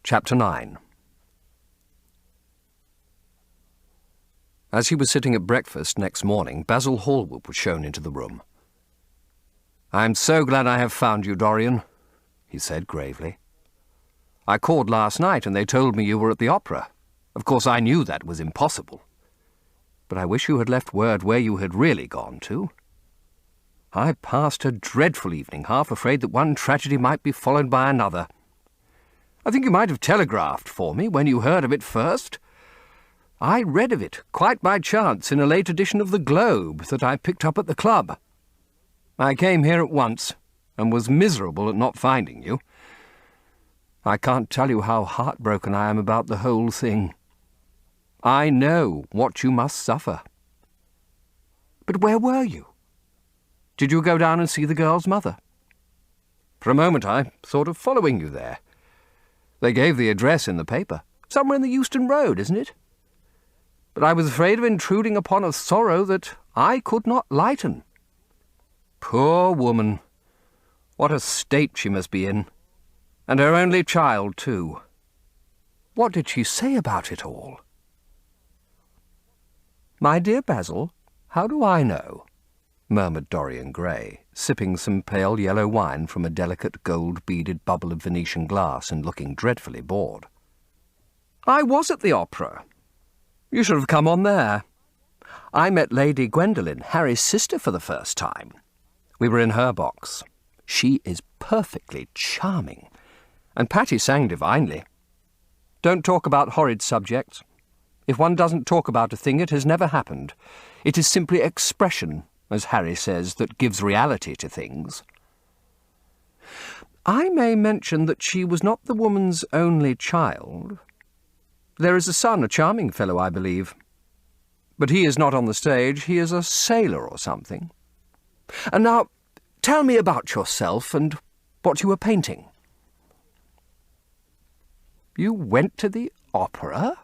Chapter 9. As he was sitting at breakfast next morning, Basil Hallward was shown into the room. "I'm so glad I have found you, Dorian," he said gravely. "I called last night and they told me you were at the opera. Of course I knew that was impossible. But I wish you had left word where you had really gone to. I passed a dreadful evening, half afraid that one tragedy might be followed by another. I think you might have telegraphed for me when you heard of it first. I read of it, quite by chance, in a late edition of the Globe that I picked up at the club. I came here at once, and was miserable at not finding you. I can't tell you how heartbroken I am about the whole thing. I know what you must suffer. But where were you? Did you go down and see the girl's mother? For a moment I thought of following you there. They gave the address in the paper. Somewhere in the Euston Road, isn't it? But I was afraid of intruding upon a sorrow that I could not lighten. Poor woman! What a state she must be in. And her only child, too. What did she say about it all?" "My dear Basil, how do I know?" murmured Dorian Gray, sipping some pale yellow wine from a delicate gold-beaded bubble of Venetian glass and looking dreadfully bored. "I was at the opera. You should have come on there. I met Lady Gwendolen, Harry's sister, for the first time. We were in her box. She is perfectly charming, and Patty sang divinely. Don't talk about horrid subjects. If one doesn't talk about a thing, it has never happened. It is simply expression, as Harry says, that gives reality to things. I may mention that she was not the woman's only child. There is a son, a charming fellow, I believe. But he is not on the stage. He is a sailor or something. And now, tell me about yourself and what you were painting." "You went to the opera?"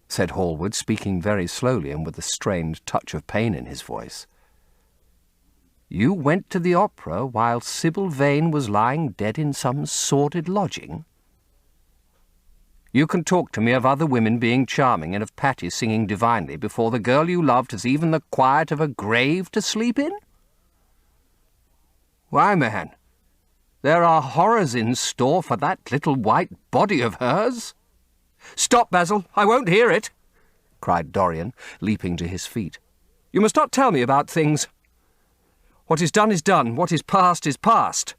said Hallward, speaking very slowly and with a strained touch of pain in his voice. "You went to the opera while Sybil Vane was lying dead in some sordid lodging? You can talk to me of other women being charming and of Patty singing divinely before the girl you loved has even the quiet of a grave to sleep in? Why, man, there are horrors in store for that little white body of hers." "Stop, Basil! I won't hear it!" cried Dorian, leaping to his feet. "You must not tell me about things. What is done is done. What is past is past."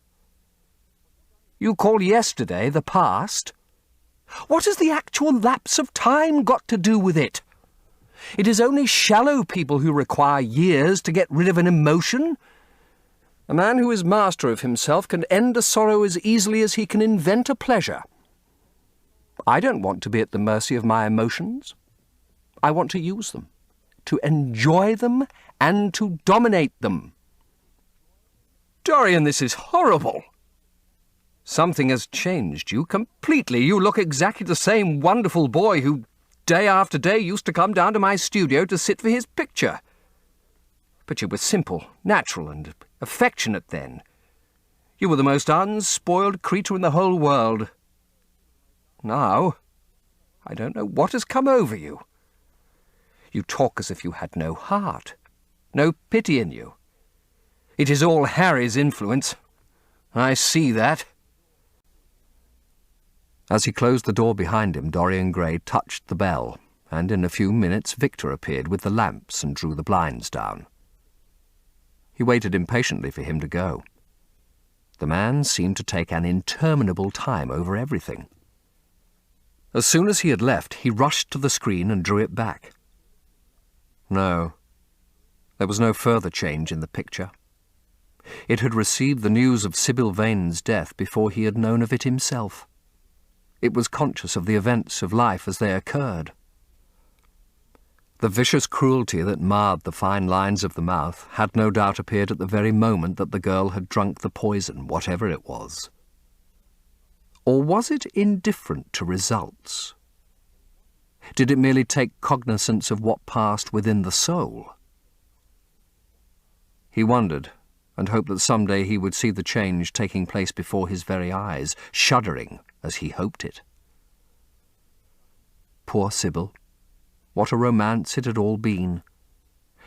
"You call yesterday the past? What has the actual lapse of time got to do with it? It is only shallow people who require years to get rid of an emotion. A man who is master of himself can end a sorrow as easily as he can invent a pleasure. I don't want to be at the mercy of my emotions. I want to use them, to enjoy them, and to dominate them." "Dorian, this is horrible. Something has changed you completely. You look exactly the same wonderful boy who, day after day, used to come down to my studio to sit for his picture. But you were simple, natural, and affectionate then. You were the most unspoiled creature in the whole world. Now, I don't know what has come over you. You talk as if you had no heart, no pity in you. It is all Harry's influence. I see that." As he closed the door behind him, Dorian Gray touched the bell, and in a few minutes Victor appeared with the lamps and drew the blinds down. He waited impatiently for him to go. The man seemed to take an interminable time over everything. As soon as he had left, he rushed to the screen and drew it back. No, there was no further change in the picture. It had received the news of Sybil Vane's death before he had known of it himself. It was conscious of the events of life as they occurred. The vicious cruelty that marred the fine lines of the mouth had no doubt appeared at the very moment that the girl had drunk the poison, whatever it was. Or was it indifferent to results? Did it merely take cognizance of what passed within the soul? He wondered, and hoped that some day he would see the change taking place before his very eyes, shuddering as he hoped it. Poor Sybil. What a romance it had all been.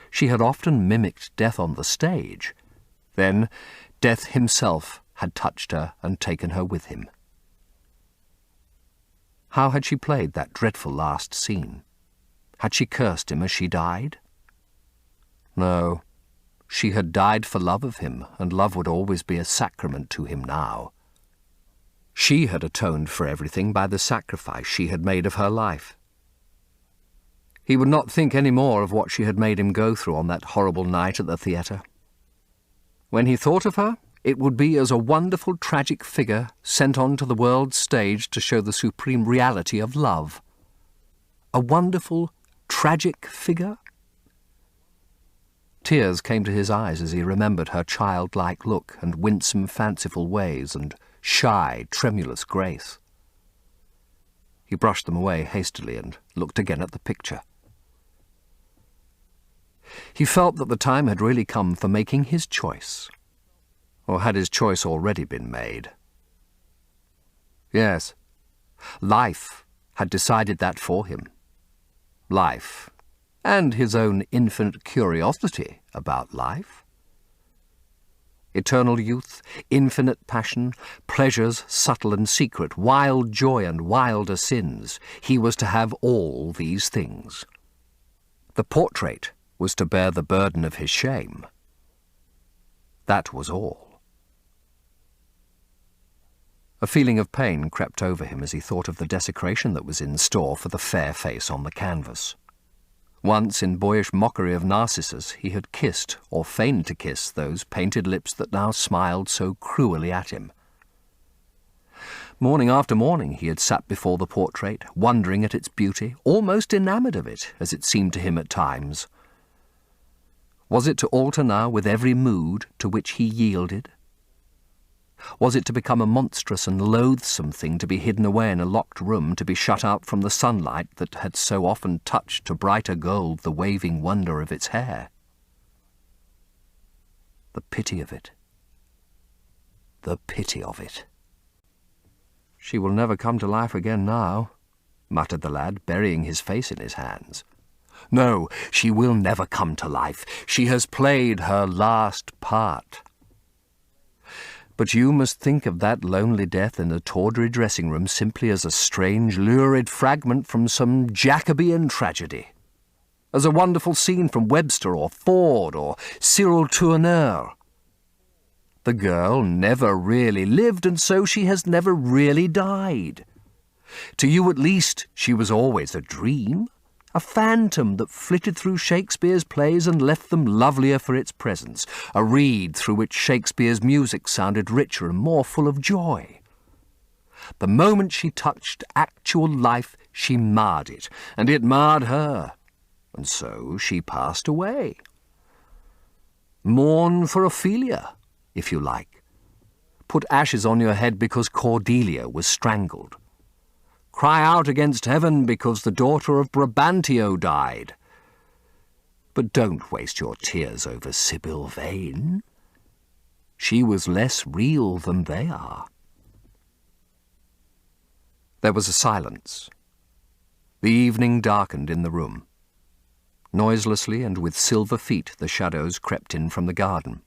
She had often mimicked death on the stage. Then Death himself had touched her and taken her with him. How had she played that dreadful last scene? Had she cursed him as she died? No, she had died for love of him, and love would always be a sacrament to him now. She had atoned for everything by the sacrifice she had made of her life. He would not think any more of what she had made him go through on that horrible night at the theatre. When he thought of her, it would be as a wonderful tragic figure sent on to the world's stage to show the supreme reality of love. A wonderful tragic figure? Tears came to his eyes as he remembered her childlike look and winsome, fanciful ways and shy, tremulous grace. He brushed them away hastily and looked again at the picture. He felt that the time had really come for making his choice. Or had his choice already been made? Yes, life had decided that for him. Life, and his own infinite curiosity about life. Eternal youth, infinite passion, pleasures subtle and secret, wild joy and wilder sins. He was to have all these things. The portrait was to bear the burden of his shame. That was all. A feeling of pain crept over him as he thought of the desecration that was in store for the fair face on the canvas. Once, in boyish mockery of Narcissus, he had kissed, or feigned to kiss, those painted lips that now smiled so cruelly at him. Morning after morning he had sat before the portrait, wondering at its beauty, almost enamoured of it, as it seemed to him at times. Was it to alter now with every mood to which he yielded? Was it to become a monstrous and loathsome thing to be hidden away in a locked room, to be shut out from the sunlight that had so often touched to brighter gold the waving wonder of its hair? The pity of it. The pity of it. "She will never come to life again now," muttered the lad, burying his face in his hands. "No, she will never come to life. She has played her last part. But you must think of that lonely death in the tawdry dressing-room simply as a strange, lurid fragment from some Jacobean tragedy, as a wonderful scene from Webster or Ford or Cyril Tourneur. The girl never really lived, and so she has never really died. To you at least she was always a dream, a phantom that flitted through Shakespeare's plays and left them lovelier for its presence, a reed through which Shakespeare's music sounded richer and more full of joy. The moment she touched actual life, she marred it, and it marred her, and so she passed away. Mourn for Ophelia, if you like. Put ashes on your head because Cordelia was strangled. Cry out against heaven because the daughter of Brabantio died. But don't waste your tears over Sybil Vane. She was less real than they are." There was a silence. The evening darkened in the room. Noiselessly and with silver feet the shadows crept in from the garden.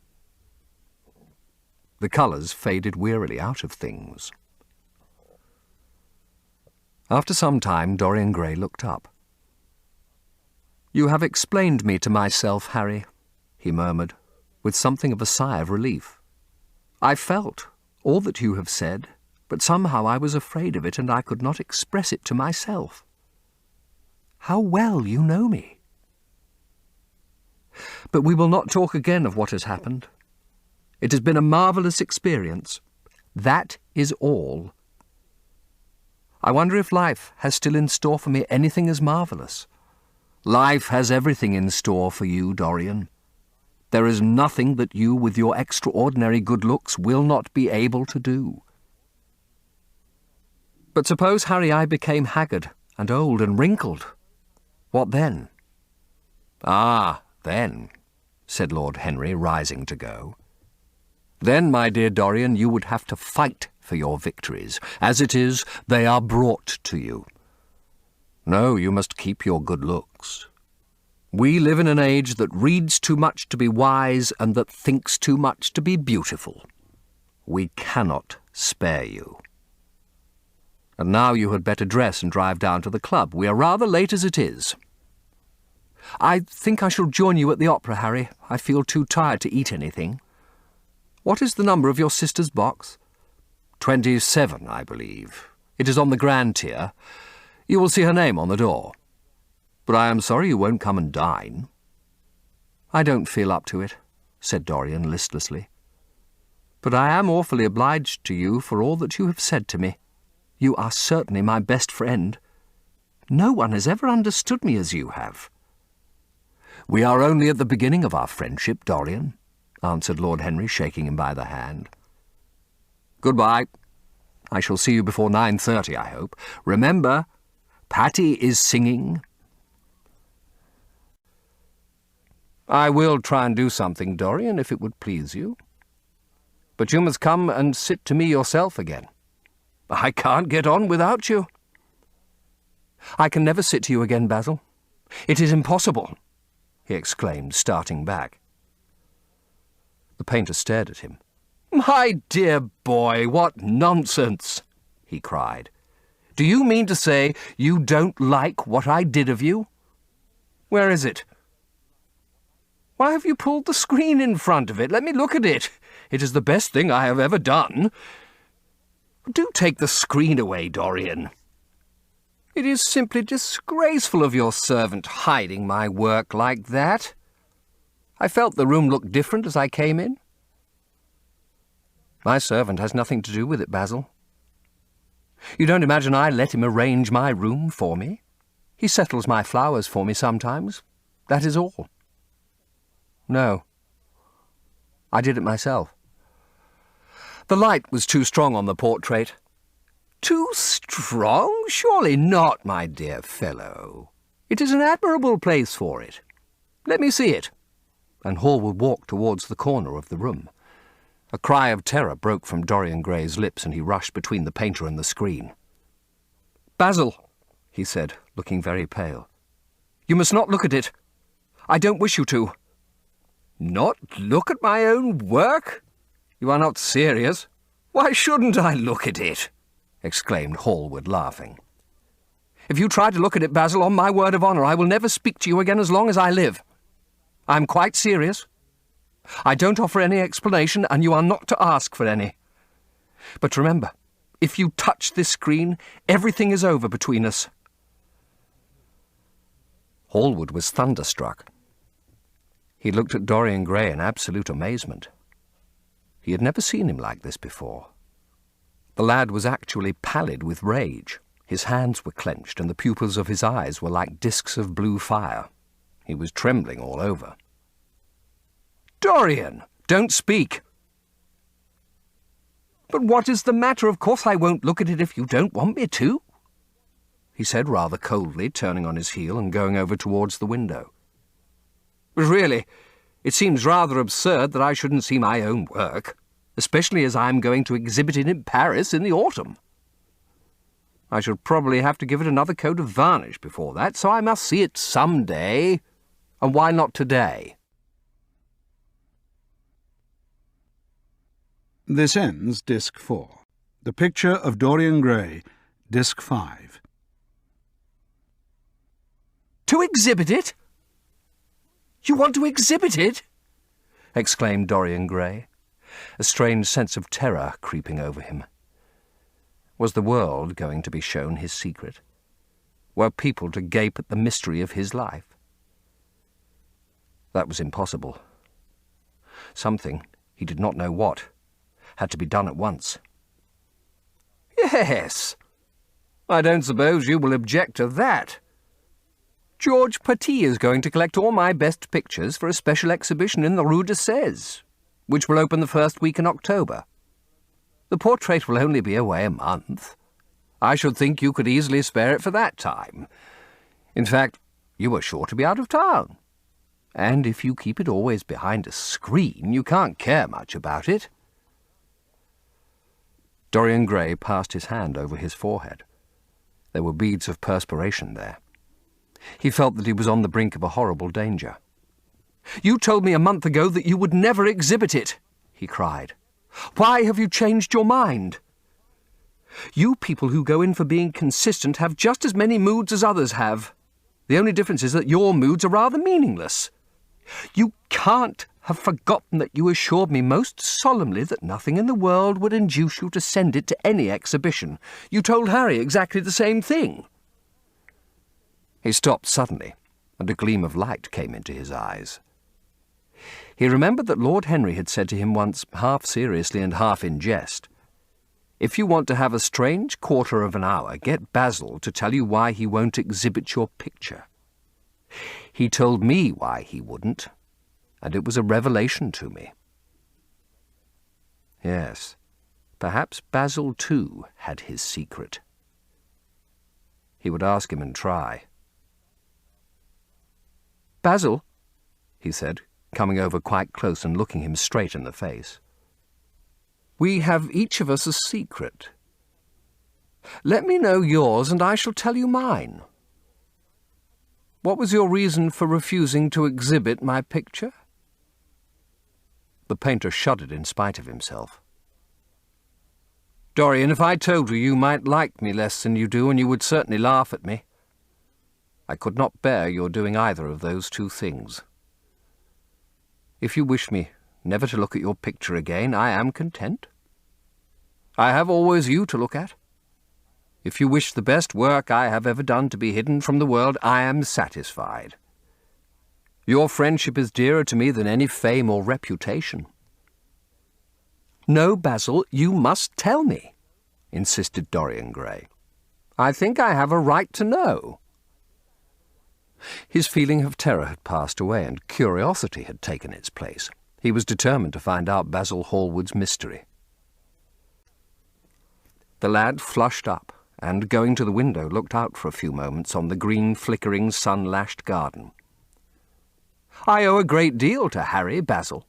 The colours faded wearily out of things. After some time, Dorian Gray looked up. "You have explained me to myself, Harry," he murmured, with something of a sigh of relief. "I felt all that you have said, but somehow I was afraid of it and I could not express it to myself. How well you know me! But we will not talk again of what has happened. It has been a marvellous experience. That is all. I wonder if life has still in store for me anything as marvellous. Life has everything in store for you, Dorian. There is nothing that you, with your extraordinary good looks, will not be able to do. But suppose, Harry, I became haggard and old and wrinkled. What then?" "Ah, then," said Lord Henry, rising to go, Then, my dear Dorian, you would have to fight for your victories. As it is, they are brought to you. No, you must keep your good looks. We live in an age that reads too much to be wise and that thinks too much to be beautiful. We cannot spare you. And now you had better dress and drive down to the club. We are rather late as it is. I think I shall join you at the opera, Harry. I feel too tired to eat anything. What is the number of your sister's box? 27, I believe. It is on the grand tier. You will see her name on the door. But I am sorry you won't come and dine. I don't feel up to it, said Dorian listlessly. But I am awfully obliged to you for all that you have said to me. You are certainly my best friend. No one has ever understood me as you have. We are only at the beginning of our friendship, Dorian, answered Lord Henry, shaking him by the hand. Goodbye. I shall see you before 9:30, I hope. Remember, Patty is singing. I will try and do something, Dorian, if it would please you. But you must come and sit to me yourself again. I can't get on without you. I can never sit to you again, Basil. It is impossible, he exclaimed, starting back. The painter stared at him. My dear boy, what nonsense, he cried. Do you mean to say you don't like what I did of you? Where is it? Why have you pulled the screen in front of it? Let me look at it. It is the best thing I have ever done. Do take the screen away, Dorian. It is simply disgraceful of your servant hiding my work like that. I felt the room looked different as I came in. My servant has nothing to do with it, Basil. You don't imagine I let him arrange my room for me? He settles my flowers for me sometimes. That is all. No. I did it myself. The light was too strong on the portrait. Too strong? Surely not, my dear fellow. It is an admirable place for it. Let me see it. And Hallward walked towards the corner of the room. A cry of terror broke from Dorian Gray's lips, and he rushed between the painter and the screen. Basil, he said, looking very pale, you must not look at it. I don't wish you to. Not look at my own work? You are not serious. Why shouldn't I look at it? Exclaimed Hallward, laughing. If you try to look at it, Basil, on my word of honour, I will never speak to you again as long as I live. I am quite serious. I don't offer any explanation, and you are not to ask for any. But remember, if you touch this screen, everything is over between us. Hallward was thunderstruck. He looked at Dorian Gray in absolute amazement. He had never seen him like this before. The lad was actually pallid with rage. His hands were clenched, and the pupils of his eyes were like discs of blue fire. He was trembling all over. Dorian, don't speak. But what is the matter? Of course I won't look at it if you don't want me to, he said rather coldly, turning on his heel and going over towards the window. But really, it seems rather absurd that I shouldn't see my own work, especially as I am going to exhibit it in Paris in the autumn. I shall probably have to give it another coat of varnish before that, so I must see it some day, and why not today? This ends Disc 4. The Picture of Dorian Gray, Disc 5. To exhibit it? You want to exhibit it? Exclaimed Dorian Gray, a strange sense of terror creeping over him. Was the world going to be shown his secret? Were people to gape at the mystery of his life? That was impossible. Something, he did not know what, had to be done at once. Yes, I don't suppose you will object to that. George Petit is going to collect all my best pictures for a special exhibition in the Rue de Sèze, which will open the first week in October. The portrait will only be away a month. I should think you could easily spare it for that time. In fact, you are sure to be out of town. And if you keep it always behind a screen, you can't care much about it. Dorian Gray passed his hand over his forehead. There were beads of perspiration there. He felt that he was on the brink of a horrible danger. "You told me a month ago that you would never exhibit it," he cried. "Why have you changed your mind? You people who go in for being consistent have just as many moods as others have. The only difference is that your moods are rather meaningless. You can't have forgotten that you assured me most solemnly that nothing in the world would induce you to send it to any exhibition. You told Harry exactly the same thing." He stopped suddenly, and a gleam of light came into his eyes. He remembered that Lord Henry had said to him once, half seriously and half in jest, "If you want to have a strange quarter of an hour, get Basil to tell you why he won't exhibit your picture." He told me why he wouldn't, and it was a revelation to me. Yes, perhaps Basil too had his secret. He would ask him and try. "Basil," he said, coming over quite close and looking him straight in the face, "we have each of us a secret. Let me know yours and I shall tell you mine. What was your reason for refusing to exhibit my picture?" The painter shuddered in spite of himself. "Dorian, if I told you, you might like me less than you do, and you would certainly laugh at me. I could not bear your doing either of those two things. If you wish me never to look at your picture again, I am content. I have always you to look at. If you wish the best work I have ever done to be hidden from the world, I am satisfied. Your friendship is dearer to me than any fame or reputation." "No, Basil, you must tell me," insisted Dorian Gray. "I think I have a right to know." His feeling of terror had passed away, and curiosity had taken its place. He was determined to find out Basil Hallward's mystery. The lad flushed up, and, going to the window, looked out for a few moments on the green, flickering, sun-lashed garden. "I owe a great deal to Harry, Basil,"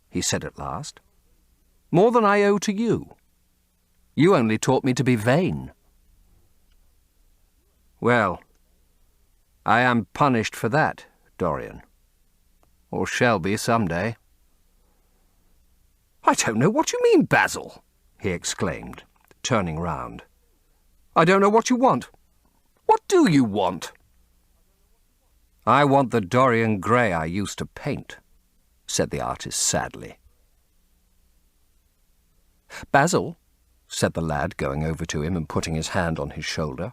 he said at last. "More than I owe to you. You only taught me to be vain." "Well, I am punished for that, Dorian. Or shall be some day." "I don't know what you mean, Basil," he exclaimed, turning round. "I don't know what you want. What do you want?" "I want the Dorian Gray I used to paint," said the artist sadly. "Basil," said the lad, going over to him and putting his hand on his shoulder,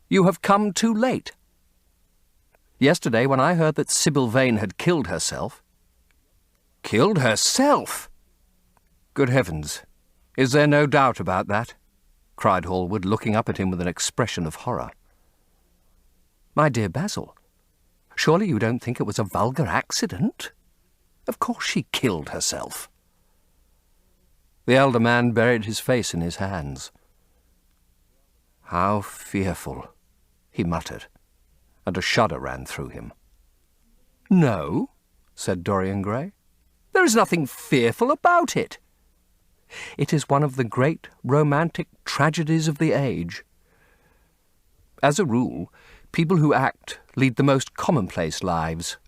"you have come too late. Yesterday, when I heard that Sybil Vane had killed herself—" "Killed herself? Good heavens, is there no doubt about that?" cried Hallward, looking up at him with an expression of horror. "My dear Basil, surely you don't think it was a vulgar accident? Of course she killed herself." The elder man buried his face in his hands. "How fearful," he muttered, and a shudder ran through him. "No," said Dorian Gray. "There is nothing fearful about it. It is one of the great romantic tragedies of the age. As a rule, people who act lead the most commonplace lives.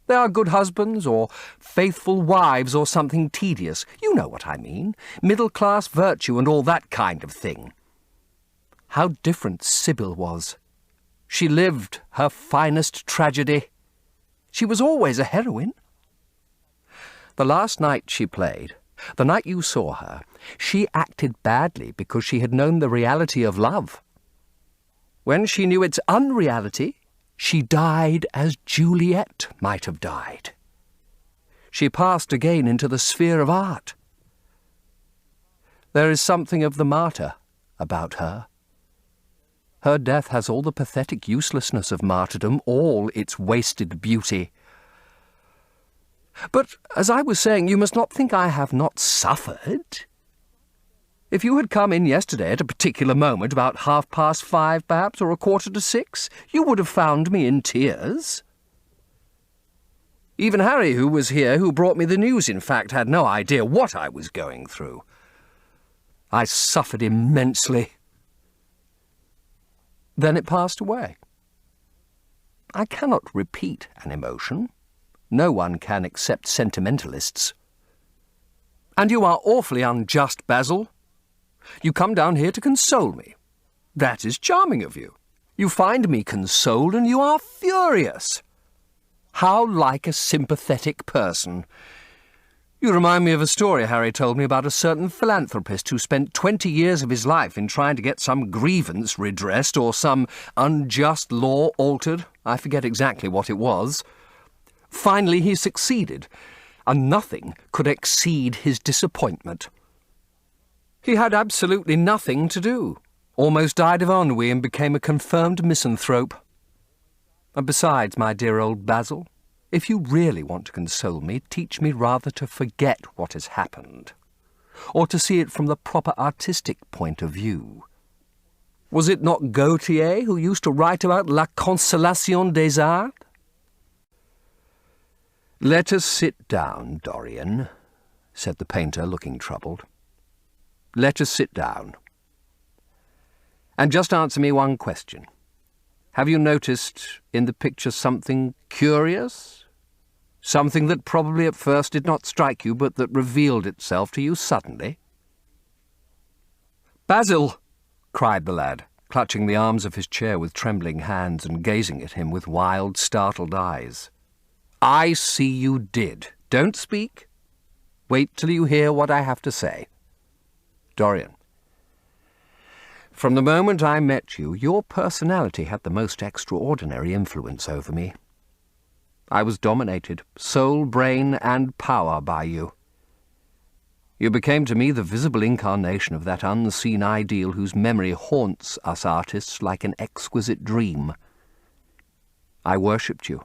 They are good husbands or faithful wives or something tedious. You know what I mean. Middle-class virtue and all that kind of thing. How different Sybil was. She lived her finest tragedy. She was always a heroine. The last night she played, the night you saw her, she acted badly because she had known the reality of love. When she knew its unreality, she died as Juliet might have died. She passed again into the sphere of art. There is something of the martyr about her. Her death has all the pathetic uselessness of martyrdom, all its wasted beauty. But, as I was saying, you must not think I have not suffered. If you had come in yesterday at a particular moment, about 5:30 perhaps, or 5:45, you would have found me in tears. Even Harry, who was here, who brought me the news, in fact, had no idea what I was going through. I suffered immensely. Then it passed away. I cannot repeat an emotion. No one can except sentimentalists. And you are awfully unjust, Basil. You come down here to console me. That is charming of you. You find me consoled and you are furious. How like a sympathetic person. You remind me of a story Harry told me about a certain philanthropist who spent 20 years of his life in trying to get some grievance redressed or some unjust law altered. I forget exactly what it was. Finally he succeeded, and nothing could exceed his disappointment. He had absolutely nothing to do, almost died of ennui and became a confirmed misanthrope. And besides, my dear old Basil, if you really want to console me, teach me rather to forget what has happened, or to see it from the proper artistic point of view. Was it not Gautier who used to write about la consolation des arts? "Let us sit down, Dorian," said the painter, looking troubled. "Let us sit down. And just answer me one question. Have you noticed in the picture something curious? Something that probably at first did not strike you, but that revealed itself to you suddenly?" "Basil!" cried the lad, clutching the arms of his chair with trembling hands and gazing at him with wild, startled eyes. "I see you did. Don't speak. Wait till you hear what I have to say. Dorian, from the moment I met you, your personality had the most extraordinary influence over me. I was dominated, soul, brain, and power by you. You became to me the visible incarnation of that unseen ideal whose memory haunts us artists like an exquisite dream. I worshipped you.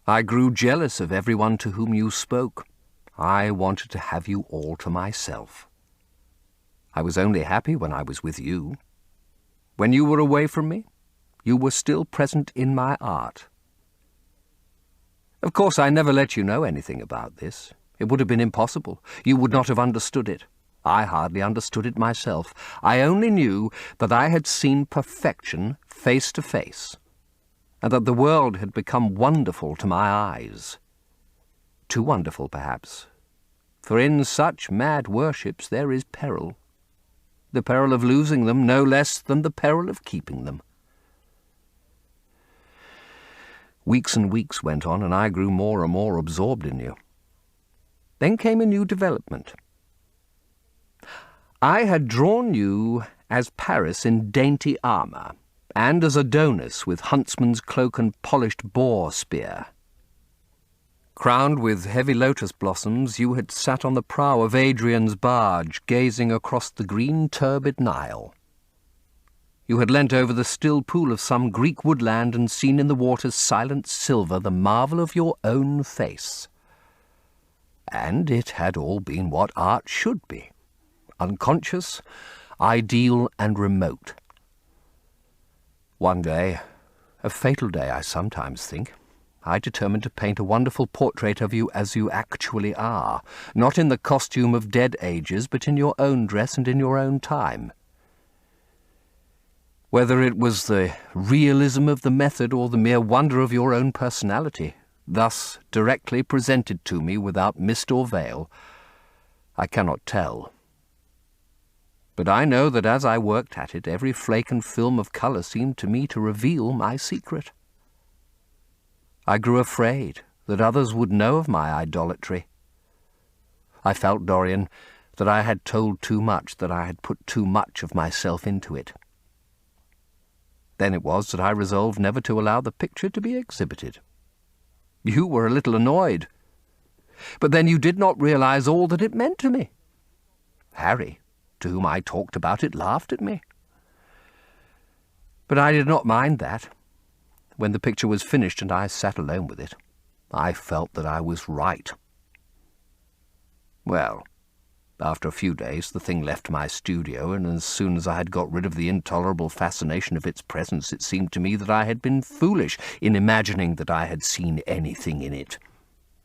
I grew jealous of everyone to whom you spoke. I wanted to have you all to myself. I was only happy when I was with you. When you were away from me, you were still present in my art. Of course, I never let you know anything about this. It would have been impossible. You would not have understood it. I hardly understood it myself. I only knew that I had seen perfection face to face, and that the world had become wonderful to my eyes. Too wonderful, perhaps, for in such mad worships there is peril. The peril of losing them no less than the peril of keeping them. Weeks and weeks went on, and I grew more and more absorbed in you. Then came a new development. I had drawn you as Paris in dainty armour, and as Adonis with huntsman's cloak and polished boar spear. Crowned with heavy lotus blossoms, you had sat on the prow of Adrian's barge, gazing across the green turbid Nile. You had leant over the still pool of some Greek woodland and seen in the water's silent silver the marvel of your own face. And it had all been what art should be, unconscious, ideal and remote. One day, a fatal day I sometimes think, I determined to paint a wonderful portrait of you as you actually are, not in the costume of dead ages, but in your own dress and in your own time. Whether it was the realism of the method or the mere wonder of your own personality, thus directly presented to me without mist or veil, I cannot tell. But I know that as I worked at it, every flake and film of colour seemed to me to reveal my secret. I grew afraid that others would know of my idolatry. I felt, Dorian, that I had told too much, that I had put too much of myself into it. Then it was that I resolved never to allow the picture to be exhibited. You were a little annoyed, but then you did not realize all that it meant to me. Harry, to whom I talked about it, laughed at me. But I did not mind that. When the picture was finished and I sat alone with it, I felt that I was right. Well, after a few days the thing left my studio, and as soon as I had got rid of the intolerable fascination of its presence, it seemed to me that I had been foolish in imagining that I had seen anything in it,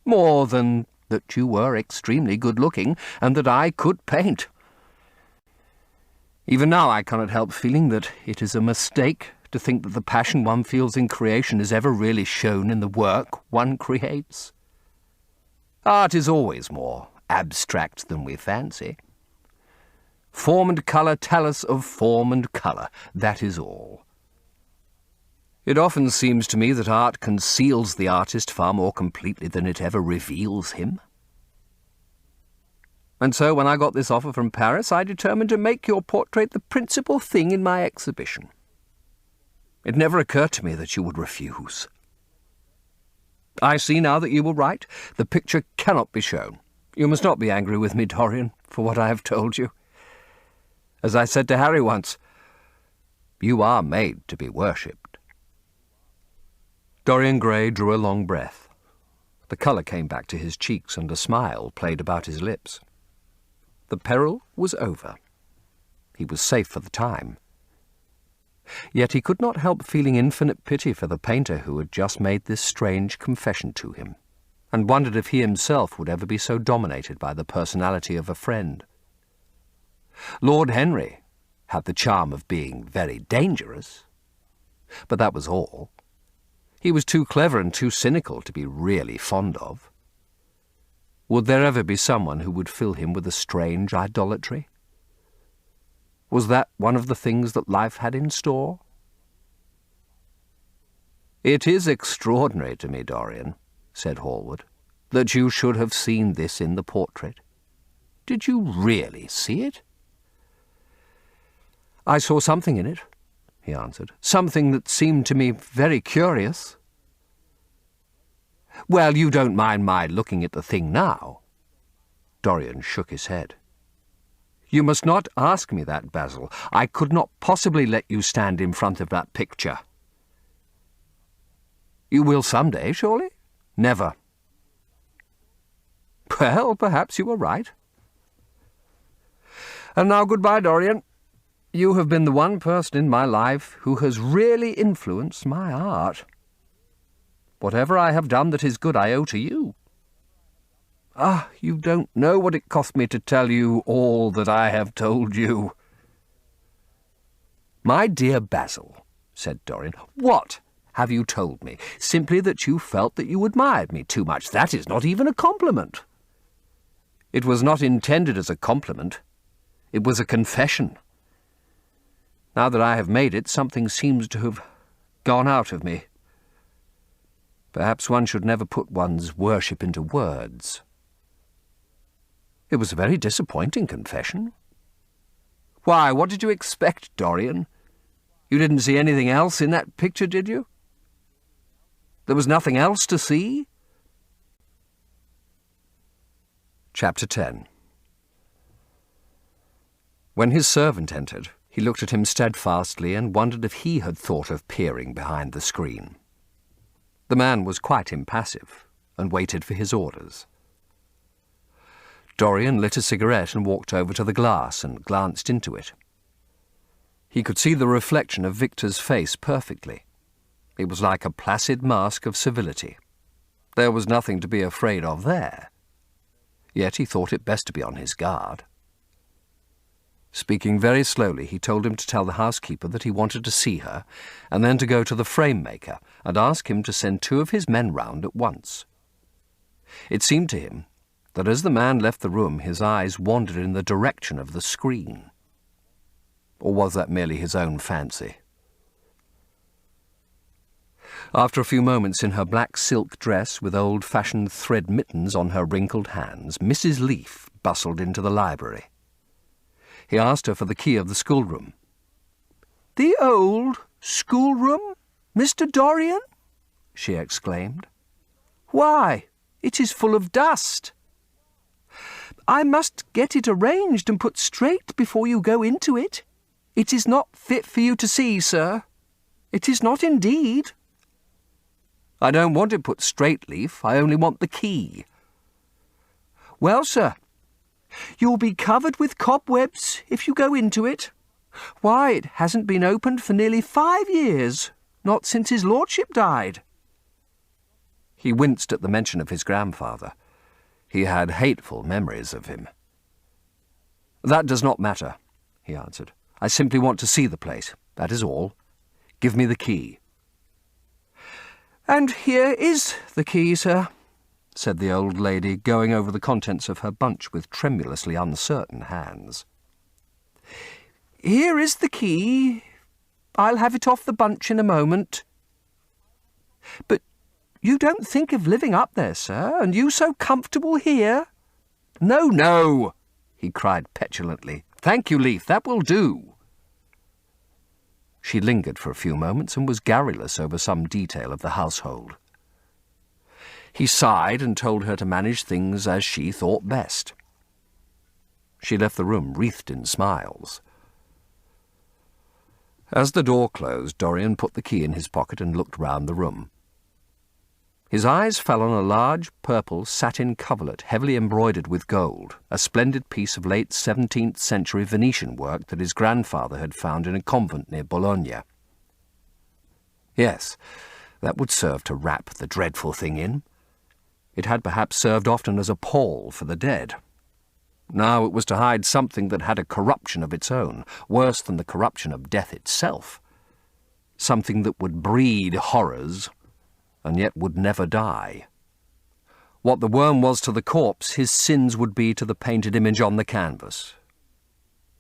more than that you were extremely good-looking and that I could paint. Even now I cannot help feeling that it is a mistake to think that the passion one feels in creation is ever really shown in the work one creates. Art is always more abstract than we fancy. Form and colour tell us of form and colour, that is all. It often seems to me that art conceals the artist far more completely than it ever reveals him. And so when I got this offer from Paris, I determined to make your portrait the principal thing in my exhibition. It never occurred to me that you would refuse. I see now that you were right. The picture cannot be shown. You must not be angry with me, Dorian, for what I have told you. As I said to Harry once, you are made to be worshipped. Dorian Gray drew a long breath. The colour came back to his cheeks and a smile played about his lips. The peril was over. He was safe for the time. Yet he could not help feeling infinite pity for the painter who had just made this strange confession to him, and wondered if he himself would ever be so dominated by the personality of a friend. Lord Henry had the charm of being very dangerous, but that was all. He was too clever and too cynical to be really fond of. Would there ever be someone who would fill him with a strange idolatry? Was that one of the things that life had in store? "It is extraordinary to me, Dorian," said Hallward, "that you should have seen this in the portrait. Did you really see it?" "I saw something in it," he answered. "Something that seemed to me very curious." "Well, you don't mind my looking at the thing now?" Dorian shook his head. "You must not ask me that, Basil. I could not possibly let you stand in front of that picture." "You will some day, surely?" "Never." "Well, perhaps you are right. And now goodbye, Dorian. You have been the one person in my life who has really influenced my art. Whatever I have done that is good I owe to you. Ah, you don't know what it cost me to tell you all that I have told you." "My dear Basil," said Dorian, "what have you told me? Simply that you felt that you admired me too much. That is not even a compliment." "It was not intended as a compliment. It was a confession. Now that I have made it, something seems to have gone out of me. Perhaps one should never put one's worship into words. It was a very disappointing confession." "Why, what did you expect, Dorian? You didn't see anything else in that picture, did you? There was nothing else to see?" Chapter 10. When his servant entered, he looked at him steadfastly and wondered if he had thought of peering behind the screen. The man was quite impassive, and waited for his orders. Dorian lit a cigarette and walked over to the glass and glanced into it. He could see the reflection of Victor's face perfectly. It was like a placid mask of civility. There was nothing to be afraid of there. Yet he thought it best to be on his guard. Speaking very slowly, he told him to tell the housekeeper that he wanted to see her, and then to go to the frame-maker and ask him to send 2 of his men round at once. It seemed to him that as the man left the room, his eyes wandered in the direction of the screen. Or was that merely his own fancy? After a few moments in her black silk dress with old-fashioned thread mittens on her wrinkled hands, Mrs. Leaf bustled into the library. He asked her for the key of the schoolroom. "The old schoolroom, Mr. Dorian?" she exclaimed. "Why, it is full of dust. I must get it arranged and put straight before you go into it. It is not fit for you to see, sir. It is not indeed." "I don't want it put straight, Leaf. I only want the key." "Well, sir, you'll be covered with cobwebs if you go into it. Why, it hasn't been opened for nearly 5 years, not since his lordship died." He winced at the mention of his grandfather. He had hateful memories of him. "That does not matter," he answered. I simply want to see the place, that is all. Give me the key." "And here is the key, sir," said the old lady, going over the contents of her bunch with tremulously uncertain hands. "Here is the key. I'll have it off the bunch in a moment. But you don't think of living up there, sir, and you so comfortable here?" "No, no," he cried petulantly. "Thank you, Leaf, that will do." She lingered for a few moments and was garrulous over some detail of the household. He sighed and told her to manage things as she thought best. She left the room wreathed in smiles. As the door closed, Dorian put the key in his pocket and looked round the room. His eyes fell on a large purple satin coverlet heavily embroidered with gold, a splendid piece of late 17th century Venetian work that his grandfather had found in a convent near Bologna. Yes, that would serve to wrap the dreadful thing in. It had perhaps served often as a pall for the dead. Now it was to hide something that had a corruption of its own, worse than the corruption of death itself. Something that would breed horrors, and yet would never die. What the worm was to the corpse, his sins would be to the painted image on the canvas.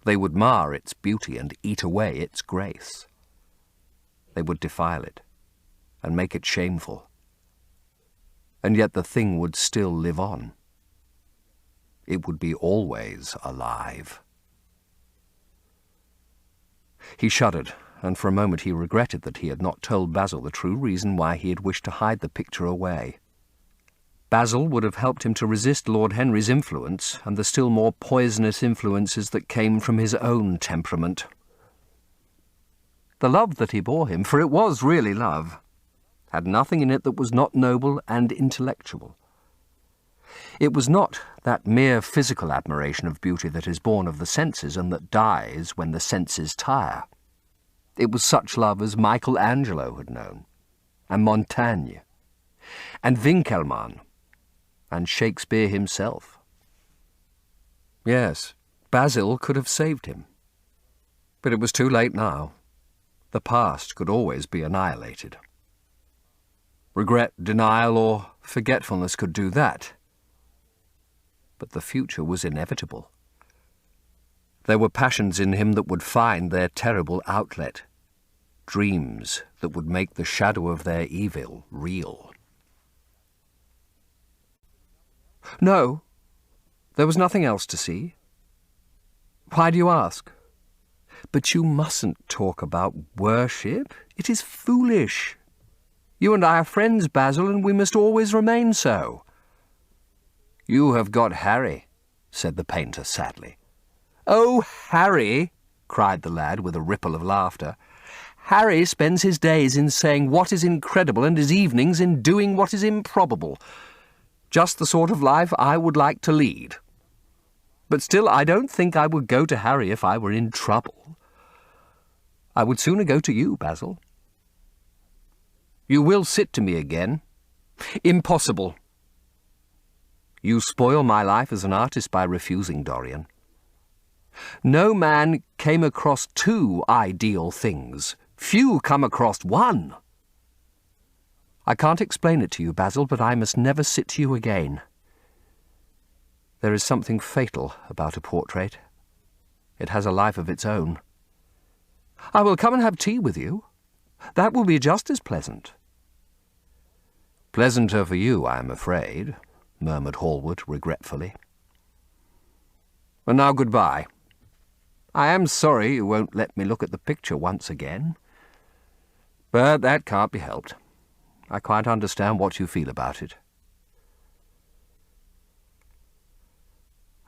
They would mar its beauty and eat away its grace. They would defile it, and make it shameful. And yet the thing would still live on. It would be always alive. He shuddered, and for a moment he regretted that he had not told Basil the true reason why he had wished to hide the picture away. Basil would have helped him to resist Lord Henry's influence and the still more poisonous influences that came from his own temperament. The love that he bore him, for it was really love, had nothing in it that was not noble and intellectual. It was not that mere physical admiration of beauty that is born of the senses and that dies when the senses tire. It was such love as Michelangelo had known, and Montaigne, and Winckelmann, and Shakespeare himself. Yes, Basil could have saved him. But it was too late now. The past could always be annihilated. Regret, denial, or forgetfulness could do that. But the future was inevitable. There were passions in him that would find their terrible outlet, dreams that would make the shadow of their evil real. No, there was nothing else to see. Why do you ask? But you mustn't talk about worship. It is foolish. You and I are friends, Basil, and we must always remain so. You have got Harry, said the painter sadly. Oh, Harry, cried the lad with a ripple of laughter. Harry spends his days in saying what is incredible and his evenings in doing what is improbable. Just the sort of life I would like to lead. But still, I don't think I would go to Harry if I were in trouble. I would sooner go to you, Basil. You will sit to me again? Impossible. You spoil my life as an artist by refusing, Dorian. No man came across two ideal things. Few come across one. I can't explain it to you, Basil, but I must never sit to you again. There is something fatal about a portrait. It has a life of its own. I will come and have tea with you. That will be just as pleasant. Pleasanter for you, I am afraid, murmured Hallward regretfully. And now goodbye. I am sorry you won't let me look at the picture once again. But that can't be helped. I quite understand what you feel about it.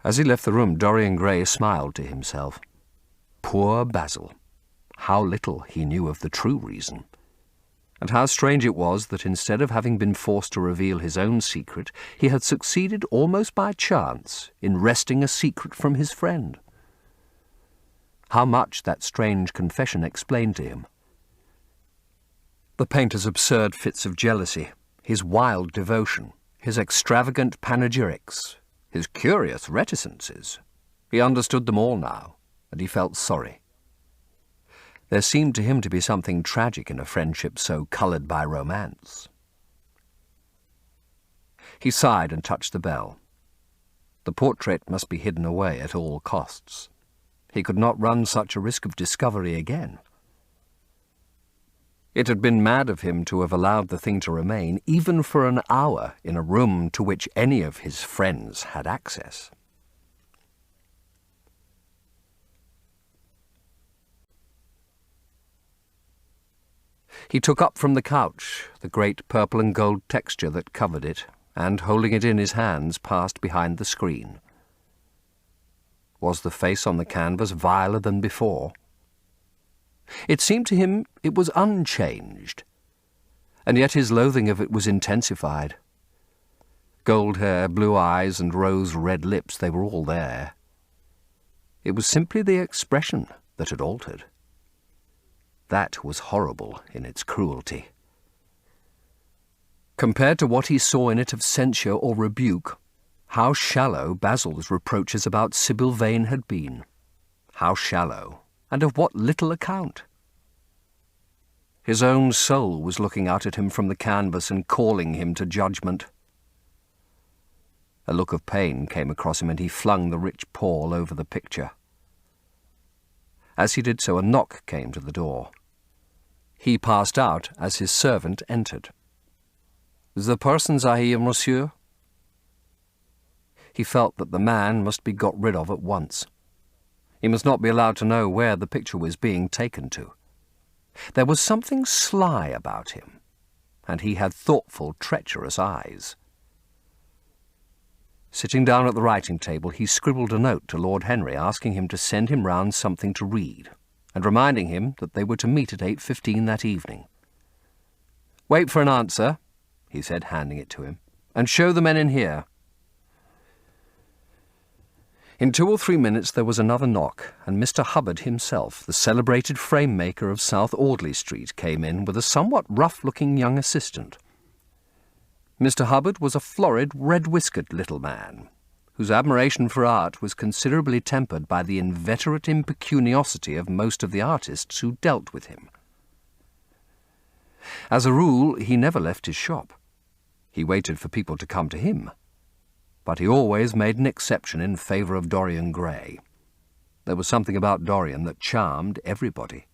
As he left the room, Dorian Gray smiled to himself. Poor Basil! How little he knew of the true reason. And how strange it was that instead of having been forced to reveal his own secret, he had succeeded almost by chance in wresting a secret from his friend. How much that strange confession explained to him. The painter's absurd fits of jealousy, his wild devotion, his extravagant panegyrics, his curious reticences. He understood them all now, and he felt sorry. There seemed to him to be something tragic in a friendship so coloured by romance. He sighed and touched the bell. The portrait must be hidden away at all costs. He could not run such a risk of discovery again. It had been mad of him to have allowed the thing to remain, even for an hour, in a room to which any of his friends had access. He took up from the couch the great purple and gold texture that covered it, and, holding it in his hands, passed behind the screen. Was the face on the canvas viler than before? It seemed to him it was unchanged, and yet his loathing of it was intensified. Gold hair, blue eyes, and rose-red lips, they were all there. It was simply the expression that had altered. That was horrible in its cruelty. Compared to what he saw in it of censure or rebuke, how shallow Basil's reproaches about Sybil Vane had been. How shallow, and of what little account. His own soul was looking out at him from the canvas and calling him to judgment. A look of pain came across him, and he flung the rich pall over the picture. As he did so, a knock came to the door. He passed out as his servant entered. "The persons are here, monsieur." He felt that the man must be got rid of at once. He must not be allowed to know where the picture was being taken to. There was something sly about him, and he had thoughtful, treacherous eyes. Sitting down at the writing table, he scribbled a note to Lord Henry asking him to send him round something to read, and reminding him that they were to meet at 8:15 that evening. "Wait for an answer," he said, handing it to him, "and show the men in here." In 2 or 3 minutes there was another knock, and Mr. Hubbard himself, the celebrated frame-maker of South Audley Street, came in with a somewhat rough-looking young assistant. Mr. Hubbard was a florid, red-whiskered little man, whose admiration for art was considerably tempered by the inveterate impecuniosity of most of the artists who dealt with him. As a rule, he never left his shop. He waited for people to come to him, but he always made an exception in favour of Dorian Gray. There was something about Dorian that charmed everybody.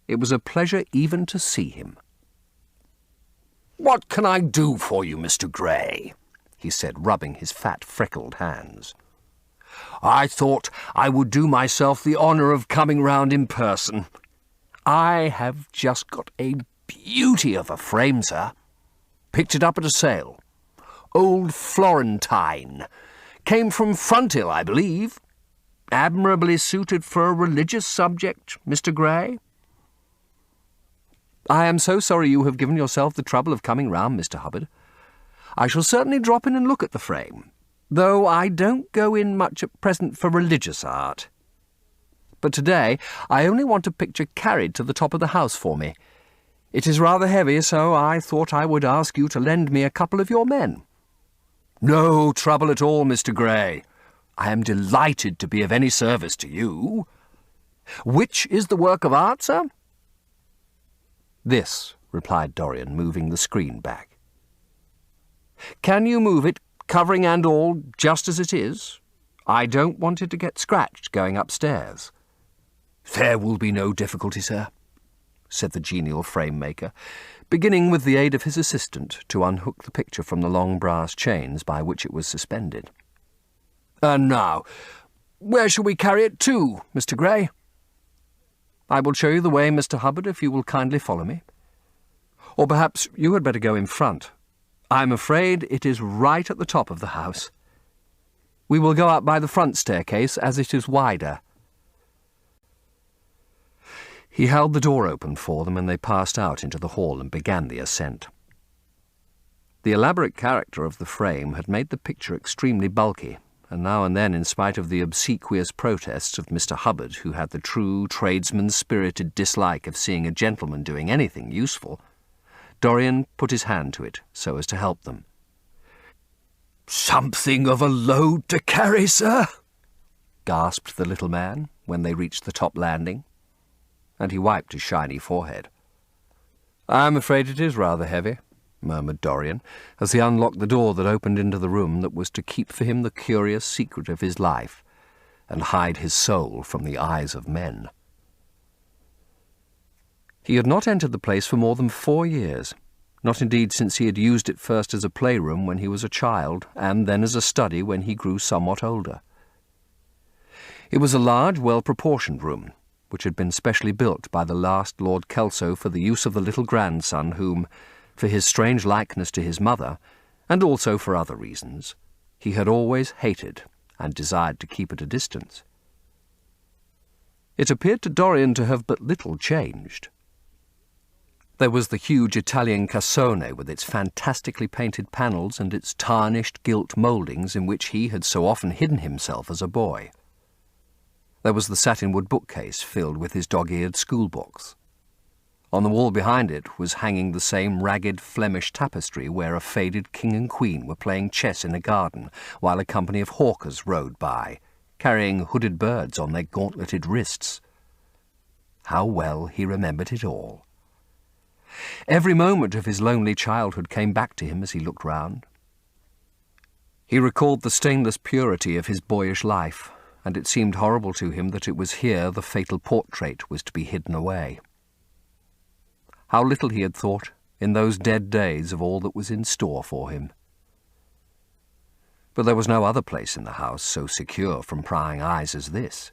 It was a pleasure even to see him. "What can I do for you, Mr. Gray?" he said, rubbing his fat, freckled hands. "I thought I would do myself the honour of coming round in person. I have just got a beauty of a frame, sir. Picked it up at a sale. Old Florentine. Came from Fronthill, I believe. Admirably suited for a religious subject, Mr. Gray." "I am so sorry you have given yourself the trouble of coming round, Mr. Hubbard. I shall certainly drop in and look at the frame, though I don't go in much at present for religious art. But today I only want a picture carried to the top of the house for me. It is rather heavy, so I thought I would ask you to lend me a couple of your men." "No trouble at all, Mr. Gray. I am delighted to be of any service to you. Which is the work of art, sir?" "This," replied Dorian, moving the screen back. "Can you move it, covering and all, just as it is? I don't want it to get scratched going upstairs." "There will be no difficulty, sir," said the genial frame-maker, beginning with the aid of his assistant to unhook the picture from the long brass chains by which it was suspended. "And now, where shall we carry it to, Mr. Gray?" "I will show you the way, Mr. Hubbard, if you will kindly follow me. Or perhaps you had better go in front. I'm afraid it is right at the top of the house. We will go up by the front staircase, as it is wider." He held the door open for them, and they passed out into the hall and began the ascent. The elaborate character of the frame had made the picture extremely bulky, and now and then, in spite of the obsequious protests of Mr. Hubbard, who had the true tradesman-spirited dislike of seeing a gentleman doing anything useful, Dorian put his hand to it so as to help them. "Something of a load to carry, sir," gasped the little man when they reached the top landing. and he wiped his shiny forehead. "I'm afraid it is rather heavy," murmured Dorian, as he unlocked the door that opened into the room that was to keep for him the curious secret of his life and hide his soul from the eyes of men. He had not entered the place for more than 4 years, not indeed since he had used it first as a playroom when he was a child, and then as a study when he grew somewhat older. It was a large, well-proportioned room, which had been specially built by the last Lord Kelso for the use of the little grandson whom, for his strange likeness to his mother, and also for other reasons, he had always hated and desired to keep at a distance. It appeared to Dorian to have but little changed. There was the huge Italian cassone with its fantastically painted panels and its tarnished gilt mouldings in which he had so often hidden himself as a boy. There was the satinwood bookcase filled with his dog-eared schoolbooks. On the wall behind it was hanging the same ragged Flemish tapestry where a faded king and queen were playing chess in a garden while a company of hawkers rode by, carrying hooded birds on their gauntleted wrists. How well he remembered it all. Every moment of his lonely childhood came back to him as he looked round. He recalled the stainless purity of his boyish life, and it seemed horrible to him that it was here the fatal portrait was to be hidden away. How little he had thought, in those dead days, of all that was in store for him. But there was no other place in the house so secure from prying eyes as this.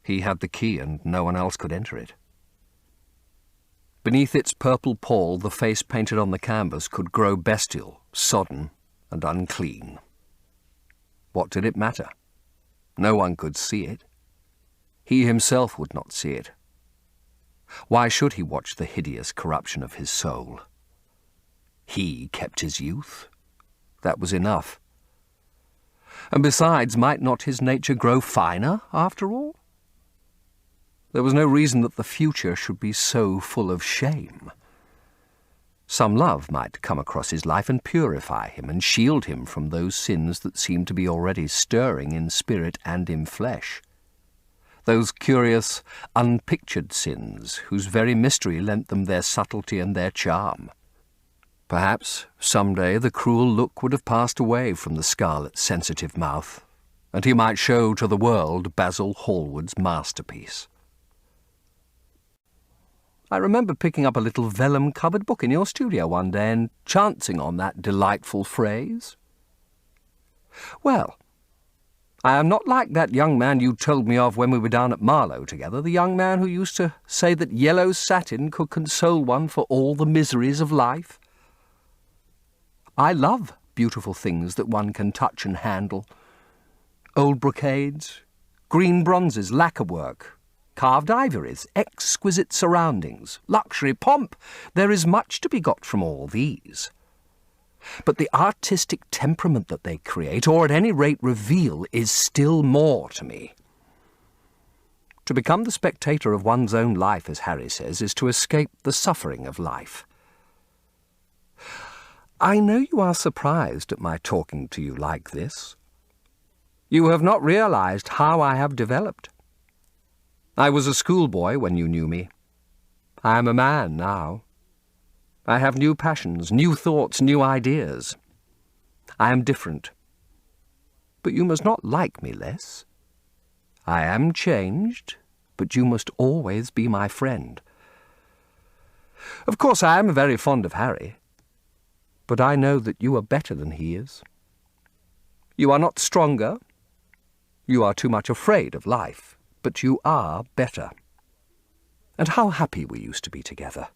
He had the key, and no one else could enter it. Beneath its purple pall, the face painted on the canvas could grow bestial, sodden, and unclean. What did it matter? No one could see it. He himself would not see it. Why should he watch the hideous corruption of his soul? He kept his youth. That was enough. And besides, might not his nature grow finer, after all? There was no reason that the future should be so full of shame. Some love might come across his life and purify him and shield him from those sins that seemed to be already stirring in spirit and in flesh. Those curious, unpictured sins whose very mystery lent them their subtlety and their charm. Perhaps, some day, the cruel look would have passed away from the scarlet, sensitive mouth, and he might show to the world Basil Hallward's masterpiece. I remember picking up a little vellum-covered book in your studio one day and chancing on that delightful phrase. Well, I am not like that young man you told me of when we were down at Marlow together, the young man who used to say that yellow satin could console one for all the miseries of life. I love beautiful things that one can touch and handle. Old brocades, green bronzes, lacquerwork, carved ivories, exquisite surroundings, luxury, pomp. There is much to be got from all these. But the artistic temperament that they create, or at any rate reveal, is still more to me. To become the spectator of one's own life, as Harry says, is to escape the suffering of life. I know you are surprised at my talking to you like this. You have not realized how I have developed. I was a schoolboy when you knew me. I am a man now. I have new passions, new thoughts, new ideas. I am different. But you must not like me less. I am changed, but you must always be my friend. Of course, I am very fond of Harry, but I know that you are better than he is. You are not stronger. You are too much afraid of life. But you are better. And how happy we used to be together.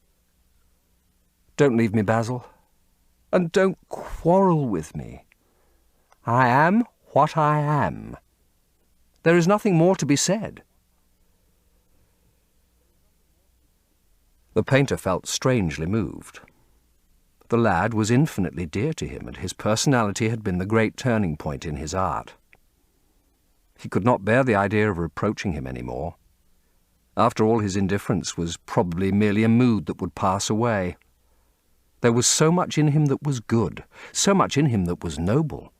Don't leave me, Basil, and don't quarrel with me. I am what I am. There is nothing more to be said. The painter felt strangely moved. The lad was infinitely dear to him, and his personality had been the great turning point in his art. He could not bear the idea of reproaching him any more. After all, his indifference was probably merely a mood that would pass away. There was so much in him that was good, so much in him that was noble.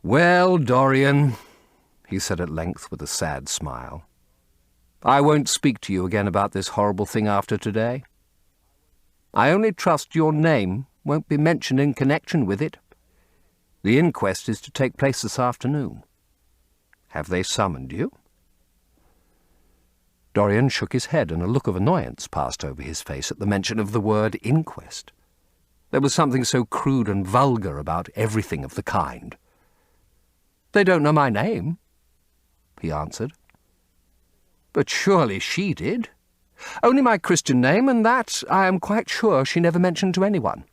"Well, Dorian," he said at length with a sad smile, I won't speak to you again about this horrible thing after today. I only trust your name won't be mentioned in connection with it. The inquest is to take place this afternoon. Have they summoned you?" Dorian shook his head, and a look of annoyance passed over his face at the mention of the word inquest. There was something so crude and vulgar about everything of the kind. "They don't know my name," he answered. "But surely she did. Only my Christian name, and that, I am quite sure, she never mentioned to anyone.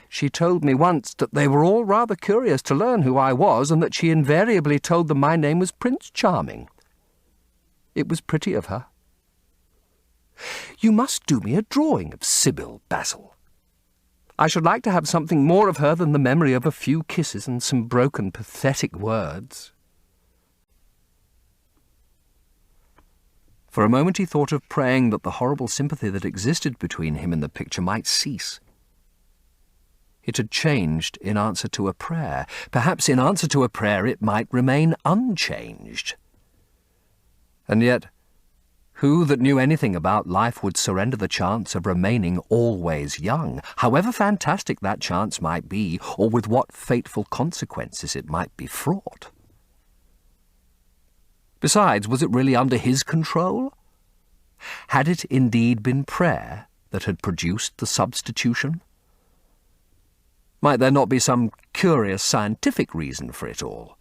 She told me once that they were all rather curious to learn who I was, and that she invariably told them my name was Prince Charming. It was pretty of her. You must do me a drawing of Sybil, Basil. I should like to have something more of her than the memory of a few kisses and some broken, pathetic words." For a moment he thought of praying that the horrible sympathy that existed between him and the picture might cease. It had changed in answer to a prayer. Perhaps in answer to a prayer it might remain unchanged. And yet, who that knew anything about life would surrender the chance of remaining always young, however fantastic that chance might be, or with what fateful consequences it might be fraught? Besides, was it really under his control? Had it indeed been prayer that had produced the substitution? Might there not be some curious scientific reason for it all?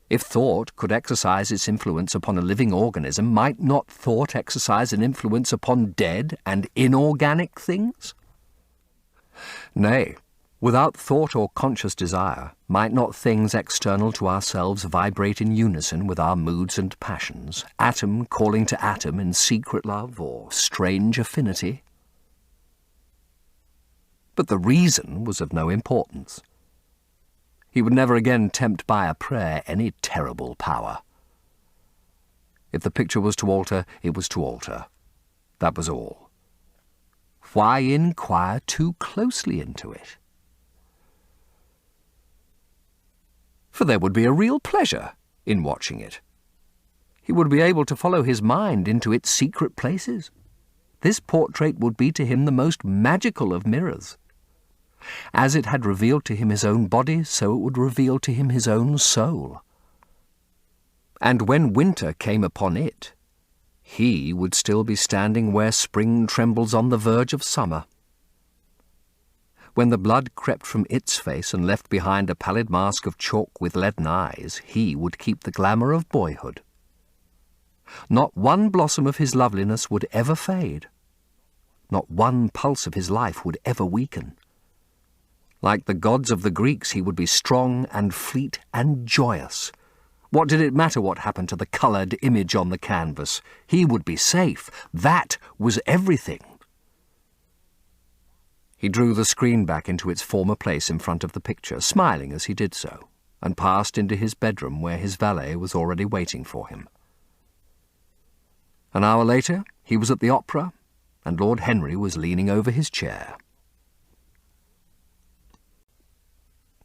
If thought could exercise its influence upon a living organism, might not thought exercise an influence upon dead and inorganic things? Nay, without thought or conscious desire, might not things external to ourselves vibrate in unison with our moods and passions, atom calling to atom in secret love or strange affinity? But the reason was of no importance. He would never again tempt by a prayer any terrible power. If the picture was to alter, it was to alter. That was all. Why inquire too closely into it? For there would be a real pleasure in watching it. He would be able to follow his mind into its secret places. This portrait would be to him the most magical of mirrors. As it had revealed to him his own body, so it would reveal to him his own soul. And when winter came upon it, he would still be standing where spring trembles on the verge of summer. When the blood crept from its face and left behind a pallid mask of chalk with leaden eyes, he would keep the glamour of boyhood. Not one blossom of his loveliness would ever fade. Not one pulse of his life would ever weaken. Like the gods of the Greeks, he would be strong and fleet and joyous. What did it matter what happened to the coloured image on the canvas? He would be safe. That was everything. He drew the screen back into its former place in front of the picture, smiling as he did so, and passed into his bedroom where his valet was already waiting for him. An hour later, he was at the opera, and Lord Henry was leaning over his chair.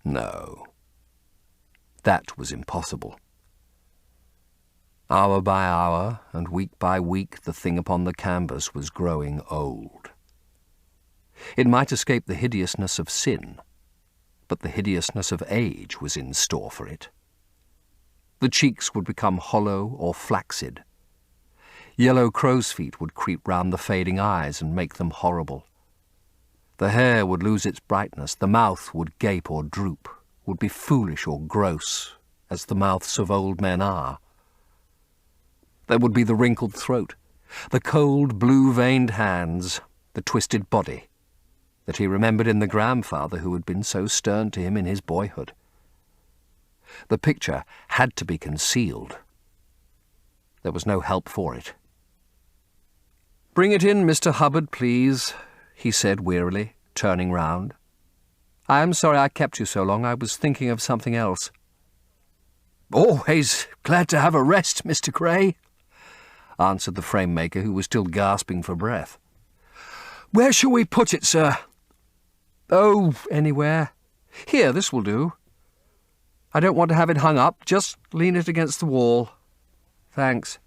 No, that was impossible. Hour by hour and week by week the thing upon the canvas was growing old. It might escape the hideousness of sin, but the hideousness of age was in store for it. The cheeks would become hollow or flaccid. Yellow crow's feet would creep round the fading eyes and make them horrible. The hair would lose its brightness, the mouth would gape or droop, would be foolish or gross, as the mouths of old men are. There would be the wrinkled throat, the cold blue-veined hands, the twisted body, that he remembered in the grandfather who had been so stern to him in his boyhood. The picture had to be concealed. There was no help for it. "Bring it in, Mr. Hubbard, please," he said wearily, turning round. "I am sorry I kept you so long. I was thinking of something else." "Always glad to have a rest, Mr. Gray," answered the frame-maker, who was still gasping for breath. "Where shall we put it, sir?" "Oh, anywhere. Here, this will do. I don't want to have it hung up. Just lean it against the wall. Thanks."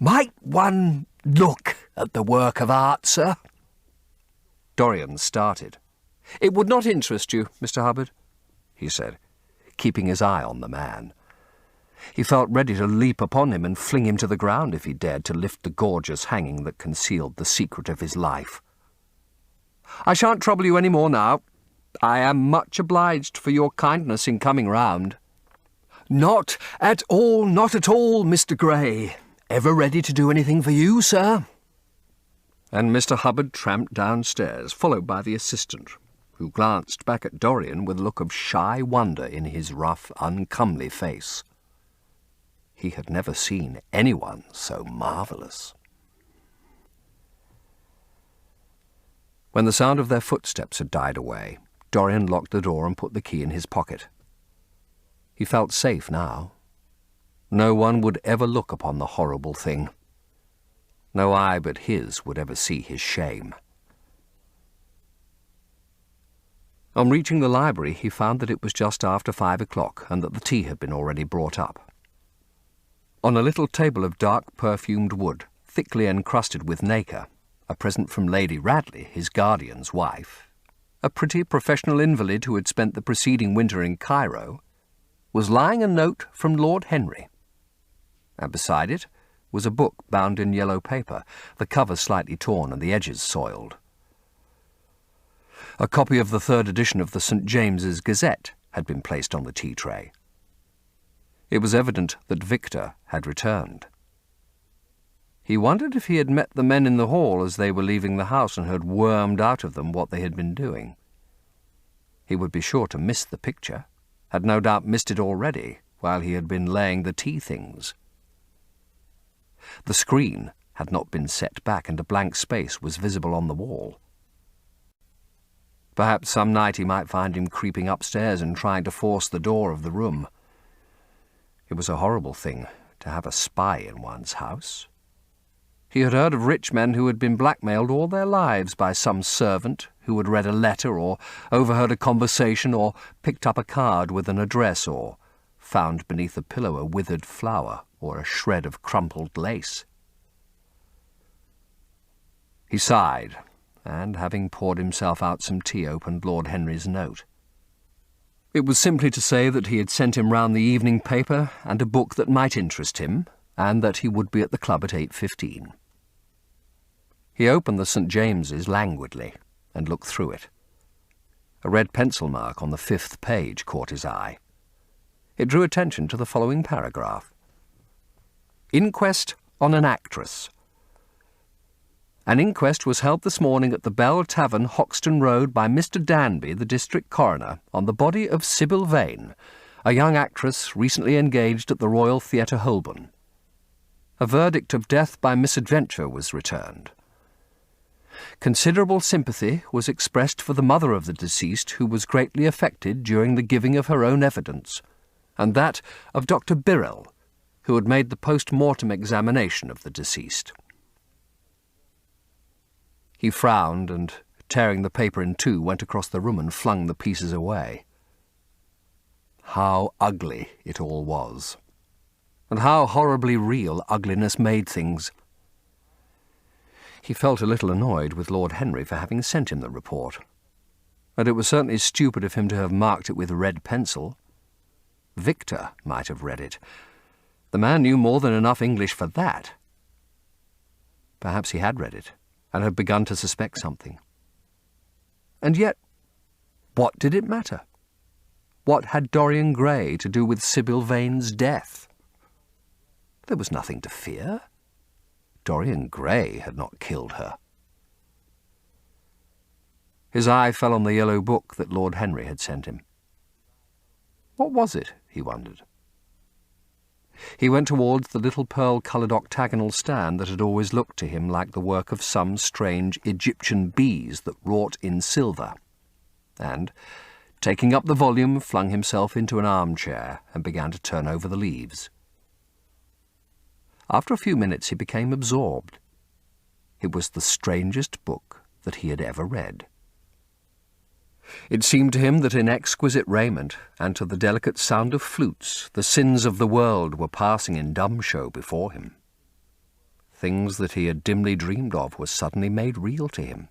Might one look at the work of art, sir?" Dorian started. "It would not interest you, Mr. Hubbard," he said, keeping his eye on the man. He felt ready to leap upon him and fling him to the ground if he dared to lift the gorgeous hanging that concealed the secret of his life. "I shan't trouble you any more now. I am much obliged for your kindness in coming round." "Not at all, Mr. Gray. Ever ready to do anything for you, sir?" And Mr. Hubbard tramped downstairs, followed by the assistant, who glanced back at Dorian with a look of shy wonder in his rough, uncomely face. He had never seen anyone so marvellous. When the sound of their footsteps had died away, Dorian locked the door and put the key in his pocket. He felt safe now. No one would ever look upon the horrible thing. No eye but his would ever see his shame. On reaching the library, he found that it was just after 5 o'clock and that the tea had been already brought up. On a little table of dark perfumed wood, thickly encrusted with nacre, a present from Lady Radley, his guardian's wife, a pretty professional invalid who had spent the preceding winter in Cairo, was lying a note from Lord Henry. And beside it was a book bound in yellow paper, the cover slightly torn and the edges soiled. A copy of the 3rd edition of the St. James's Gazette had been placed on the tea tray. It was evident that Victor had returned. He wondered if he had met the men in the hall as they were leaving the house and had wormed out of them what they had been doing. He would be sure to miss the picture, had no doubt missed it already, while he had been laying the tea things. The screen had not been set back, and a blank space was visible on the wall. Perhaps some night he might find him creeping upstairs and trying to force the door of the room. It was a horrible thing to have a spy in one's house. He had heard of rich men who had been blackmailed all their lives by some servant who had read a letter or overheard a conversation or picked up a card with an address or found beneath a pillow a withered flower or a shred of crumpled lace. He sighed, and, having poured himself out some tea, opened Lord Henry's note. It was simply to say that he had sent him round the evening paper and a book that might interest him, and that he would be at the club at 8:15. He opened the St. James's languidly and looked through it. A red pencil mark on the 5th page caught his eye. It drew attention to the following paragraph. Inquest on an actress. An inquest was held this morning at the Bell Tavern, Hoxton Road, by Mr. Danby, the district coroner, on the body of Sybil Vane, a young actress recently engaged at the Royal Theatre, Holborn. A verdict of death by misadventure was returned. Considerable sympathy was expressed for the mother of the deceased, who was greatly affected during the giving of her own evidence, and that of Dr. Birrell, who had made the post-mortem examination of the deceased. He frowned and, tearing the paper in two, went across the room and flung the pieces away. How ugly it all was, and how horribly real ugliness made things. He felt a little annoyed with Lord Henry for having sent him the report, and it was certainly stupid of him to have marked it with red pencil. Victor might have read it. The man knew more than enough English for that. Perhaps he had read it, and had begun to suspect something. And yet, what did it matter? What had Dorian Gray to do with Sybil Vane's death? There was nothing to fear. Dorian Gray had not killed her. His eye fell on the yellow book that Lord Henry had sent him. What was it, he wondered? He went towards the little pearl-coloured octagonal stand that had always looked to him like the work of some strange Egyptian bees that wrought in silver, and, taking up the volume, flung himself into an armchair and began to turn over the leaves. After a few minutes he became absorbed. It was the strangest book that he had ever read. It seemed to him that in exquisite raiment, and to the delicate sound of flutes, the sins of the world were passing in dumb show before him. things that he had dimly dreamed of were suddenly made real to him.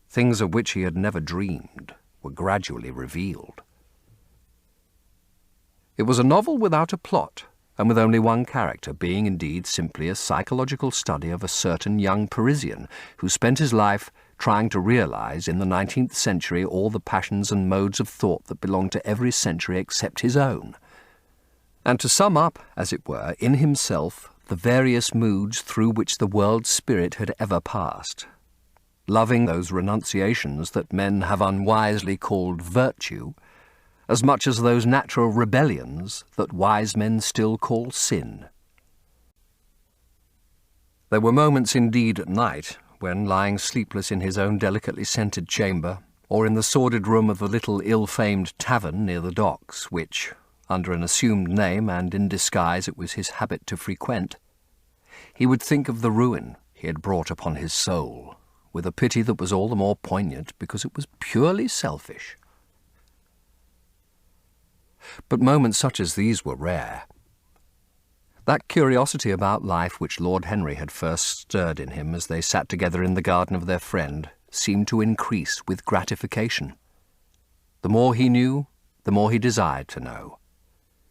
Things of which he had never dreamed were gradually revealed. It was a novel without a plot, and with only one character, being indeed simply a psychological study of a certain young Parisian who spent his life trying to realize in the 19th century all the passions and modes of thought that belonged to every century except his own, and to sum up, as it were, in himself the various moods through which the world's spirit had ever passed, loving those renunciations that men have unwisely called virtue, as much as those natural rebellions that wise men still call sin. There were moments indeed at night when, lying sleepless in his own delicately scented chamber, or in the sordid room of the little ill-famed tavern near the docks, which, under an assumed name and in disguise it was his habit to frequent, he would think of the ruin he had brought upon his soul, with a pity that was all the more poignant because it was purely selfish. But moments such as these were rare. That curiosity about life which Lord Henry had first stirred in him as they sat together in the garden of their friend seemed to increase with gratification. The more he knew, the more he desired to know.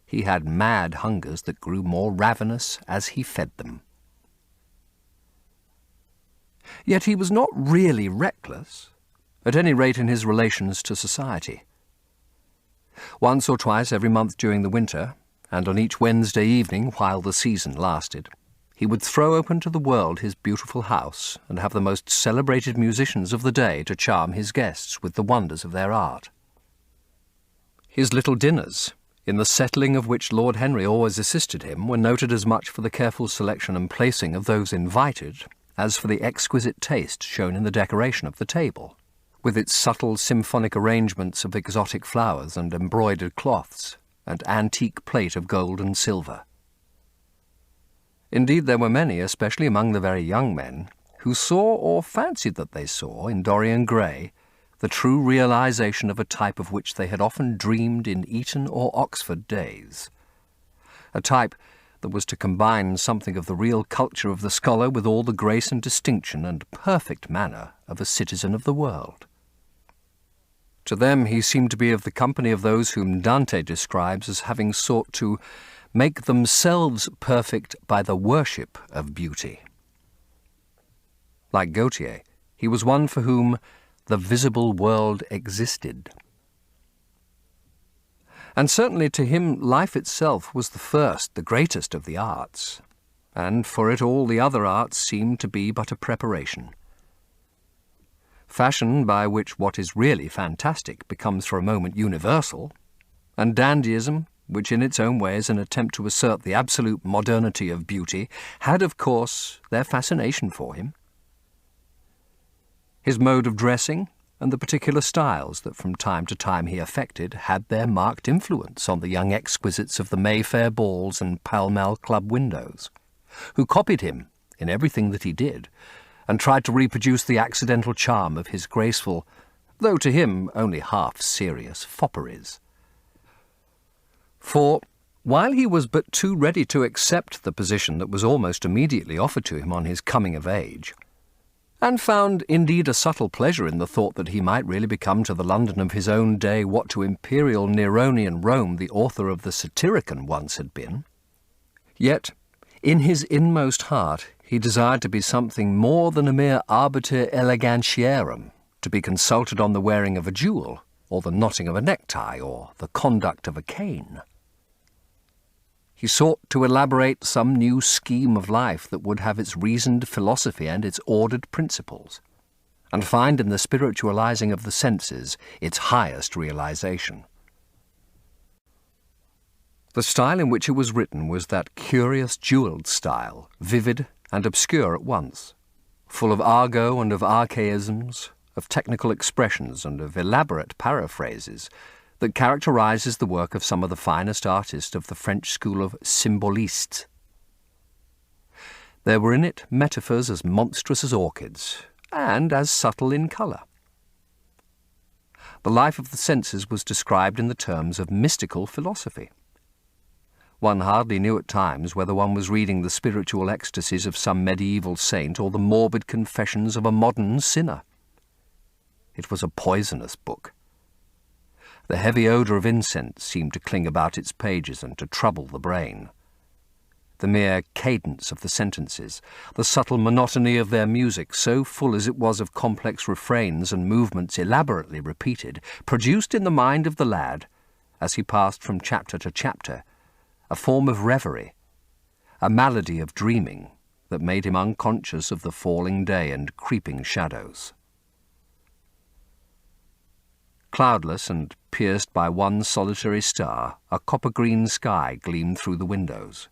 He had mad hungers that grew more ravenous as he fed them. Yet he was not really reckless, at any rate in his relations to society. Once or twice every month during the winter, and on each Wednesday evening while the season lasted, he would throw open to the world his beautiful house and have the most celebrated musicians of the day to charm his guests with the wonders of their art. His little dinners, in the settling of which Lord Henry always assisted him, were noted as much for the careful selection and placing of those invited as for the exquisite taste shown in the decoration of the table, with its subtle symphonic arrangements of exotic flowers and embroidered cloths, and antique plate of gold and silver. Indeed, there were many, especially among the very young men, who saw or fancied that they saw in Dorian Gray the true realization of a type of which they had often dreamed in Eton or Oxford days, a type that was to combine something of the real culture of the scholar with all the grace and distinction and perfect manner of a citizen of the world. To them he seemed to be of the company of those whom Dante describes as having sought to make themselves perfect by the worship of beauty. Like Gautier, he was one for whom the visible world existed. And certainly to him life itself was the first, the greatest of the arts, and for it all the other arts seemed to be but a preparation. Fashion by which what is really fantastic becomes for a moment universal, and dandyism, which in its own way is an attempt to assert the absolute modernity of beauty, had, of course, their fascination for him. His mode of dressing, and the particular styles that from time to time he affected, had their marked influence on the young exquisites of the Mayfair balls and Pall Mall club windows, who copied him in everything that he did, and tried to reproduce the accidental charm of his graceful, though to him only half-serious, fopperies. For, while he was but too ready to accept the position that was almost immediately offered to him on his coming of age, and found indeed a subtle pleasure in the thought that he might really become to the London of his own day what to imperial Neronian Rome the author of the Satyricon once had been, yet, in his inmost heart, he desired to be something more than a mere arbiter elegantiarum, to be consulted on the wearing of a jewel, or the knotting of a necktie, or the conduct of a cane. He sought to elaborate some new scheme of life that would have its reasoned philosophy and its ordered principles, and find in the spiritualizing of the senses its highest realization. The style in which it was written was that curious jewelled style, vivid and obscure at once, full of argot and of archaisms, of technical expressions and of elaborate paraphrases, that characterizes the work of some of the finest artists of the French school of symbolistes. There were in it metaphors as monstrous as orchids, and as subtle in colour. The life of the senses was described in the terms of mystical philosophy. One hardly knew at times whether one was reading the spiritual ecstasies of some medieval saint or the morbid confessions of a modern sinner. It was a poisonous book. The heavy odour of incense seemed to cling about its pages and to trouble the brain. The mere cadence of the sentences, the subtle monotony of their music, so full as it was of complex refrains and movements elaborately repeated, produced in the mind of the lad, as he passed from chapter to chapter, a form of reverie, a malady of dreaming that made him unconscious of the falling day and creeping shadows. Cloudless and pierced by one solitary star, a copper-green sky gleamed through the windows.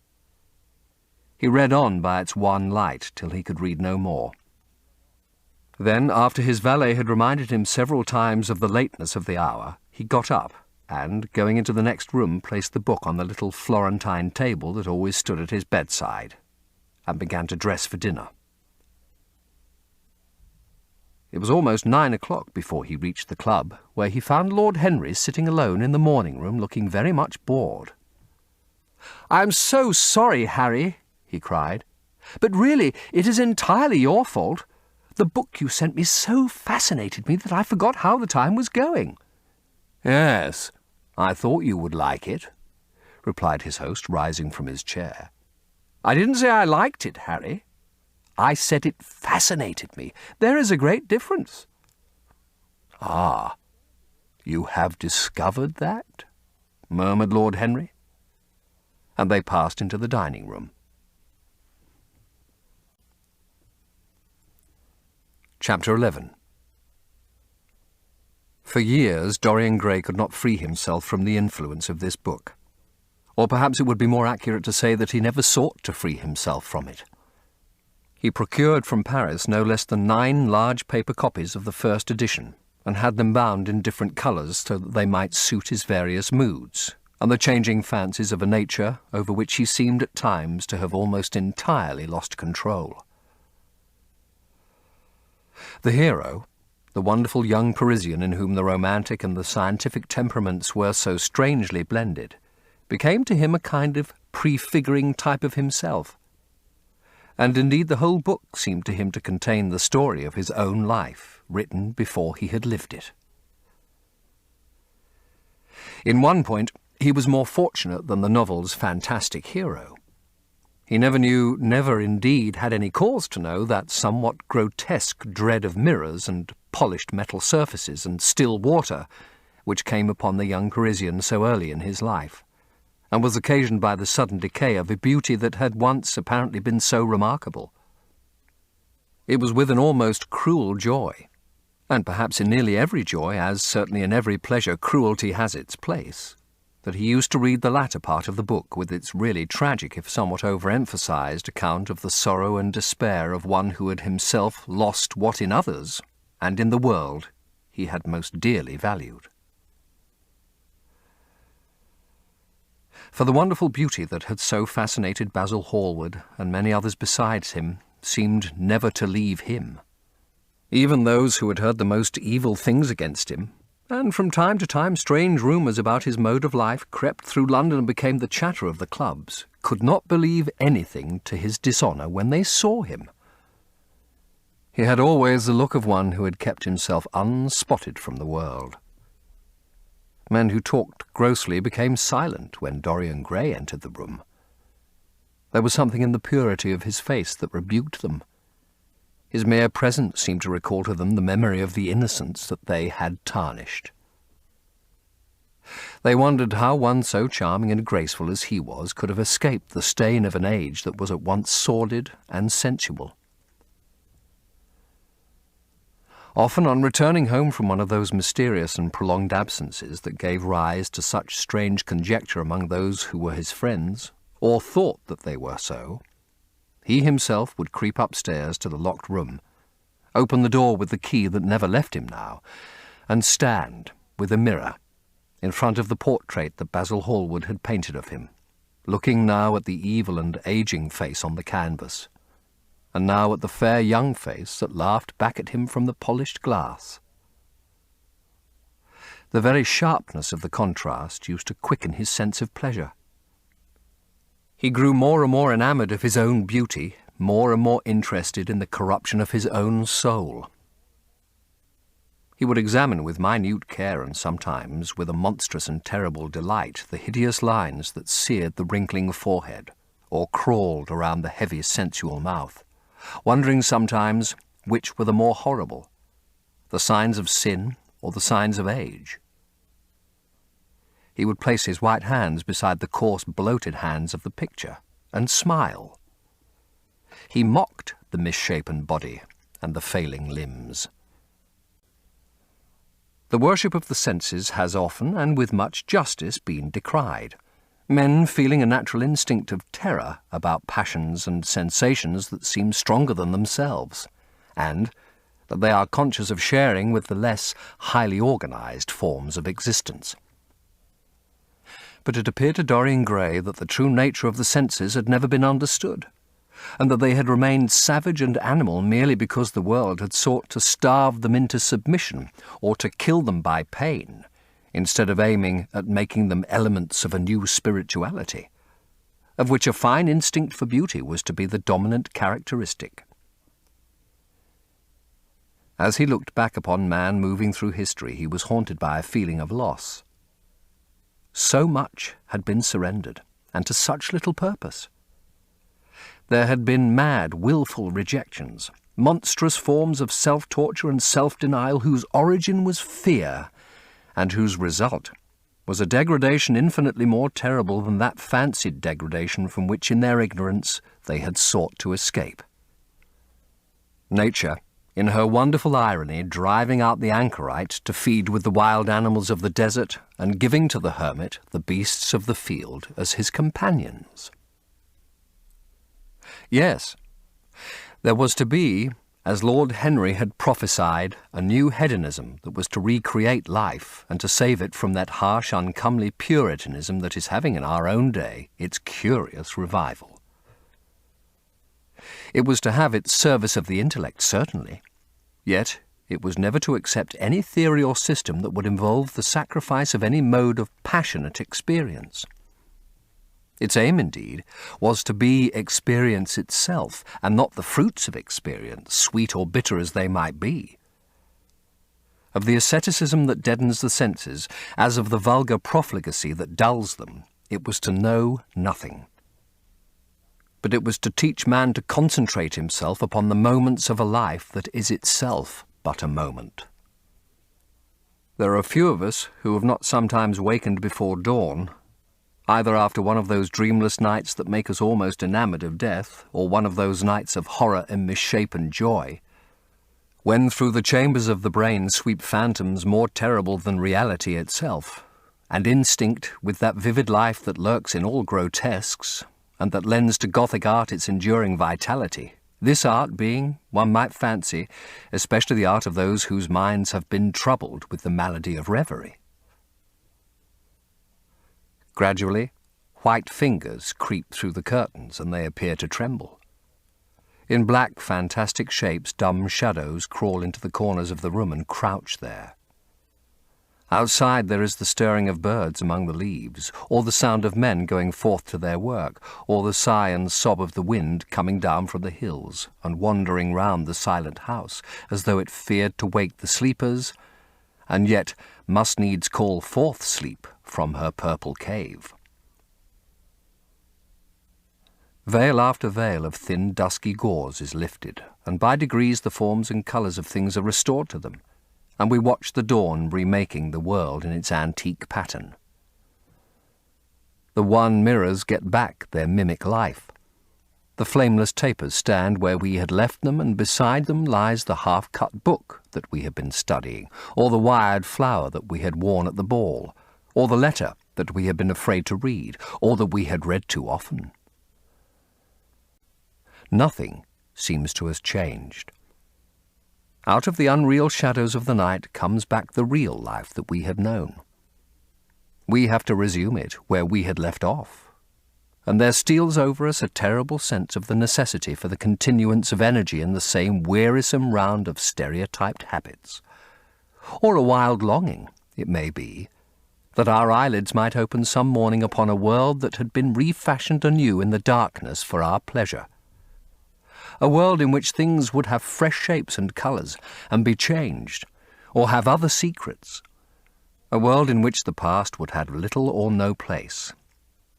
He read on by its one light till he could read no more. Then, after his valet had reminded him several times of the lateness of the hour, he got up and, going into the next room, placed the book on the little Florentine table that always stood at his bedside, and began to dress for dinner. It was almost 9 o'clock before he reached the club, where he found Lord Henry sitting alone in the morning-room, looking very much bored. "I am so sorry, Harry," he cried, "but really it is entirely your fault. The book you sent me so fascinated me that I forgot how the time was going." "Yes, I thought you would like it," replied his host, rising from his chair. "I didn't say I liked it, Harry. I said it fascinated me. There is a great difference." "Ah, you have discovered that?" murmured Lord Henry. And they passed into the dining-room. Chapter 11. For years, Dorian Gray could not free himself from the influence of this book. Or perhaps it would be more accurate to say that he never sought to free himself from it. He procured from Paris no less than 9 large paper copies of the first edition, and had them bound in different colours so that they might suit his various moods, and the changing fancies of a nature over which he seemed at times to have almost entirely lost control. The hero, the wonderful young Parisian in whom the romantic and the scientific temperaments were so strangely blended, became to him a kind of prefiguring type of himself. And indeed the whole book seemed to him to contain the story of his own life, written before he had lived it. In one point he was more fortunate than the novel's fantastic hero. He never indeed had any cause to know that somewhat grotesque dread of mirrors and polished metal surfaces and still water which came upon the young Parisian so early in his life, and was occasioned by the sudden decay of a beauty that had once apparently been so remarkable. It was with an almost cruel joy, and perhaps in nearly every joy, as certainly in every pleasure cruelty has its place, that he used to read the latter part of the book with its really tragic, if somewhat overemphasized, account of the sorrow and despair of one who had himself lost what in others, and in the world, he had most dearly valued. For the wonderful beauty that had so fascinated Basil Hallward and many others besides him seemed never to leave him. Even those who had heard the most evil things against him, and from time to time strange rumours about his mode of life crept through London and became the chatter of the clubs, could not believe anything to his dishonour when they saw him. He had always the look of one who had kept himself unspotted from the world. Men who talked grossly became silent when Dorian Gray entered the room. There was something in the purity of his face that rebuked them. His mere presence seemed to recall to them the memory of the innocence that they had tarnished. They wondered how one so charming and graceful as he was could have escaped the stain of an age that was at once sordid and sensual. Often, on returning home from one of those mysterious and prolonged absences that gave rise to such strange conjecture among those who were his friends, or thought that they were so, he himself would creep upstairs to the locked room, open the door with the key that never left him now, and stand, with a mirror, in front of the portrait that Basil Hallward had painted of him, looking now at the evil and ageing face on the canvas, and now at the fair young face that laughed back at him from the polished glass. The very sharpness of the contrast used to quicken his sense of pleasure. He grew more and more enamoured of his own beauty, more and more interested in the corruption of his own soul. He would examine with minute care and sometimes with a monstrous and terrible delight the hideous lines that seared the wrinkling forehead or crawled around the heavy sensual mouth, wondering sometimes which were the more horrible, the signs of sin or the signs of age. He would place his white hands beside the coarse, bloated hands of the picture and smile. He mocked the misshapen body and the failing limbs. The worship of the senses has often, and with much justice, been decried, men feeling a natural instinct of terror about passions and sensations that seem stronger than themselves, and that they are conscious of sharing with the less highly organized forms of existence. But it appeared to Dorian Gray that the true nature of the senses had never been understood, and that they had remained savage and animal merely because the world had sought to starve them into submission or to kill them by pain, instead of aiming at making them elements of a new spirituality, of which a fine instinct for beauty was to be the dominant characteristic. As he looked back upon man moving through history, he was haunted by a feeling of loss. So much had been surrendered, and to such little purpose. There had been mad, wilful rejections, monstrous forms of self-torture and self-denial whose origin was fear, and whose result was a degradation infinitely more terrible than that fancied degradation from which in their ignorance they had sought to escape. Nature, in her wonderful irony, driving out the anchorite to feed with the wild animals of the desert and giving to the hermit the beasts of the field as his companions. Yes, there was to be, as Lord Henry had prophesied, a new hedonism that was to recreate life and to save it from that harsh, uncomely Puritanism that is having in our own day its curious revival. It was to have its service of the intellect, certainly, yet it was never to accept any theory or system that would involve the sacrifice of any mode of passionate experience. Its aim, indeed, was to be experience itself, and not the fruits of experience, sweet or bitter as they might be. Of the asceticism that deadens the senses, as of the vulgar profligacy that dulls them, it was to know nothing. But it was to teach man to concentrate himself upon the moments of a life that is itself but a moment. There are few of us who have not sometimes wakened before dawn, either after one of those dreamless nights that make us almost enamoured of death, or one of those nights of horror and misshapen joy, when through the chambers of the brain sweep phantoms more terrible than reality itself, and instinct, with that vivid life that lurks in all grotesques, and that lends to Gothic art its enduring vitality, this art being, one might fancy, especially the art of those whose minds have been troubled with the malady of reverie. Gradually, white fingers creep through the curtains, and they appear to tremble. In black, fantastic shapes, dumb shadows crawl into the corners of the room and crouch there. Outside there is the stirring of birds among the leaves, or the sound of men going forth to their work, or the sigh and sob of the wind coming down from the hills and wandering round the silent house, as though it feared to wake the sleepers, and yet must needs call forth sleep from her purple cave. Veil after veil of thin, dusky gauze is lifted, and by degrees the forms and colours of things are restored to them, and we watch the dawn remaking the world in its antique pattern. The wan mirrors get back their mimic life. The flameless tapers stand where we had left them, and beside them lies the half-cut book that we had been studying, or the wired flower that we had worn at the ball, or the letter that we had been afraid to read, or that we had read too often. Nothing seems to have changed. Out of the unreal shadows of the night comes back the real life that we had known. We have to resume it where we had left off, and there steals over us a terrible sense of the necessity for the continuance of energy in the same wearisome round of stereotyped habits, or a wild longing, it may be, that our eyelids might open some morning upon a world that had been refashioned anew in the darkness for our pleasure. A world in which things would have fresh shapes and colours and be changed, or have other secrets. A world in which the past would have little or no place,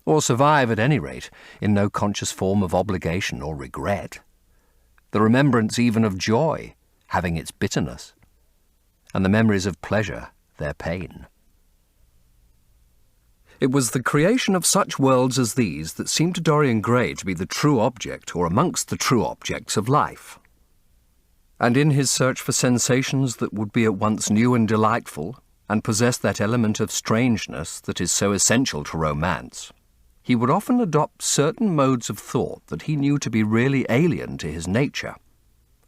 or survive at any rate in no conscious form of obligation or regret. The remembrance even of joy having its bitterness, and the memories of pleasure their pain. It was the creation of such worlds as these that seemed to Dorian Gray to be the true object, or amongst the true objects, of life. And in his search for sensations that would be at once new and delightful, and possess that element of strangeness that is so essential to romance, he would often adopt certain modes of thought that he knew to be really alien to his nature,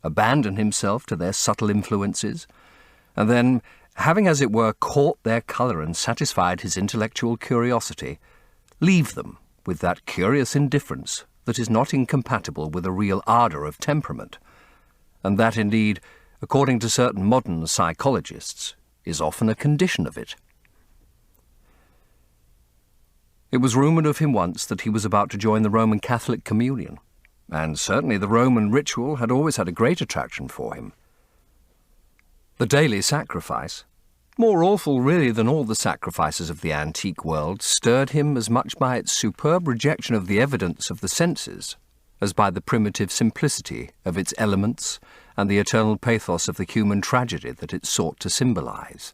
abandon himself to their subtle influences, and then, having as it were caught their colour and satisfied his intellectual curiosity, leave them with that curious indifference that is not incompatible with a real ardour of temperament, and that indeed, according to certain modern psychologists, is often a condition of it. It was rumoured of him once that he was about to join the Roman Catholic communion, and certainly the Roman ritual had always had a great attraction for him. The daily sacrifice, more awful really than all the sacrifices of the antique world, stirred him as much by its superb rejection of the evidence of the senses as by the primitive simplicity of its elements and the eternal pathos of the human tragedy that it sought to symbolize.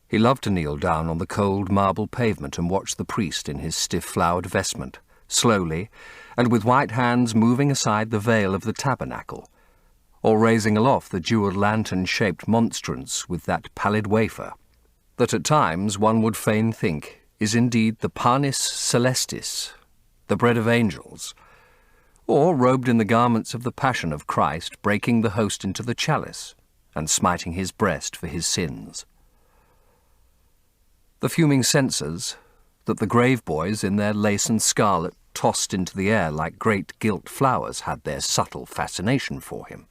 He loved to kneel down on the cold marble pavement and watch the priest in his stiff flowered vestment, slowly, and with white hands moving aside the veil of the tabernacle, or raising aloft the jewelled lantern-shaped monstrance with that pallid wafer, that at times one would fain think is indeed the panis celestis, the bread of angels, or robed in the garments of the Passion of Christ, breaking the host into the chalice, and smiting his breast for his sins. The fuming censers, that the grave boys in their lace and scarlet tossed into the air like great gilt flowers, had their subtle fascination for him.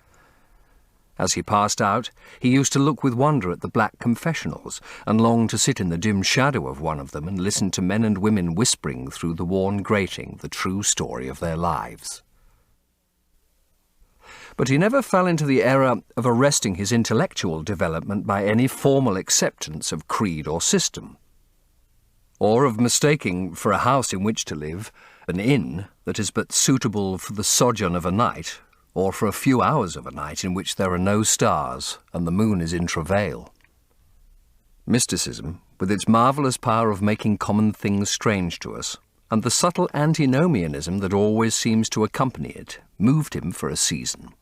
As he passed out, he used to look with wonder at the black confessionals, and long to sit in the dim shadow of one of them and listen to men and women whispering through the worn grating the true story of their lives. But he never fell into the error of arresting his intellectual development by any formal acceptance of creed or system, or of mistaking for a house in which to live an inn that is but suitable for the sojourn of a night, or for a few hours of a night in which there are no stars and the moon is in travail. Mysticism, with its marvellous power of making common things strange to us, and the subtle antinomianism that always seems to accompany it, moved him for a season.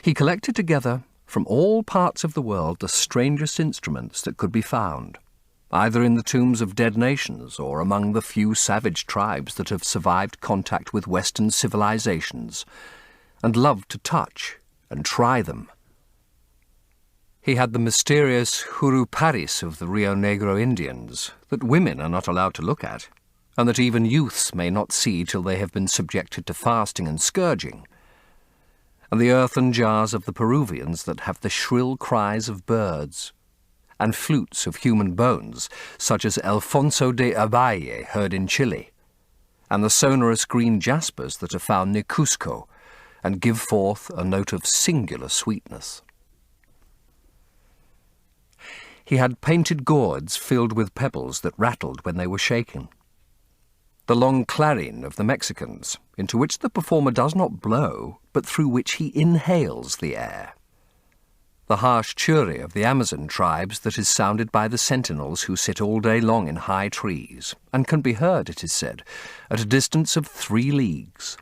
He collected together from all parts of the world the strangest instruments that could be found, either in the tombs of dead nations or among the few savage tribes that have survived contact with Western civilizations, and loved to touch and try them. He had the mysterious juruparis of the Rio Negro Indians that women are not allowed to look at, and that even youths may not see till they have been subjected to fasting and scourging, and the earthen jars of the Peruvians that have the shrill cries of birds, and flutes of human bones, such as Alfonso de Abaye heard in Chile, and the sonorous green jaspers that are found near Cusco, and give forth a note of singular sweetness. He had painted gourds filled with pebbles that rattled when they were shaken, the long clarin of the Mexicans, into which the performer does not blow, but through which he inhales the air, the harsh churi of the Amazon tribes that is sounded by the sentinels who sit all day long in high trees, and can be heard, it is said, at a distance of 3 leagues.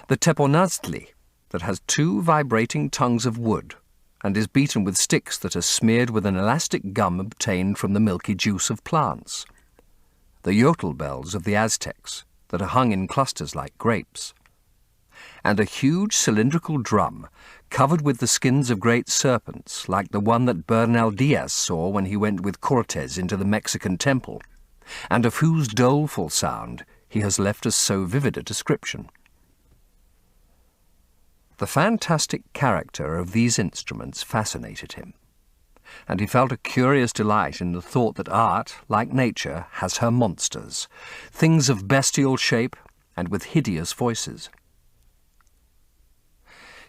The teponaztli, that has 2 vibrating tongues of wood, and is beaten with sticks that are smeared with an elastic gum obtained from the milky juice of plants. The yotl bells of the Aztecs, that are hung in clusters like grapes, and a huge cylindrical drum covered with the skins of great serpents, like the one that Bernal Diaz saw when he went with Cortes into the Mexican temple, and of whose doleful sound he has left us so vivid a description. The fantastic character of these instruments fascinated him, and he felt a curious delight in the thought that art, like nature, has her monsters, things of bestial shape and with hideous voices.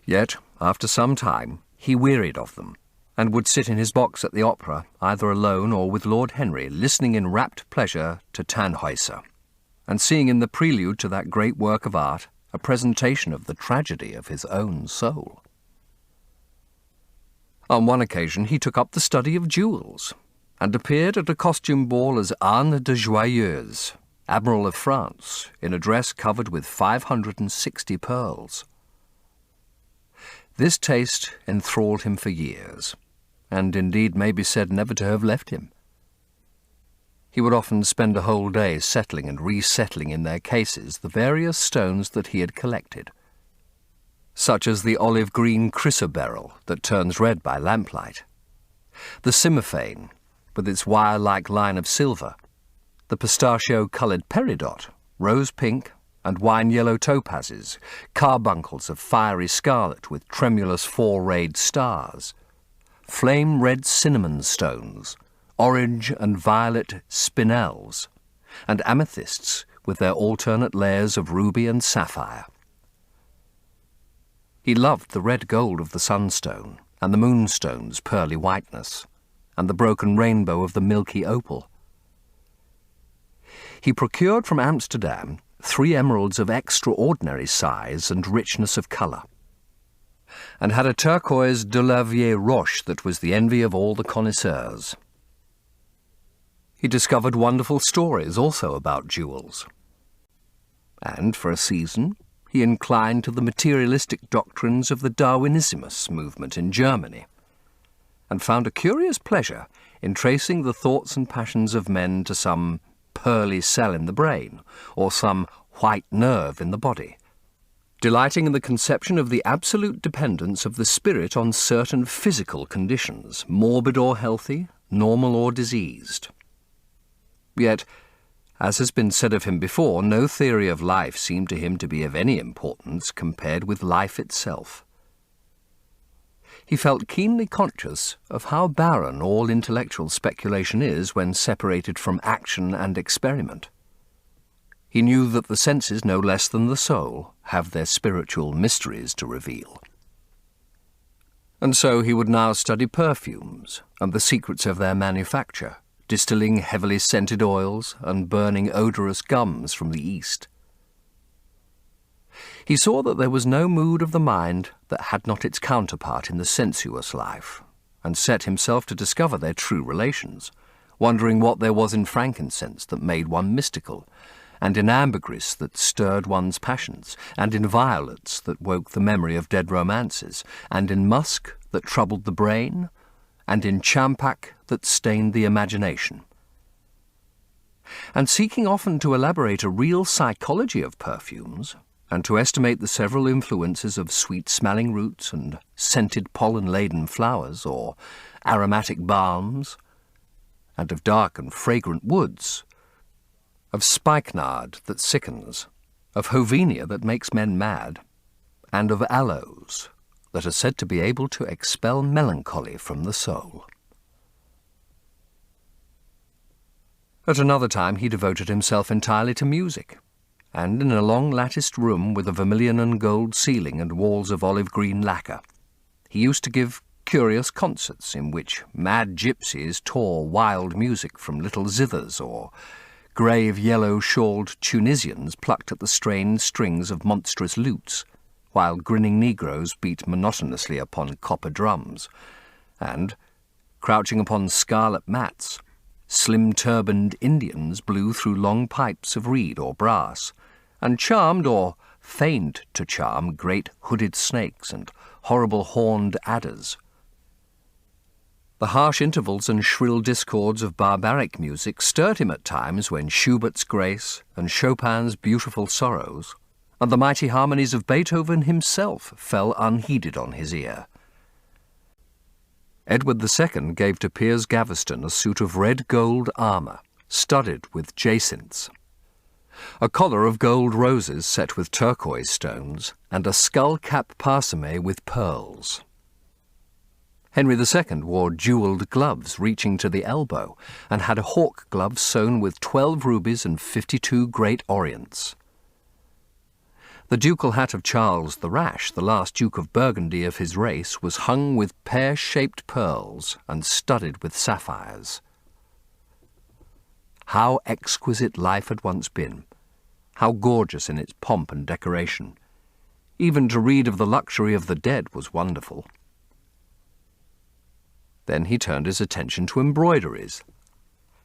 Yet, after some time, he wearied of them, and would sit in his box at the opera, either alone or with Lord Henry, listening in rapt pleasure to Tannhäuser, and seeing in the prelude to that great work of art a presentation of the tragedy of his own soul. On one occasion he took up the study of jewels, and appeared at a costume ball as Anne de Joyeuse, Admiral of France, in a dress covered with 560 pearls. This taste enthralled him for years, and indeed may be said never to have left him. He would often spend a whole day settling and resettling in their cases the various stones that he had collected, such as the olive-green chrysoberyl that turns red by lamplight, the cymophane with its wire-like line of silver, the pistachio-coloured peridot, rose-pink and wine-yellow topazes, carbuncles of fiery scarlet with tremulous four-rayed stars, flame-red cinnamon stones, orange and violet spinels, and amethysts with their alternate layers of ruby and sapphire. He loved the red gold of the sunstone, and the moonstone's pearly whiteness, and the broken rainbow of the milky opal. He procured from Amsterdam 3 emeralds of extraordinary size and richness of colour, and had a turquoise de la Vieille Roche that was the envy of all the connoisseurs. He discovered wonderful stories also about jewels, and for a season he inclined to the materialistic doctrines of the Darwinismus movement in Germany, and found a curious pleasure in tracing the thoughts and passions of men to some pearly cell in the brain, or some white nerve in the body, delighting in the conception of the absolute dependence of the spirit on certain physical conditions, morbid or healthy, normal or diseased. Yet, as has been said of him before, no theory of life seemed to him to be of any importance compared with life itself. He felt keenly conscious of how barren all intellectual speculation is when separated from action and experiment. He knew that the senses, no less than the soul, have their spiritual mysteries to reveal. And so he would now study perfumes and the secrets of their manufacture, distilling heavily scented oils and burning odorous gums from the East. He saw that there was no mood of the mind that had not its counterpart in the sensuous life, and set himself to discover their true relations, wondering what there was in frankincense that made one mystical, and in ambergris that stirred one's passions, and in violets that woke the memory of dead romances, and in musk that troubled the brain, and in champak that stained the imagination. And seeking often to elaborate a real psychology of perfumes, and to estimate the several influences of sweet-smelling roots and scented pollen-laden flowers, or aromatic balms, and of dark and fragrant woods, of spikenard that sickens, of hovenia that makes men mad, and of aloes that are said to be able to expel melancholy from the soul. At another time he devoted himself entirely to music, and in a long latticed room with a vermilion and gold ceiling and walls of olive-green lacquer, he used to give curious concerts in which mad gypsies tore wild music from little zithers, or grave yellow-shawled Tunisians plucked at the strained strings of monstrous lutes, while grinning negroes beat monotonously upon copper drums, and, crouching upon scarlet mats, slim-turbaned Indians blew through long pipes of reed or brass, and charmed or feigned to charm great hooded snakes and horrible horned adders. The harsh intervals and shrill discords of barbaric music stirred him at times when Schubert's Grace and Chopin's Beautiful Sorrows and the mighty harmonies of Beethoven himself fell unheeded on his ear. Edward II gave to Piers Gaveston a suit of red gold armour, studded with jacinths, a collar of gold roses set with turquoise stones, and a skull-cap parsemé with pearls. Henry II wore jewelled gloves reaching to the elbow and had a hawk glove sewn with 12 rubies and 52 great orients. The ducal hat of Charles the Rash, the last Duke of Burgundy of his race, was hung with pear-shaped pearls and studded with sapphires. How exquisite life had once been, how gorgeous in its pomp and decoration. Even to read of the luxury of the dead was wonderful. Then he turned his attention to embroideries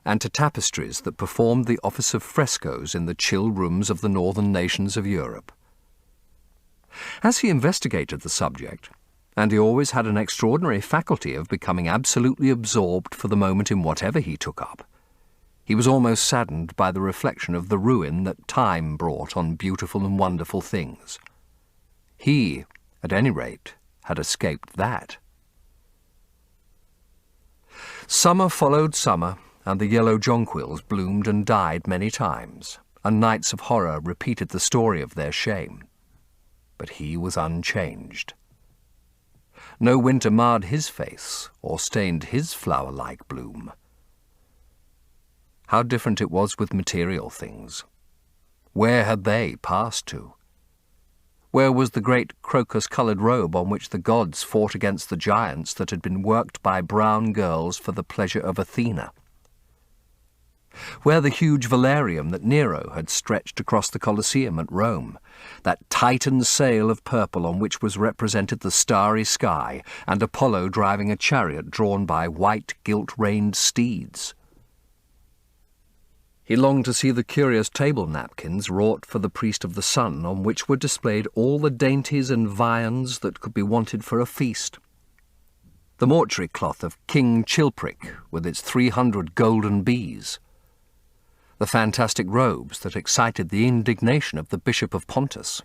and to tapestries that performed the office of frescoes in the chill rooms of the northern nations of Europe. As he investigated the subject, and he always had an extraordinary faculty of becoming absolutely absorbed for the moment in whatever he took up, he was almost saddened by the reflection of the ruin that time brought on beautiful and wonderful things. He, at any rate, had escaped that. Summer followed summer, and the yellow jonquils bloomed and died many times, and nights of horror repeated the story of their shame. But he was unchanged. No winter marred his face or stained his flower-like bloom. How different it was with material things. Where had they passed to? Where was the great crocus-coloured robe on which the gods fought against the giants that had been worked by brown girls for the pleasure of Athena? Where the huge velarium that Nero had stretched across the Colosseum at Rome, that Titan sail of purple on which was represented the starry sky and Apollo driving a chariot drawn by white gilt-reined steeds? He longed to see the curious table napkins wrought for the priest of the sun, on which were displayed all the dainties and viands that could be wanted for a feast. The mortuary cloth of King Chilperic, with its 300 golden bees. The fantastic robes that excited the indignation of the Bishop of Pontus,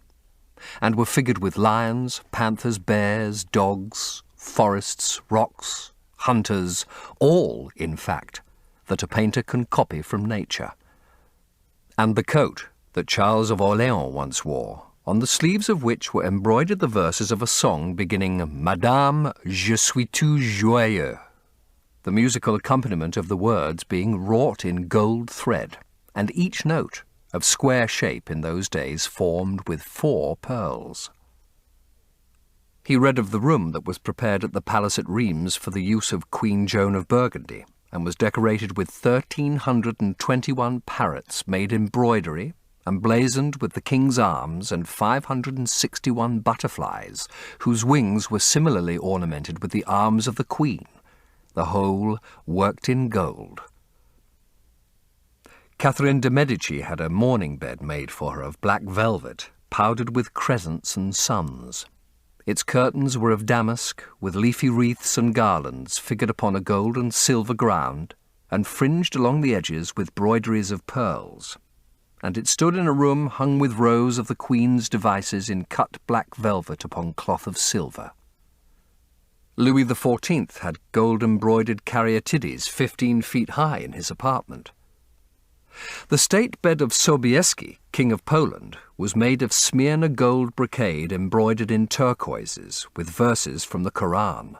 and were figured with lions, panthers, bears, dogs, forests, rocks, hunters, all, in fact, that a painter can copy from nature. And the coat that Charles of Orléans once wore, on the sleeves of which were embroidered the verses of a song beginning Madame, je suis tout joyeux, the musical accompaniment of the words being wrought in gold thread, and each note, of square shape in those days, formed with 4 pearls. He read of the room that was prepared at the palace at Rheims for the use of Queen Joan of Burgundy, and was decorated with 1,321 parrots made in embroidery, and blazoned with the king's arms, and 561 butterflies, whose wings were similarly ornamented with the arms of the queen, the whole worked in gold. Catherine de' Medici had a mourning bed made for her of black velvet, powdered with crescents and suns. Its curtains were of damask, with leafy wreaths and garlands figured upon a gold and silver ground, and fringed along the edges with broideries of pearls. And it stood in a room hung with rows of the Queen's devices in cut black velvet upon cloth of silver. Louis XIV had gold-embroidered caryatides 15 feet high in his apartment. The state bed of Sobieski, King of Poland, was made of Smyrna gold brocade embroidered in turquoises, with verses from the Koran.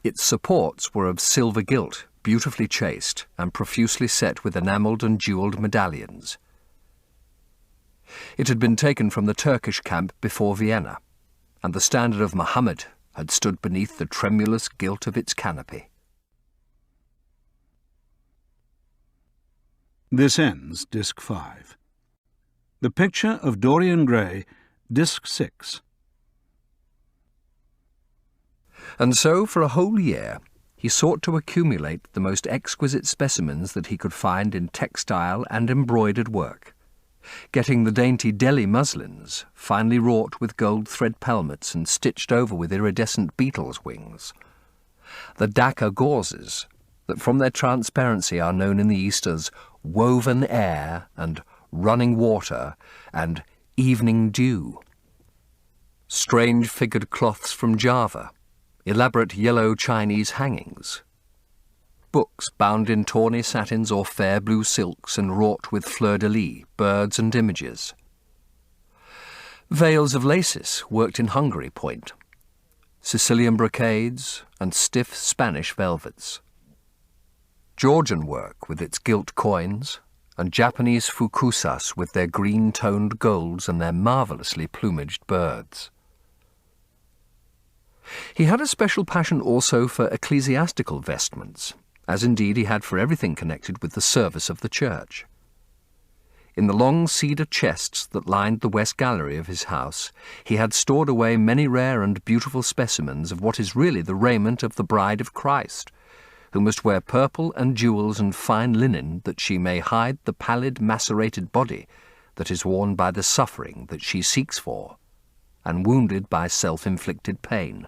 Its supports were of silver gilt, beautifully chased, and profusely set with enamelled and jewelled medallions. It had been taken from the Turkish camp before Vienna, and the standard of Muhammad had stood beneath the tremulous gilt of its canopy. This ends Disc 5. The Picture of Dorian Gray, Disc 6. And so, for a whole year, he sought to accumulate the most exquisite specimens that he could find in textile and embroidered work, getting the dainty Delhi muslins, finely wrought with gold thread pelmets and stitched over with iridescent beetles' wings, the Dhaka gauzes, that from their transparency are known in the East as woven air and running water and evening dew, strange figured cloths from Java, elaborate yellow Chinese hangings, books bound in tawny satins or fair blue silks and wrought with fleur-de-lis, birds and images, veils of laces worked in Hungary point, Sicilian brocades, and stiff Spanish velvets. Georgian work with its gilt coins, and Japanese fukusas with their green-toned golds and their marvellously plumaged birds. He had a special passion also for ecclesiastical vestments, as indeed he had for everything connected with the service of the church. In the long cedar chests that lined the west gallery of his house, he had stored away many rare and beautiful specimens of what is really the raiment of the bride of Christ, who must wear purple and jewels and fine linen that she may hide the pallid, macerated body that is worn by the suffering that she seeks for, and wounded by self-inflicted pain.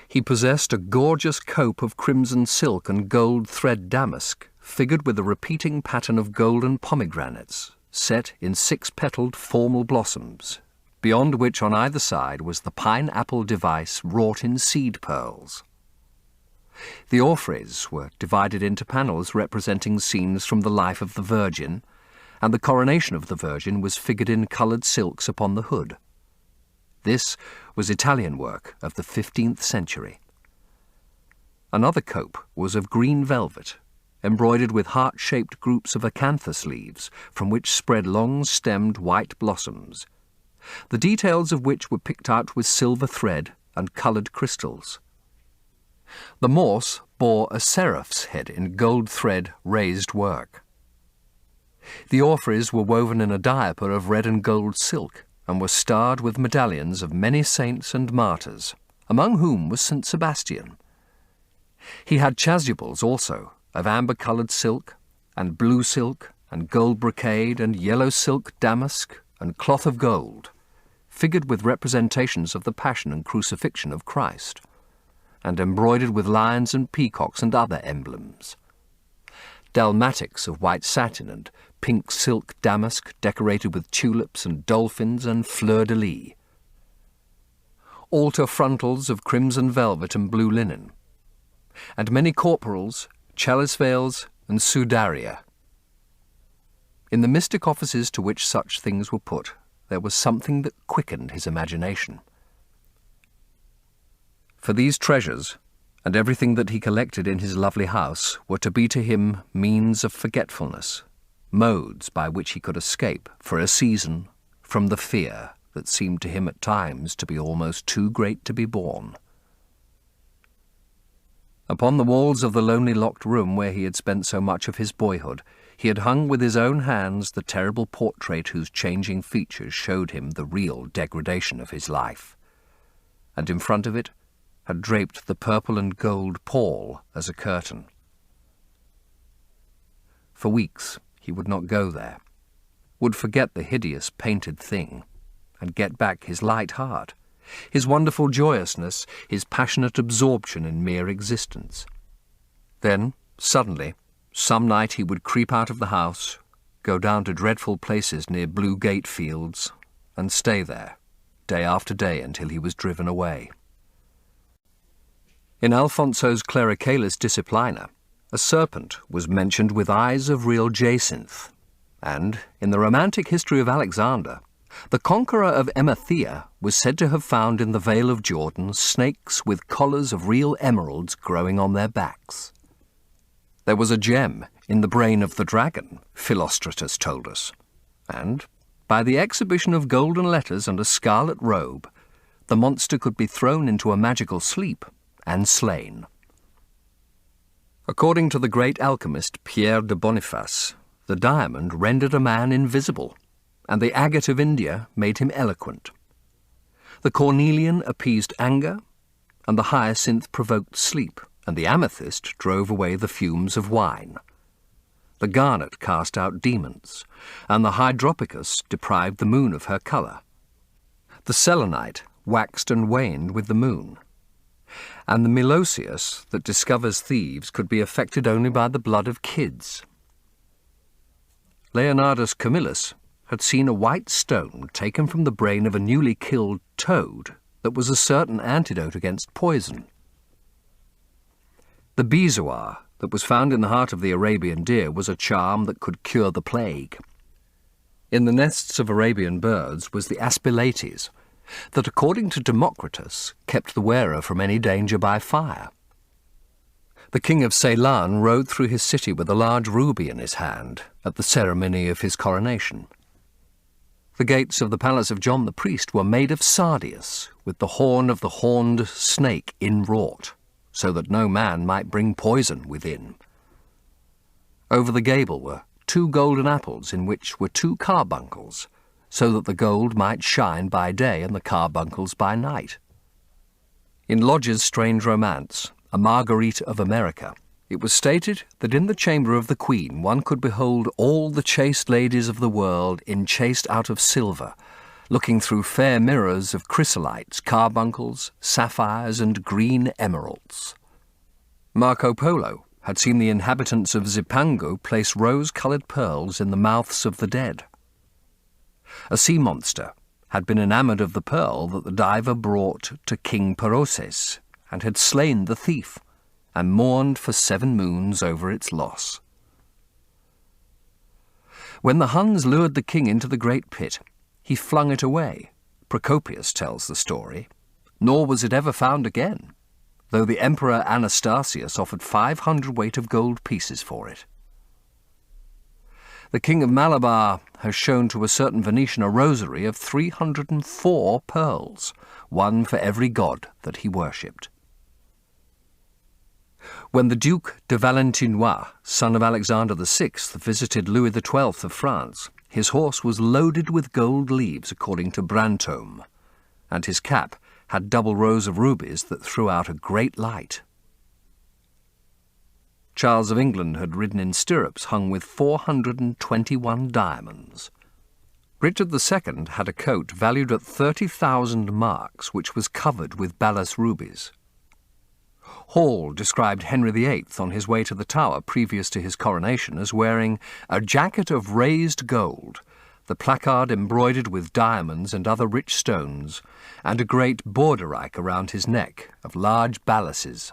He possessed a gorgeous cope of crimson silk and gold thread damask, figured with a repeating pattern of golden pomegranates, set in 6-petalled formal blossoms, beyond which on either side was the pineapple device wrought in seed pearls. The orphreys were divided into panels representing scenes from the life of the Virgin, and the coronation of the Virgin was figured in coloured silks upon the hood. This was Italian work of the 15th century. Another cope was of green velvet, embroidered with heart-shaped groups of acanthus leaves, from which spread long-stemmed white blossoms, the details of which were picked out with silver thread and coloured crystals. The morse bore a seraph's head in gold thread raised work. The orphreys were woven in a diaper of red and gold silk, and were starred with medallions of many saints and martyrs, among whom was St. Sebastian. He had chasubles also, of amber-coloured silk, and blue silk, and gold brocade, and yellow silk damask, and cloth of gold, figured with representations of the Passion and Crucifixion of Christ, and embroidered with lions and peacocks and other emblems. Dalmatics of white satin and pink silk damask decorated with tulips and dolphins and fleur-de-lis. Altar frontals of crimson velvet and blue linen, and many corporals, chalice veils, and sudaria. In the mystic offices to which such things were put, there was something that quickened his imagination. For these treasures, and everything that he collected in his lovely house, were to be to him means of forgetfulness, modes by which he could escape, for a season, from the fear that seemed to him at times to be almost too great to be borne. Upon the walls of the lonely locked room where he had spent so much of his boyhood, he had hung with his own hands the terrible portrait whose changing features showed him the real degradation of his life, and in front of it had draped the purple and gold pall as a curtain. For weeks he would not go there, would forget the hideous painted thing, and get back his light heart, his wonderful joyousness, his passionate absorption in mere existence. Then, suddenly, some night he would creep out of the house, go down to dreadful places near Blue Gate Fields, and stay there, day after day until he was driven away. In Alfonso's Clericalis Disciplina, a serpent was mentioned with eyes of real jacinth, and, in the romantic history of Alexander, the conqueror of Emathia was said to have found in the Vale of Jordan snakes with collars of real emeralds growing on their backs. There was a gem in the brain of the dragon, Philostratus told us, and, by the exhibition of golden letters and a scarlet robe, the monster could be thrown into a magical sleep and slain. According to the great alchemist Pierre de Boniface, the diamond rendered a man invisible, and the agate of India made him eloquent. The cornelian appeased anger, and the hyacinth provoked sleep, and the amethyst drove away the fumes of wine. The garnet cast out demons, and the hydropicus deprived the moon of her colour. The selenite waxed and waned with the moon, and the melosius that discovers thieves could be affected only by the blood of kids. Leonardus Camillus had seen a white stone taken from the brain of a newly killed toad that was a certain antidote against poison. The bezoar that was found in the heart of the Arabian deer was a charm that could cure the plague. In the nests of Arabian birds was the aspilates, that, according to Democritus, kept the wearer from any danger by fire. The king of Ceylon rode through his city with a large ruby in his hand at the ceremony of his coronation. The gates of the palace of John the priest were made of sardius, with the horn of the horned snake inwrought, so that no man might bring poison within. Over the gable were 2 golden apples in which were 2 carbuncles, so that the gold might shine by day and the carbuncles by night. In Lodge's strange romance, A Marguerite of America, it was stated that in the chamber of the Queen one could behold all the chaste ladies of the world enchased out of silver, looking through fair mirrors of chrysolites, carbuncles, sapphires, and green emeralds. Marco Polo had seen the inhabitants of Zipango place rose-coloured pearls in the mouths of the dead. A sea monster had been enamoured of the pearl that the diver brought to King Peroses, and had slain the thief, and mourned for 7 moons over its loss. When the Huns lured the king into the great pit, he flung it away, Procopius tells the story, nor was it ever found again, though the Emperor Anastasius offered 500 weight of gold pieces for it. The king of Malabar has shown to a certain Venetian a rosary of 304 pearls, one for every god that he worshipped. When the Duke de Valentinois, son of Alexander VI, visited Louis XII of France, his horse was loaded with gold leaves according to Brantome, and his cap had double rows of rubies that threw out a great light. Charles of England had ridden in stirrups hung with 421 diamonds. Richard II had a coat valued at 30,000 marks, which was covered with Balas rubies. Hall described Henry VIII on his way to the Tower previous to his coronation as wearing a jacket of raised gold, the placard embroidered with diamonds and other rich stones, and a great borderike around his neck of large balasses.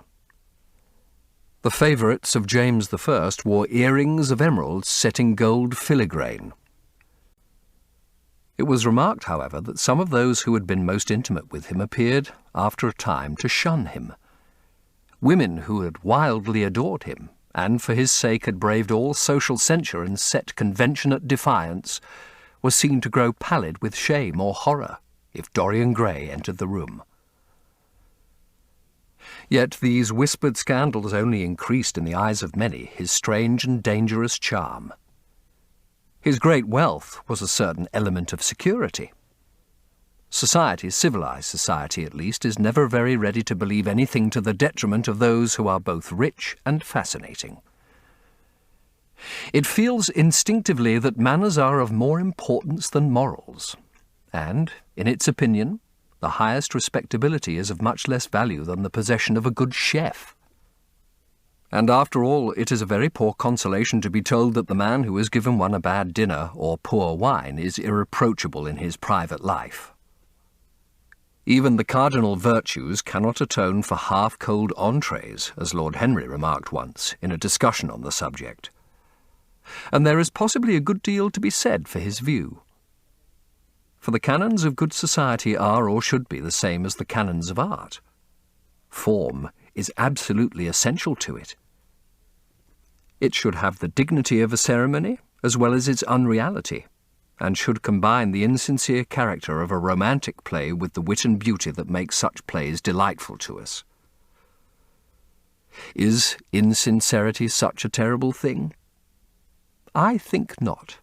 The favourites of James I wore earrings of emeralds set in gold filigrane. It was remarked, however, that some of those who had been most intimate with him appeared, after a time, to shun him. Women who had wildly adored him, and for his sake had braved all social censure and set convention at defiance, were seen to grow pallid with shame or horror if Dorian Gray entered the room. Yet these whispered scandals only increased in the eyes of many his strange and dangerous charm. His great wealth was a certain element of security. Society, civilized society at least, is never very ready to believe anything to the detriment of those who are both rich and fascinating. It feels instinctively that manners are of more importance than morals, and, in its opinion, the highest respectability is of much less value than the possession of a good chef. And after all, it is a very poor consolation to be told that the man who has given one a bad dinner or poor wine is irreproachable in his private life. Even the cardinal virtues cannot atone for half-cold entrees, as Lord Henry remarked once in a discussion on the subject. And there is possibly a good deal to be said for his view. For the canons of good society are or should be the same as the canons of art. Form is absolutely essential to it. It should have the dignity of a ceremony as well as its unreality, and should combine the insincere character of a romantic play with the wit and beauty that make such plays delightful to us. Is insincerity such a terrible thing? I think not.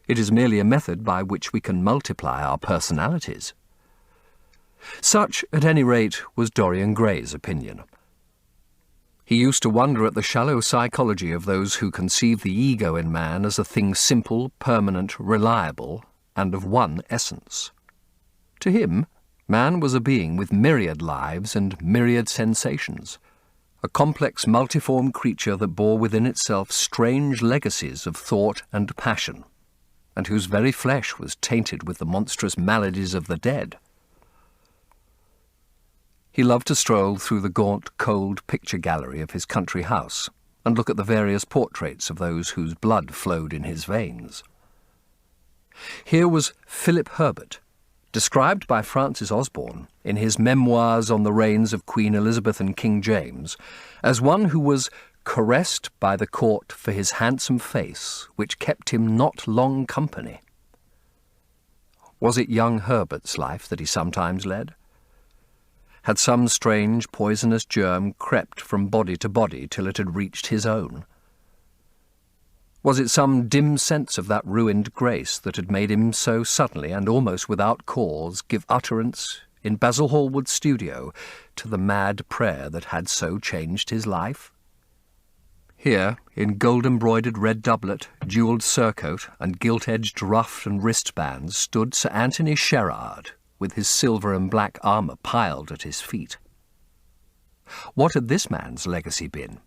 It is merely a method by which we can multiply our personalities. Such, at any rate, was Dorian Gray's opinion. He used to wonder at the shallow psychology of those who conceive the ego in man as a thing simple, permanent, reliable, and of one essence. To him, man was a being with myriad lives and myriad sensations, a complex, multiform creature that bore within itself strange legacies of thought and passion, and whose very flesh was tainted with the monstrous maladies of the dead. He loved to stroll through the gaunt, cold picture gallery of his country house and look at the various portraits of those whose blood flowed in his veins. Here was Philip Herbert, described by Francis Osborne in his Memoirs on the Reigns of Queen Elizabeth and King James as one who was caressed by the court for his handsome face, which kept him not long company. Was it young Herbert's life that he sometimes led? Had some strange poisonous germ crept from body to body till it had reached his own? Was it some dim sense of that ruined grace that had made him so suddenly and almost without cause give utterance, in Basil Hallward's studio, to the mad prayer that had so changed his life? Here, in gold-embroidered red doublet, jewelled surcoat, and gilt-edged ruff and wristbands, stood Sir Anthony Sherard, with his silver and black armour piled at his feet. What had this man's legacy been?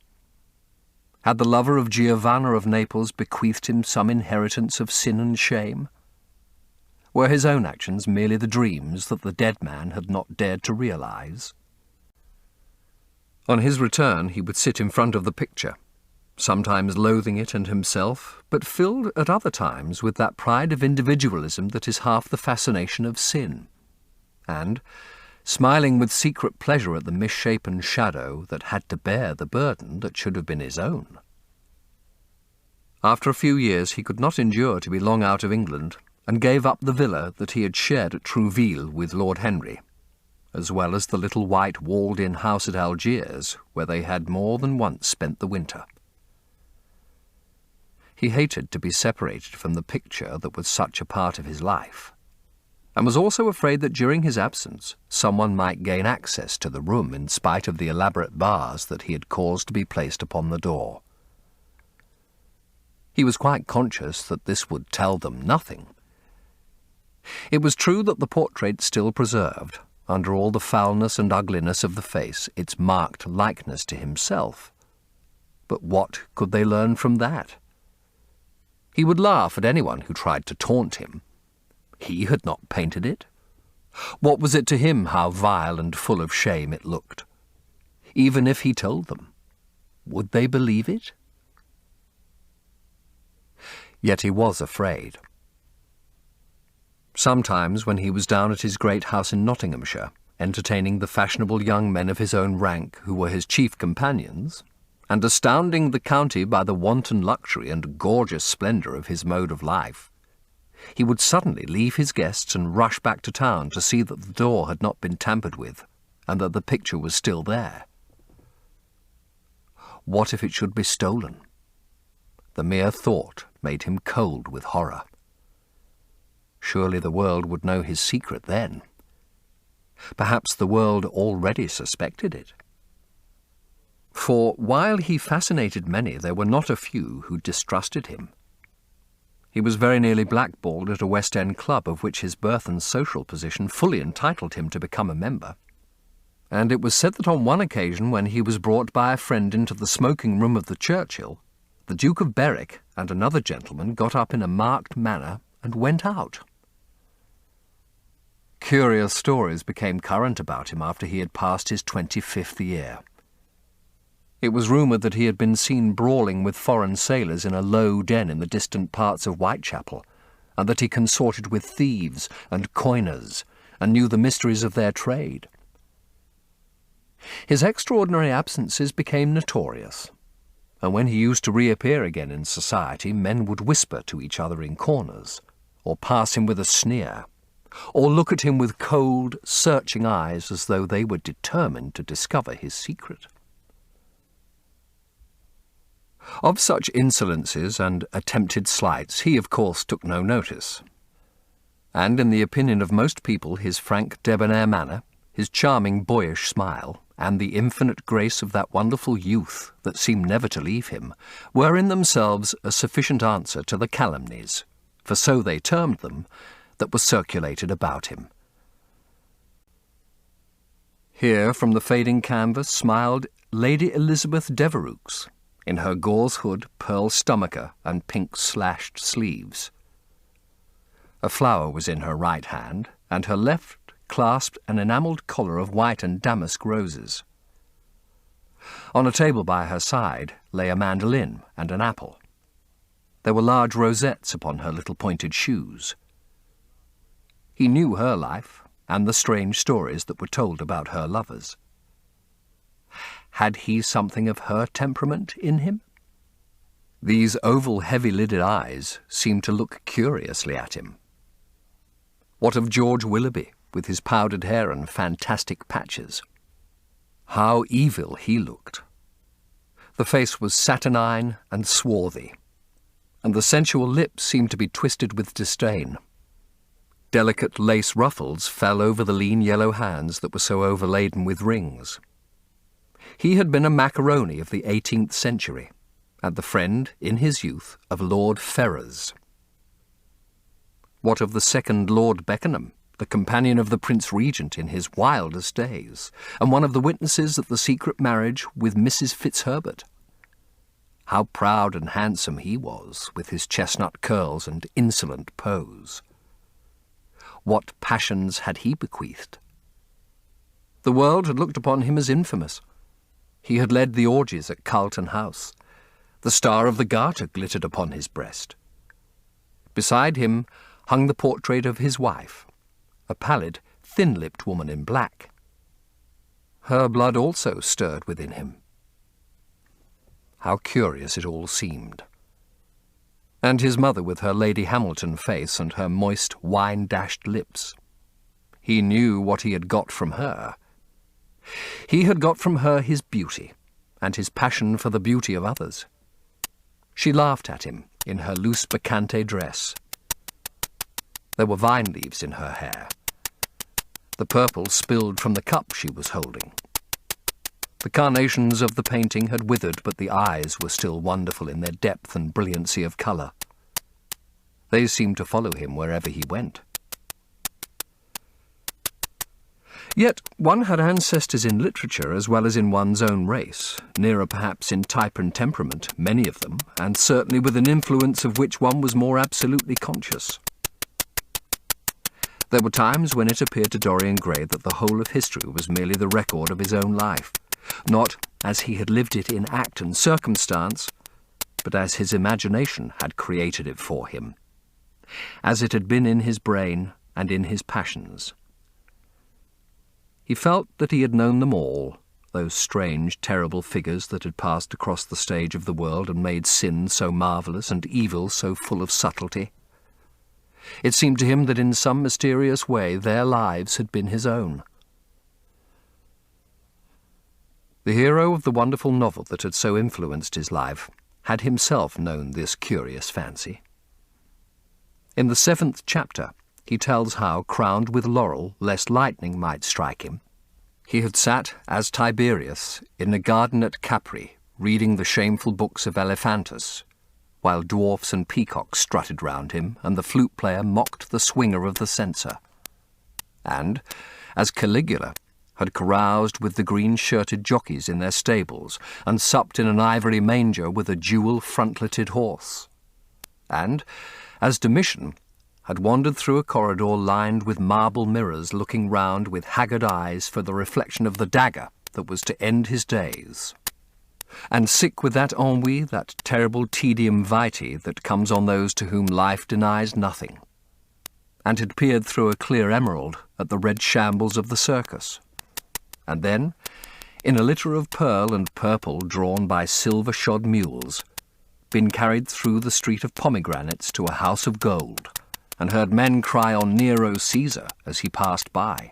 Had the lover of Giovanna of Naples bequeathed him some inheritance of sin and shame? Were his own actions merely the dreams that the dead man had not dared to realize? On his return he would sit in front of the picture, sometimes loathing it and himself, but filled at other times with that pride of individualism that is half the fascination of sin, and, smiling with secret pleasure at the misshapen shadow that had to bear the burden that should have been his own. After a few years he could not endure to be long out of England, and gave up the villa that he had shared at Trouville with Lord Henry, as well as the little white walled-in house at Algiers, where they had more than once spent the winter. He hated to be separated from the picture that was such a part of his life, and was also afraid that during his absence someone might gain access to the room in spite of the elaborate bars that he had caused to be placed upon the door. He was quite conscious that this would tell them nothing. It was true that the portrait still preserved, under all the foulness and ugliness of the face, its marked likeness to himself. But what could they learn from that? He would laugh at anyone who tried to taunt him. He had not painted it. What was it to him how vile and full of shame it looked? Even if he told them, would they believe it? Yet he was afraid. Sometimes, when he was down at his great house in Nottinghamshire, entertaining the fashionable young men of his own rank who were his chief companions, and astounding the county by the wanton luxury and gorgeous splendour of his mode of life, he would suddenly leave his guests and rush back to town to see that the door had not been tampered with, and that the picture was still there. What if it should be stolen? The mere thought made him cold with horror. Surely the world would know his secret then. Perhaps the world already suspected it. For while he fascinated many, there were not a few who distrusted him. He was very nearly blackballed at a West End club of which his birth and social position fully entitled him to become a member, and it was said that on one occasion when he was brought by a friend into the smoking room of the Churchill, the Duke of Berwick and another gentleman got up in a marked manner and went out. Curious stories became current about him after he had passed his 25th year. It was rumoured that he had been seen brawling with foreign sailors in a low den in the distant parts of Whitechapel, and that he consorted with thieves and coiners, and knew the mysteries of their trade. His extraordinary absences became notorious, and when he used to reappear again in society, men would whisper to each other in corners, or pass him with a sneer, or look at him with cold, searching eyes as though they were determined to discover his secret. Of such insolences and attempted slights he, of course, took no notice, and in the opinion of most people his frank debonair manner, his charming boyish smile, and the infinite grace of that wonderful youth that seemed never to leave him, were in themselves a sufficient answer to the calumnies, for so they termed them, that were circulated about him. Here, from the fading canvas, smiled Lady Elizabeth Devereux, in her gauze hood, pearl stomacher, and pink slashed sleeves. A flower was in her right hand, and her left clasped an enamelled collar of white and damask roses. On a table by her side lay a mandolin and an apple. There were large rosettes upon her little pointed shoes. He knew her life and the strange stories that were told about her lovers. Had he something of her temperament in him? These oval, heavy-lidded eyes seemed to look curiously at him. What of George Willoughby, with his powdered hair and fantastic patches? How evil he looked! The face was saturnine and swarthy, and the sensual lips seemed to be twisted with disdain. Delicate lace ruffles fell over the lean yellow hands that were so overladen with rings. He had been a macaroni of the 18th century, and the friend, in his youth, of Lord Ferrers. What of the second Lord Beckenham, the companion of the Prince Regent in his wildest days, and one of the witnesses at the secret marriage with Mrs. Fitzherbert? How proud and handsome he was, with his chestnut curls and insolent pose! What passions had he bequeathed? The world had looked upon him as infamous. He had led the orgies at Carlton House. The Star of the Garter glittered upon his breast. Beside him hung the portrait of his wife, a pallid, thin-lipped woman in black. Her blood also stirred within him. How curious it all seemed. And his mother with her Lady Hamilton face and her moist, wine-dashed lips. He knew what he had got from her. He had got from her his beauty, and his passion for the beauty of others. She laughed at him in her loose bacchante dress. There were vine leaves in her hair. The purple spilled from the cup she was holding. The carnations of the painting had withered, but the eyes were still wonderful in their depth and brilliancy of colour. They seemed to follow him wherever he went. Yet one had ancestors in literature as well as in one's own race, nearer perhaps in type and temperament, many of them, and certainly with an influence of which one was more absolutely conscious. There were times when it appeared to Dorian Gray that the whole of history was merely the record of his own life, not as he had lived it in act and circumstance, but as his imagination had created it for him, as it had been in his brain and in his passions. He felt that he had known them all, those strange, terrible figures that had passed across the stage of the world and made sin so marvellous and evil so full of subtlety. It seemed to him that in some mysterious way their lives had been his own. The hero of the wonderful novel that had so influenced his life had himself known this curious fancy. In the 7th chapter, he tells how, crowned with laurel, lest lightning might strike him, he had sat, as Tiberius, in a garden at Capri, reading the shameful books of Elephantus, while dwarfs and peacocks strutted round him, and the flute-player mocked the swinger of the censer. And, as Caligula had caroused with the green-shirted jockeys in their stables, and supped in an ivory manger with a jewel-frontleted horse. And, as Domitian had wandered through a corridor lined with marble mirrors, looking round with haggard eyes for the reflection of the dagger that was to end his days. And sick with that ennui, that terrible tedium vitae that comes on those to whom life denies nothing, and had peered through a clear emerald at the red shambles of the circus. And then, in a litter of pearl and purple drawn by silver-shod mules, been carried through the street of pomegranates to a house of gold, and heard men cry on Nero Caesar as he passed by.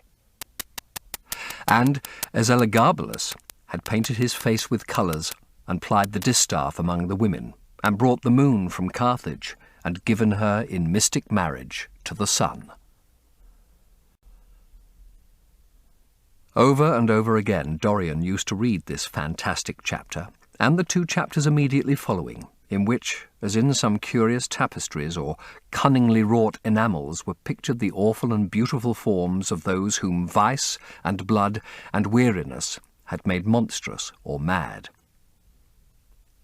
And, as Elagabalus had painted his face with colours, and plied the distaff among the women, and brought the moon from Carthage, and given her in mystic marriage to the sun. Over and over again Dorian used to read this fantastic chapter, and the 2 chapters immediately following, in which, as in some curious tapestries or cunningly wrought enamels, were pictured the awful and beautiful forms of those whom vice and blood and weariness had made monstrous or mad.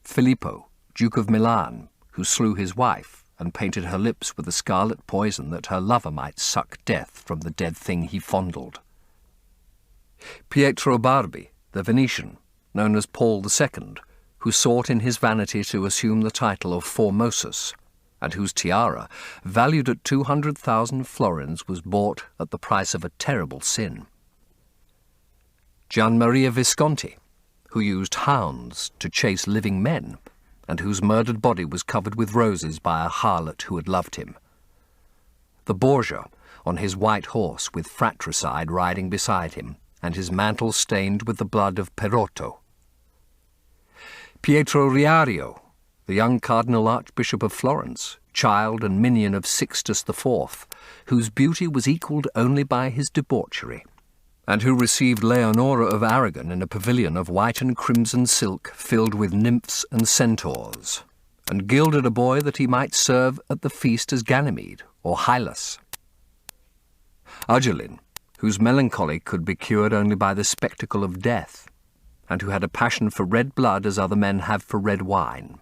Filippo, Duke of Milan, who slew his wife and painted her lips with a scarlet poison that her lover might suck death from the dead thing he fondled. Pietro Barbi, the Venetian, known as Paul II, who sought in his vanity to assume the title of Formosus, and whose tiara, valued at 200,000 florins, was bought at the price of a terrible sin. Gian Maria Visconti, who used hounds to chase living men, and whose murdered body was covered with roses by a harlot who had loved him. The Borgia, on his white horse with fratricide riding beside him, and his mantle stained with the blood of Perotto. Pietro Riario, the young Cardinal Archbishop of Florence, child and minion of Sixtus IV, whose beauty was equalled only by his debauchery, and who received Leonora of Aragon in a pavilion of white and crimson silk filled with nymphs and centaurs, and gilded a boy that he might serve at the feast as Ganymede or Hylas. Urgelin, whose melancholy could be cured only by the spectacle of death, and who had a passion for red blood as other men have for red wine.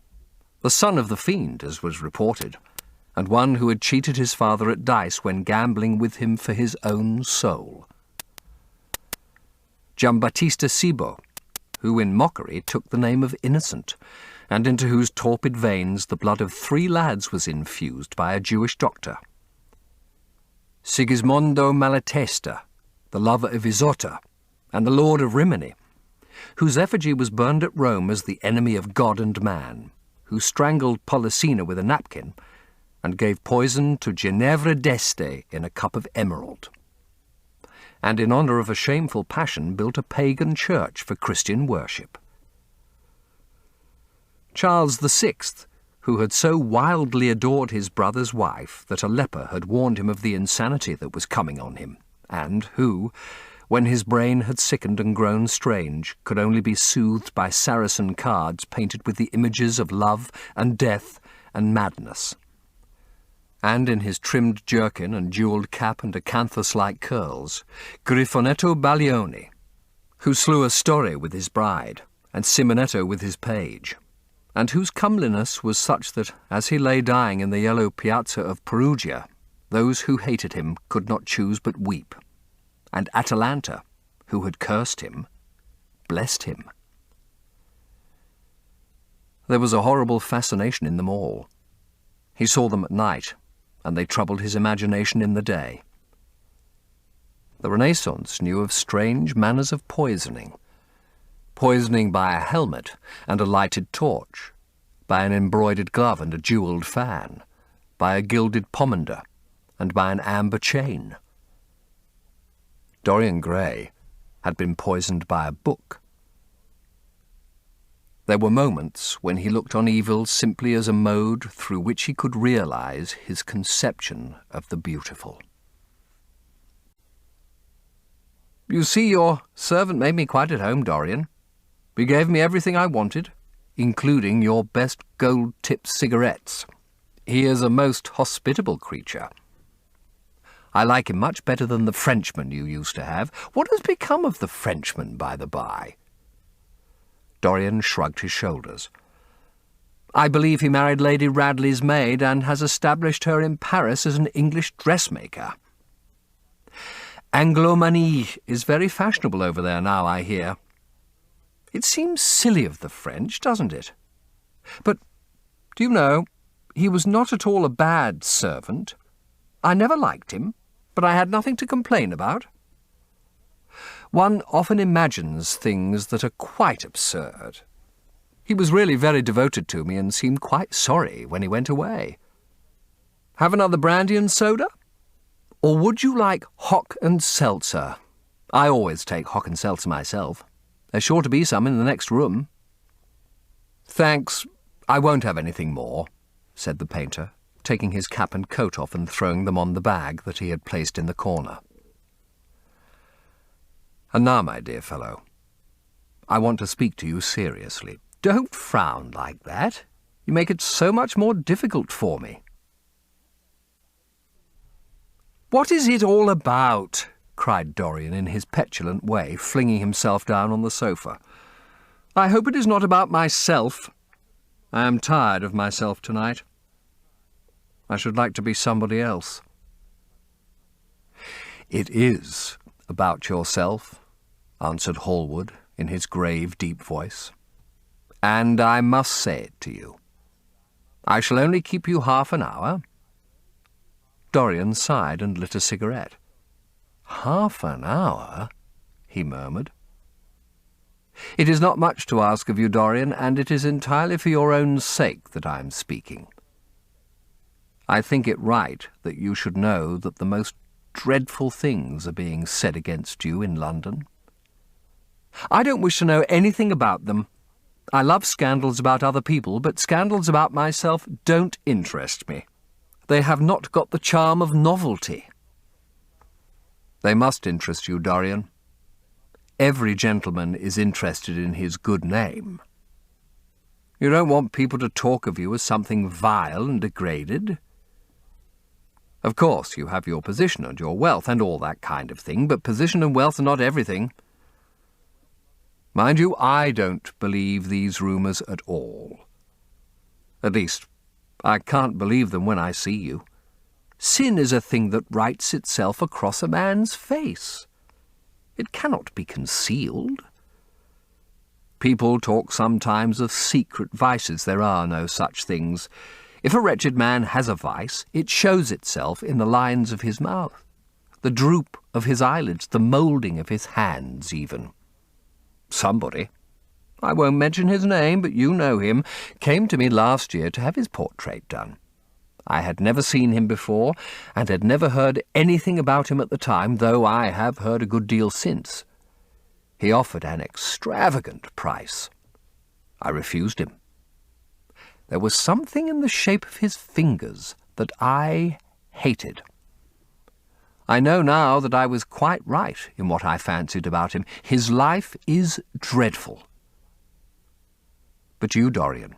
The son of the fiend, as was reported, and one who had cheated his father at dice when gambling with him for his own soul. Giambattista Cibo, who in mockery took the name of Innocent, and into whose torpid veins the blood of 3 lads was infused by a Jewish doctor. Sigismondo Malatesta, the lover of Isotta, and the lord of Rimini, whose effigy was burned at Rome as the enemy of God and man, who strangled Polissena with a napkin, and gave poison to Ginevra d'Este in a cup of emerald, and in honour of a shameful passion built a pagan church for Christian worship. Charles VI, who had so wildly adored his brother's wife that a leper had warned him of the insanity that was coming on him, and who, when his brain had sickened and grown strange, could only be soothed by Saracen cards painted with the images of love and death and madness. And in his trimmed jerkin and jewelled cap and acanthus-like curls, Griffonetto Baglioni, who slew Astore with his bride, and Simonetto with his page, and whose comeliness was such that, as he lay dying in the yellow piazza of Perugia, those who hated him could not choose but weep, and Atalanta, who had cursed him, blessed him. There was a horrible fascination in them all. He saw them at night, and they troubled his imagination in the day. The Renaissance knew of strange manners of poisoning by a helmet and a lighted torch, by an embroidered glove and a jewelled fan, by a gilded pomander, and by an amber chain. Dorian Gray had been poisoned by a book. There were moments when he looked on evil simply as a mode through which he could realize his conception of the beautiful. "You see, your servant made me quite at home, Dorian. He gave me everything I wanted, including your best gold-tipped cigarettes. He is a most hospitable creature. I like him much better than the Frenchman you used to have. What has become of the Frenchman, by the by?" Dorian shrugged his shoulders. "I believe he married Lady Radley's maid and has established her in Paris as an English dressmaker. Anglomanie is very fashionable over there now, I hear. It seems silly of the French, doesn't it? But, do you know, he was not at all a bad servant. I never liked him, but I had nothing to complain about. One often imagines things that are quite absurd. He was really very devoted to me and seemed quite sorry when he went away. Have another brandy and soda? Or would you like hock and seltzer? I always take hock and seltzer myself. There's sure to be some in the next room." "Thanks, I won't have anything more," said the painter, taking his cap and coat off and throwing them on the bag that he had placed in the corner. "And now, my dear fellow, I want to speak to you seriously." "Don't frown like that. You make it so much more difficult for me." "What is it all about?" cried Dorian in his petulant way, flinging himself down on the sofa. "I hope it is not about myself. I am tired of myself tonight. I should like to be somebody else." "It is about yourself," answered Hallward in his grave, deep voice. "And I must say it to you. I shall only keep you half an hour." Dorian sighed and lit a cigarette. "Half an hour?" he murmured. "It is not much to ask of you, Dorian, and it is entirely for your own sake that I am speaking. I think it right that you should know that the most dreadful things are being said against you in London. I don't wish to know anything about them. I love scandals about other people, but scandals about myself don't interest me. They have not got the charm of novelty." "They must interest you, Dorian. Every gentleman is interested in his good name. You don't want people to talk of you as something vile and degraded. Of course, you have your position and your wealth and all that kind of thing, but position and wealth are not everything. Mind you, I don't believe these rumours at all. At least, I can't believe them when I see you. Sin is a thing that writes itself across a man's face. It cannot be concealed. People talk sometimes of secret vices. There are no such things. If a wretched man has a vice, it shows itself in the lines of his mouth, the droop of his eyelids, the moulding of his hands even. Somebody, I won't mention his name, but you know him, came to me last year to have his portrait done. I had never seen him before, and had never heard anything about him at the time, though I have heard a good deal since. He offered an extravagant price. I refused him. There was something in the shape of his fingers that I hated. I know now that I was quite right in what I fancied about him. His life is dreadful. But you, Dorian,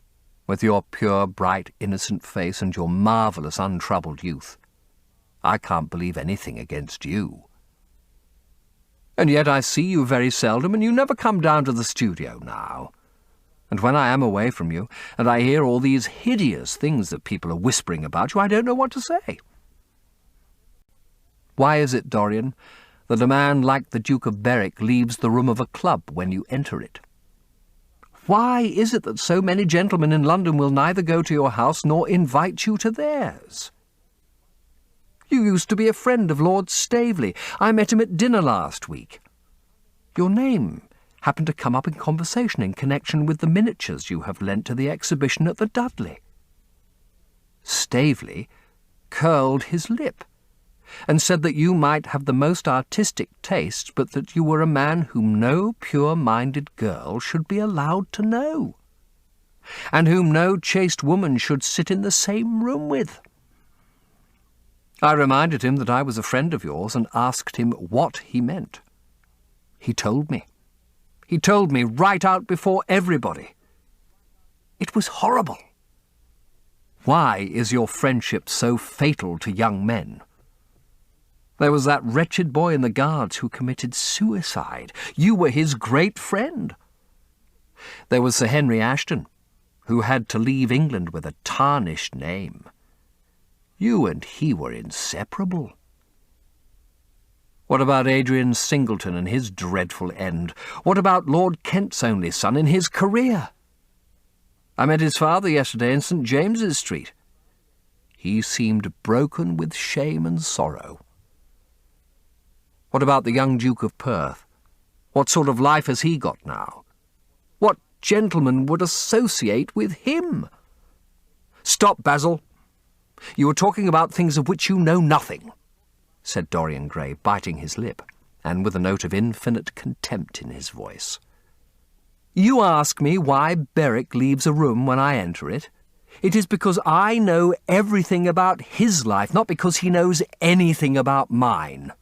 with your pure, bright, innocent face and your marvellous, untroubled youth, I can't believe anything against you. And yet I see you very seldom, and you never come down to the studio now. And when I am away from you, and I hear all these hideous things that people are whispering about you, I don't know what to say. Why is it, Dorian, that a man like the Duke of Berwick leaves the room of a club when you enter it? Why is it that so many gentlemen in London will neither go to your house nor invite you to theirs? You used to be a friend of Lord Staveley. I met him at dinner last week. Your name happened to come up in conversation in connection with the miniatures you have lent to the exhibition at the Dudley. Staveley curled his lip and said that you might have the most artistic tastes, but that you were a man whom no pure-minded girl should be allowed to know, and whom no chaste woman should sit in the same room with. I reminded him that I was a friend of yours and asked him what he meant. He told me. He told me right out before everybody. It was horrible. Why is your friendship so fatal to young men? There was that wretched boy in the Guards who committed suicide. You were his great friend. There was Sir Henry Ashton, who had to leave England with a tarnished name. You and he were inseparable. What about Adrian Singleton and his dreadful end? What about Lord Kent's only son in his career? I met his father yesterday in St. James's Street. He seemed broken with shame and sorrow. What about the young Duke of Perth? What sort of life has he got now? What gentleman would associate with him? Stop, Basil. You are talking about things of which you know nothing, said Dorian Gray, biting his lip, and with a note of infinite contempt in his voice. You ask me why Berwick leaves a room when I enter it. It is because I know everything about his life, not because he knows anything about mine.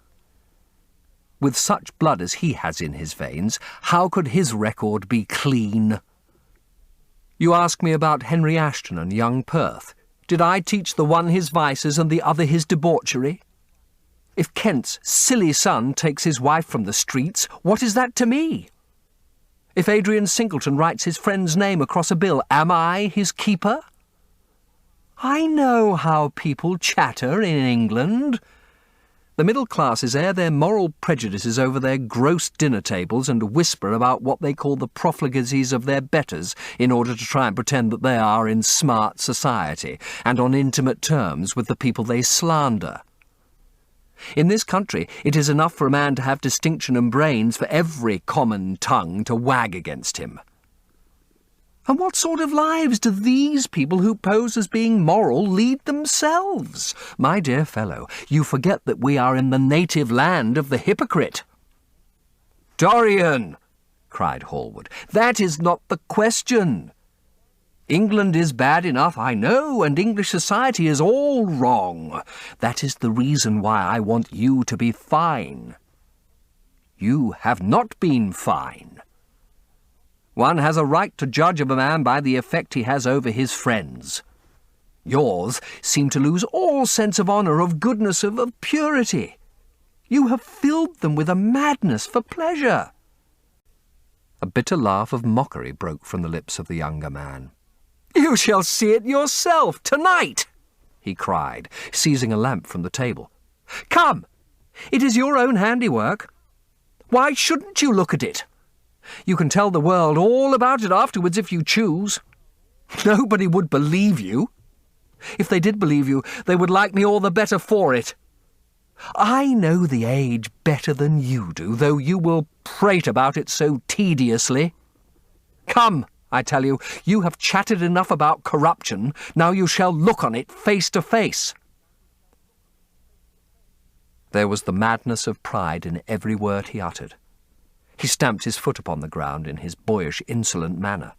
With such blood as he has in his veins, how could his record be clean? You ask me about Henry Ashton and young Perth. Did I teach the one his vices and the other his debauchery? If Kent's silly son takes his wife from the streets, what is that to me? If Adrian Singleton writes his friend's name across a bill, am I his keeper? I know how people chatter in England. The middle classes air their moral prejudices over their gross dinner tables and whisper about what they call the profligacies of their betters in order to try and pretend that they are in smart society and on intimate terms with the people they slander. In this country, it is enough for a man to have distinction and brains for every common tongue to wag against him. And what sort of lives do these people who pose as being moral lead themselves? My dear fellow, you forget that we are in the native land of the hypocrite. Dorian, cried Hallward, that is not the question. England is bad enough, I know, and English society is all wrong. That is the reason why I want you to be fine. You have not been fine. One has a right to judge of a man by the effect he has over his friends. Yours seem to lose all sense of honour, of goodness, of purity. You have filled them with a madness for pleasure. A bitter laugh of mockery broke from the lips of the younger man. You shall see it yourself tonight, he cried, seizing a lamp from the table. Come, it is your own handiwork. Why shouldn't you look at it? You can tell the world all about it afterwards if you choose. Nobody would believe you. If they did believe you, they would like me all the better for it. I know the age better than you do, though you will prate about it so tediously. Come, I tell you, you have chatted enough about corruption. Now you shall look on it face to face. There was the madness of pride in every word he uttered. He stamped his foot upon the ground in his boyish, insolent manner.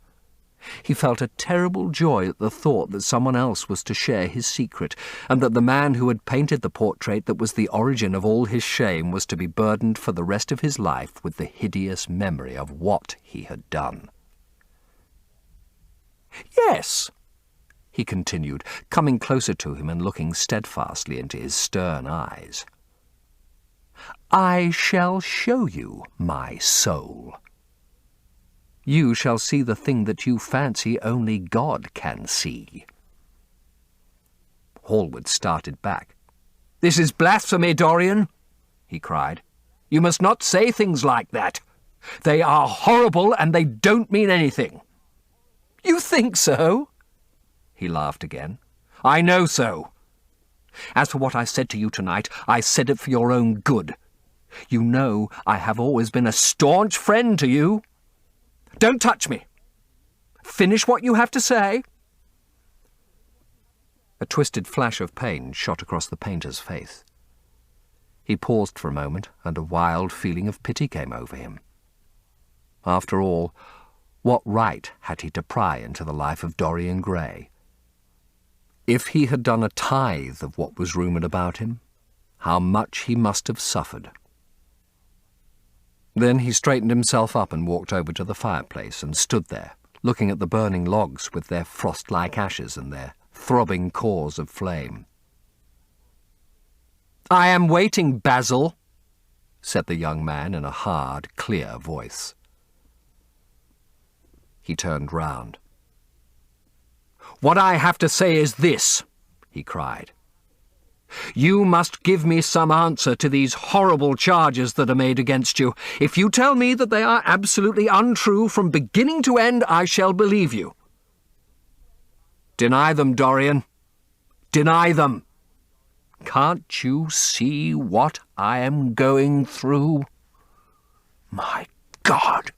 He felt a terrible joy at the thought that someone else was to share his secret, and that the man who had painted the portrait that was the origin of all his shame was to be burdened for the rest of his life with the hideous memory of what he had done. Yes, he continued, coming closer to him and looking steadfastly into his stern eyes. I shall show you my soul. You shall see the thing that you fancy only God can see. Hallward started back. This is blasphemy, Dorian, he cried. You must not say things like that. They are horrible and they don't mean anything. You think so? He laughed again. I know so. As for what I said to you tonight, I said it for your own good. You know I have always been a staunch friend to you. Don't touch me. Finish what you have to say. A twisted flash of pain shot across the painter's face. He paused for a moment, and a wild feeling of pity came over him. After all, what right had he to pry into the life of Dorian Gray? If he had done a tithe of what was rumoured about him, how much he must have suffered. Then he straightened himself up and walked over to the fireplace and stood there, looking at the burning logs with their frost-like ashes and their throbbing cores of flame. I am waiting, Basil, said the young man in a hard, clear voice. He turned round. What I have to say is this, he cried. You must give me some answer to these horrible charges that are made against you. If you tell me that they are absolutely untrue from beginning to end, I shall believe you. Deny them, Dorian. Deny them. Can't you see what I am going through? My God!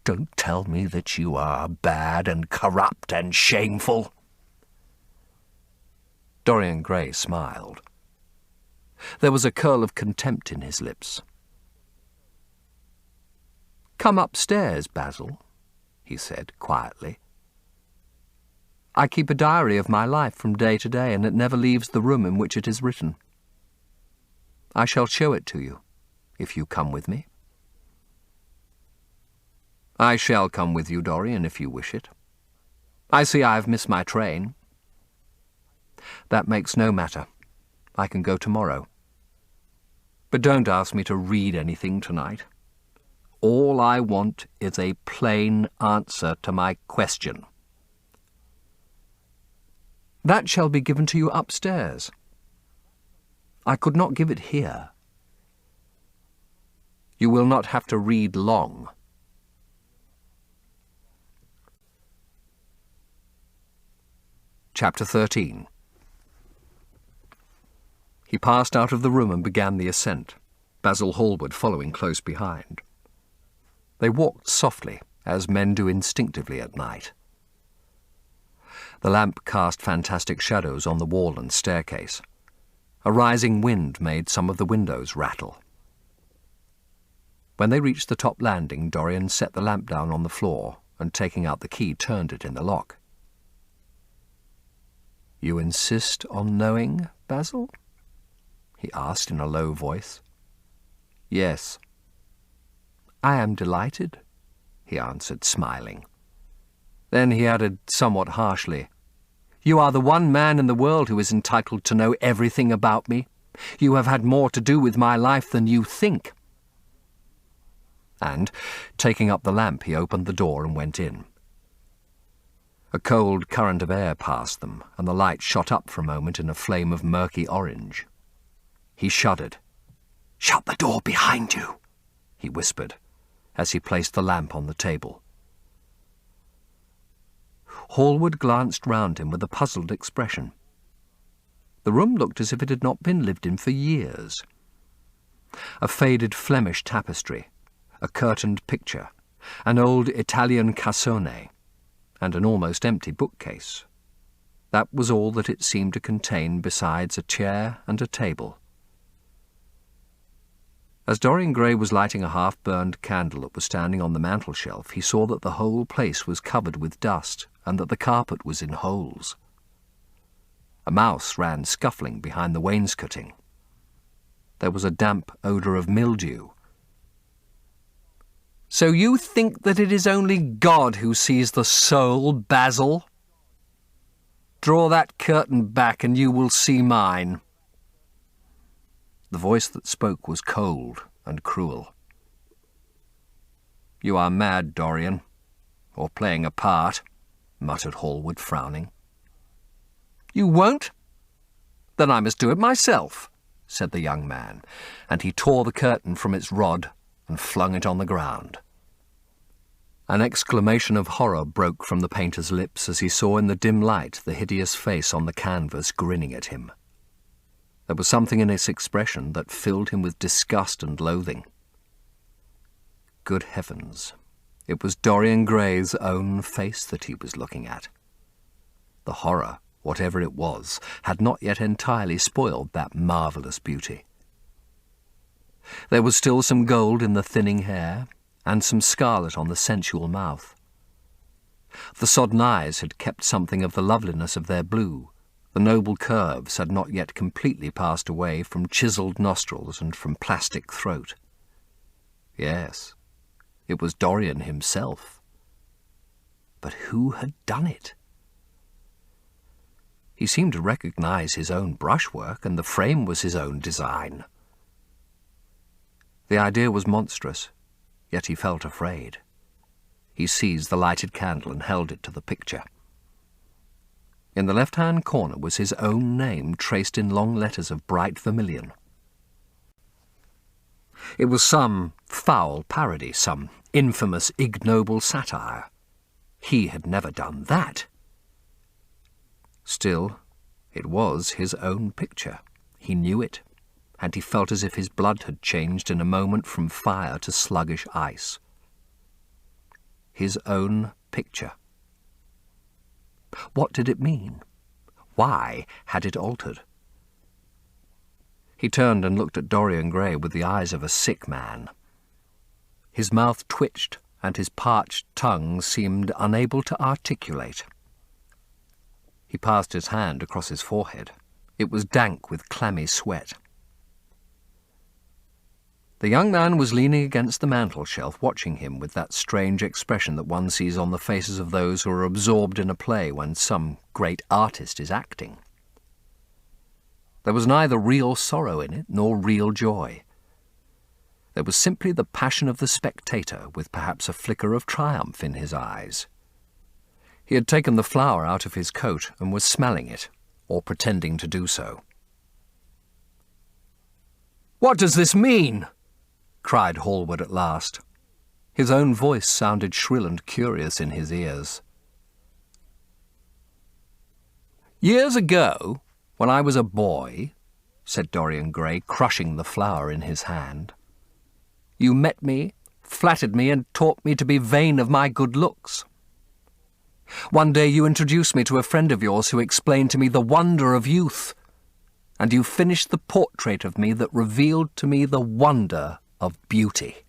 Don't tell me that you are bad and corrupt and shameful. Dorian Gray smiled. There was a curl of contempt in his lips. Come upstairs, Basil, he said quietly. I keep a diary of my life from day to day, and it never leaves the room in which it is written. I shall show it to you, if you come with me. I shall come with you, Dorian, if you wish it. I see I have missed my train. That makes no matter. I can go tomorrow. But don't ask me to read anything tonight. All I want is a plain answer to my question. That shall be given to you upstairs. I could not give it here. You will not have to read long. Chapter 13. He passed out of the room and began the ascent, Basil Hallward following close behind. They walked softly, as men do instinctively at night. The lamp cast fantastic shadows on the wall and staircase. A rising wind made some of the windows rattle. When they reached the top landing, Dorian set the lamp down on the floor and, taking out the key, turned it in the lock. "You insist on knowing, Basil?" he asked in a low voice. "Yes." "I am delighted," he answered, smiling. Then he added somewhat harshly, "You are the one man in the world who is entitled to know everything about me. You have had more to do with my life than you think." And, taking up the lamp, he opened the door and went in. A cold current of air passed them, and the light shot up for a moment in a flame of murky orange. He shuddered. "Shut the door behind you," he whispered, as he placed the lamp on the table. Hallward glanced round him with a puzzled expression. The room looked as if it had not been lived in for years. A faded Flemish tapestry, a curtained picture, an old Italian cassone, and an almost empty bookcase. That was all that it seemed to contain, besides a chair and a table. As Dorian Gray was lighting a half-burned candle that was standing on the mantel-shelf, he saw that the whole place was covered with dust and that the carpet was in holes. A mouse ran scuffling behind the wainscoting. There was a damp odour of mildew. "So you think that it is only God who sees the soul, Basil? Draw that curtain back and you will see mine." The voice that spoke was cold and cruel. "You are mad, Dorian, or playing a part," muttered Hallward, frowning. "You won't? Then I must do it myself," said the young man, and he tore the curtain from its rod and flung it on the ground. An exclamation of horror broke from the painter's lips as he saw in the dim light the hideous face on the canvas grinning at him. There was something in its expression that filled him with disgust and loathing. Good heavens, it was Dorian Gray's own face that he was looking at. The horror, whatever it was, had not yet entirely spoiled that marvellous beauty. There was still some gold in the thinning hair, and some scarlet on the sensual mouth. The sodden eyes had kept something of the loveliness of their blue. The noble curves had not yet completely passed away from chiselled nostrils and from plastic throat. Yes, it was Dorian himself. But who had done it? He seemed to recognise his own brushwork, and the frame was his own design. The idea was monstrous, yet he felt afraid. He seized the lighted candle and held it to the picture. In the left-hand corner was his own name traced in long letters of bright vermilion. It was some foul parody, some infamous, ignoble satire. He had never done that. Still, it was his own picture. He knew it, and he felt as if his blood had changed in a moment from fire to sluggish ice. His own picture. What did it mean? Why had it altered? He turned and looked at Dorian Gray with the eyes of a sick man. His mouth twitched, and his parched tongue seemed unable to articulate. He passed his hand across his forehead. It was dank with clammy sweat. The young man was leaning against the mantel-shelf, watching him with that strange expression that one sees on the faces of those who are absorbed in a play when some great artist is acting. There was neither real sorrow in it nor real joy. There was simply the passion of the spectator, with perhaps a flicker of triumph in his eyes. He had taken the flower out of his coat and was smelling it, or pretending to do so. What does this mean?" cried Hallward at last. His own voice sounded shrill and curious in his ears. "Years ago, when I was a boy," said Dorian Gray, crushing the flower in his hand, "you met me, flattered me, and taught me to be vain of my good looks. One day you introduced me to a friend of yours who explained to me the wonder of youth, and you finished the portrait of me that revealed to me the wonder of beauty.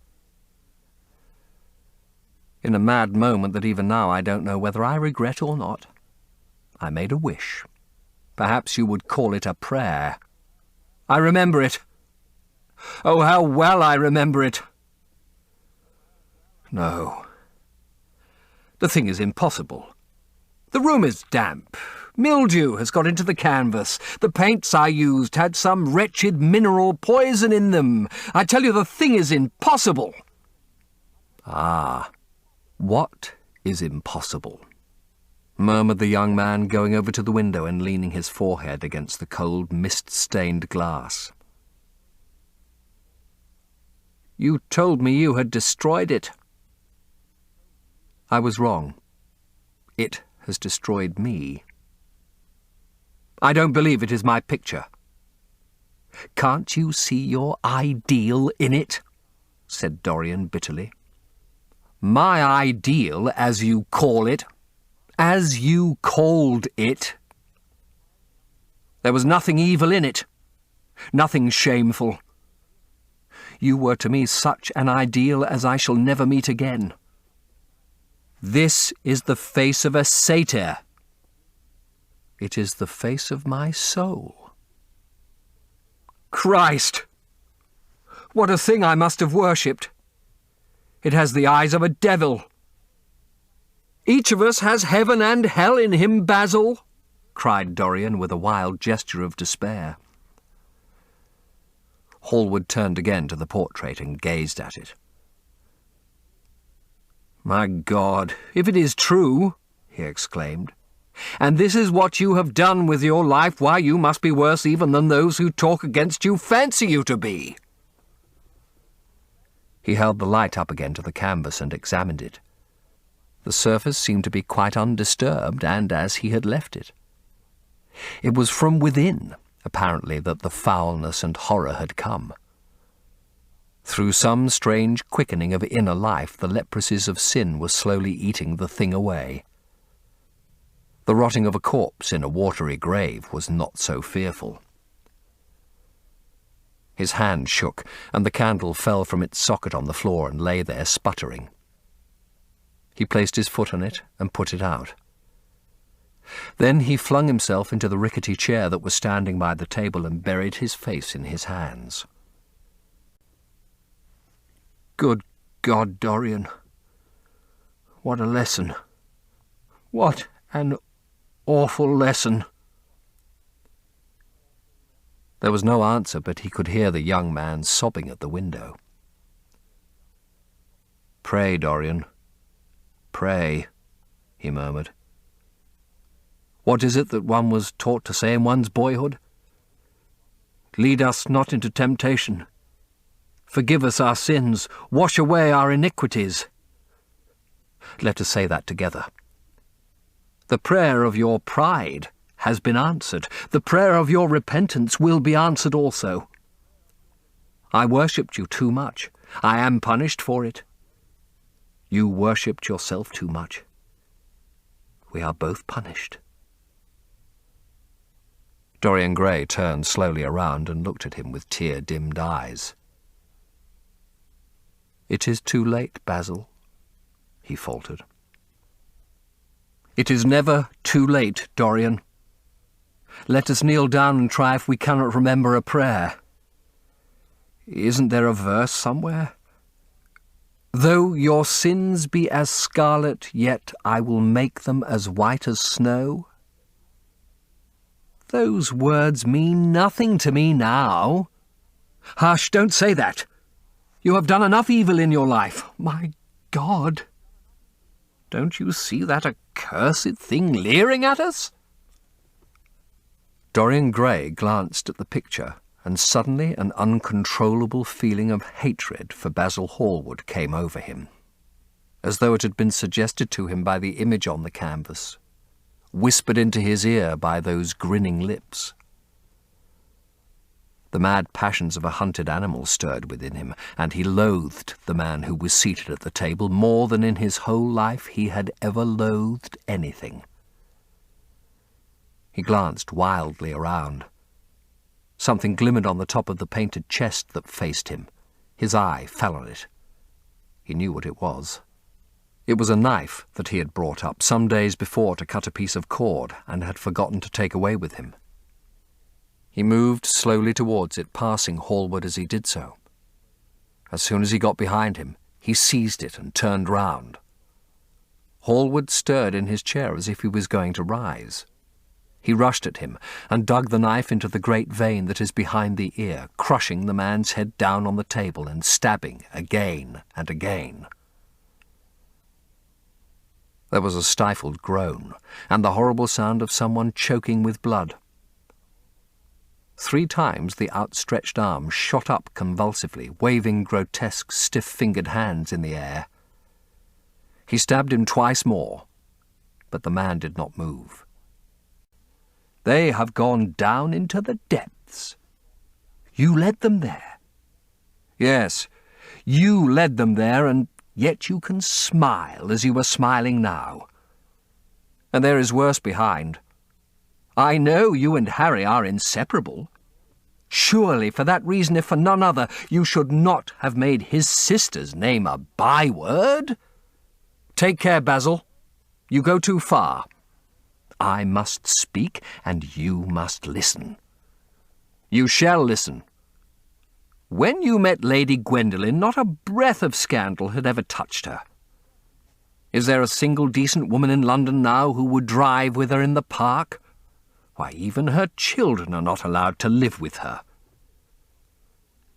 In a mad moment that even now I don't know whether I regret or not, I made a wish. Perhaps you would call it a prayer. I remember it. Oh, how well I remember it. No. The thing is impossible. The room is damp. Mildew has got into the canvas. The paints I used had some wretched mineral poison in them. I tell you, the thing is impossible." "Ah, what is impossible?" murmured the young man, going over to the window and leaning his forehead against the cold, mist-stained glass. "You told me you had destroyed it." "I was wrong. It has destroyed me." "I don't believe it is my picture." "Can't you see your ideal in it?" said Dorian bitterly. "My ideal, as you call it. As you called it. There was nothing evil in it, nothing shameful. You were to me such an ideal as I shall never meet again. This is the face of a satyr. It is the face of my soul." Christ! What a thing I must have worshipped! It has the eyes of a devil. "Each of us has heaven and hell in him, Basil," cried Dorian with a wild gesture of despair. Hallward turned again to the portrait and gazed at it. "My God, if it is true," he exclaimed, "and this is what you have done with your life, why, you must be worse even than those who talk against you fancy you to be." He held the light up again to the canvas and examined it. The surface seemed to be quite undisturbed and as he had left it. It was from within, apparently, that the foulness and horror had come. Through some strange quickening of inner life, the leprosies of sin were slowly eating the thing away. The rotting of a corpse in a watery grave was not so fearful. His hand shook, and the candle fell from its socket on the floor and lay there sputtering. He placed his foot on it and put it out. Then he flung himself into the rickety chair that was standing by the table and buried his face in his hands. "Good God, Dorian! What a lesson! What an awful lesson!" There was no answer, but he could hear the young man sobbing at the window. "Pray, Dorian, pray," he murmured. "What is it that one was taught to say in one's boyhood? Lead us not into temptation. Forgive us our sins. Wash away our iniquities. Let us say that together. The prayer of your pride has been answered. The prayer of your repentance will be answered also. I worshipped you too much. I am punished for it. You worshipped yourself too much. We are both punished." Dorian Gray turned slowly around and looked at him with tear-dimmed eyes. "It is too late, Basil," he faltered. "It is never too late, Dorian. Let us kneel down and try if we cannot remember a prayer. Isn't there a verse somewhere? 'Though your sins be as scarlet, yet I will make them as white as snow.' Those words mean nothing to me now." "Hush, don't say that. You have done enough evil in your life. My God! Don't you see that accursed thing leering at us?" Dorian Gray glanced at the picture and suddenly an uncontrollable feeling of hatred for Basil Hallward came over him, as though it had been suggested to him by the image on the canvas, whispered into his ear by those grinning lips. The mad passions of a hunted animal stirred within him, and he loathed the man who was seated at the table more than in his whole life he had ever loathed anything. He glanced wildly around. Something glimmered on the top of the painted chest that faced him. His eye fell on it. He knew what it was. It was a knife that he had brought up some days before to cut a piece of cord and had forgotten to take away with him. He moved slowly towards it, passing Hallward as he did so. As soon as he got behind him, he seized it and turned round. Hallward stirred in his chair as if he was going to rise. He rushed at him and dug the knife into the great vein that is behind the ear, crushing the man's head down on the table and stabbing again and again. There was a stifled groan and the horrible sound of someone choking with blood. 3 times the outstretched arm shot up convulsively, waving grotesque, stiff-fingered hands in the air. He stabbed him twice more, but the man did not move. "They have gone down into the depths. You led them there." "Yes, you led them there, and yet you can smile as you are smiling now. And there is worse behind. I know you and Harry are inseparable. Surely, for that reason, if for none other, you should not have made his sister's name a byword. Take care, Basil. You go too far. I must speak, and you must listen. You shall listen. When you met Lady Gwendolen, not a breath of scandal had ever touched her. Is there a single decent woman in London now who would drive with her in the park? Why, even her children are not allowed to live with her.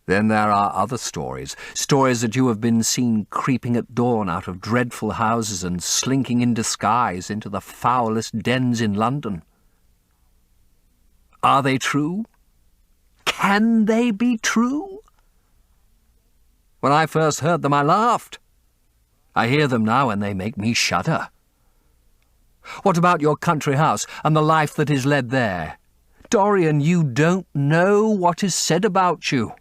Then there are other stories that you have been seen creeping at dawn out of dreadful houses and slinking in disguise into the foulest dens in London. Are they true? Can they be true? When I first heard them, I laughed. I hear them now, and they make me shudder. What about your country house and the life that is led there? Dorian, you don't know what is said about you.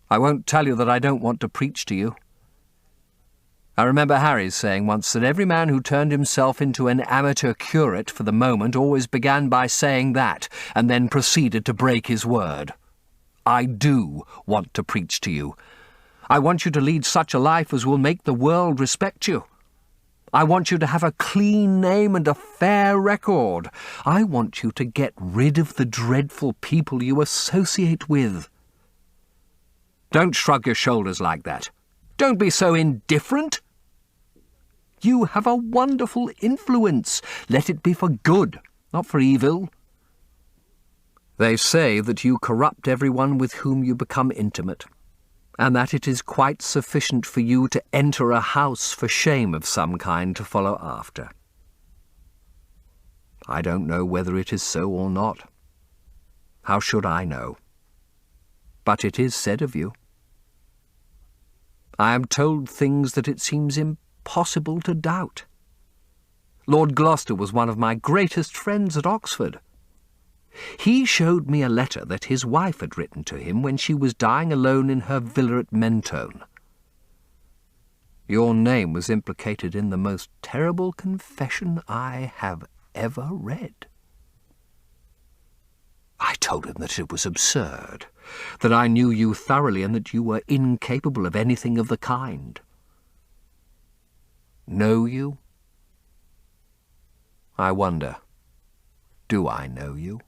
I won't tell you that I don't want to preach to you. I remember Harry's saying once that every man who turned himself into an amateur curate for the moment always began by saying that, and then proceeded to break his word. I do want to preach to you. I want you to lead such a life as will make the world respect you. I want you to have a clean name and a fair record. I want you to get rid of the dreadful people you associate with. Don't shrug your shoulders like that. Don't be so indifferent. You have a wonderful influence. Let it be for good, not for evil. They say that you corrupt everyone with whom you become intimate, and that it is quite sufficient for you to enter a house for shame of some kind to follow after. I don't know whether it is so or not. How should I know? But it is said of you. I am told things that it seems impossible to doubt. Lord Gloucester was one of my greatest friends at Oxford. He showed me a letter that his wife had written to him when she was dying alone in her villa at Mentone. Your name was implicated in the most terrible confession I have ever read. I told him that it was absurd, that I knew you thoroughly and that you were incapable of anything of the kind. Know you? I wonder, do I know you?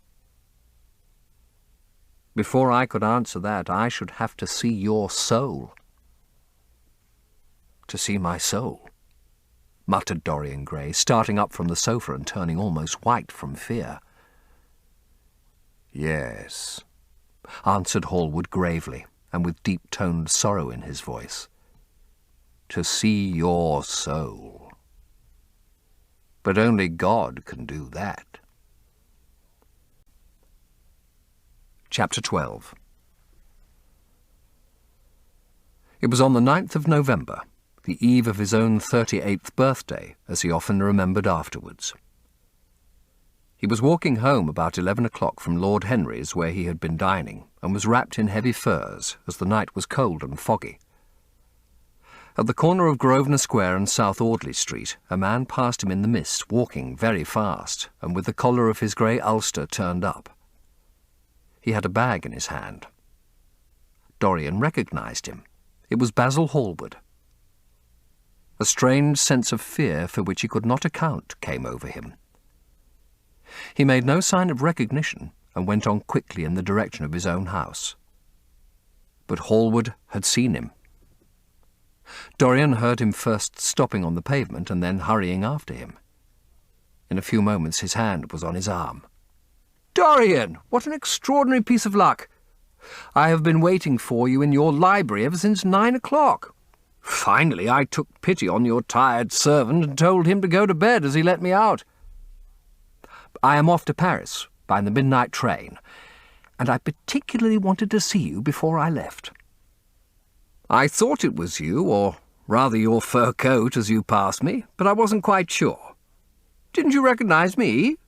Before I could answer that, I should have to see your soul. To see my soul, muttered Dorian Gray, starting up from the sofa and turning almost white from fear. Yes, answered Hallward gravely, and with deep-toned sorrow in his voice. To see your soul. But only God can do that. Chapter 12. It was on the 9th of November, the eve of his own 38th birthday, as he often remembered afterwards. He was walking home about 11 o'clock from Lord Henry's, where he had been dining, and was wrapped in heavy furs, as the night was cold and foggy. At the corner of Grosvenor Square and South Audley Street, a man passed him in the mist, walking very fast, and with the collar of his grey ulster turned up. He had a bag in his hand. Dorian recognised him. It was Basil Hallward. A strange sense of fear for which he could not account came over him. He made no sign of recognition and went on quickly in the direction of his own house. But Hallward had seen him. Dorian heard him first stopping on the pavement and then hurrying after him. In a few moments his hand was on his arm. "Dorian, what an extraordinary piece of luck! I have been waiting for you in your library ever since 9 o'clock. Finally I took pity on your tired servant and told him to go to bed as he let me out. I am off to Paris by the midnight train, and I particularly wanted to see you before I left. I thought it was you, or rather your fur coat, as you passed me, but I wasn't quite sure. Didn't you recognise me?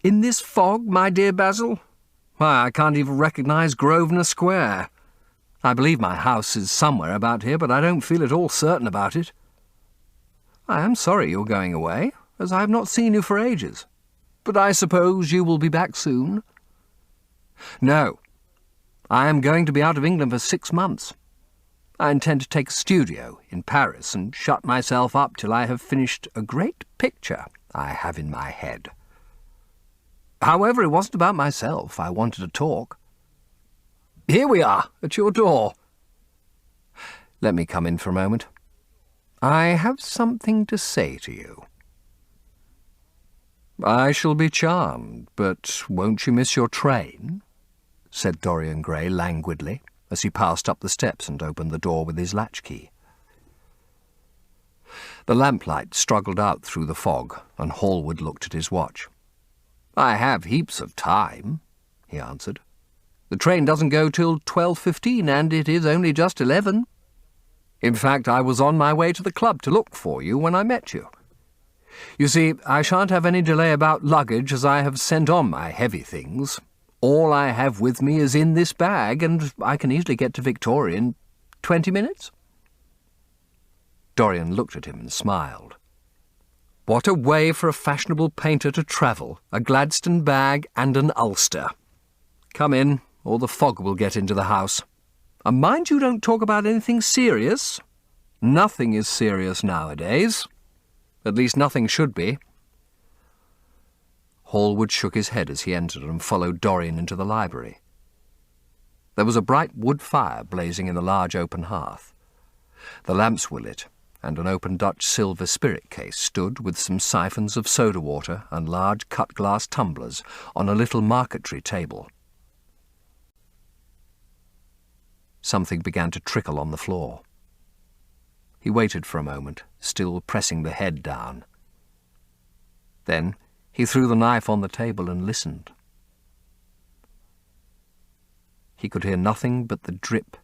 In this fog, my dear Basil? Why, I can't even recognise Grosvenor Square. I believe my house is somewhere about here, but I don't feel at all certain about it. I am sorry you're going away, as I have not seen you for ages. But I suppose you will be back soon? No. I am going to be out of England for 6 months. I intend to take a studio in Paris and shut myself up till I have finished a great picture I have in my head. However, it wasn't about myself I wanted to talk. Here we are, at your door. Let me come in for a moment. I have something to say to you. I shall be charmed, but won't you miss your train? Said Dorian Gray languidly, as he passed up the steps and opened the door with his latchkey. The lamplight struggled out through the fog, and Hallward looked at his watch. I have heaps of time, he answered. The train doesn't go till 12:15, and it is only just 11. In fact, I was on my way to the club to look for you when I met you. You see, I shan't have any delay about luggage, as I have sent on my heavy things. All I have with me is in this bag, and I can easily get to Victoria in 20 minutes. Dorian looked at him and smiled. What a way for a fashionable painter to travel, a Gladstone bag and an ulster. Come in, or the fog will get into the house. And mind you don't talk about anything serious. Nothing is serious nowadays. At least nothing should be. Hallward shook his head as he entered and followed Dorian into the library. There was a bright wood fire blazing in the large open hearth. The lamps were lit, and an open Dutch silver spirit case stood with some siphons of soda water and large cut-glass tumblers on a little marquetry table. Something began to trickle on the floor. He waited for a moment, still pressing the head down. Then he threw the knife on the table and listened. He could hear nothing but the drip,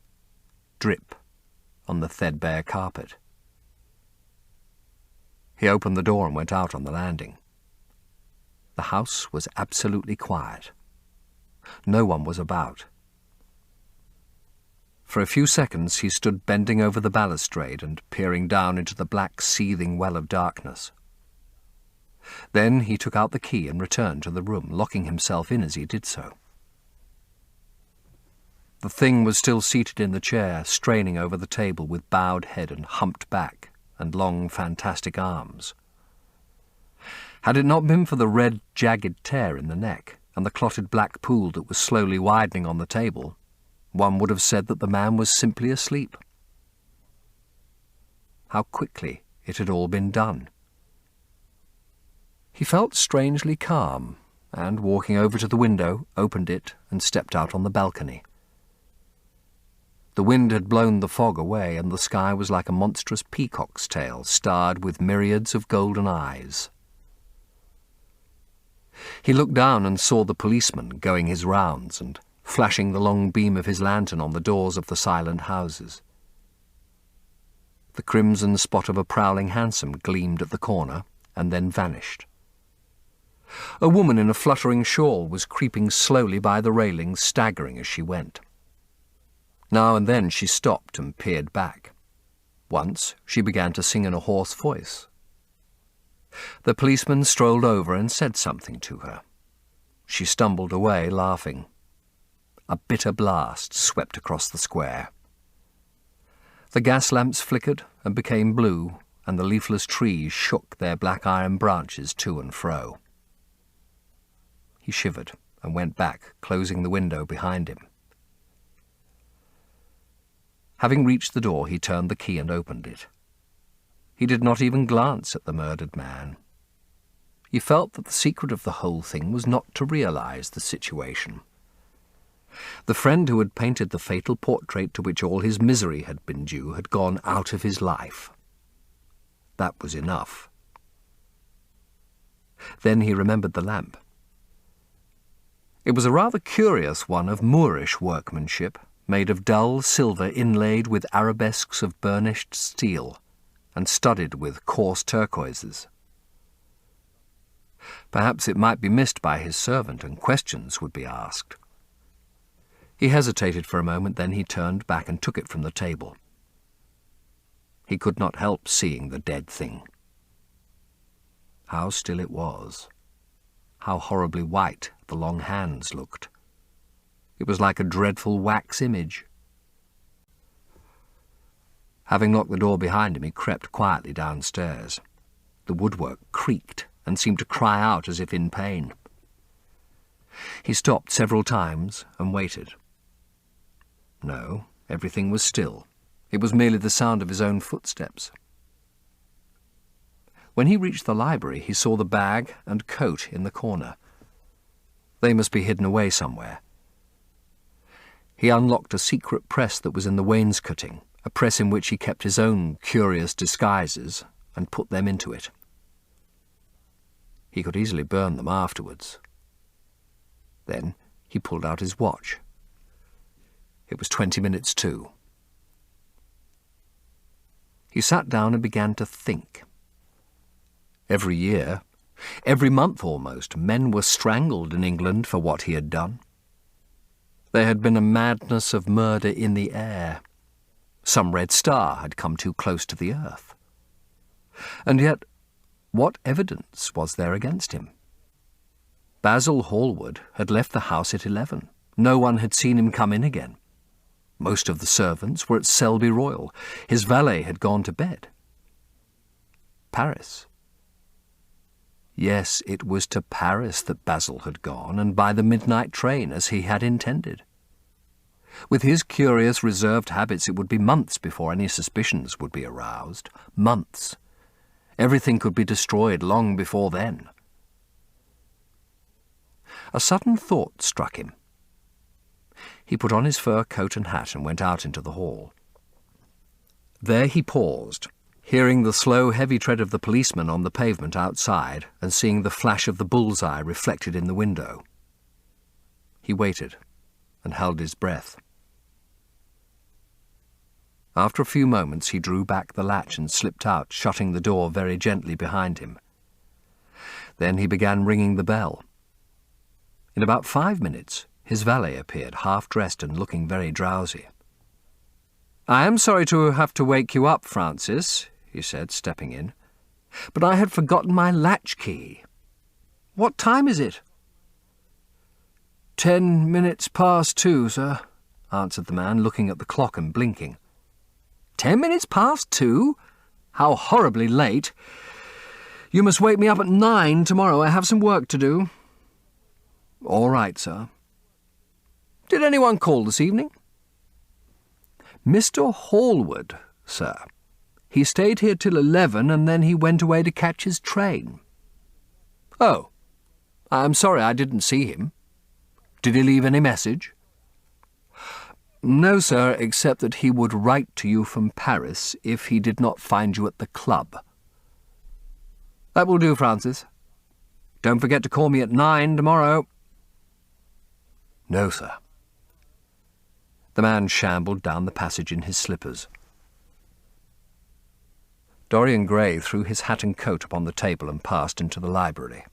drip on the threadbare carpet. He opened the door and went out on the landing. The house was absolutely quiet. No one was about. For a few seconds he stood bending over the balustrade and peering down into the black, seething well of darkness. Then he took out the key and returned to the room, locking himself in as he did so. The thing was still seated in the chair, straining over the table with bowed head and humped back and long, fantastic arms. Had it not been for the red, jagged tear in the neck and the clotted black pool that was slowly widening on the table, one would have said that the man was simply asleep. How quickly it had all been done. He felt strangely calm, and, walking over to the window, opened it and stepped out on the balcony. The wind had blown the fog away, and the sky was like a monstrous peacock's tail, starred with myriads of golden eyes. He looked down and saw the policeman going his rounds and flashing the long beam of his lantern on the doors of the silent houses. The crimson spot of a prowling hansom gleamed at the corner and then vanished. A woman in a fluttering shawl was creeping slowly by the railings, staggering as she went. Now and then she stopped and peered back. Once she began to sing in a hoarse voice. The policeman strolled over and said something to her. She stumbled away, laughing. A bitter blast swept across the square. The gas lamps flickered and became blue, and the leafless trees shook their black iron branches to and fro. He shivered and went back, closing the window behind him. Having reached the door, he turned the key and opened it. He did not even glance at the murdered man. He felt that the secret of the whole thing was not to realize the situation. The friend who had painted the fatal portrait to which all his misery had been due had gone out of his life. That was enough. Then he remembered the lamp. It was a rather curious one of Moorish workmanship, made of dull silver inlaid with arabesques of burnished steel, and studded with coarse turquoises. Perhaps it might be missed by his servant, and questions would be asked. He hesitated for a moment, then he turned back and took it from the table. He could not help seeing the dead thing. How still it was. How horribly white the long hands looked. It was like a dreadful wax image. Having locked the door behind him, he crept quietly downstairs. The woodwork creaked and seemed to cry out as if in pain. He stopped several times and waited. No, everything was still. It was merely the sound of his own footsteps. When he reached the library, he saw the bag and coat in the corner. They must be hidden away somewhere. He unlocked a secret press that was in the wainscoting, a press in which he kept his own curious disguises, and put them into it. He could easily burn them afterwards. Then he pulled out his watch. It was 20 minutes to. He sat down and began to think. Every year, every month almost, men were strangled in England for what he had done. There had been a madness of murder in the air. Some red star had come too close to the earth. And yet, what evidence was there against him? Basil Hallward had left the house at 11. No one had seen him come in again. Most of the servants were at Selby Royal. His valet had gone to bed. Paris. Yes, it was to Paris that Basil had gone, and by the midnight train, as he had intended. With his curious, reserved habits, it would be months before any suspicions would be aroused. Months. Everything could be destroyed long before then. A sudden thought struck him. He put on his fur coat and hat and went out into the hall. There he paused, hearing the slow, heavy tread of the policeman on the pavement outside and seeing the flash of the bull's-eye reflected in the window. He waited and held his breath. After a few moments he drew back the latch and slipped out, shutting the door very gently behind him. Then he began ringing the bell. In about 5 minutes, his valet appeared, half-dressed and looking very drowsy. "I am sorry to have to wake you up, Francis," he said, stepping in, "but I had forgotten my latchkey. What time is it?" 10 minutes past 2, sir," answered the man, looking at the clock and blinking. 10 minutes past 2? How horribly late. You must wake me up at 9 tomorrow. I have some work to do." "All right, sir." "Did anyone call this evening?" "Mr. Hallward, sir. He stayed here till 11 and then he went away to catch his train." "Oh, I'm sorry I didn't see him. Did he leave any message?" "No, sir, except that he would write to you from Paris if he did not find you at the club." "That will do, Francis. Don't forget to call me at 9 tomorrow." "No, sir." The man shambled down the passage in his slippers. Dorian Gray threw his hat and coat upon the table and passed into the library.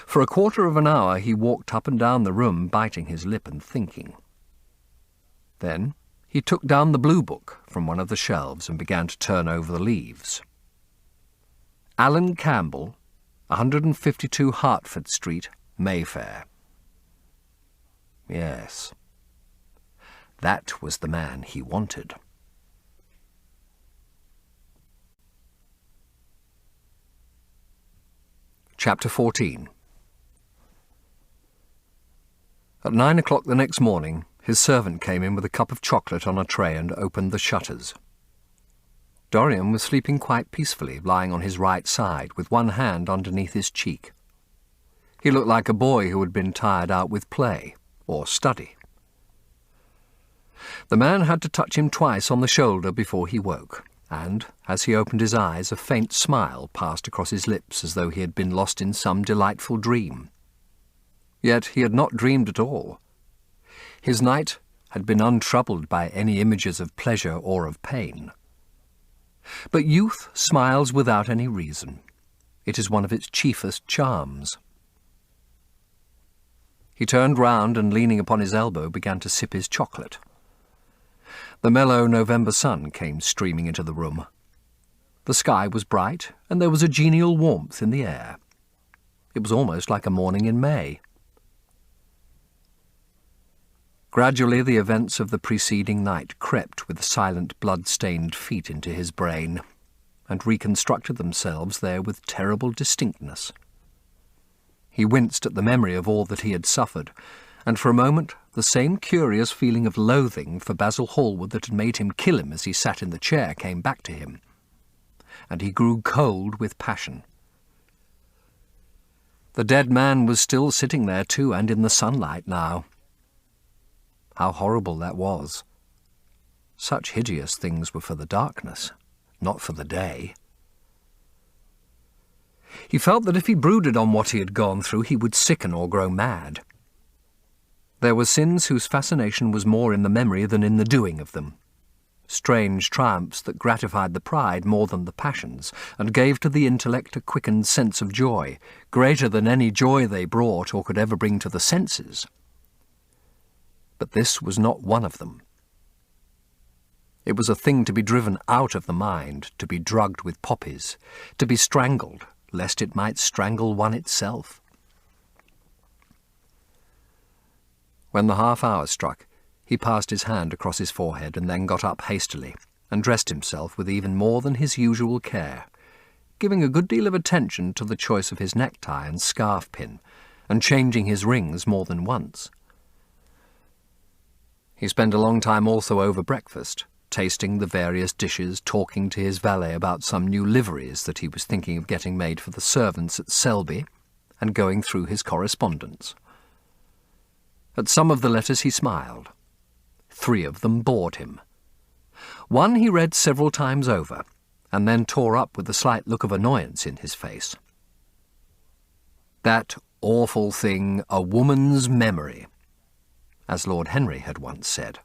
For a quarter of an hour he walked up and down the room, biting his lip and thinking. Then he took down the blue book from one of the shelves and began to turn over the leaves. Alan Campbell, 152 Hertford Street, Mayfair. Yes, that was the man he wanted. Chapter 14. At 9 o'clock the next morning, his servant came in with a cup of chocolate on a tray and opened the shutters. Dorian was sleeping quite peacefully, lying on his right side, with one hand underneath his cheek. He looked like a boy who had been tired out with play or study. The man had to touch him twice on the shoulder before he woke, and, as he opened his eyes, a faint smile passed across his lips as though he had been lost in some delightful dream. Yet he had not dreamed at all. His night had been untroubled by any images of pleasure or of pain. But youth smiles without any reason. It is one of its chiefest charms. He turned round and, leaning upon his elbow, began to sip his chocolate. The mellow November sun came streaming into the room. The sky was bright, and there was a genial warmth in the air. It was almost like a morning in May. Gradually the events of the preceding night crept with silent blood-stained feet into his brain, and reconstructed themselves there with terrible distinctness. He winced at the memory of all that he had suffered, and for a moment the same curious feeling of loathing for Basil Hallward that had made him kill him as he sat in the chair came back to him, and he grew cold with passion. The dead man was still sitting there too, and in the sunlight now. How horrible that was! Such hideous things were for the darkness, not for the day. He felt that if he brooded on what he had gone through, he would sicken or grow mad. There were sins whose fascination was more in the memory than in the doing of them, strange triumphs that gratified the pride more than the passions, and gave to the intellect a quickened sense of joy, greater than any joy they brought or could ever bring to the senses. But this was not one of them. It was a thing to be driven out of the mind, to be drugged with poppies, to be strangled, lest it might strangle one itself. When the half-hour struck, he passed his hand across his forehead and then got up hastily and dressed himself with even more than his usual care, giving a good deal of attention to the choice of his necktie and scarf-pin, and changing his rings more than once. He spent a long time also over breakfast, tasting the various dishes, talking to his valet about some new liveries that he was thinking of getting made for the servants at Selby, and going through his correspondence. At some of the letters he smiled. 3 of them bored him. One he read several times over, and then tore up with a slight look of annoyance in his face. That awful thing, a woman's memory, as Lord Henry had once said.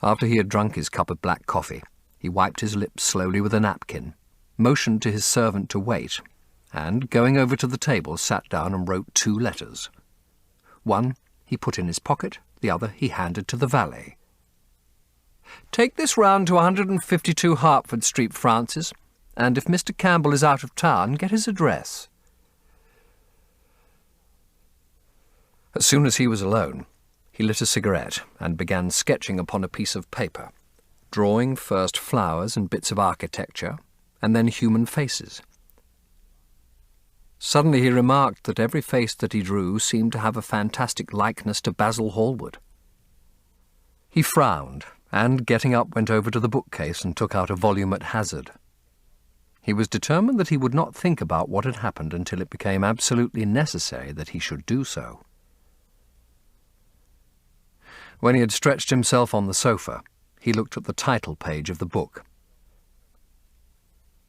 After he had drunk his cup of black coffee, he wiped his lips slowly with a napkin, motioned to his servant to wait, and, going over to the table, sat down and wrote 2 letters. One he put in his pocket, the other he handed to the valet. "Take this round to 152 Hertford Street, Francis, and if Mr. Campbell is out of town, get his address." As soon as he was alone, he lit a cigarette and began sketching upon a piece of paper, drawing first flowers and bits of architecture, and then human faces. Suddenly he remarked that every face that he drew seemed to have a fantastic likeness to Basil Hallward. He frowned, and, getting up, went over to the bookcase and took out a volume at hazard. He was determined that he would not think about what had happened until it became absolutely necessary that he should do so. When he had stretched himself on the sofa, he looked at the title page of the book.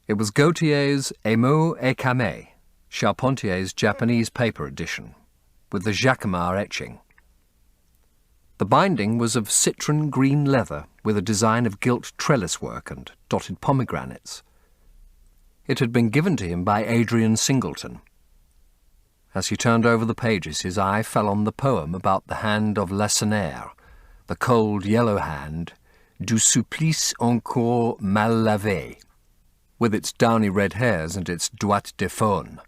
It was Gautier's Émaux et Camé, Charpentier's Japanese paper edition, with the Jacquemart etching. The binding was of citron green leather with a design of gilt trellis work and dotted pomegranates. It had been given to him by Adrian Singleton. As he turned over the pages, his eye fell on the poem about the hand of Lacenaire, the cold yellow hand, du supplice encore mal lavé, with its downy red hairs and its doigts de faune.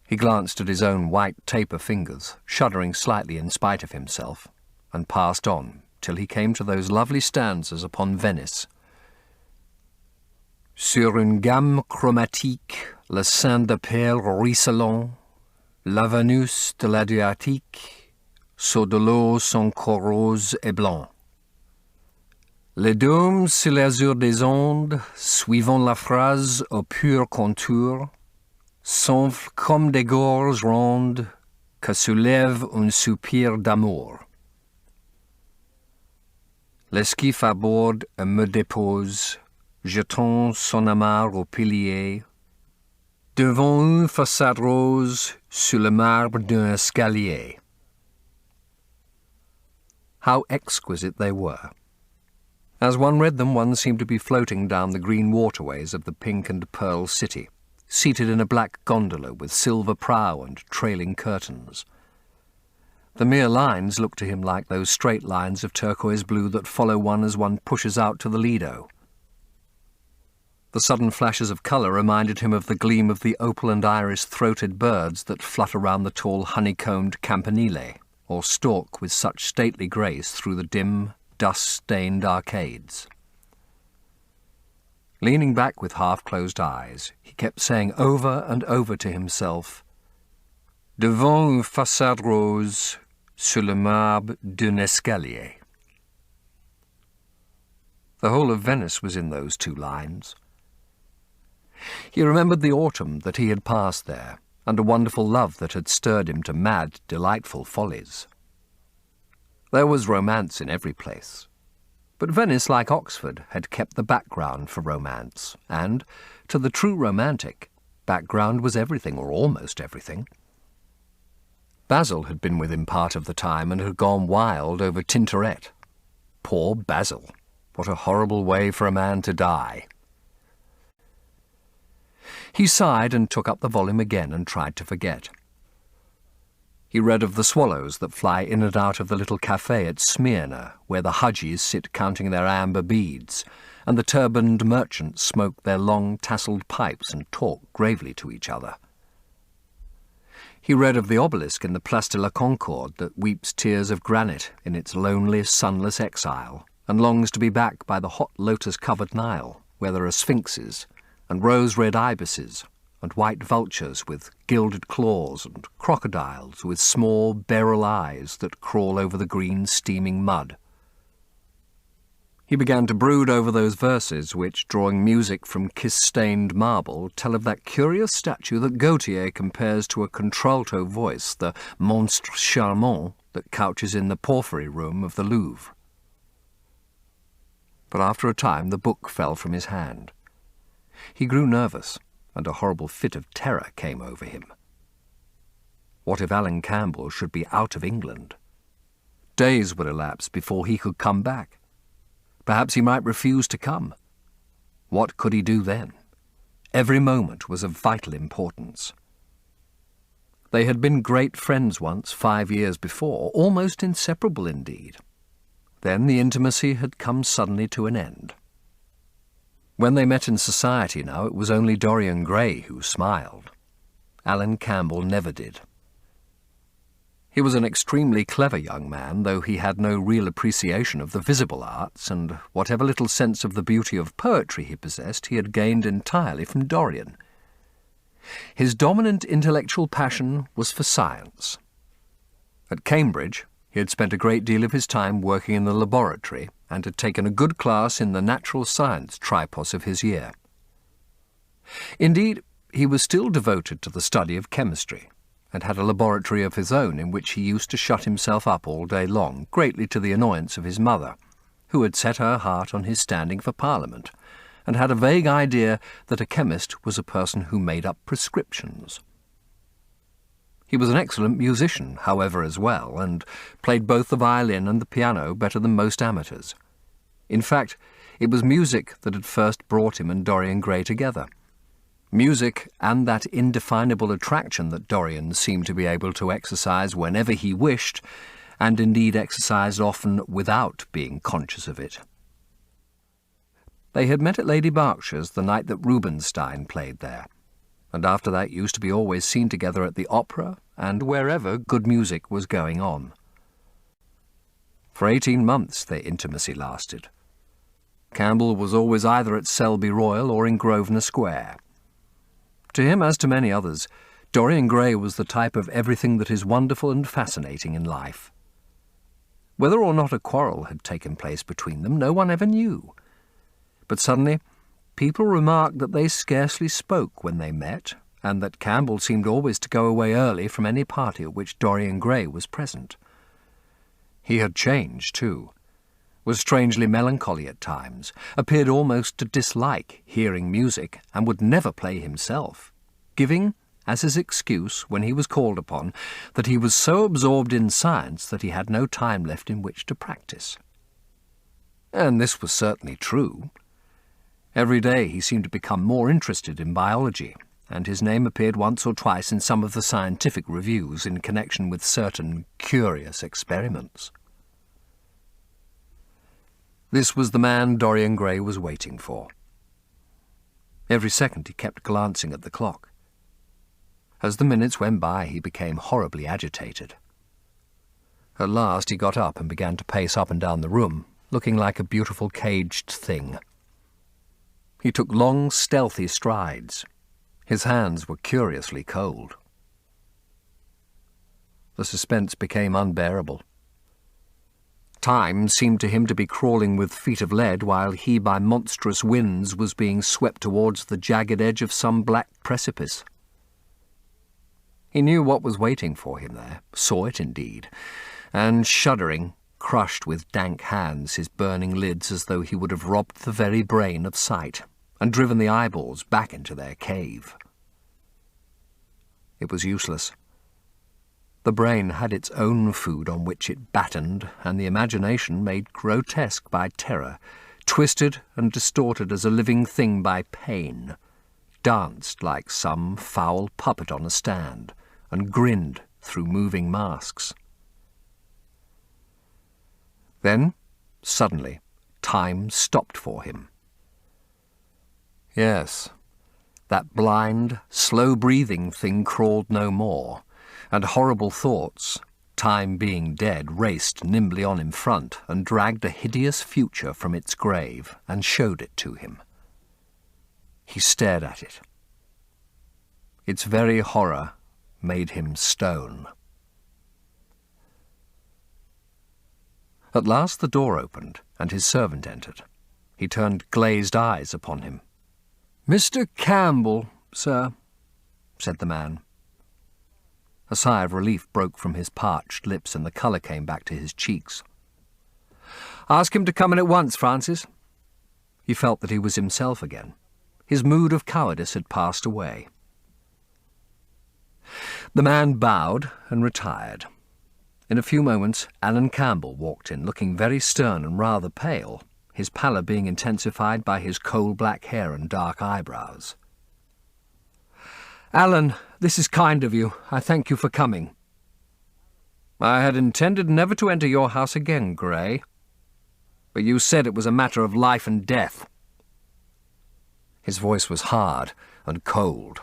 He glanced at his own white taper fingers, shuddering slightly in spite of himself, and passed on till he came to those lovely stanzas upon Venice. Sur une gamme chromatique, le sein de perles ruisselant, la Vénus de l'Adriatique, sur de l'eau son corps rose et blanc. Les dômes sur l'azur des ondes, suivant la phrase au pur contour, s'enflent comme des gorges rondes que soulève un soupir d'amour. L'esquif à bord me dépose, jetant son amarre au pilier, devant une façade rose sur le marbre d'un escalier. How exquisite they were! As one read them, one seemed to be floating down the green waterways of the pink and pearl city, seated in a black gondola with silver prow and trailing curtains. The mere lines looked to him like those straight lines of turquoise blue that follow one as one pushes out to the Lido. The sudden flashes of colour reminded him of the gleam of the opal and iris-throated birds that flutter round the tall honeycombed campanile, or stalk with such stately grace through the dim, dust-stained arcades. Leaning back with half-closed eyes, he kept saying over and over to himself, Devant une façade rose, sur le marbre d'un escalier. The whole of Venice was in those two lines. He remembered the autumn that he had passed there, and a wonderful love that had stirred him to mad, delightful follies. There was romance in every place, but Venice, like Oxford, had kept the background for romance, and, to the true romantic, background was everything, or almost everything. Basil had been with him part of the time and had gone wild over Tintoret. Poor Basil! What a horrible way for a man to die! He sighed and took up the volume again and tried to forget. He read of the swallows that fly in and out of the little cafe at Smyrna, where the Hajis sit counting their amber beads, and the turbaned merchants smoke their long tasselled pipes and talk gravely to each other. He read of the obelisk in the Place de la Concorde that weeps tears of granite in its lonely, sunless exile, and longs to be back by the hot lotus-covered Nile, where there are sphinxes, and rose-red ibises, and white vultures with gilded claws, and crocodiles with small, beryl eyes that crawl over the green, steaming mud. He began to brood over those verses which, drawing music from kiss-stained marble, tell of that curious statue that Gautier compares to a contralto voice, the monstre charmant that couches in the porphyry room of the Louvre. But after a time the book fell from his hand. He grew nervous, and a horrible fit of terror came over him. What if Alan Campbell should be out of England? Days would elapse before he could come back. Perhaps he might refuse to come. What could he do then? Every moment was of vital importance. They had been great friends once, 5 years before, almost inseparable indeed. Then the intimacy had come suddenly to an end. When they met in society now, it was only Dorian Gray who smiled. Alan Campbell never did. He was an extremely clever young man, though he had no real appreciation of the visible arts, and whatever little sense of the beauty of poetry he possessed, he had gained entirely from Dorian. His dominant intellectual passion was for science. At Cambridge, he had spent a great deal of his time working in the laboratory, and had taken a good class in the natural science tripos of his year. Indeed, he was still devoted to the study of chemistry, and had a laboratory of his own in which he used to shut himself up all day long, greatly to the annoyance of his mother, who had set her heart on his standing for Parliament, and had a vague idea that a chemist was a person who made up prescriptions. He was an excellent musician, however, as well, and played both the violin and the piano better than most amateurs. In fact, it was music that had first brought him and Dorian Gray together. Music and that indefinable attraction that Dorian seemed to be able to exercise whenever he wished, and indeed exercised often without being conscious of it. They had met at Lady Berkshire's the night that Rubinstein played there, and after that used to be always seen together at the opera and wherever good music was going on. For 18 months their intimacy lasted. Campbell was always either at Selby Royal or in Grosvenor Square. To him, as to many others, Dorian Gray was the type of everything that is wonderful and fascinating in life. Whether or not a quarrel had taken place between them, no one ever knew. But suddenly, people remarked that they scarcely spoke when they met, and that Campbell seemed always to go away early from any party at which Dorian Gray was present. He had changed, too, was strangely melancholy at times, appeared almost to dislike hearing music, and would never play himself, giving, as his excuse, when he was called upon, that he was so absorbed in science that he had no time left in which to practice. And this was certainly true. Every day he seemed to become more interested in biology, and his name appeared once or twice in some of the scientific reviews in connection with certain curious experiments. This was the man Dorian Gray was waiting for. Every second he kept glancing at the clock. As the minutes went by, he became horribly agitated. At last he got up and began to pace up and down the room, looking like a beautiful caged thing. He took long, stealthy strides. His hands were curiously cold. The suspense became unbearable. Time seemed to him to be crawling with feet of lead, while he by monstrous winds was being swept towards the jagged edge of some black precipice. He knew what was waiting for him there, saw it indeed, and, shuddering, crushed with dank hands his burning lids as though he would have robbed the very brain of sight, and driven the eyeballs back into their cave. It was useless. The brain had its own food on which it battened, and the imagination, made grotesque by terror, twisted and distorted as a living thing by pain, danced like some foul puppet on a stand, and grinned through moving masks. Then, suddenly, time stopped for him. Yes, that blind, slow-breathing thing crawled no more, and horrible thoughts, time being dead, raced nimbly on in front and dragged a hideous future from its grave and showed it to him. He stared at it. Its very horror made him stone. At last the door opened, and his servant entered. He turned glazed eyes upon him. "Mr. Campbell, sir," said the man. A sigh of relief broke from his parched lips, and the colour came back to his cheeks. "Ask him to come in at once, Francis." He felt that he was himself again. His mood of cowardice had passed away. The man bowed and retired. In a few moments, Alan Campbell walked in, looking very stern and rather pale, his pallor being intensified by his coal-black hair and dark eyebrows. "Alan, this is kind of you. I thank you for coming." "I had intended never to enter your house again, Gray. But you said it was a matter of life and death." His voice was hard and cold.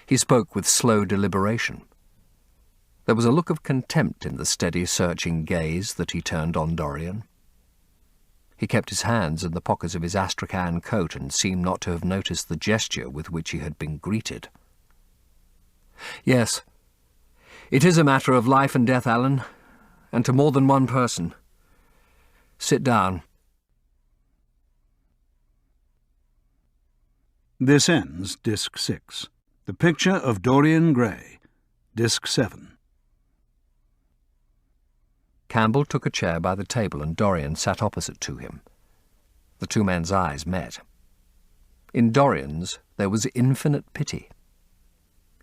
He spoke with slow deliberation. There was a look of contempt in the steady, searching gaze that he turned on Dorian. He kept his hands in the pockets of his astrakhan coat and seemed not to have noticed the gesture with which he had been greeted. "Yes, it is a matter of life and death, Alan, and to more than one person. Sit down." This ends Disc 6. The Picture of Dorian Gray, Disc 7. Campbell took a chair by the table and Dorian sat opposite to him. The two men's eyes met. In Dorian's there was infinite pity.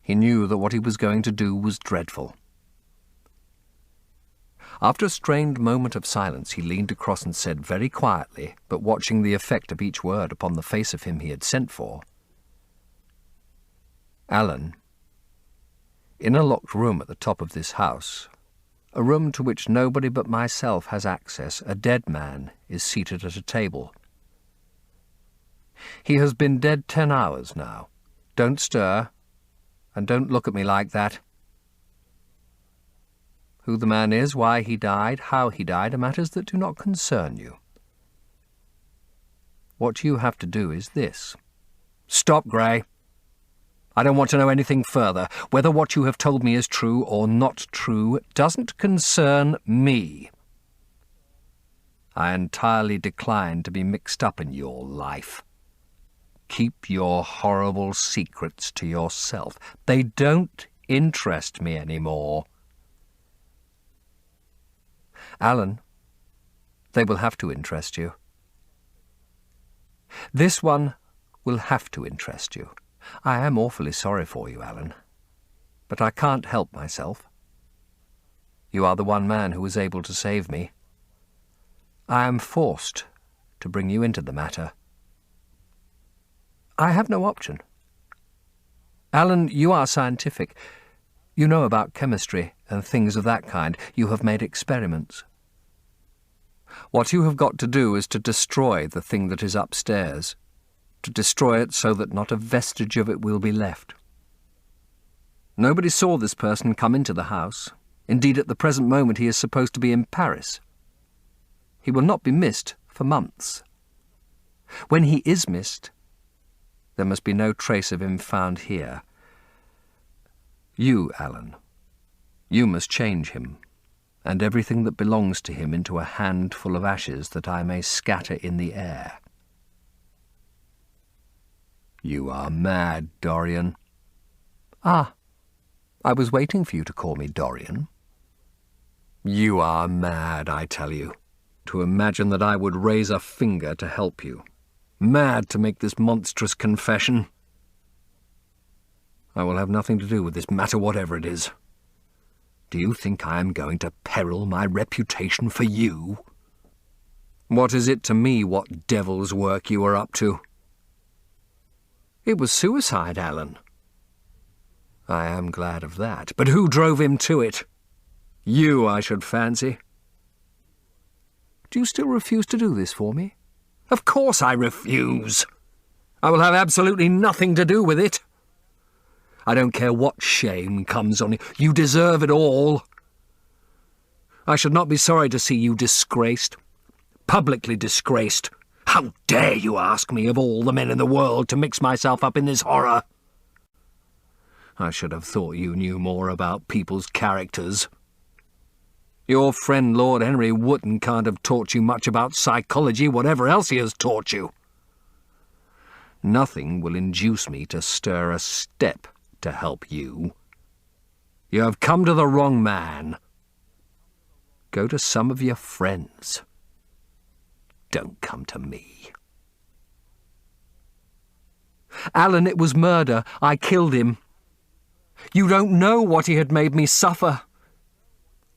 He knew that what he was going to do was dreadful. After a strained moment of silence, he leaned across and said very quietly, but watching the effect of each word upon the face of him he had sent for, "Alan, in a locked room at the top of this house, a room to which nobody but myself has access, a dead man is seated at a table. He has been dead 10 hours now. Don't stir, and don't look at me like that. Who the man is, why he died, how he died, are matters that do not concern you. What you have to do is this." "Stop, Gray. I don't want to know anything further. Whether what you have told me is true or not true doesn't concern me. I entirely decline to be mixed up in your life. Keep your horrible secrets to yourself. They don't interest me anymore." "Alan, they will have to interest you. This one will have to interest you. I am awfully sorry for you, Alan, but I can't help myself. You are the one man who was able to save me. I am forced to bring you into the matter. I have no option. Alan, you are scientific. You know about chemistry and things of that kind. You have made experiments. What you have got to do is to destroy the thing that is upstairs, to destroy it so that not a vestige of it will be left. Nobody saw this person come into the house. Indeed, at the present moment he is supposed to be in Paris. He will not be missed for months. When he is missed, there must be no trace of him found here. You, Alan, you must change him, and everything that belongs to him into a handful of ashes that I may scatter in the air." "You are mad, Dorian." "Ah, I was waiting for you to call me Dorian." "You are mad, I tell you, to imagine that I would raise a finger to help you. Mad to make this monstrous confession. I will have nothing to do with this matter, whatever it is. Do you think I am going to peril my reputation for you? What is it to me what devil's work you are up to?" "It was suicide, Alan." "I am glad of that. But who drove him to it? You, I should fancy." "Do you still refuse to do this for me?" "Of course I refuse. I will have absolutely nothing to do with it. I don't care what shame comes on you. You deserve it all. I should not be sorry to see you disgraced, publicly disgraced. How dare you ask me, of all the men in the world, to mix myself up in this horror? I should have thought you knew more about people's characters. Your friend Lord Henry Wotton can't have taught you much about psychology, whatever else he has taught you. Nothing will induce me to stir a step to help you. You have come to the wrong man. Go to some of your friends. Don't come to me." "Alan, it was murder. I killed him. You don't know what he had made me suffer.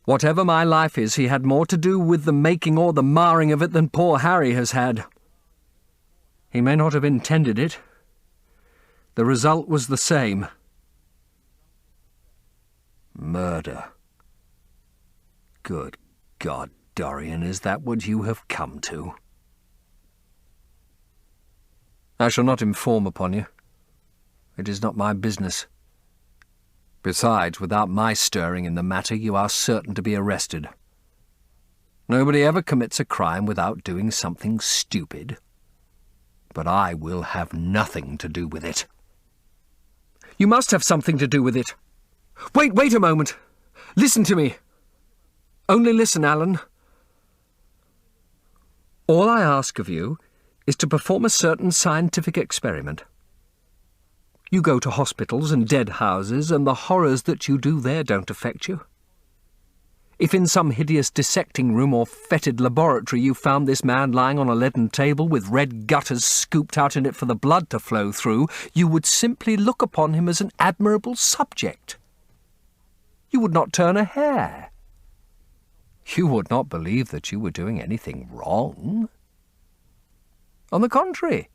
Whatever my life is, he had more to do with the making or the marring of it than poor Harry has had. He may not have intended it. The result was the same." "Murder. Good God, Dorian, is that what you have come to?" "I shall not inform upon you. It is not my business. Besides, without my stirring in the matter, you are certain to be arrested. Nobody ever commits a crime without doing something stupid. But I will have nothing to do with it." "You must have something to do with it. Wait a moment. Listen to me. Only listen, Alan. All I ask of you is to perform a certain scientific experiment. You go to hospitals and dead houses, and the horrors that you do there don't affect you. If in some hideous dissecting room or fetid laboratory you found this man lying on a leaden table with red gutters scooped out in it for the blood to flow through, you would simply look upon him as an admirable subject. You would not turn a hair. You would not believe that you were doing anything wrong. On the contrary,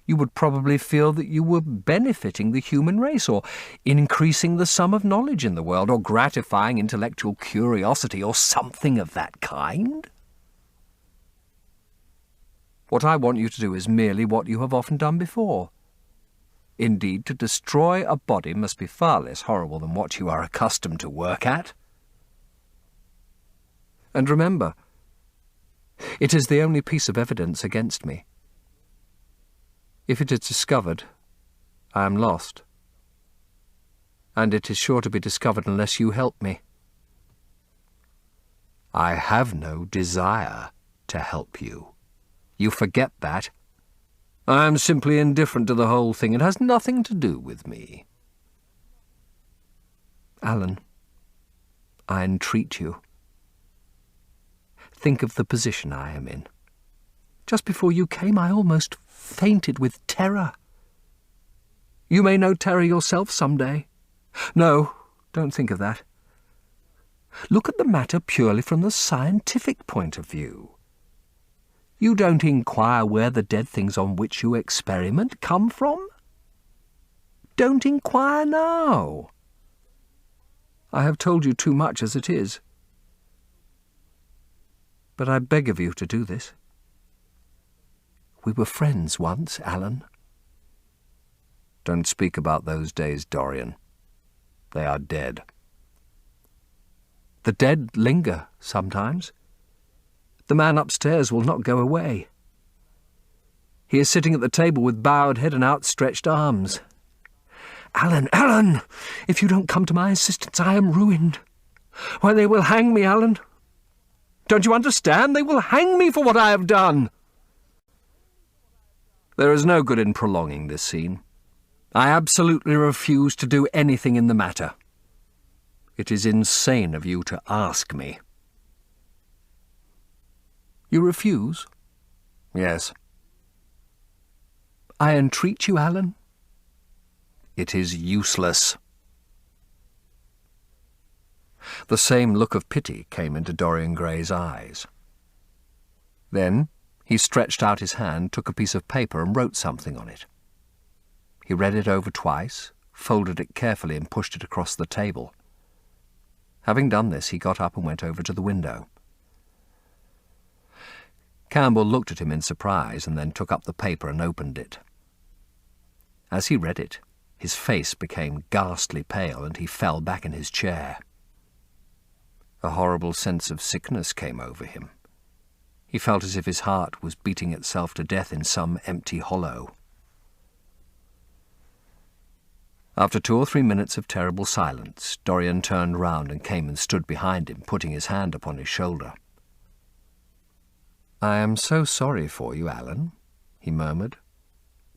you would probably feel that you were benefiting the human race, or increasing the sum of knowledge in the world, or gratifying intellectual curiosity, or something of that kind. What I want you to do is merely what you have often done before. Indeed, to destroy a body must be far less horrible than what you are accustomed to work at. And remember, it is the only piece of evidence against me. If it is discovered, I am lost. And it is sure to be discovered unless you help me. I have no desire to help you. You forget that. I am simply indifferent to the whole thing. It has nothing to do with me. Alan, I entreat you. Think of the position I am in. Just before you came, I almost fainted with terror. You may know terror yourself some day. No, don't think of that. Look at the matter purely from the scientific point of view. You don't inquire where the dead things on which you experiment come from. Don't inquire now. I have told you too much as it is. But I beg of you to do this. We were friends once, Alan. Don't speak about those days, Dorian. They are dead. The dead linger sometimes. The man upstairs will not go away. He is sitting at the table with bowed head and outstretched arms. Alan, Alan! If you don't come to my assistance, I am ruined. Why, they will hang me, Alan. Don't you understand? They will hang me for what I have done. There is no good in prolonging this scene. I absolutely refuse to do anything in the matter. It is insane of you to ask me. You refuse? Yes. I entreat you, Alan. It is useless. The same look of pity came into Dorian Gray's eyes. Then he stretched out his hand, took a piece of paper and wrote something on it. He read it over twice, folded it carefully and pushed it across the table. Having done this, he got up and went over to the window. Campbell looked at him in surprise and then took up the paper and opened it. As he read it, his face became ghastly pale and he fell back in his chair. A horrible sense of sickness came over him. He felt as if his heart was beating itself to death in some empty hollow. After 2 or 3 minutes of terrible silence, Dorian turned round and came and stood behind him, putting his hand upon his shoulder. "I am so sorry for you, Alan," he murmured,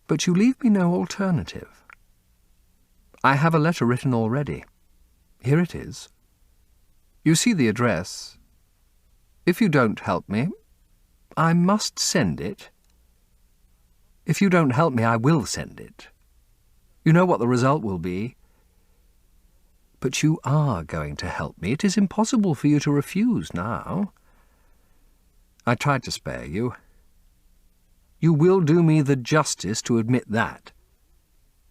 "but you leave me no alternative. I have a letter written already. Here it is. You see the address. If you don't help me, I must send it. If you don't help me, I will send it. You know what the result will be. But you are going to help me. It is impossible for you to refuse now. I tried to spare you. You will do me the justice to admit that.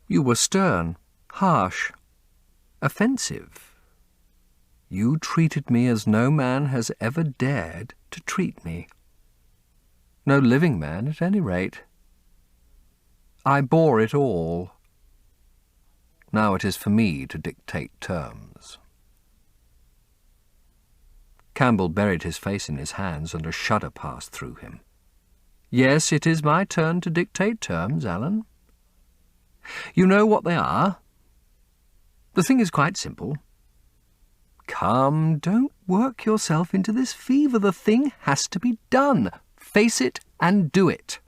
You were stern, harsh, offensive. You treated me as no man has ever dared to treat me. No living man, at any rate. I bore it all. Now it is for me to dictate terms." Campbell buried his face in his hands and a shudder passed through him. "Yes, it is my turn to dictate terms, Alan. You know what they are. The thing is quite simple. Come, don't work yourself into this fever. The thing has to be done. Face it and do it."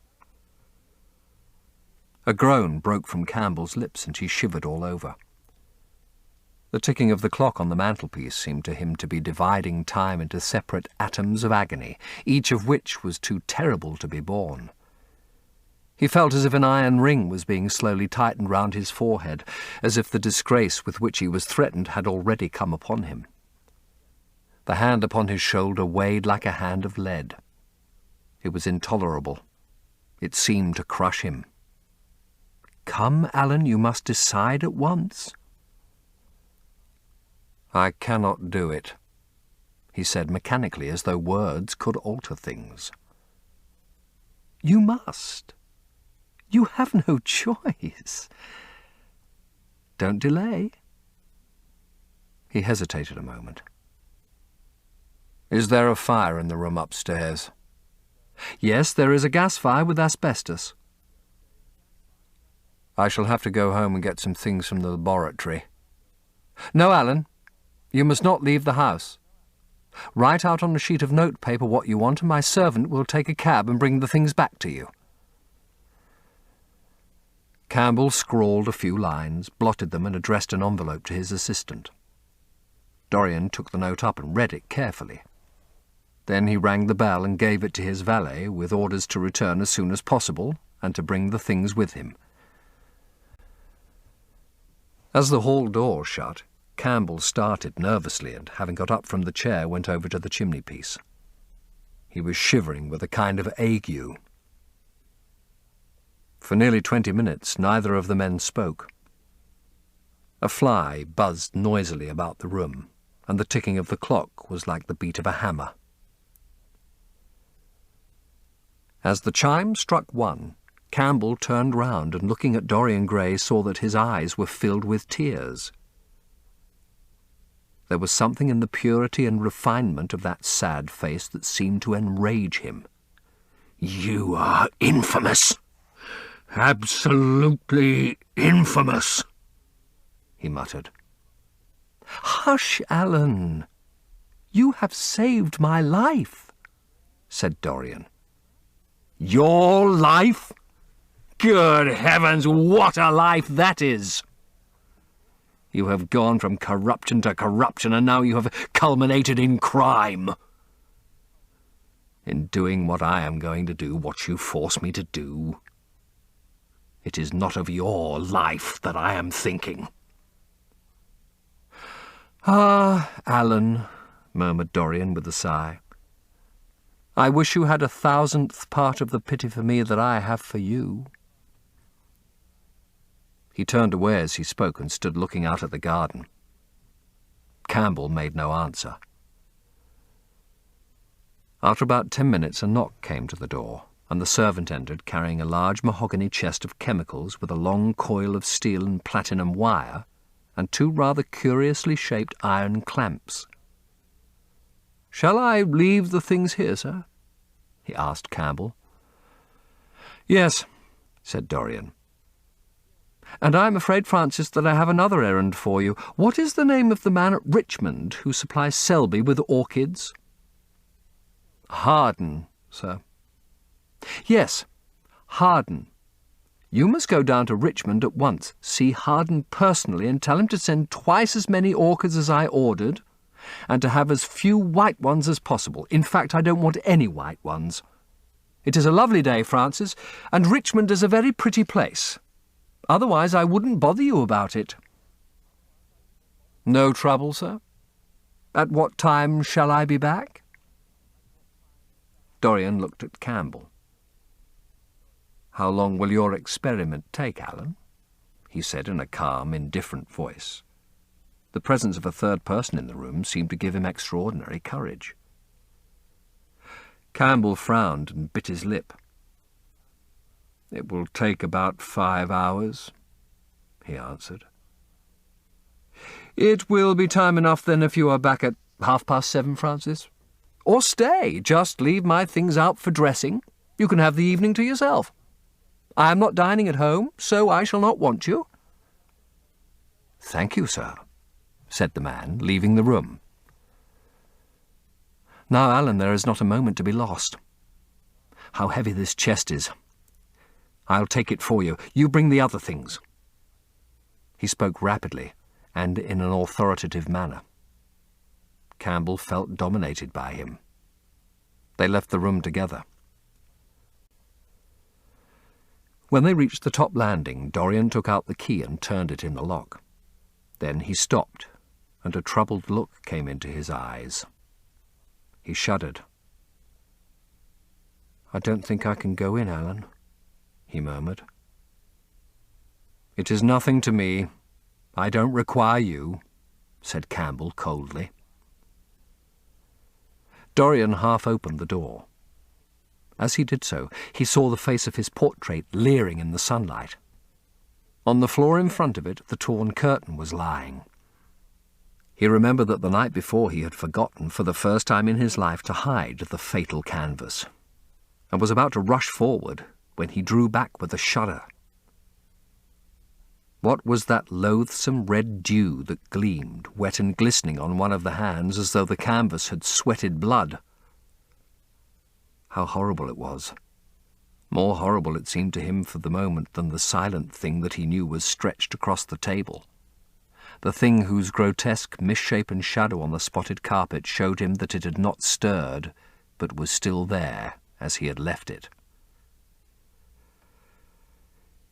A groan broke from Campbell's lips and he shivered all over. The ticking of the clock on the mantelpiece seemed to him to be dividing time into separate atoms of agony, each of which was too terrible to be borne. He felt as if an iron ring was being slowly tightened round his forehead, as if the disgrace with which he was threatened had already come upon him. The hand upon his shoulder weighed like a hand of lead. It was intolerable. It seemed to crush him. "Come, Alan, you must decide at once." "I cannot do it," he said mechanically, as though words could alter things. "You must. You have no choice. Don't delay." He hesitated a moment. "Is there a fire in the room upstairs?" "Yes, there is a gas fire with asbestos." "I shall have to go home and get some things from the laboratory." "No, Alan. You must not leave the house. Write out on a sheet of notepaper what you want, and my servant will take a cab and bring the things back to you." Campbell scrawled a few lines, blotted them, and addressed an envelope to his assistant. Dorian took the note up and read it carefully. Then he rang the bell and gave it to his valet, with orders to return as soon as possible and to bring the things with him. As the hall door shut, Campbell started nervously and, having got up from the chair, went over to the chimney-piece. He was shivering with a kind of ague. For nearly 20 minutes neither of the men spoke. A fly buzzed noisily about the room, and the ticking of the clock was like the beat of a hammer. As the chime struck 1, Campbell turned round and, looking at Dorian Gray, saw that his eyes were filled with tears. There was something in the purity and refinement of that sad face that seemed to enrage him. "You are infamous! Absolutely infamous!" he muttered. "Hush, Alan! You have saved my life," said Dorian. "Your life? Good heavens, what a life that is! You have gone from corruption to corruption, and now you have culminated in crime. In doing what I am going to do, what you force me to do. It is not of your life that I am thinking." "Ah, Alan," murmured Dorian with a sigh. "I wish you had 1,000th part of the pity for me that I have for you." He turned away as he spoke and stood looking out at the garden. Campbell made no answer. After about 10 minutes a knock came to the door, and the servant entered carrying a large mahogany chest of chemicals with a long coil of steel and platinum wire and 2 rather curiously shaped iron clamps. "Shall I leave the things here, sir?" he asked Campbell. "Yes," said Dorian. "And I'm afraid, Francis, that I have another errand for you. What is the name of the man at Richmond who supplies Selby with orchids?" "Harden, sir." "Yes, Harden. You must go down to Richmond at once, see Harden personally, and tell him to send twice as many orchids as I ordered, and to have as few white ones as possible. In fact, I don't want any white ones. It is a lovely day, Francis, and Richmond is a very pretty place. Otherwise I wouldn't bother you about it." "No trouble, sir? At what time shall I be back?" Dorian looked at Campbell. "How long will your experiment take, Alan?" he said in a calm, indifferent voice. The presence of a third person in the room seemed to give him extraordinary courage. Campbell frowned and bit his lip. "It will take about 5 hours," he answered. "It will be time enough then if you are back at 7:30, Francis. Or stay, just leave my things out for dressing. You can have the evening to yourself. I am not dining at home, so I shall not want you." "Thank you, sir," said the man, leaving the room. "Now, Alan, there is not a moment to be lost. How heavy this chest is. I'll take it for you. You bring the other things." He spoke rapidly, and in an authoritative manner. Campbell felt dominated by him. They left the room together. When they reached the top landing, Dorian took out the key and turned it in the lock. Then he stopped, and a troubled look came into his eyes. He shuddered. "I don't think I can go in, Alan," he murmured. "It is nothing to me. I don't require you," said Campbell coldly. Dorian half opened the door. As he did so, he saw the face of his portrait leering in the sunlight. On the floor in front of it, the torn curtain was lying. He remembered that the night before he had forgotten, for the first time in his life, to hide the fatal canvas, and was about to rush forward when he drew back with a shudder. What was that loathsome red dew that gleamed, wet and glistening on one of the hands, as though the canvas had sweated blood? How horrible it was. More horrible it seemed to him for the moment than the silent thing that he knew was stretched across the table. The thing whose grotesque misshapen shadow on the spotted carpet showed him that it had not stirred, but was still there as he had left it.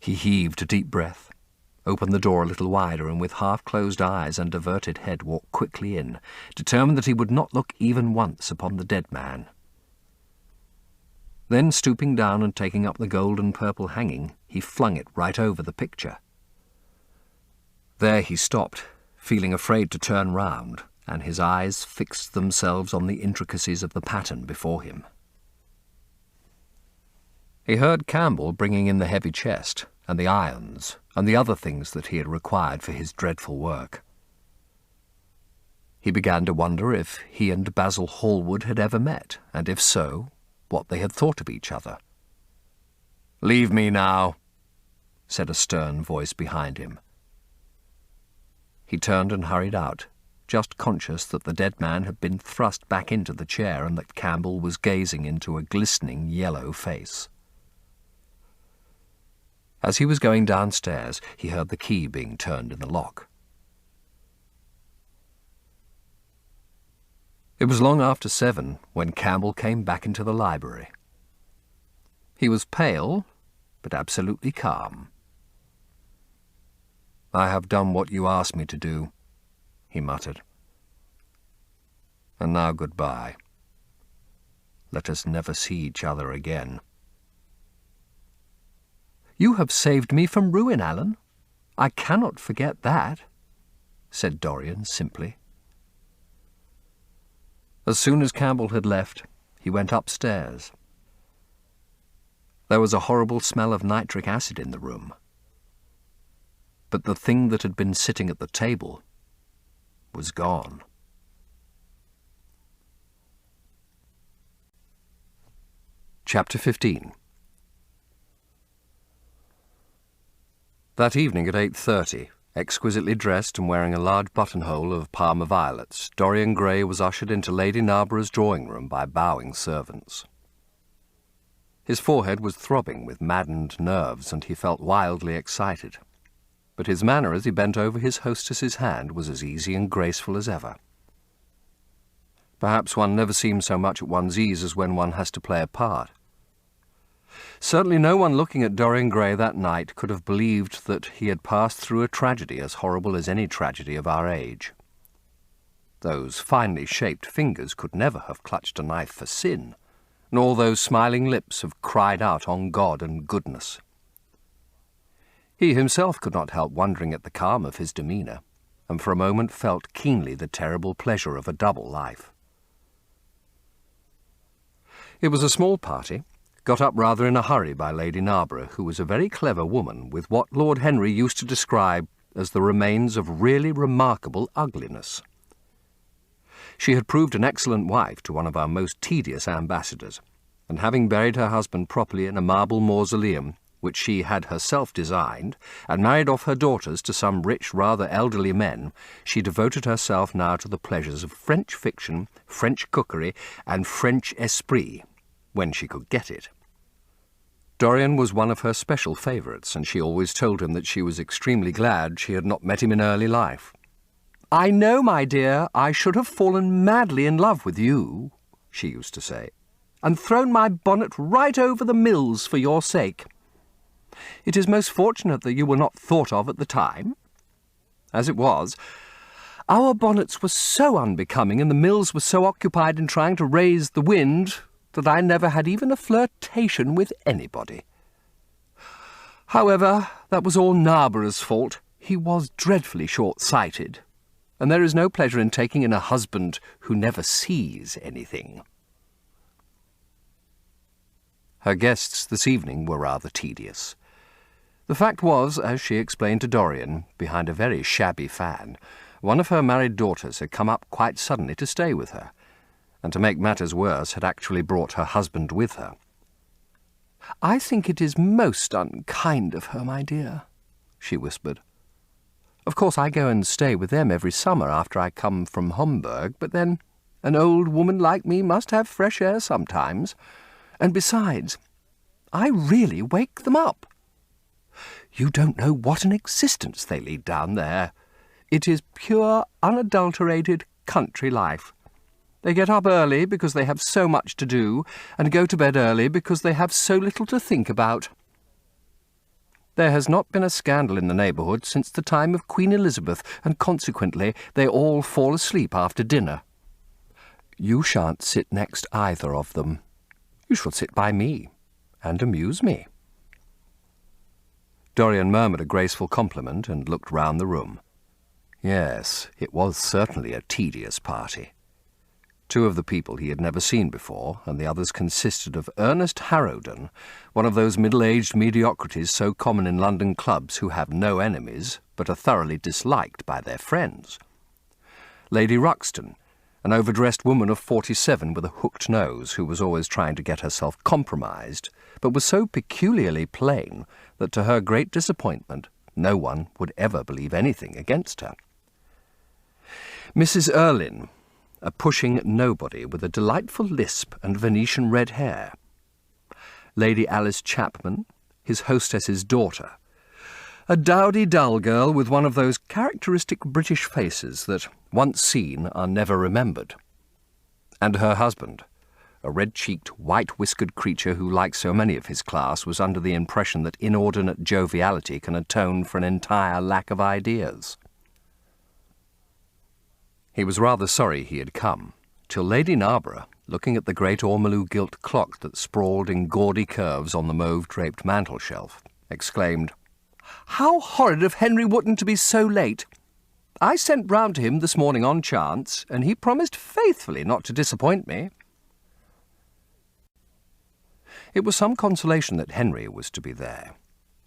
He heaved a deep breath, opened the door a little wider, and with half-closed eyes and averted head walked quickly in, determined that he would not look even once upon the dead man. Then, stooping down and taking up the gold and purple hanging, he flung it right over the picture. There he stopped, feeling afraid to turn round, and his eyes fixed themselves on the intricacies of the pattern before him. He heard Campbell bringing in the heavy chest, and the irons, and the other things that he had required for his dreadful work. He began to wonder if he and Basil Hallward had ever met, and if so, what they had thought of each other. "Leave me now," said a stern voice behind him. He turned and hurried out, just conscious that the dead man had been thrust back into the chair and that Campbell was gazing into a glistening yellow face. As he was going downstairs, he heard the key being turned in the lock. It was long after 7 when Campbell came back into the library. He was pale, but absolutely calm. "I have done what you asked me to do," he muttered. "And now goodbye. Let us never see each other again." "You have saved me from ruin, Alan. I cannot forget that," said Dorian simply. As soon as Campbell had left, he went upstairs. There was a horrible smell of nitric acid in the room. But the thing that had been sitting at the table was gone. Chapter 15. That evening at 8:30, exquisitely dressed and wearing a large buttonhole of Parma violets, Dorian Gray was ushered into Lady Narborough's drawing-room by bowing servants. His forehead was throbbing with maddened nerves, and he felt wildly excited. But his manner as he bent over his hostess's hand was as easy and graceful as ever. Perhaps one never seems so much at one's ease as when one has to play a part. Certainly no one looking at Dorian Gray that night could have believed that he had passed through a tragedy as horrible as any tragedy of our age. Those finely shaped fingers could never have clutched a knife for sin, nor those smiling lips have cried out on God and goodness. He himself could not help wondering at the calm of his demeanour, and for a moment felt keenly the terrible pleasure of a double life. It was a small party, got up rather in a hurry by Lady Narborough, who was a very clever woman with what Lord Henry used to describe as the remains of really remarkable ugliness. She had proved an excellent wife to one of our most tedious ambassadors, and having buried her husband properly in a marble mausoleum, which she had herself designed, and married off her daughters to some rich, rather elderly men, she devoted herself now to the pleasures of French fiction, French cookery, and French esprit, when she could get it. Dorian was one of her special favourites, and she always told him that she was extremely glad she had not met him in early life, "I know, my dear, I should have fallen madly in love with you," she used to say, "and thrown my bonnet right over the mills for your sake. It is most fortunate that you were not thought of at the time. As it was, our bonnets were so unbecoming and the mills were so occupied in trying to raise the wind that I never had even a flirtation with anybody. However, that was all Narborough's fault. He was dreadfully short-sighted, and there is no pleasure in taking in a husband who never sees anything." Her guests this evening were rather tedious. The fact was, as she explained to Dorian, behind a very shabby fan, one of her married daughters had come up quite suddenly to stay with her, and to make matters worse had actually brought her husband with her. "I think it is most unkind of her, my dear," she whispered. "Of course I go and stay with them every summer after I come from Homburg, but then an old woman like me must have fresh air sometimes, and besides, I really wake them up. You don't know what an existence they lead down there. It is pure, unadulterated country life. They get up early because they have so much to do, and go to bed early because they have so little to think about. There has not been a scandal in the neighbourhood since the time of Queen Elizabeth, and consequently they all fall asleep after dinner. You shan't sit next either of them. You shall sit by me, and amuse me." Dorian murmured a graceful compliment and looked round the room. Yes, it was certainly a tedious party. Two of the people he had never seen before, and the others consisted of Ernest Harrowden, one of those middle-aged mediocrities so common in London clubs who have no enemies, but are thoroughly disliked by their friends; Lady Ruxton, an overdressed woman of 47 with a hooked nose who was always trying to get herself compromised, but was so peculiarly plain that to her great disappointment no one would ever believe anything against her; Mrs. Erlynne, a pushing nobody with a delightful lisp and Venetian red hair; Lady Alice Chapman, his hostess's daughter, a dowdy dull girl with one of those characteristic British faces that, once seen, are never remembered; and her husband, a red-cheeked, white-whiskered creature who, like so many of his class, was under the impression that inordinate joviality can atone for an entire lack of ideas. He was rather sorry he had come, till Lady Narborough, looking at the great ormolu gilt clock that sprawled in gaudy curves on the mauve-draped mantel-shelf, exclaimed, "How horrid of Henry Wotton to be so late! I sent round to him this morning on chance, and he promised faithfully not to disappoint me." It was some consolation that Henry was to be there,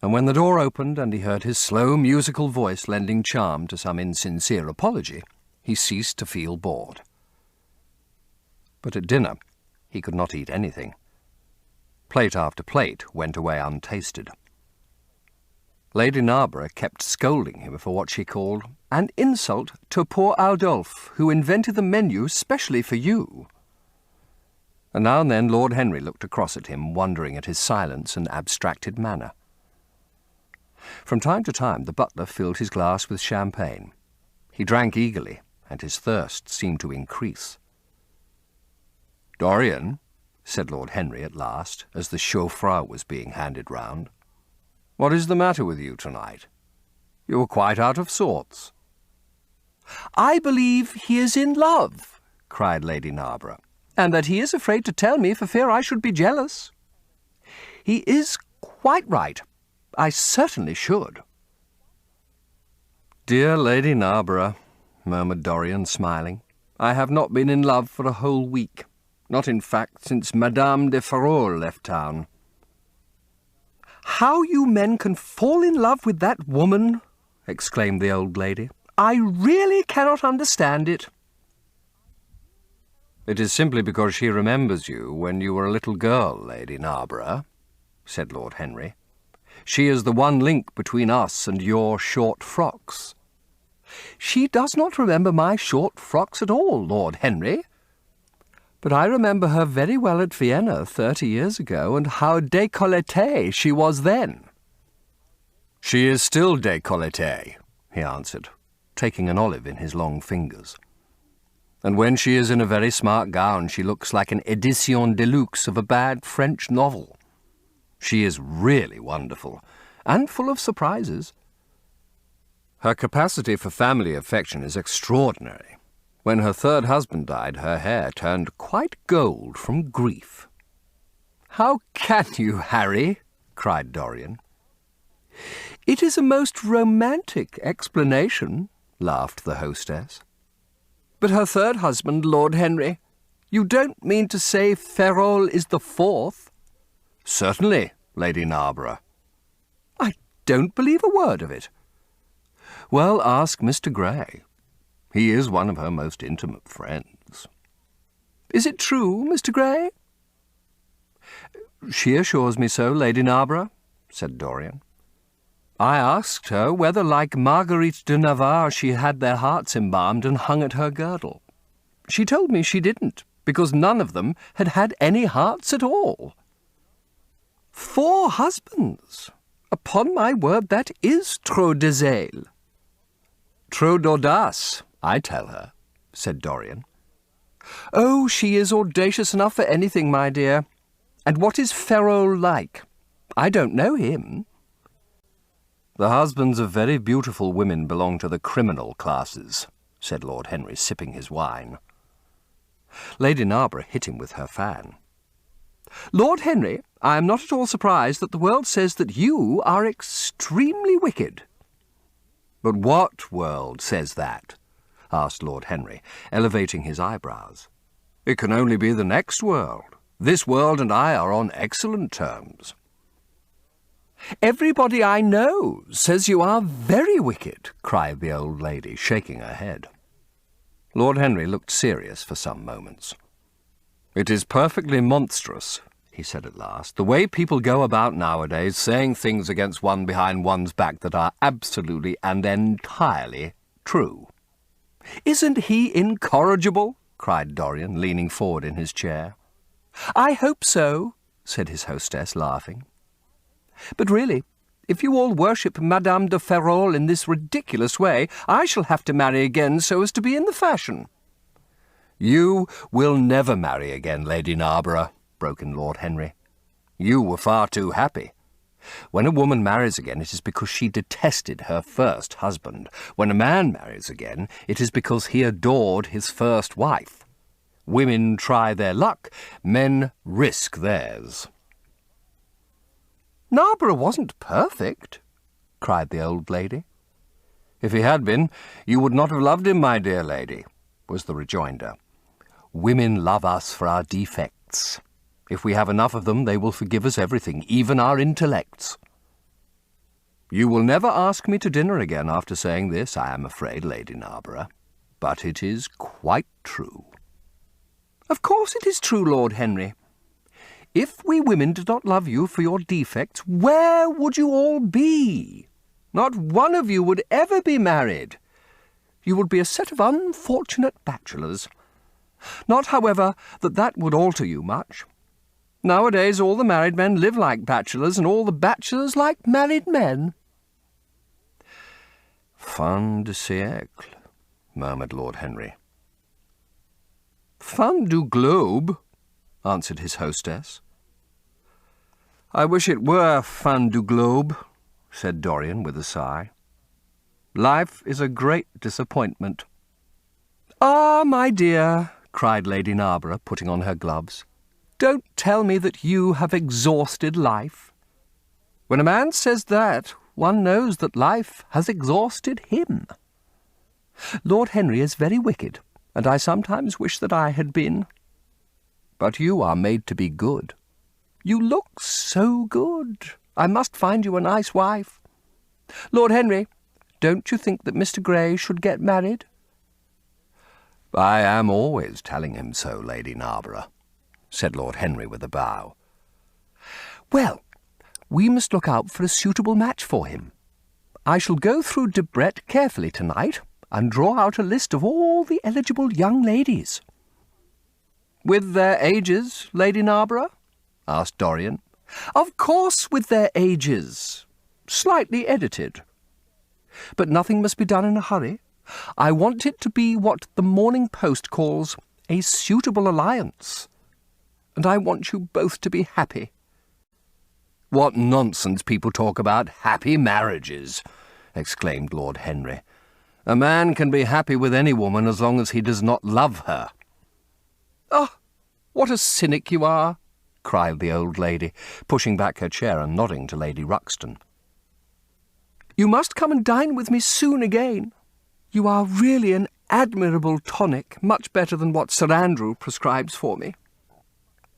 and when the door opened and he heard his slow musical voice lending charm to some insincere apology, he ceased to feel bored. But at dinner he could not eat anything. Plate after plate went away untasted. Lady Narborough kept scolding him for what she called an insult to poor Adolphe, who invented the menu specially for you. And now and then Lord Henry looked across at him, wondering at his silence and abstracted manner. From time to time the butler filled his glass with champagne. He drank eagerly, and his thirst seemed to increase. "Dorian," said Lord Henry at last, as the chaufreur was being handed round, "what is the matter with you tonight? You are quite out of sorts." "I believe he is in love," cried Lady Narborough, "and that he is afraid to tell me for fear I should be jealous. He is quite right. I certainly should." "Dear Lady Narborough," murmured Dorian, smiling, "I have not been in love for a whole week. Not, in fact, since Madame de Ferrol left town." "How you men can fall in love with that woman," exclaimed the old lady, "I really cannot understand it." "It is simply because she remembers you when you were a little girl, Lady Narborough," said Lord Henry. "She is the one link between us and your short frocks." "She does not remember my short frocks at all, Lord Henry. But I remember her very well at Vienna 30 years ago, and how décolletée she was then." "She is still décolletée," he answered. taking an olive in his long fingers. And when she is in a very smart gown, she looks like an édition de luxe of a bad French novel. She is really wonderful, and full of surprises. Her capacity for family affection is extraordinary. When her third husband died, her hair turned quite gold from grief. "How can you, Harry?" cried Dorian. "It is a most romantic explanation," laughed the hostess. "But her third husband, Lord Henry, you don't mean to say Ferrol is the fourth?" "Certainly, Lady Narborough." "I don't believe a word of it." "Well, ask Mr. Grey. He is one of her most intimate friends." "Is it true, Mr. Grey?" "She assures me so, Lady Narborough," said Dorian. "I asked her whether, like Marguerite de Navarre, she had their hearts embalmed and hung at her girdle. She told me she didn't, because none of them had had any hearts at all." "4 husbands! Upon my word, that is trop de zèle." "Trop d'audace, I tell her," said Dorian. "Oh, she is audacious enough for anything, my dear. And what is Ferrol like? I don't know him." "The husbands of very beautiful women belong to the criminal classes," said Lord Henry, sipping his wine. Lady Narborough hit him with her fan. "Lord Henry, I am not at all surprised that the world says that you are extremely wicked." "But what world says that?" asked Lord Henry, elevating his eyebrows. "It can only be the next world. This world and I are on excellent terms." "Everybody I know says you are very wicked," cried the old lady, shaking her head. Lord Henry looked serious for some moments. "It is perfectly monstrous," he said at last, "the way people go about nowadays saying things against one behind one's back that are absolutely and entirely true." "Isn't he incorrigible?" cried Dorian, leaning forward in his chair. "I hope so," said his hostess, laughing. "But really, if you all worship Madame de Ferrol in this ridiculous way, I shall have to marry again so as to be in the fashion." "You will never marry again, Lady Narborough," broke in Lord Henry. "You were far too happy. When a woman marries again, it is because she detested her first husband. When a man marries again, it is because he adored his first wife. Women try their luck, men risk theirs." "Narborough wasn't perfect," cried the old lady. "If he had been, you would not have loved him, my dear lady," was the rejoinder. "Women love us for our defects. If we have enough of them, they will forgive us everything, even our intellects." "You will never ask me to dinner again after saying this, I am afraid, Lady Narborough. But it is quite true." "Of course it is true, Lord Henry. If we women did not love you for your defects, where would you all be? Not one of you would ever be married. You would be a set of unfortunate bachelors. Not, however, that that would alter you much. Nowadays all the married men live like bachelors, and all the bachelors like married men." "Fin de siècle," murmured Lord Henry. "Fin du globe," answered his hostess. "I wish it were fin du globe," said Dorian with a sigh. "Life is a great disappointment." "Ah, my dear," cried Lady Narborough, putting on her gloves, "don't tell me that you have exhausted life. When a man says that, one knows that life has exhausted him. Lord Henry is very wicked, and I sometimes wish that I had been. But you are made to be good. You look so good. I must find you a nice wife. Lord Henry, don't you think that Mr. Grey should get married?" "I am always telling him so, Lady Narborough," said Lord Henry with a bow. "Well, we must look out for a suitable match for him. I shall go through Debrett carefully tonight and draw out a list of all the eligible young ladies." "With their ages, Lady Narborough?" asked Dorian. "Of course, with their ages. Slightly edited. But nothing must be done in a hurry, I want it to be what the Morning Post calls a suitable alliance. And I want you both to be happy." "What nonsense people talk about happy marriages," exclaimed Lord Henry. "A man can be happy with any woman as long as he does not love her." "Oh, what a cynic you are!" cried the old lady, pushing back her chair and nodding to Lady Ruxton. "You must come and dine with me soon again. You are really an admirable tonic, much better than what Sir Andrew prescribes for me.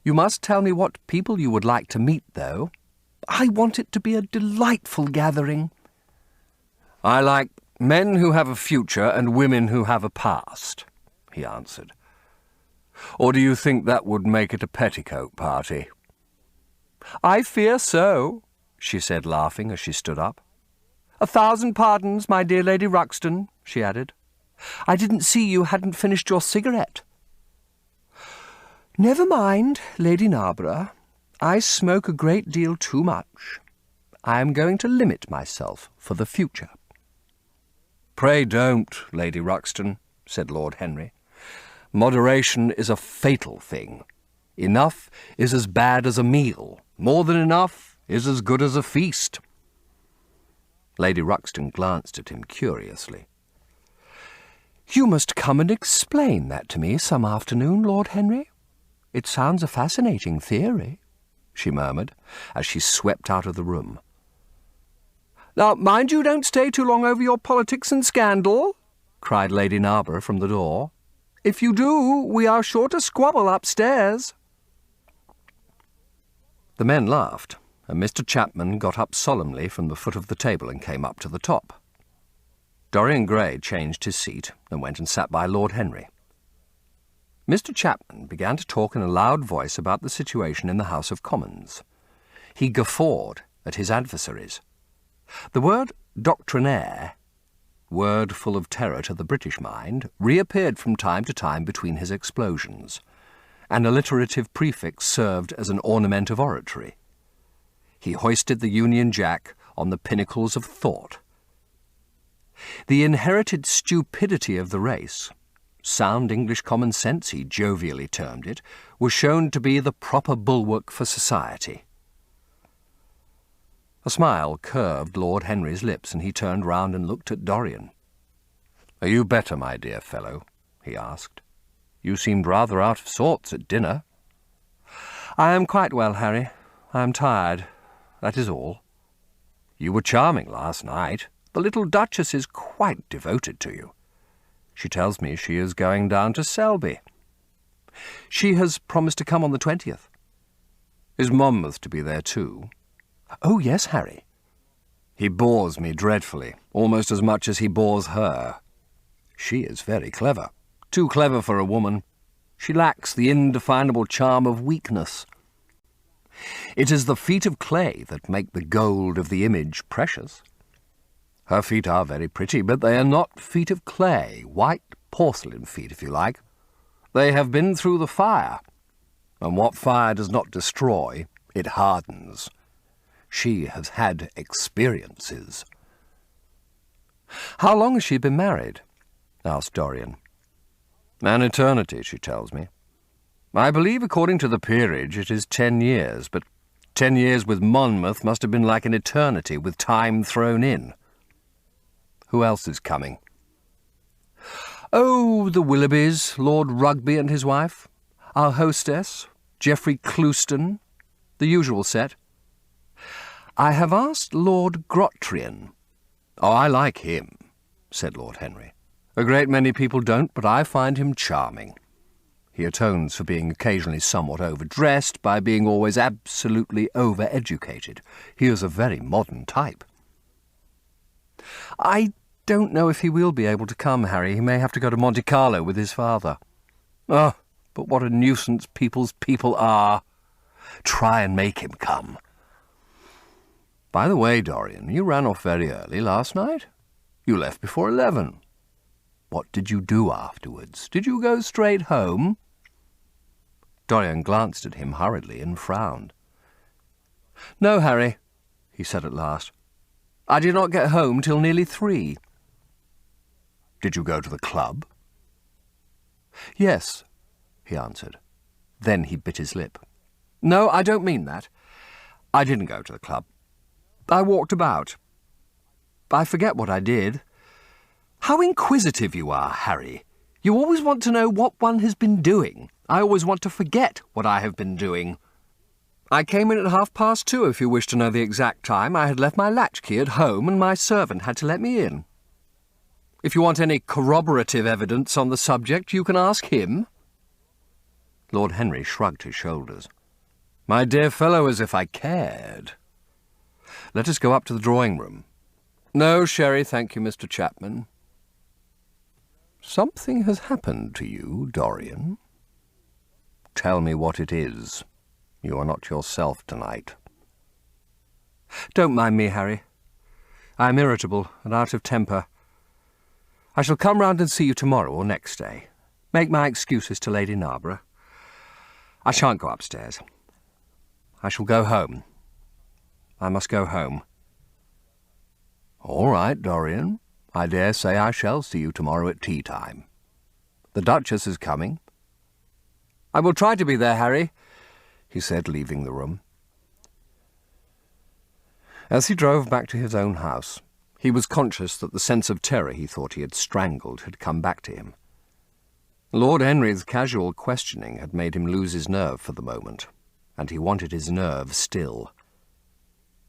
You must tell me what people you would like to meet, though. I want it to be a delightful gathering." "I like men who have a future and women who have a past," he answered. "Or do you think that would make it a petticoat party?" "I fear so," she said, laughing as she stood up. "1,000 pardons, my dear Lady Ruxton," she added. "I didn't see you hadn't finished your cigarette." "Never mind, Lady Narborough. I smoke a great deal too much. I am going to limit myself for the future." "Pray don't, Lady Ruxton," said Lord Henry. "Moderation is a fatal thing. Enough is as bad as a meal. More than enough is as good as a feast." Lady Ruxton glanced at him curiously. "You must come and explain that to me some afternoon, Lord Henry. It sounds a fascinating theory," she murmured, as she swept out of the room. "Now, mind you don't stay too long over your politics and scandal," cried Lady Narborough from the door. "If you do, we are sure to squabble upstairs." The men laughed, and Mr. Chapman got up solemnly from the foot of the table and came up to the top. Dorian Gray changed his seat and went and sat by Lord Henry. Mr. Chapman began to talk in a loud voice about the situation in the House of Commons. He guffawed at his adversaries. The word doctrinaire, word full of terror to the British mind, reappeared from time to time between his explosions. An alliterative prefix served as an ornament of oratory. He hoisted the Union Jack on the pinnacles of thought. The inherited stupidity of the race, sound English common sense he jovially termed it, was shown to be the proper bulwark for society. A smile curved Lord Henry's lips, and he turned round and looked at Dorian. "Are you better, my dear fellow?" he asked. "You seemed rather out of sorts at dinner." "I am quite well, Harry. I am tired. That is all." "You were charming last night. The little Duchess is quite devoted to you. She tells me she is going down to Selby." "She has promised to come on the 20th. "Is Monmouth to be there too?" "Oh, yes, Harry." "He bores me dreadfully, almost as much as he bores her. She is very clever. Too clever for a woman. She lacks the indefinable charm of weakness. It is the feet of clay that make the gold of the image precious. Her feet are very pretty, but they are not feet of clay, white porcelain feet, if you like. They have been through the fire, and what fire does not destroy, it hardens. She has had experiences." "How long has she been married?" asked Dorian. "An eternity, she tells me. I believe, according to the peerage, it is 10 years, but 10 years with Monmouth must have been like an eternity with time thrown in. Who else is coming?" "Oh, the Willoughbys, Lord Rugby and his wife, our hostess, Geoffrey Clouston, the usual set. I have asked Lord Grottrian." "Oh, I like him," said Lord Henry. "A great many people don't, but I find him charming. He atones for being occasionally somewhat overdressed by being always absolutely over-educated. He is a very modern type." "I don't know if he will be able to come, Harry. He may have to go to Monte Carlo with his father." "Oh, but what a nuisance people's people are. Try and make him come. By the way, Dorian, you ran off very early last night. You left before 11. What did you do afterwards? Did you go straight home?" Dorian glanced at him hurriedly and frowned. "No, Harry," he said at last. "I did not get home till nearly 3. Did you go to the club? Yes, he answered. Then he bit his lip. No, I don't mean that. I didn't go to the club. I walked about. I forget what I did. How inquisitive you are, Harry. You always want to know what one has been doing. I always want to forget what I have been doing. I came in at 2:30, if you wish to know the exact time. I had left my latchkey at home and my servant had to let me in. If you want any corroborative evidence on the subject, you can ask him. Lord Henry shrugged his shoulders. My dear fellow, as if I cared. Let us go up to the drawing-room. No sherry, thank you, Mr. Chapman. Something has happened to you, Dorian. Tell me what it is. You are not yourself tonight. Don't mind me, Harry. I am irritable and out of temper. I shall come round and see you tomorrow or next day. Make my excuses to Lady Narborough. I shan't go upstairs. I shall go home. I must go home. All right, Dorian. I dare say I shall see you tomorrow at tea-time. The Duchess is coming. I will try to be there, Harry, he said, leaving the room. As he drove back to his own house, he was conscious that the sense of terror he thought he had strangled had come back to him. Lord Henry's casual questioning had made him lose his nerve for the moment, and he wanted his nerve still.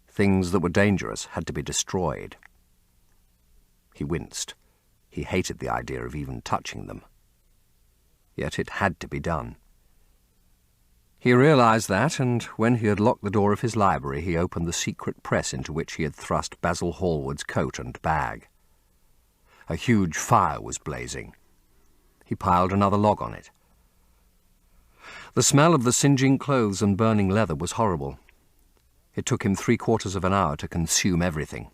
Things that were dangerous had to be destroyed. He winced. He hated the idea of even touching them. Yet it had to be done. He realized that, and when he had locked the door of his library, he opened the secret press into which he had thrust Basil Hallward's coat and bag. A huge fire was blazing. He piled another log on it. The smell of the singeing clothes and burning leather was horrible. It took him 3/4 of an hour to consume everything.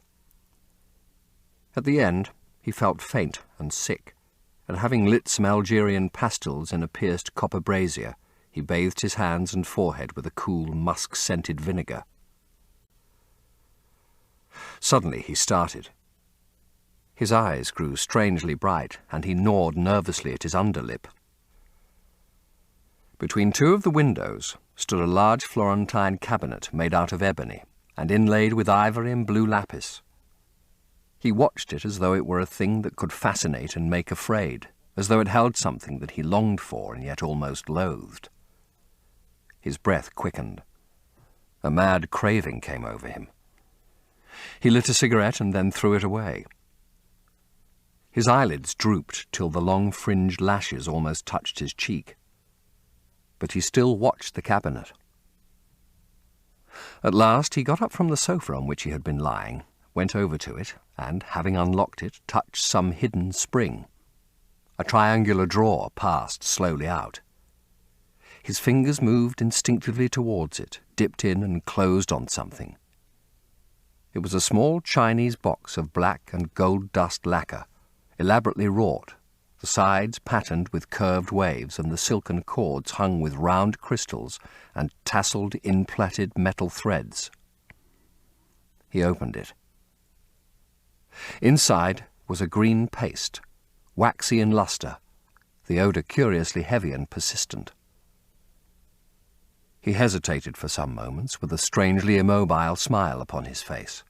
At the end, he felt faint and sick, and having lit some Algerian pastils in a pierced copper brazier, he bathed his hands and forehead with a cool, musk-scented vinegar. Suddenly he started. His eyes grew strangely bright, and he gnawed nervously at his underlip. Between two of the windows stood a large Florentine cabinet made out of ebony and inlaid with ivory and blue lapis. He watched it as though it were a thing that could fascinate and make afraid, as though it held something that he longed for and yet almost loathed. His breath quickened. A mad craving came over him. He lit a cigarette and then threw it away. His eyelids drooped till the long fringed lashes almost touched his cheek. But he still watched the cabinet. At last he got up from the sofa on which he had been lying, went over to it, and, having unlocked it, touched some hidden spring. A triangular drawer passed slowly out. His fingers moved instinctively towards it, dipped in and closed on something. It was a small Chinese box of black and gold dust lacquer, elaborately wrought, the sides patterned with curved waves and the silken cords hung with round crystals and tasselled inplaited metal threads. He opened it. Inside was a green paste, waxy in lustre, the odour curiously heavy and persistent. He hesitated for some moments with a strangely immobile smile upon his face.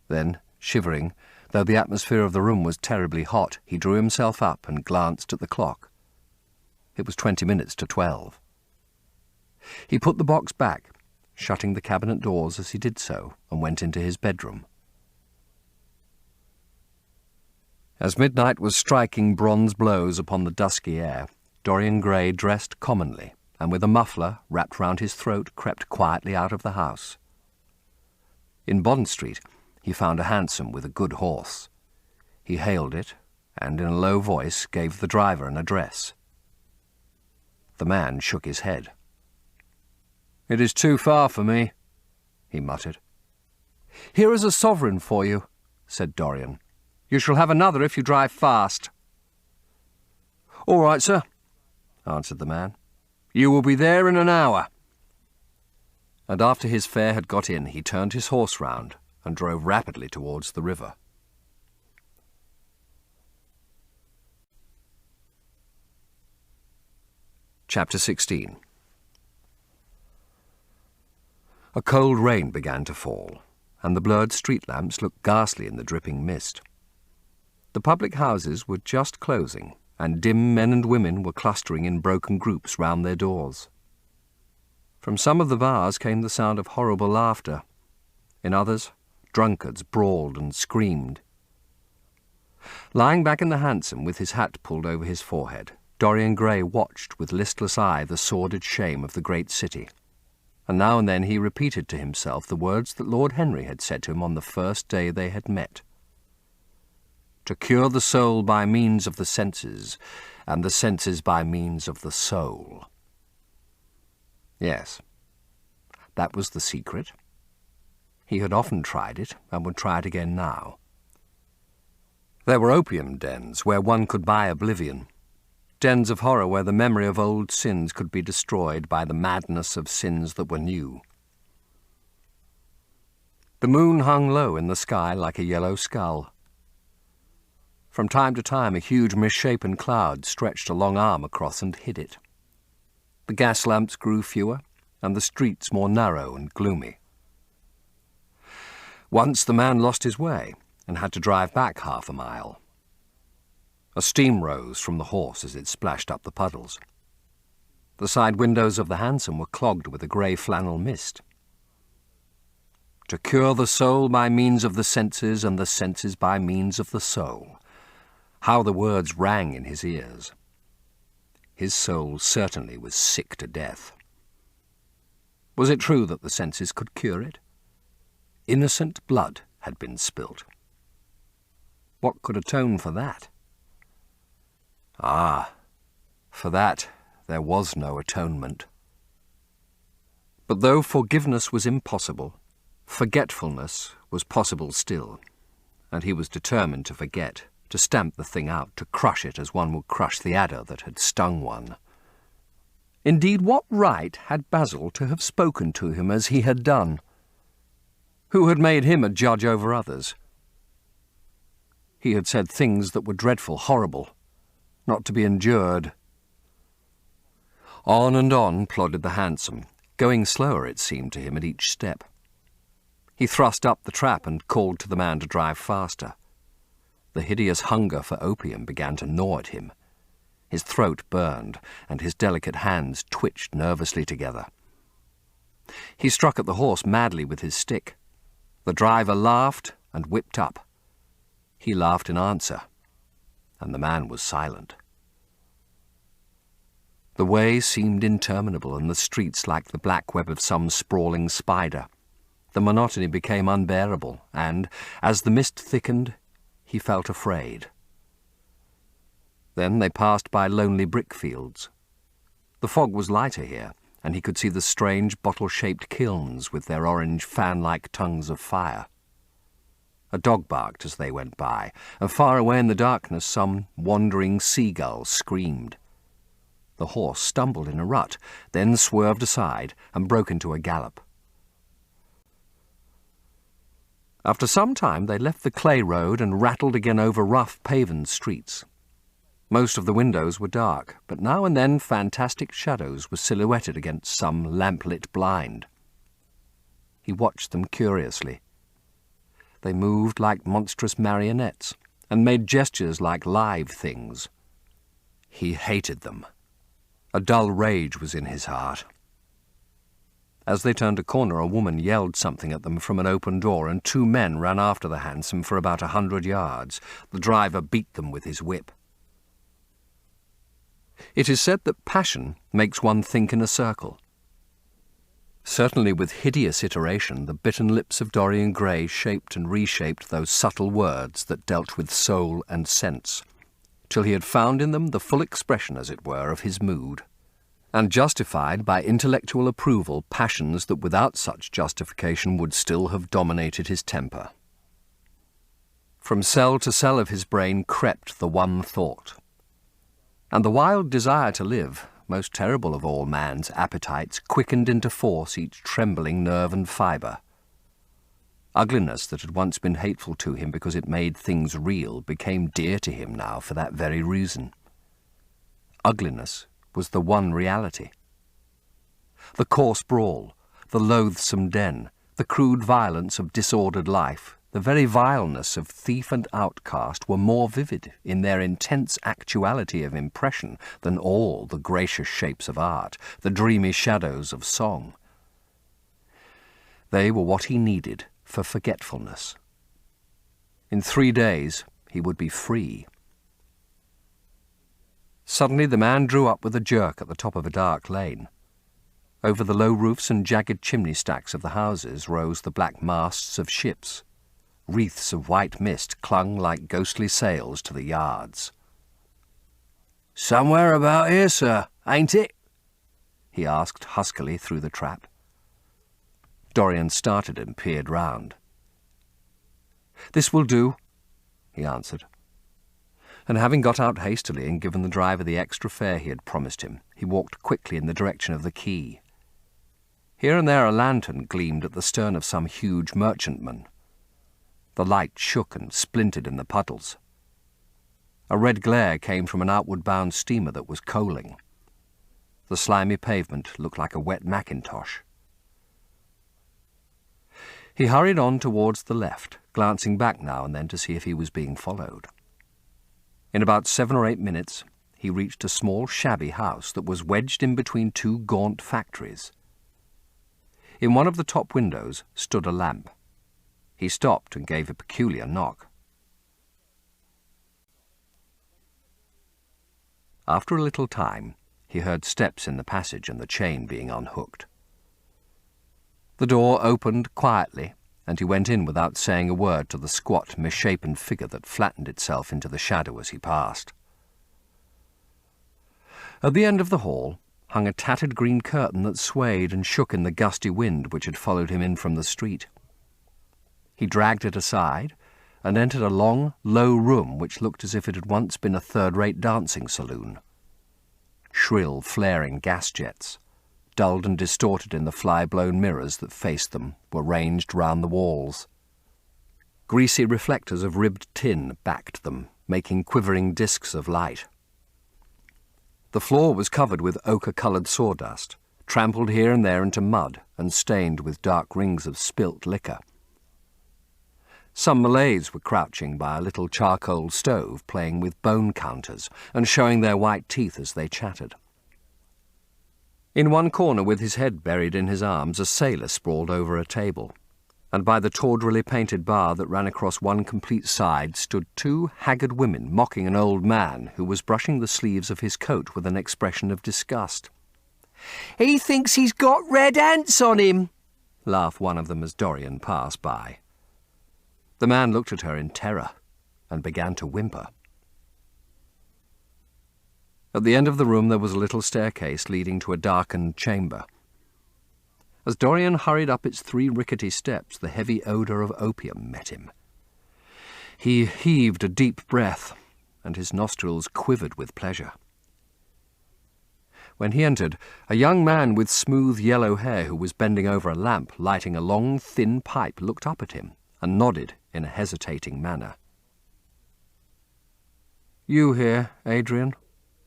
Then, shivering, though the atmosphere of the room was terribly hot, he drew himself up and glanced at the clock. It was 20 minutes to 12. He put the box back, shutting the cabinet doors as he did so, and went into his bedroom. As midnight was striking bronze blows upon the dusky air, Dorian Gray dressed commonly, and with a muffler wrapped round his throat crept quietly out of the house. In Bond Street he found a hansom with a good horse. He hailed it, and in a low voice gave the driver an address. The man shook his head. "It is too far for me," he muttered. "Here is a sovereign for you," said Dorian. "You shall have another if you drive fast." "All right, sir," answered the man. "You will be there in an hour." And after his fare had got in, he turned his horse round and drove rapidly towards the river. Chapter 16. A cold rain began to fall, and the blurred street lamps looked ghastly in the dripping mist. The public houses were just closing, and dim men and women were clustering in broken groups round their doors. From some of the bars came the sound of horrible laughter. In others, drunkards brawled and screamed. Lying back in the hansom with his hat pulled over his forehead, Dorian Gray watched with listless eye the sordid shame of the great city, and now and then he repeated to himself the words that Lord Henry had said to him on the first day they had met. To cure the soul by means of the senses, and the senses by means of the soul. Yes, that was the secret. He had often tried it, and would try it again now. There were opium dens where one could buy oblivion, dens of horror where the memory of old sins could be destroyed by the madness of sins that were new. The moon hung low in the sky like a yellow skull. From time to time a huge misshapen cloud stretched a long arm across and hid it. The gas lamps grew fewer, and the streets more narrow and gloomy. Once the man lost his way and had to drive back half a mile. A steam rose from the horse as it splashed up the puddles. The side windows of the hansom were clogged with a grey flannel mist. To cure the soul by means of the senses, and the senses by means of the soul. How the words rang in his ears. His soul certainly was sick to death. Was it true that the senses could cure it? Innocent blood had been spilt. What could atone for that? Ah, for that there was no atonement. But though forgiveness was impossible, forgetfulness was possible still, and he was determined to forget, to stamp the thing out, to crush it as one would crush the adder that had stung one. Indeed, what right had Basil to have spoken to him as he had done? Who had made him a judge over others? He had said things that were dreadful, horrible, not to be endured. On and on plodded the hansom, going slower, it seemed to him, at each step. He thrust up the trap and called to the man to drive faster. The hideous hunger for opium began to gnaw at him. His throat burned, and his delicate hands twitched nervously together. He struck at the horse madly with his stick. The driver laughed and whipped up. He laughed in answer, and the man was silent. The way seemed interminable, and the streets like the black web of some sprawling spider. The monotony became unbearable, and, as the mist thickened, he felt afraid. Then they passed by lonely brick fields. The fog was lighter here, and he could see the strange bottle-shaped kilns with their orange fan-like tongues of fire. A dog barked as they went by, and far away in the darkness some wandering seagull screamed. The horse stumbled in a rut, then swerved aside and broke into a gallop. After some time they left the clay road and rattled again over rough paven streets. Most of the windows were dark, but now and then fantastic shadows were silhouetted against some lamplit blind. He watched them curiously. They moved like monstrous marionettes, and made gestures like live things. He hated them. A dull rage was in his heart. As they turned a corner, a woman yelled something at them from an open door, and two men ran after the hansom for about 100 yards. The driver beat them with his whip. It is said that passion makes one think in a circle. Certainly with hideous iteration, the bitten lips of Dorian Gray shaped and reshaped those subtle words that dealt with soul and sense, till he had found in them the full expression, as it were, of his mood, and justified by intellectual approval passions that without such justification would still have dominated his temper. From cell to cell of his brain crept the one thought, and the wild desire to live, most terrible of all man's appetites, quickened into force each trembling nerve and fibre. Ugliness that had once been hateful to him because it made things real became dear to him now for that very reason. Ugliness was the one reality. The coarse brawl, the loathsome den, the crude violence of disordered life, the very vileness of thief and outcast were more vivid in their intense actuality of impression than all the gracious shapes of art, the dreamy shadows of song. They were what he needed for forgetfulness. In 3 days he would be free. Suddenly the man drew up with a jerk at the top of a dark lane. Over the low roofs and jagged chimney stacks of the houses rose the black masts of ships. Wreaths of white mist clung like ghostly sails to the yards. "Somewhere about here, sir, ain't it?" he asked huskily through the trap. Dorian started and peered round. "This will do," he answered. And having got out hastily and given the driver the extra fare he had promised him, he walked quickly in the direction of the quay. Here and there a lantern gleamed at the stern of some huge merchantman. The light shook and splintered in the puddles. A red glare came from an outward-bound steamer that was coaling. The slimy pavement looked like a wet mackintosh. He hurried on towards the left, glancing back now and then to see if he was being followed. In about 7 or 8 minutes, he reached a small, shabby house that was wedged in between 2 gaunt factories. In one of the top windows stood a lamp. He stopped and gave a peculiar knock. After a little time, he heard steps in the passage and the chain being unhooked. The door opened quietly, and he went in without saying a word to the squat, misshapen figure that flattened itself into the shadow as he passed. At the end of the hall hung a tattered green curtain that swayed and shook in the gusty wind which had followed him in from the street. He dragged it aside and entered a long, low room which looked as if it had once been a third-rate dancing saloon. Shrill, flaring gas jets, dulled and distorted in the fly-blown mirrors that faced them, were ranged round the walls. Greasy reflectors of ribbed tin backed them, making quivering discs of light. The floor was covered with ochre-coloured sawdust, trampled here and there into mud and stained with dark rings of spilt liquor. Some Malays were crouching by a little charcoal stove playing with bone counters and showing their white teeth as they chattered. In one corner, with his head buried in his arms, a sailor sprawled over a table, and by the tawdrily painted bar that ran across one complete side stood 2 haggard women mocking an old man who was brushing the sleeves of his coat with an expression of disgust. "He thinks he's got red ants on him," laughed one of them as Dorian passed by. The man looked at her in terror and began to whimper. At the end of the room there was a little staircase leading to a darkened chamber. As Dorian hurried up its 3 rickety steps, the heavy odour of opium met him. He heaved a deep breath, and his nostrils quivered with pleasure. When he entered, a young man with smooth yellow hair who was bending over a lamp, lighting a long, thin pipe, looked up at him and nodded in a hesitating manner. "You here, Adrian?"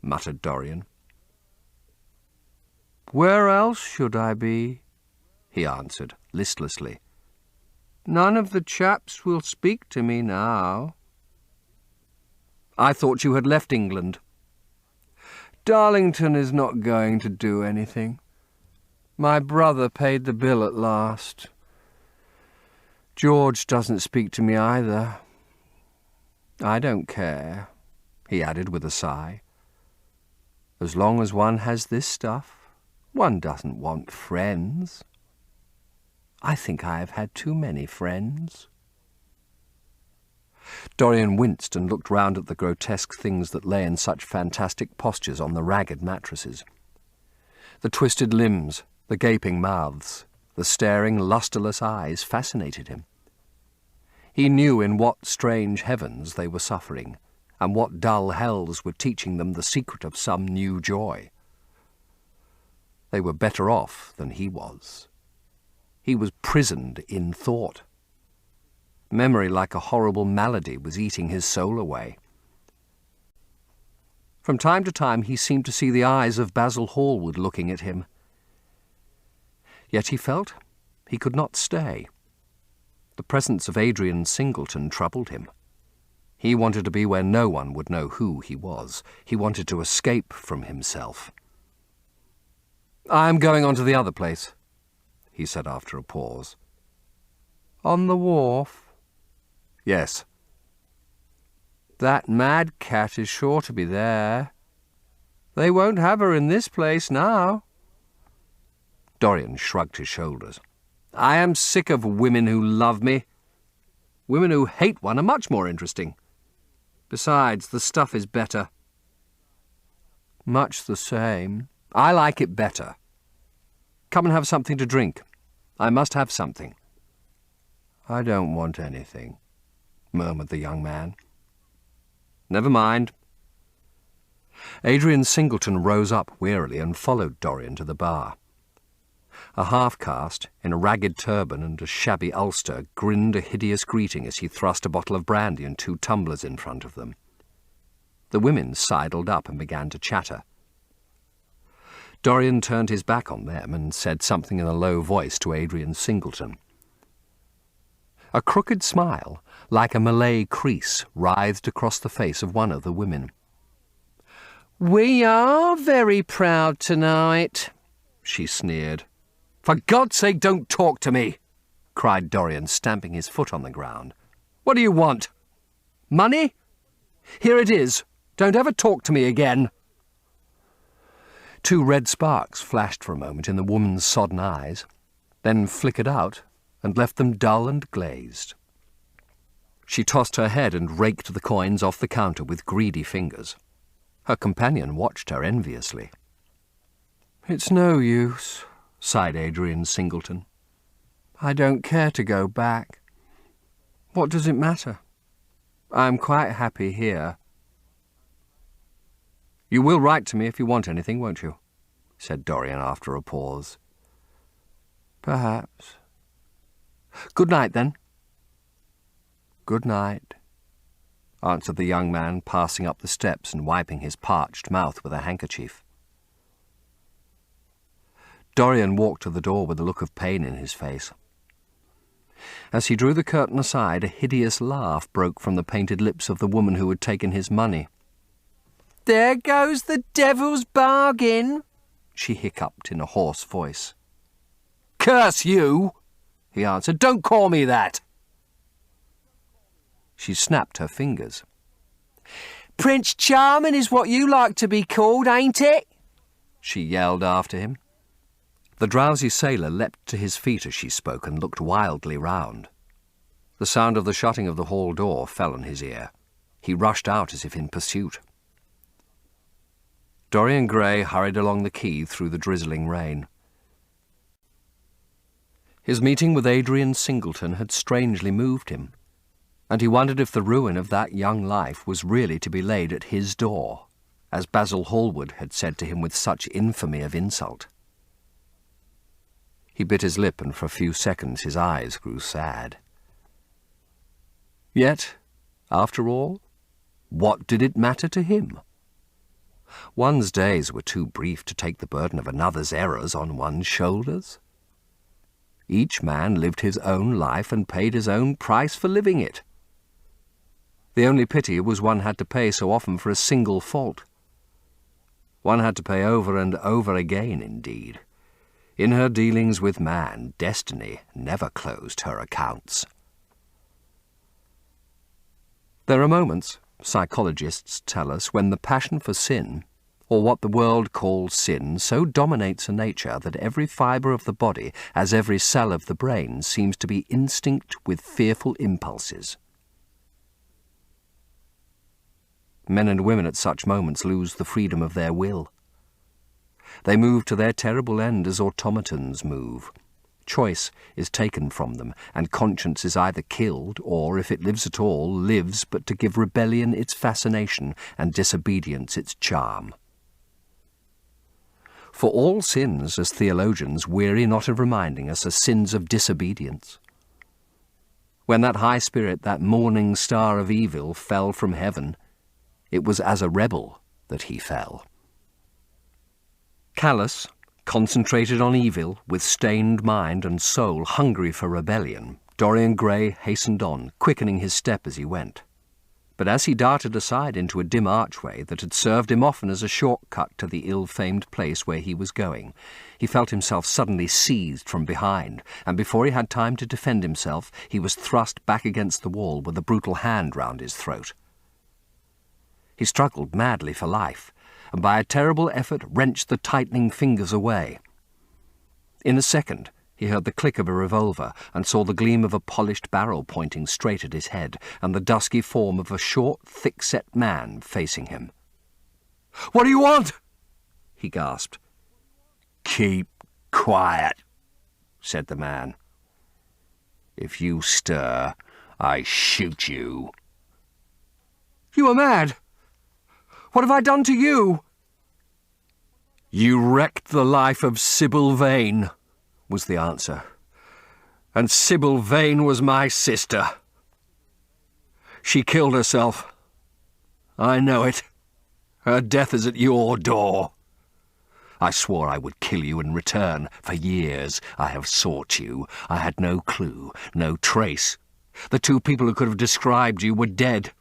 muttered Dorian. "Where else should I be?" he answered, listlessly. "None of the chaps will speak to me now." "I thought you had left England." "Darlington is not going to do anything. My brother paid the bill at last. George doesn't speak to me either. I don't care," he added with a sigh. "As long as one has this stuff, one doesn't want friends. I think I have had too many friends." Dorian winced and looked round at the grotesque things that lay in such fantastic postures on the ragged mattresses. The twisted limbs, the gaping mouths, the staring, lustreless eyes fascinated him. He knew in what strange heavens they were suffering, and what dull hells were teaching them the secret of some new joy. They were better off than he was. He was prisoned in thought. Memory, like a horrible malady, was eating his soul away. From time to time he seemed to see the eyes of Basil Hallward looking at him. Yet he felt he could not stay. The presence of Adrian Singleton troubled him. He wanted to be where no one would know who he was. He wanted to escape from himself. "I am going on to the other place," he said after a pause. "On the wharf?" "Yes." "That mad cat is sure to be there. They won't have her in this place now." Dorian shrugged his shoulders. "I am sick of women who love me. Women who hate one are much more interesting. Besides, the stuff is better." "Much the same. I like it better. Come and have something to drink. I must have something." "I don't want anything," murmured the young man. "Never mind." Adrian Singleton rose up wearily and followed Dorian to the bar. A half-caste, in a ragged turban and a shabby ulster, grinned a hideous greeting as he thrust a bottle of brandy and 2 tumblers in front of them. The women sidled up and began to chatter. Dorian turned his back on them and said something in a low voice to Adrian Singleton. A crooked smile, like a Malay crease, writhed across the face of one of the women. "We are very proud tonight," she sneered. "For God's sake, don't talk to me!" cried Dorian, stamping his foot on the ground. "What do you want? Money? Here it is. Don't ever talk to me again." 2 red sparks flashed for a moment in the woman's sodden eyes, then flickered out and left them dull and glazed. She tossed her head and raked the coins off the counter with greedy fingers. Her companion watched her enviously. "It's no use," sighed Adrian Singleton. "I don't care to go back. What does it matter? I'm quite happy here." "You will write to me if you want anything, won't you?" said Dorian after a pause. "Perhaps." "Good night, then." "Good night," answered the young man, passing up the steps and wiping his parched mouth with a handkerchief. Dorian walked to the door with a look of pain in his face. As he drew the curtain aside, a hideous laugh broke from the painted lips of the woman who had taken his money. "There goes the devil's bargain," she hiccuped in a hoarse voice. "Curse you!" he answered. "Don't call me that!" She snapped her fingers. "Prince Charming is what you like to be called, ain't it?" she yelled after him. The drowsy sailor leapt to his feet as she spoke and looked wildly round. The sound of the shutting of the hall door fell on his ear. He rushed out as if in pursuit. Dorian Gray hurried along the quay through the drizzling rain. His meeting with Adrian Singleton had strangely moved him, and he wondered if the ruin of that young life was really to be laid at his door, as Basil Hallward had said to him with such infamy of insult. He bit his lip, and for a few seconds his eyes grew sad. Yet, after all, what did it matter to him? One's days were too brief to take the burden of another's errors on one's shoulders. Each man lived his own life and paid his own price for living it. The only pity was one had to pay so often for a single fault. One had to pay over and over again, indeed. In her dealings with man, destiny never closed her accounts. There are moments, psychologists tell us, when the passion for sin, or what the world calls sin, so dominates a nature that every fibre of the body, as every cell of the brain, seems to be instinct with fearful impulses. Men and women at such moments lose the freedom of their will. They move to their terrible end as automatons move. Choice is taken from them, and conscience is either killed, or, if it lives at all, lives but to give rebellion its fascination and disobedience its charm. For all sins, as theologians, weary not of reminding us, are sins of disobedience. When that high spirit, that morning star of evil, fell from heaven, it was as a rebel that he fell. Callous, concentrated on evil, with stained mind and soul hungry for rebellion, Dorian Gray hastened on, quickening his step as he went. But as he darted aside into a dim archway that had served him often as a shortcut to the ill-famed place where he was going, he felt himself suddenly seized from behind, and before he had time to defend himself, he was thrust back against the wall with a brutal hand round his throat. He struggled madly for life, and by a terrible effort wrenched the tightening fingers away. In a second, he heard the click of a revolver and saw the gleam of a polished barrel pointing straight at his head and the dusky form of a short, thick-set man facing him. "What do you want?" he gasped. "Keep quiet," said the man. "If you stir, I shoot you." "You are mad. What have I done to you?" "You wrecked the life of Sybil Vane," was the answer. "And Sybil Vane was my sister. She killed herself. I know it. Her death is at your door. I swore I would kill you in return. For years I have sought you. I had no clue, no trace. The two people who could have described you were dead.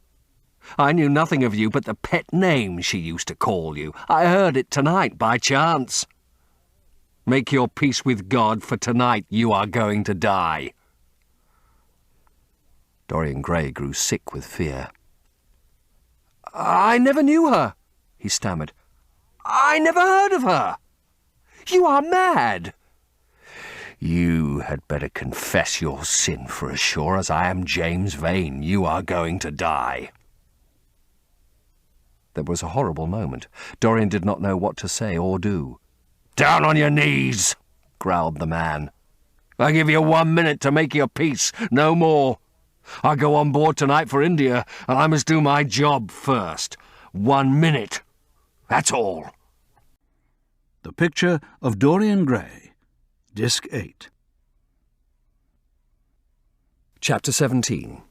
I knew nothing of you but the pet name she used to call you. I heard it tonight by chance. Make your peace with God, for tonight you are going to die." Dorian Gray grew sick with fear. "I never knew her," he stammered. "I never heard of her. You are mad." "You had better confess your sin, for as sure as I am James Vane, you are going to die." There was a horrible moment. Dorian did not know what to say or do. "Down on your knees," growled the man. "I give you 1 minute to make your peace, no more. I go on board tonight for India, and I must do my job first. 1 minute. That's all." The Picture of Dorian Gray, Disc 8. Chapter 17.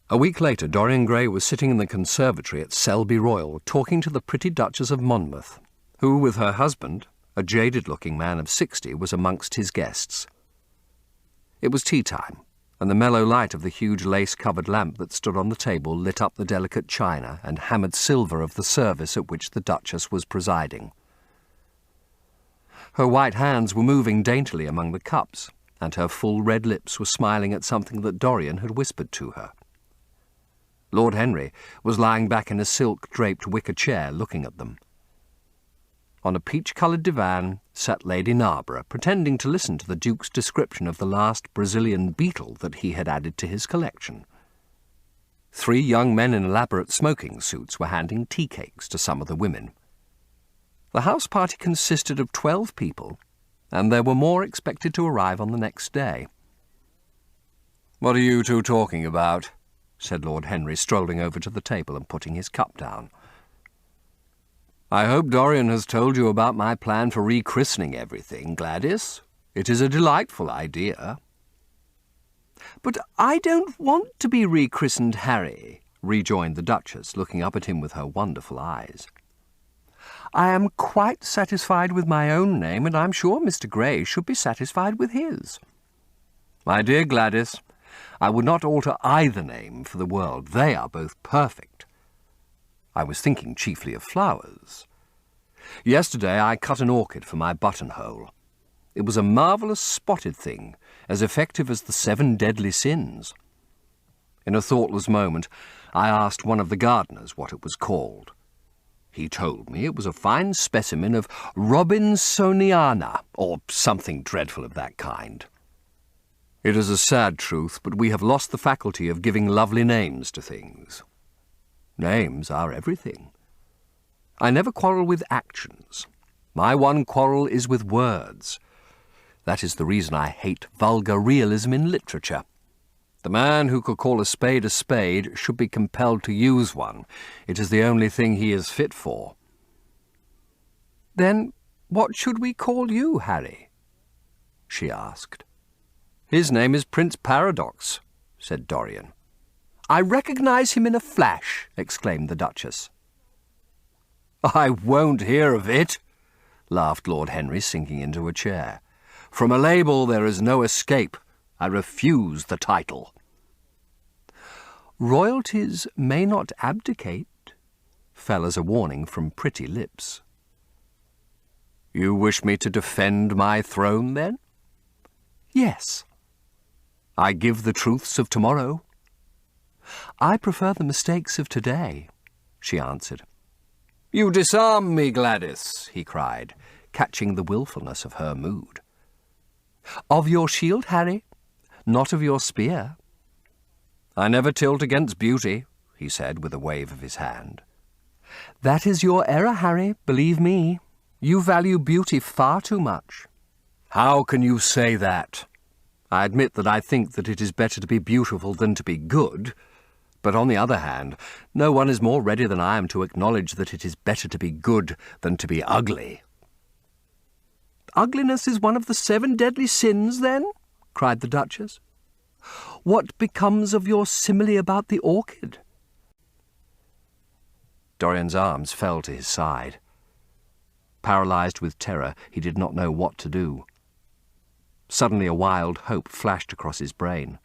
A week later, Dorian Gray was sitting in the conservatory at Selby Royal, talking to the pretty Duchess of Monmouth, who, with her husband, a jaded-looking man of 60, was amongst his guests. It was tea-time, and the mellow light of the huge lace-covered lamp that stood on the table lit up the delicate china and hammered silver of the service at which the Duchess was presiding. Her white hands were moving daintily among the cups, and her full red lips were smiling at something that Dorian had whispered to her. Lord Henry was lying back in a silk-draped wicker chair looking at them. On a peach-coloured divan sat Lady Narborough, pretending to listen to the Duke's description of the last Brazilian beetle that he had added to his collection. 3 young men in elaborate smoking suits were handing tea-cakes to some of the women. The house party consisted of 12 people, and there were more expected to arrive on the next day. "What are you two talking about?" said Lord Henry, strolling over to the table and putting his cup down. "I hope Dorian has told you about my plan for rechristening everything, Gladys. It is a delightful idea." "But I don't want to be rechristened, Harry," rejoined the Duchess, looking up at him with her wonderful eyes. "I am quite satisfied with my own name, and I'm sure Mr. Gray should be satisfied with his." "My dear Gladys, I would not alter either name for the world. They are both perfect. I was thinking chiefly of flowers. Yesterday I cut an orchid for my buttonhole. It was a marvellous spotted thing, as effective as the 7 deadly sins. In a thoughtless moment, I asked one of the gardeners what it was called. He told me it was a fine specimen of Robinsoniana, or something dreadful of that kind. It is a sad truth, but we have lost the faculty of giving lovely names to things. Names are everything. I never quarrel with actions. My one quarrel is with words. That is the reason I hate vulgar realism in literature. The man who could call a spade should be compelled to use one. It is the only thing he is fit for. "Then what should we call you, Harry?" she asked. "His name is Prince Paradox," said Dorian. I recognise him in a flash," exclaimed the Duchess. "I won't hear of it," laughed Lord Henry, sinking into a chair. "From a label there is no escape. I refuse the title." "Royalties may not abdicate," fell as a warning from pretty lips. "You wish me to defend my throne, then?" "Yes." "I give the truths of tomorrow." "I prefer the mistakes of today," she answered. "You disarm me, Gladys," he cried, catching the wilfulness of her mood. "Of your shield, Harry, not of your spear." "I never tilt against beauty," he said with a wave of his hand. "That is your error, Harry, believe me. You value beauty far too much." "How can you say that? I admit that I think that it is better to be beautiful than to be good, but on the other hand, no one is more ready than I am to acknowledge that it is better to be good than to be ugly." "Ugliness is one of the 7 deadly sins, then?" cried the Duchess. "What becomes of your simile about the orchid?" Dorian's arms fell to his side. Paralysed with terror, he did not know what to do. Suddenly a wild hope flashed across his brain.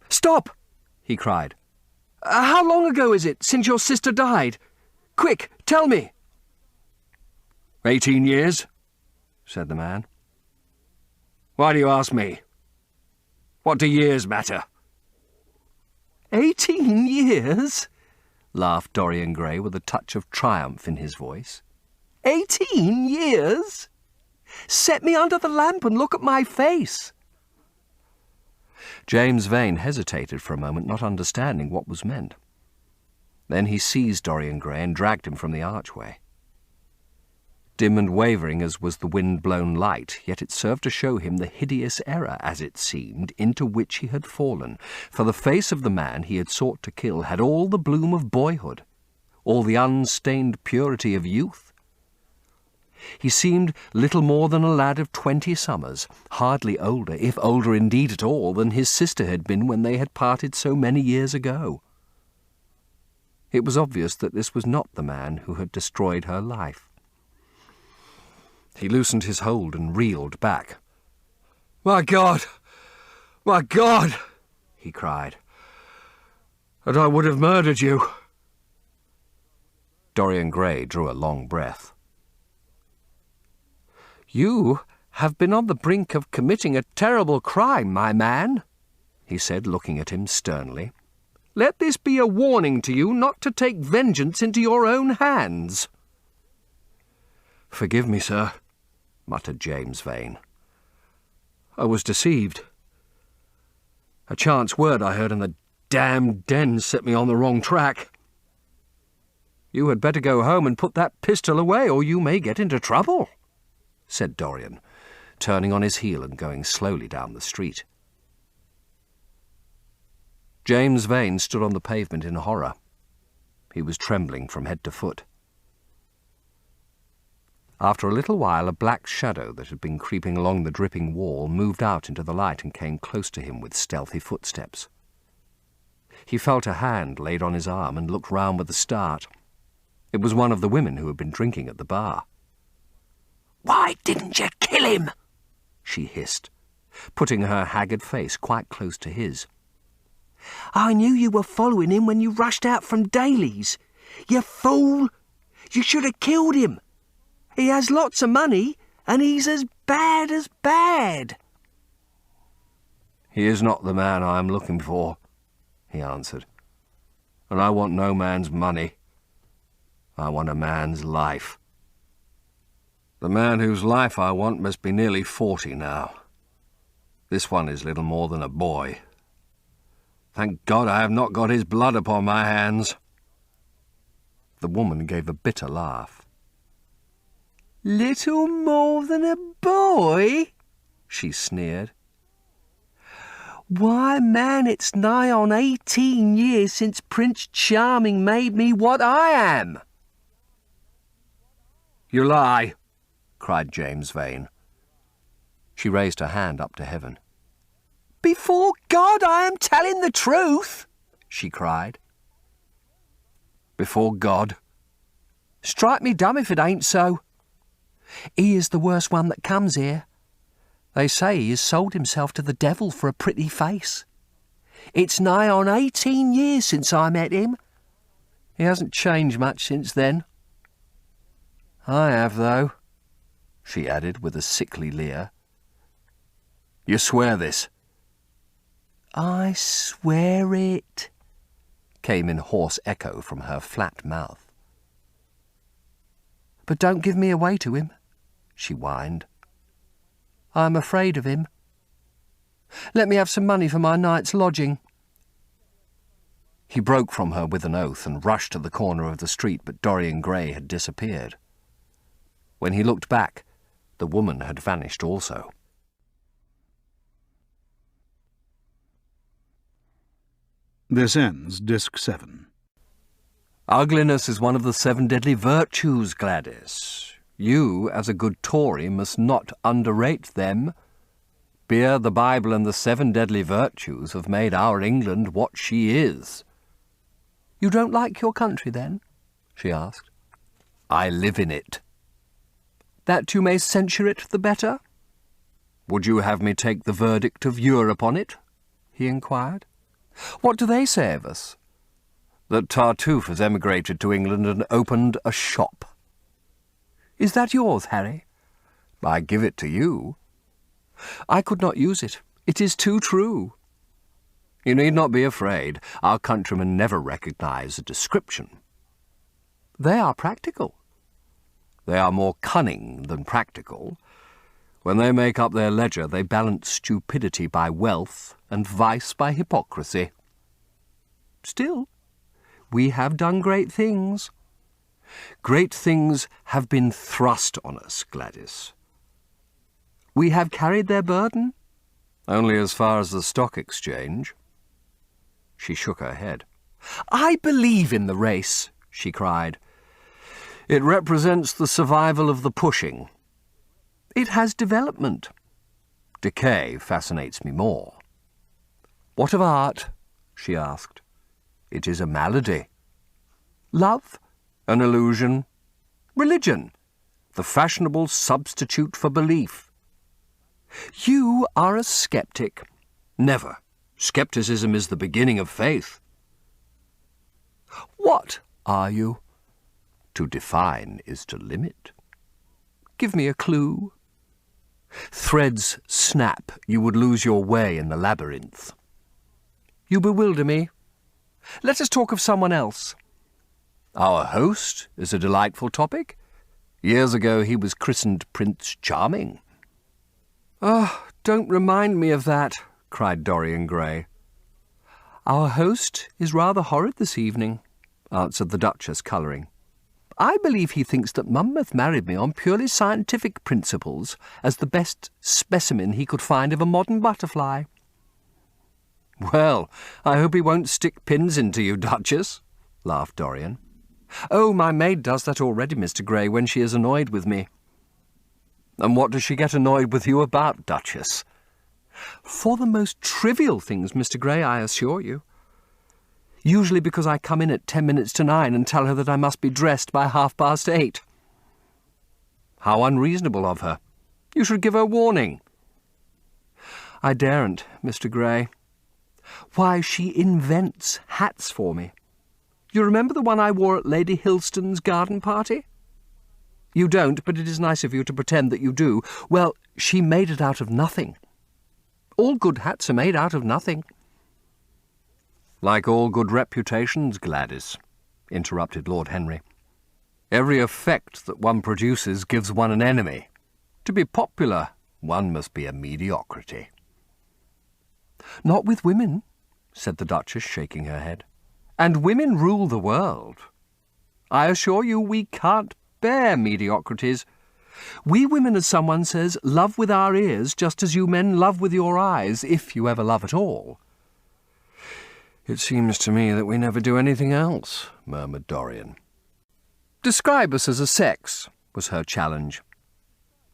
"Stop!" he cried. "How long ago is it since your sister died? Quick, tell me!" 18 years, said the man. "Why do you ask me? What do years matter?" 18 years? Laughed Dorian Gray with a touch of triumph in his voice. 18 years? Set me under the lamp and look at my face. James Vane hesitated for a moment, not understanding what was meant. Then he seized Dorian Gray and dragged him from the archway. Dim and wavering as was the wind-blown light, yet it served to show him the hideous error, as it seemed, into which he had fallen, for the face of the man he had sought to kill had all the bloom of boyhood, all the unstained purity of youth. He seemed little more than a lad of 20 summers, hardly older, if older indeed at all, than his sister had been when they had parted so many years ago. It was obvious that this was not the man who had destroyed her life. He loosened his hold and reeled back. "My God! My God!" he cried. "And I would have murdered you." Dorian Gray drew a long breath. "You have been on the brink of committing a terrible crime, my man," he said, looking at him sternly. "Let this be a warning to you not to take vengeance into your own hands." "Forgive me, sir," muttered James Vane. "I was deceived. A chance word I heard in the damned den set me on the wrong track." "You had better go home and put that pistol away, or you may get into trouble," said Dorian, turning on his heel and going slowly down the street. James Vane stood on the pavement in horror. He was trembling from head to foot. After a little while, a black shadow that had been creeping along the dripping wall moved out into the light and came close to him with stealthy footsteps. He felt a hand laid on his arm and looked round with a start. It was one of the women who had been drinking at the bar. "Why didn't you kill him?" she hissed, putting her haggard face quite close to his. "I knew you were following him when you rushed out from Daly's. You fool! You should have killed him. He has lots of money, and he's as bad as bad." "He is not the man I am looking for," he answered. "And I want no man's money. I want a man's life. The man whose life I want must be nearly 40 now. This one is little more than a boy. Thank God I have not got his blood upon my hands." The woman gave a bitter laugh. "Little more than a boy?" she sneered. "Why, man, it's nigh on 18 years since Prince Charming made me what I am." "You lie!" cried James Vane. She raised her hand up to heaven. Before God, I am telling the truth, she cried. Before God? Strike me dumb if it ain't so. He is the worst one that comes here. They say he has sold himself to the devil for a pretty face. It's nigh on 18 years since I met him. He hasn't changed much since then. I have, though, she added with a sickly leer. You swear this? I swear it, came in hoarse echo from her flat mouth. But don't give me away to him, she whined. I am afraid of him. Let me have some money for my night's lodging. He broke from her with an oath and rushed to the corner of the street, but Dorian Gray had disappeared. When he looked back, the woman had vanished also. This ends Disc 7. Ugliness is one of the 7 deadly virtues, Gladys. You, as a good Tory, must not underrate them. Beer, the Bible, and the 7 deadly virtues have made our England what she is. You don't like your country, then? She asked. I live in it. That you may censure it the better? Would you have me take the verdict of Europe on it? He inquired. What do they say of us? That Tartuffe has emigrated to England and opened a shop. Is that yours, Harry? I give it to you. I could not use it. It is too true. You need not be afraid. Our countrymen never recognise a description. They are practical. They are more cunning than practical. When they make up their ledger, they balance stupidity by wealth and vice by hypocrisy. Still, we have done great things. Great things have been thrust on us, Gladys. We have carried their burden? Only as far as the stock exchange. She shook her head. I believe in the race, she cried. It represents the survival of the pushing. It has development. Decay fascinates me more. What of art? She asked. It is a malady. Love? An illusion. Religion? The fashionable substitute for belief. You are a sceptic. Never. Scepticism is the beginning of faith. What are you? To define is to limit. Give me a clue. Threads snap, you would lose your way in the labyrinth. You bewilder me. Let us talk of someone else. Our host is a delightful topic. Years ago he was christened Prince Charming. Oh, don't remind me of that, cried Dorian Gray. Our host is rather horrid this evening, answered the Duchess, colouring. I believe he thinks that Monmouth married me on purely scientific principles as the best specimen he could find of a modern butterfly. Well, I hope he won't stick pins into you, Duchess, laughed Dorian. Oh, my maid does that already, Mr. Gray, when she is annoyed with me. And what does she get annoyed with you about, Duchess? For the most trivial things, Mr. Gray, I assure you. Usually because I come in at 10 minutes to 9 and tell her that I must be dressed by 8:30. How unreasonable of her. You should give her warning. I daren't, Mr. Gray. Why, she invents hats for me. You remember the one I wore at Lady Hilston's garden party? You don't, but it is nice of you to pretend that you do. Well, she made it out of nothing. All good hats are made out of nothing. Like all good reputations, Gladys, interrupted Lord Henry. Every effect that one produces gives one an enemy. To be popular, one must be a mediocrity. Not with women, said the Duchess, shaking her head. And women rule the world. I assure you we can't bear mediocrities. We women, as someone says, love with our ears just as you men love with your eyes, if you ever love at all. It seems to me that we never do anything else, murmured Dorian. Describe us as a sex, was her challenge.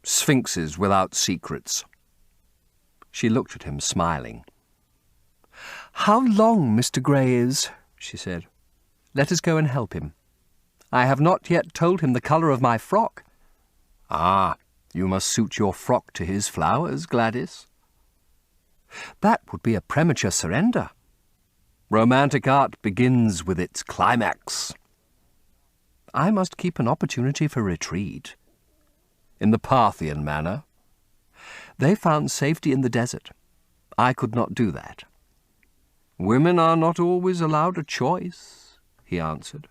Sphinxes without secrets. She looked at him, smiling. "How long Mr. Grey is," she said. "Let us go and help him. I have not yet told him the colour of my frock." "Ah, you must suit your frock to his flowers, Gladys." "That would be a premature surrender." "Romantic art begins with its climax." "I must keep an opportunity for retreat." "In the Parthian manner?" "They found safety in the desert. I could not do that." "Women are not always allowed a choice," he answered.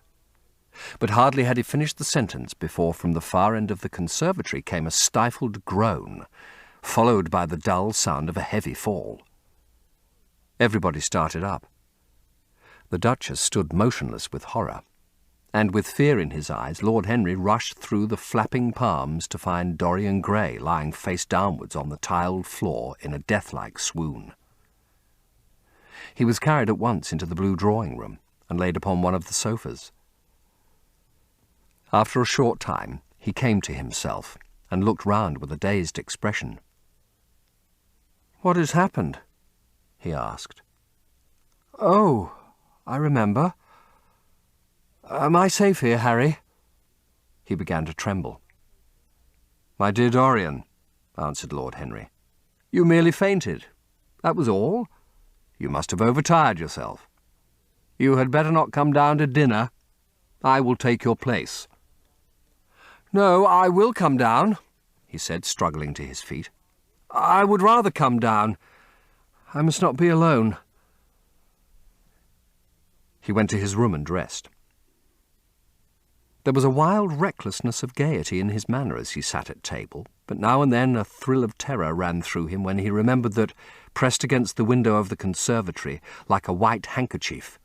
But hardly had he finished the sentence before from the far end of the conservatory came a stifled groan, followed by the dull sound of a heavy fall. Everybody started up. The Duchess stood motionless with horror, and with fear in his eyes Lord Henry rushed through the flapping palms to find Dorian Gray lying face downwards on the tiled floor in a death-like swoon. He was carried at once into the blue drawing-room and laid upon one of the sofas. After a short time he came to himself and looked round with a dazed expression. "What has happened?" he asked. "Oh, I remember. Am I safe here, Harry?" He began to tremble. "My dear Dorian," answered Lord Henry, "you merely fainted. That was all. You must have overtired yourself. You had better not come down to dinner. I will take your place." "No, I will come down," he said, struggling to his feet. "I would rather come down. I must not be alone." He went to his room and dressed. There was a wild recklessness of gaiety in his manner as he sat at table, but now and then a thrill of terror ran through him when he remembered that, pressed against the window of the conservatory, like a white handkerchief,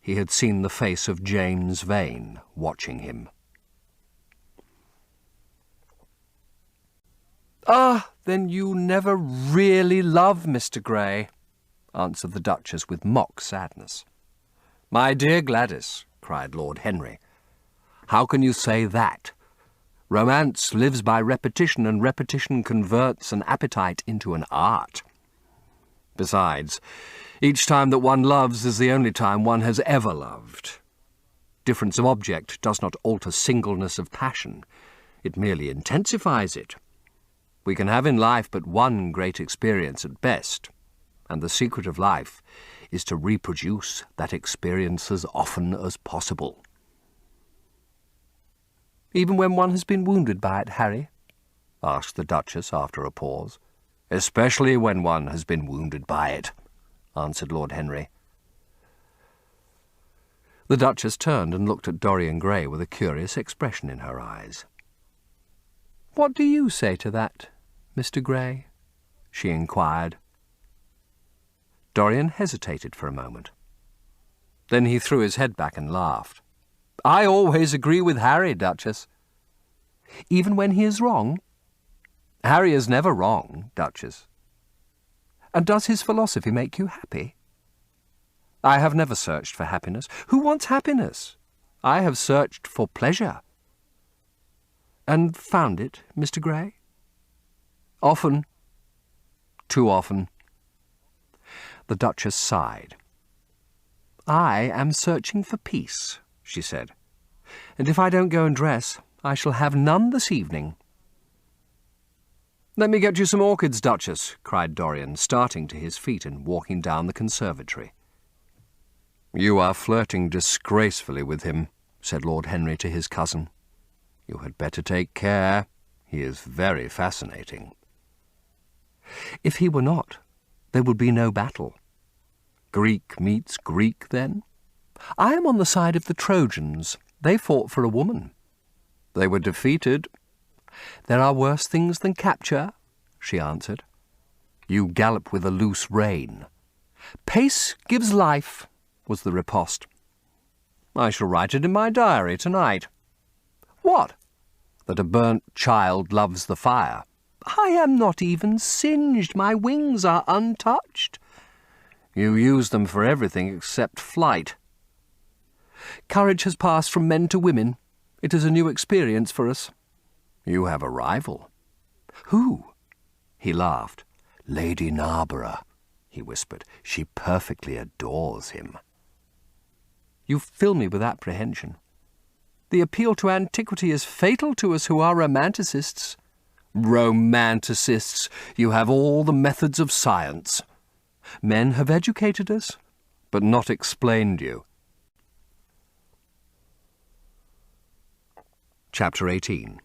he had seen the face of James Vane watching him. "Ah, then you never really love Mr. Grey," answered the Duchess with mock sadness. "My dear Gladys," cried Lord Henry, "how can you say that? Romance lives by repetition, and repetition converts an appetite into an art. Besides, each time that one loves is the only time one has ever loved. Difference of object does not alter singleness of passion. It merely intensifies it. We can have in life but one great experience at best, and the secret of life is to reproduce that experience as often as possible." "Even when one has been wounded by it, Harry?" asked the Duchess after a pause. "Especially when one has been wounded by it," answered Lord Henry. The Duchess turned and looked at Dorian Gray with a curious expression in her eyes. "What do you say to that, Mr. Grey?" she inquired. Dorian hesitated for a moment. Then he threw his head back and laughed. "I always agree with Harry, Duchess." "Even when he is wrong?" "Harry is never wrong, Duchess." "And does his philosophy make you happy?" "I have never searched for happiness." "Who wants happiness?" "I have searched for pleasure." "And found it, Mr. Grey?" "Often. Too often." The Duchess sighed. "I am searching for peace," she said, "and if I don't go and dress, I shall have none this evening." "Let me get you some orchids, Duchess," cried Dorian, starting to his feet and walking down the conservatory. "You are flirting disgracefully with him," said Lord Henry to his cousin. "You had better take care. He is very fascinating." "If he were not, there would be no battle." "Greek meets Greek, then?" "I am on the side of the Trojans. They fought for a woman." "They were defeated." "There are worse things than capture," she answered. "You gallop with a loose rein." "Pace gives life," was the riposte. "I shall write it in my diary tonight." "What?" "That a burnt child loves the fire." "I am not even singed. My wings are untouched." "You use them for everything except flight." "Courage has passed from men to women. It is a new experience for us." "You have a rival." "Who?" He laughed. "Lady Narborough." he whispered. "She perfectly adores him." You fill me with apprehension. The appeal to antiquity is fatal to us who are romanticists. Romanticists! You have all the methods of science. Men have educated us, but not explained you. Chapter 18.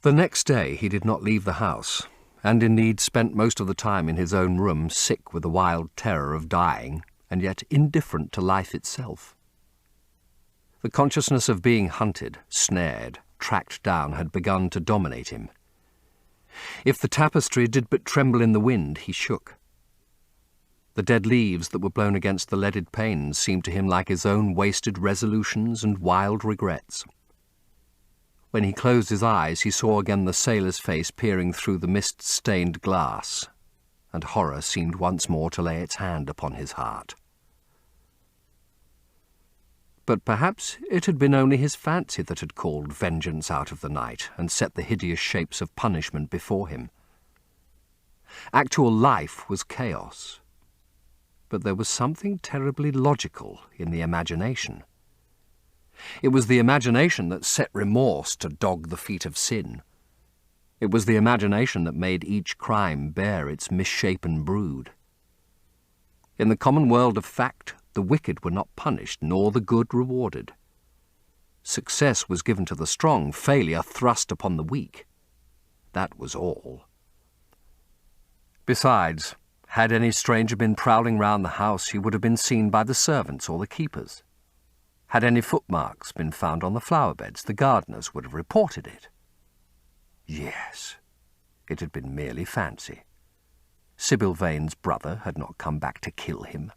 The next day he did not leave the house, and indeed spent most of the time in his own room, sick with the wild terror of dying, and yet indifferent to life itself. The consciousness of being hunted, snared, tracked down had begun to dominate him. If the tapestry did but tremble in the wind, he shook. The dead leaves that were blown against the leaded panes seemed to him like his own wasted resolutions and wild regrets. When he closed his eyes, he saw again the sailor's face peering through the mist-stained glass, and horror seemed once more to lay its hand upon his heart. But perhaps it had been only his fancy that had called vengeance out of the night and set the hideous shapes of punishment before him. Actual life was chaos, but there was something terribly logical in the imagination. It was the imagination that set remorse to dog the feet of sin. It was the imagination that made each crime bear its misshapen brood. In the common world of fact, the wicked were not punished, nor the good rewarded. Success was given to the strong, failure thrust upon the weak. That was all. Besides, had any stranger been prowling round the house, he would have been seen by the servants or the keepers. Had any footmarks been found on the flower-beds, the gardeners would have reported it. Yes, it had been merely fancy. Sybil Vane's brother had not come back to kill him.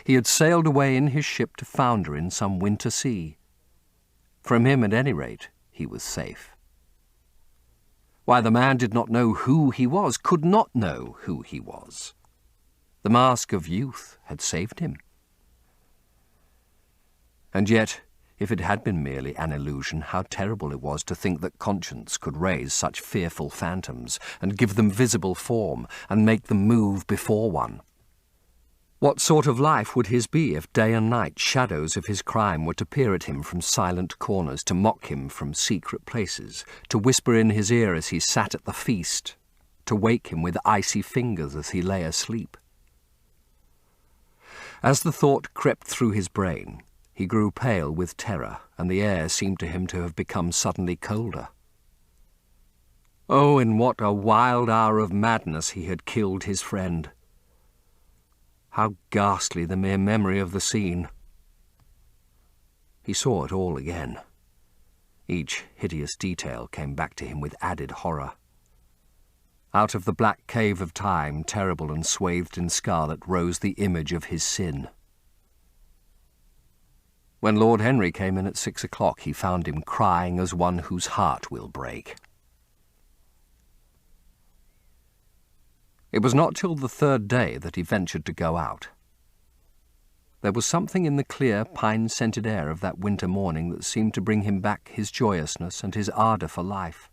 He had sailed away in his ship to founder in some winter sea. From him, at any rate, he was safe. Why, the man did not know who he was, could not know who he was. The mask of youth had saved him. And yet, if it had been merely an illusion, how terrible it was to think that conscience could raise such fearful phantoms, and give them visible form, and make them move before one. What sort of life would his be if day and night shadows of his crime were to peer at him from silent corners, to mock him from secret places, to whisper in his ear as he sat at the feast, to wake him with icy fingers as he lay asleep? As the thought crept through his brain, he grew pale with terror, and the air seemed to him to have become suddenly colder. Oh, in what a wild hour of madness he had killed his friend! How ghastly the mere memory of the scene! He saw it all again. Each hideous detail came back to him with added horror. Out of the black cave of time, terrible and swathed in scarlet, rose the image of his sin. When Lord Henry came in at 6 o'clock, he found him crying as one whose heart will break. It was not till the third day that he ventured to go out. There was something in the clear, pine-scented air of that winter morning that seemed to bring him back his joyousness and his ardour for life.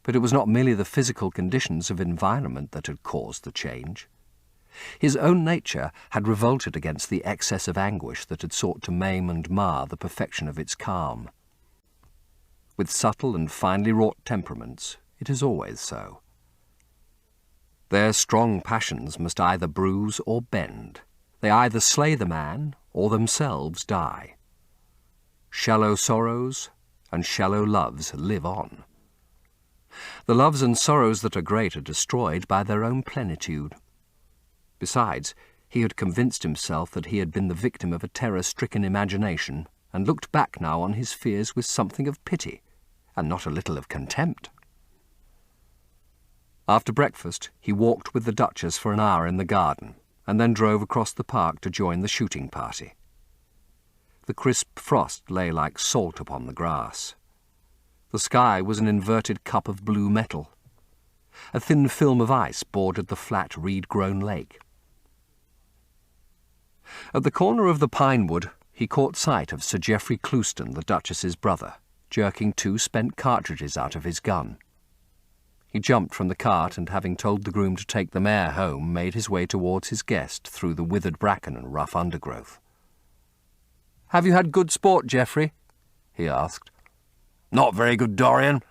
But it was not merely the physical conditions of environment that had caused the change. His own nature had revolted against the excess of anguish that had sought to maim and mar the perfection of its calm. With subtle and finely wrought temperaments, it is always so. Their strong passions must either bruise or bend. They either slay the man or themselves die. Shallow sorrows and shallow loves live on. The loves and sorrows that are great are destroyed by their own plenitude. Besides, he had convinced himself that he had been the victim of a terror-stricken imagination, and looked back now on his fears with something of pity, and not a little of contempt. After breakfast, he walked with the Duchess for an hour in the garden, and then drove across the park to join the shooting party. The crisp frost lay like salt upon the grass. The sky was an inverted cup of blue metal. A thin film of ice bordered the flat, reed-grown lake. At the corner of the pine wood, he caught sight of Sir Geoffrey Clouston, the Duchess's brother, jerking 2 spent cartridges out of his gun. He jumped from the cart and, having told the groom to take the mare home, made his way towards his guest through the withered bracken and rough undergrowth. "Have you had good sport, Geoffrey?" he asked. "Not very good, Dorian.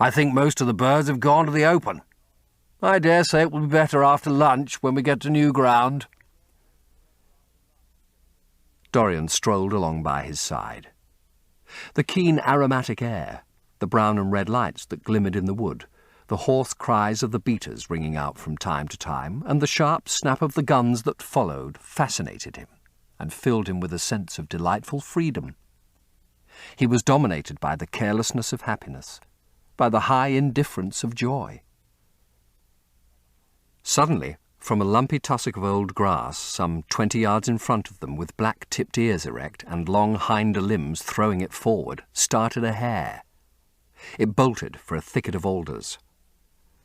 I think most of the birds have gone to the open. I dare say it will be better after lunch when we get to new ground." Dorian strolled along by his side. The keen aromatic air, the brown and red lights that glimmered in the wood, the hoarse cries of the beaters ringing out from time to time, and the sharp snap of the guns that followed fascinated him and filled him with a sense of delightful freedom. He was dominated by the carelessness of happiness, by the high indifference of joy. Suddenly, from a lumpy tussock of old grass, some 20 yards in front of them, with black-tipped ears erect and long hinder limbs throwing it forward, started a hare. It bolted for a thicket of alders.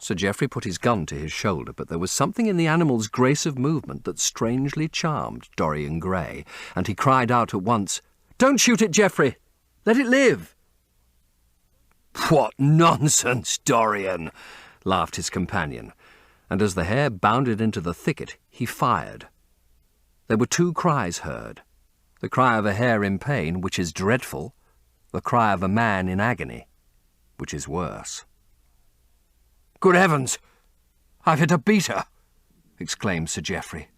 Sir Geoffrey put his gun to his shoulder, but there was something in the animal's grace of movement that strangely charmed Dorian Gray, and he cried out at once, "Don't shoot it, Geoffrey! Let it live!" "What nonsense, Dorian!" laughed his companion, and as the hare bounded into the thicket, he fired. There were 2 cries heard, the cry of a hare in pain, which is dreadful, the cry of a man in agony, which is worse. "Good heavens! I've hit a beater!" exclaimed Sir Geoffrey.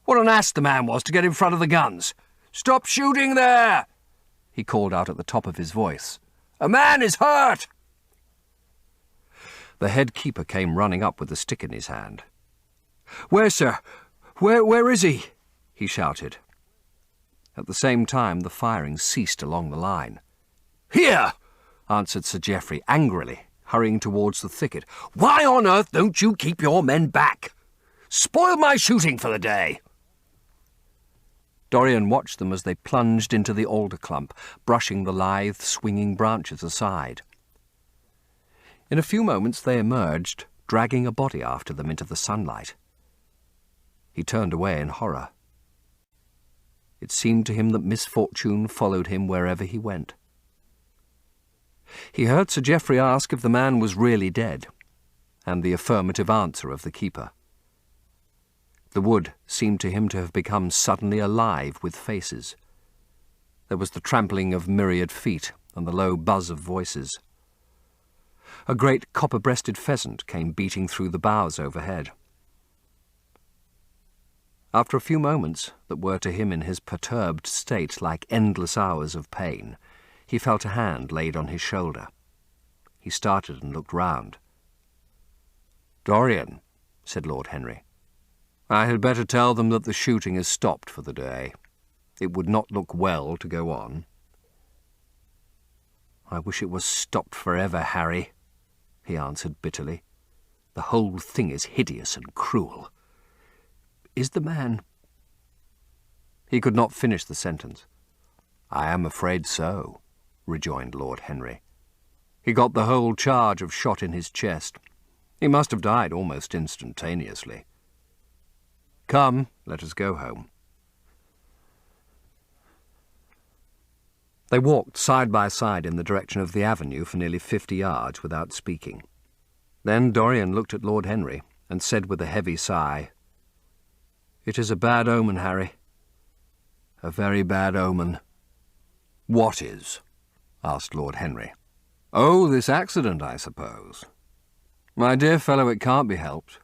"What an ass the man was to get in front of the guns! Stop shooting there!" he called out at the top of his voice. "A man is hurt!" The head keeper came running up with a stick in his hand. "Where, sir? Where is he?" he shouted. At the same time, the firing ceased along the line. "Here!" answered Sir Geoffrey angrily, hurrying towards the thicket. "Why on earth don't you keep your men back? Spoiled my shooting for the day." Dorian watched them as they plunged into the alder clump, brushing the lithe, swinging branches aside. In a few moments they emerged, dragging a body after them into the sunlight. He turned away in horror. It seemed to him that misfortune followed him wherever he went. He heard Sir Geoffrey ask if the man was really dead, and the affirmative answer of the keeper. The wood seemed to him to have become suddenly alive with faces. There was the trampling of myriad feet and the low buzz of voices. A great copper-breasted pheasant came beating through the boughs overhead. After a few moments that were to him in his perturbed state like endless hours of pain, he felt a hand laid on his shoulder. He started and looked round. "Dorian," said Lord Henry, "I had better tell them that the shooting is stopped for the day. It would not look well to go on." "I wish it was stopped forever, Harry," he answered bitterly. "The whole thing is hideous and cruel. Is the man—" He could not finish the sentence. "I am afraid so," rejoined Lord Henry. "He got the whole charge of shot in his chest. He must have died almost instantaneously. Come, let us go home." They walked side by side in the direction of the avenue for nearly 50 yards without speaking. Then Dorian looked at Lord Henry and said with a heavy sigh, "It is a bad omen, Harry. A very bad omen." "What is?" asked Lord Henry. "Oh, this accident, I suppose. My dear fellow, it can't be helped.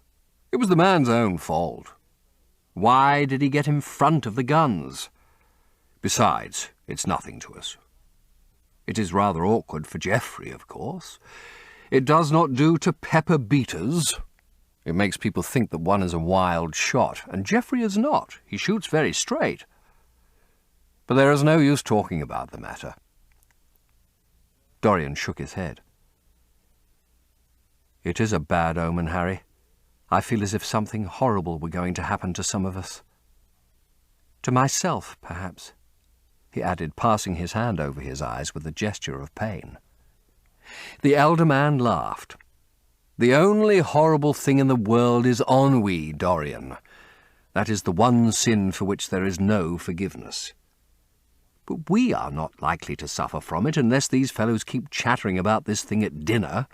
It was the man's own fault. Why did he get in front of the guns? Besides, it's nothing to us. It is rather awkward for Geoffrey, of course. It does not do to pepper beaters. It makes people think that one is a wild shot, and Geoffrey is not. He shoots very straight. But there is no use talking about the matter." Dorian shook his head. "It is a bad omen, Harry. I feel as if something horrible were going to happen to some of us. To myself, perhaps," he added, passing his hand over his eyes with a gesture of pain. The elder man laughed. "The only horrible thing in the world is ennui, Dorian. That is the one sin for which there is no forgiveness. But we are not likely to suffer from it unless these fellows keep chattering about this thing at dinner.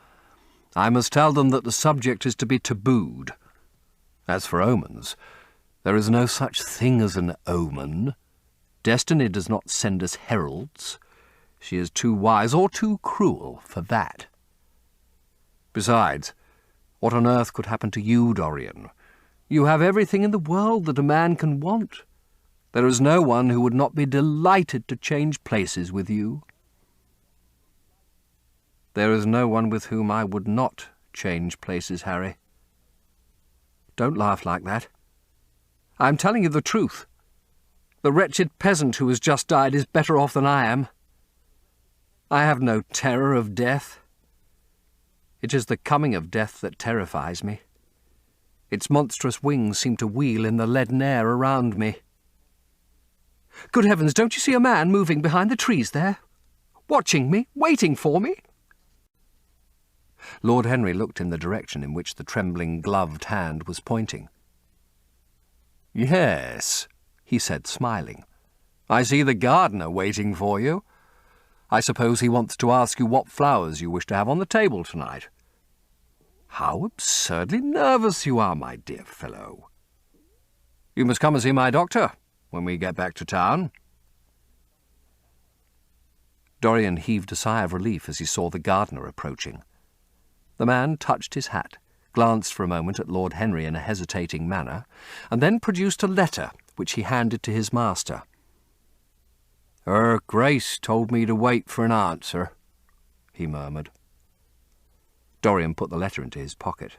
I must tell them that the subject is to be tabooed. As for omens, there is no such thing as an omen. Destiny does not send us heralds. She is too wise or too cruel for that. Besides, what on earth could happen to you, Dorian? You have everything in the world that a man can want. There is no one who would not be delighted to change places with you. There is no one with whom I would not change places, Harry. Don't laugh like that. I am telling you the truth. The wretched peasant who has just died is better off than I am. I have no terror of death. It is the coming of death that terrifies me. Its monstrous wings seem to wheel in the leaden air around me. Good heavens, don't you see a man moving behind the trees there? Watching me, waiting for me? Lord Henry looked in the direction in which the trembling gloved hand was pointing. Yes, he said, smiling. I see the gardener waiting for you. I suppose he wants to ask you what flowers you wish to have on the table tonight. How absurdly nervous you are, my dear fellow. You must come and see my doctor when we get back to town. Dorian heaved a sigh of relief as he saw the gardener approaching. The man touched his hat, glanced for a moment at Lord Henry in a hesitating manner, and then produced a letter which he handed to his master. Her Grace told me to wait for an answer, he murmured. Dorian put the letter into his pocket.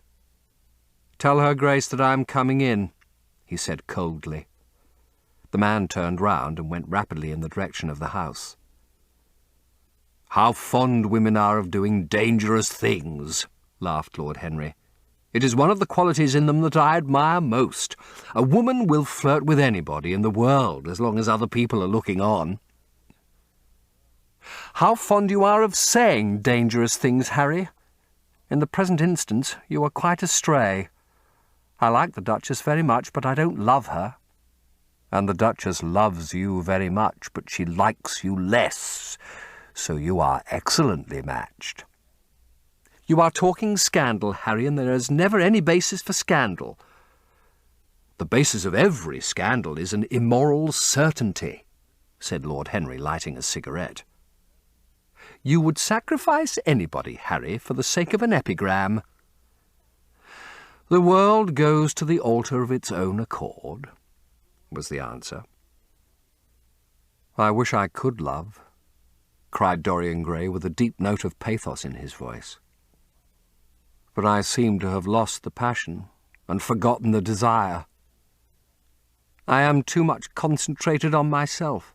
Tell Her Grace that I am coming in, he said coldly. The man turned round and went rapidly in the direction of the house. How fond women are of doing dangerous things, laughed Lord Henry. It is one of the qualities in them that I admire most. A woman will flirt with anybody in the world as long as other people are looking on. How fond you are of saying dangerous things, Harry. In the present instance, you are quite astray. I like the Duchess very much, but I don't love her. And the Duchess loves you very much, but she likes you less. So you are excellently matched. You are talking scandal, Harry, and there is never any basis for scandal. The basis of every scandal is an immoral certainty, said Lord Henry, lighting a cigarette. You would sacrifice anybody, Harry, for the sake of an epigram. The world goes to the altar of its own accord, was the answer. I wish I could love, cried Dorian Gray with a deep note of pathos in his voice. But I seem to have lost the passion and forgotten the desire. I am too much concentrated on myself.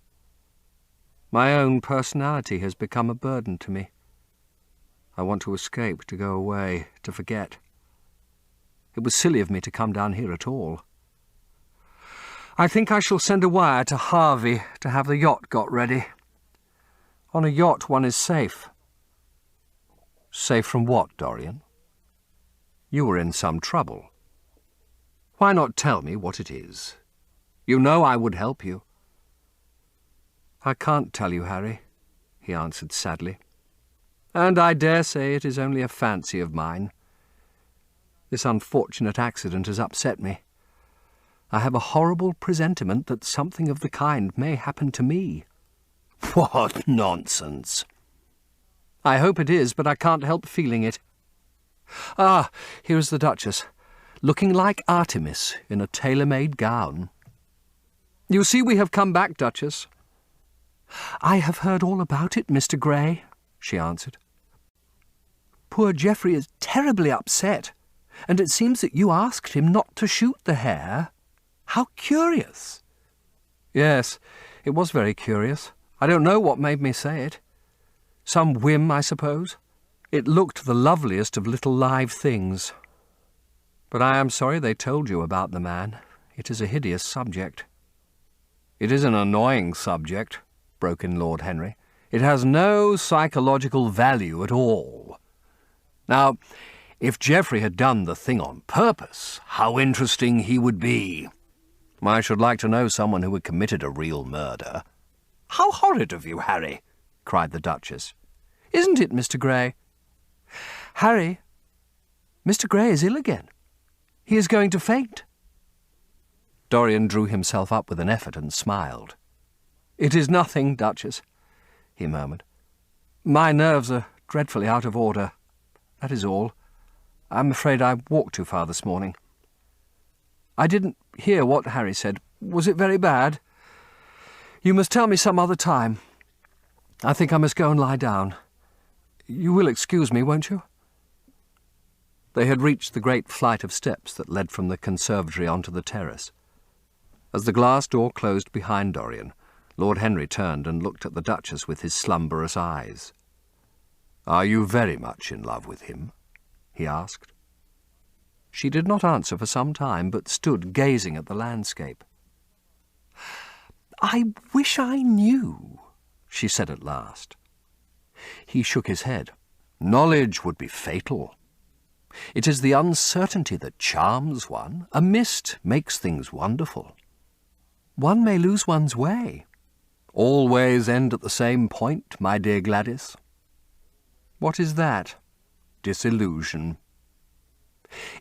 My own personality has become a burden to me. I want to escape, to go away, to forget. It was silly of me to come down here at all. I think I shall send a wire to Harvey to have the yacht got ready. On a yacht one is safe. Safe from what, Dorian? You were in some trouble. Why not tell me what it is? You know I would help you. I can't tell you, Harry, he answered sadly. And I dare say it is only a fancy of mine. This unfortunate accident has upset me. I have a horrible presentiment that something of the kind may happen to me. What nonsense! I hope it is, but I can't help feeling it. Ah, here is the Duchess, looking like Artemis in a tailor-made gown. You see we have come back, Duchess. I have heard all about it, Mr. Gray, she answered. Poor Geoffrey is terribly upset, and it seems that you asked him not to shoot the hare. How curious! Yes, it was very curious. I don't know what made me say it. Some whim, I suppose. It looked the loveliest of little live things. But I am sorry they told you about the man. It is a hideous subject. It is an annoying subject, broke in Lord Henry. It has no psychological value at all. Now, if Geoffrey had done the thing on purpose, how interesting he would be. I should like to know someone who had committed a real murder. How horrid of you, Harry, cried the Duchess. Isn't it, Mr. Gray? Harry, Mr. Gray is ill again. He is going to faint." Dorian drew himself up with an effort and smiled. "It is nothing, Duchess," he murmured. "My nerves are dreadfully out of order. That is all. I'm afraid I walked too far this morning. I didn't hear what Harry said. Was it very bad? You must tell me some other time. I think I must go and lie down. You will excuse me, won't you?" They had reached the great flight of steps that led from the conservatory onto the terrace. As the glass door closed behind Dorian, Lord Henry turned and looked at the Duchess with his slumberous eyes. "Are you very much in love with him?" he asked. She did not answer for some time, but stood gazing at the landscape. "I wish I knew," she said at last. He shook his head. "Knowledge would be fatal. It is the uncertainty that charms one. A mist makes things wonderful." "One may lose one's way." "All ways end at the same point, my dear Gladys." "What is that?" "Disillusion."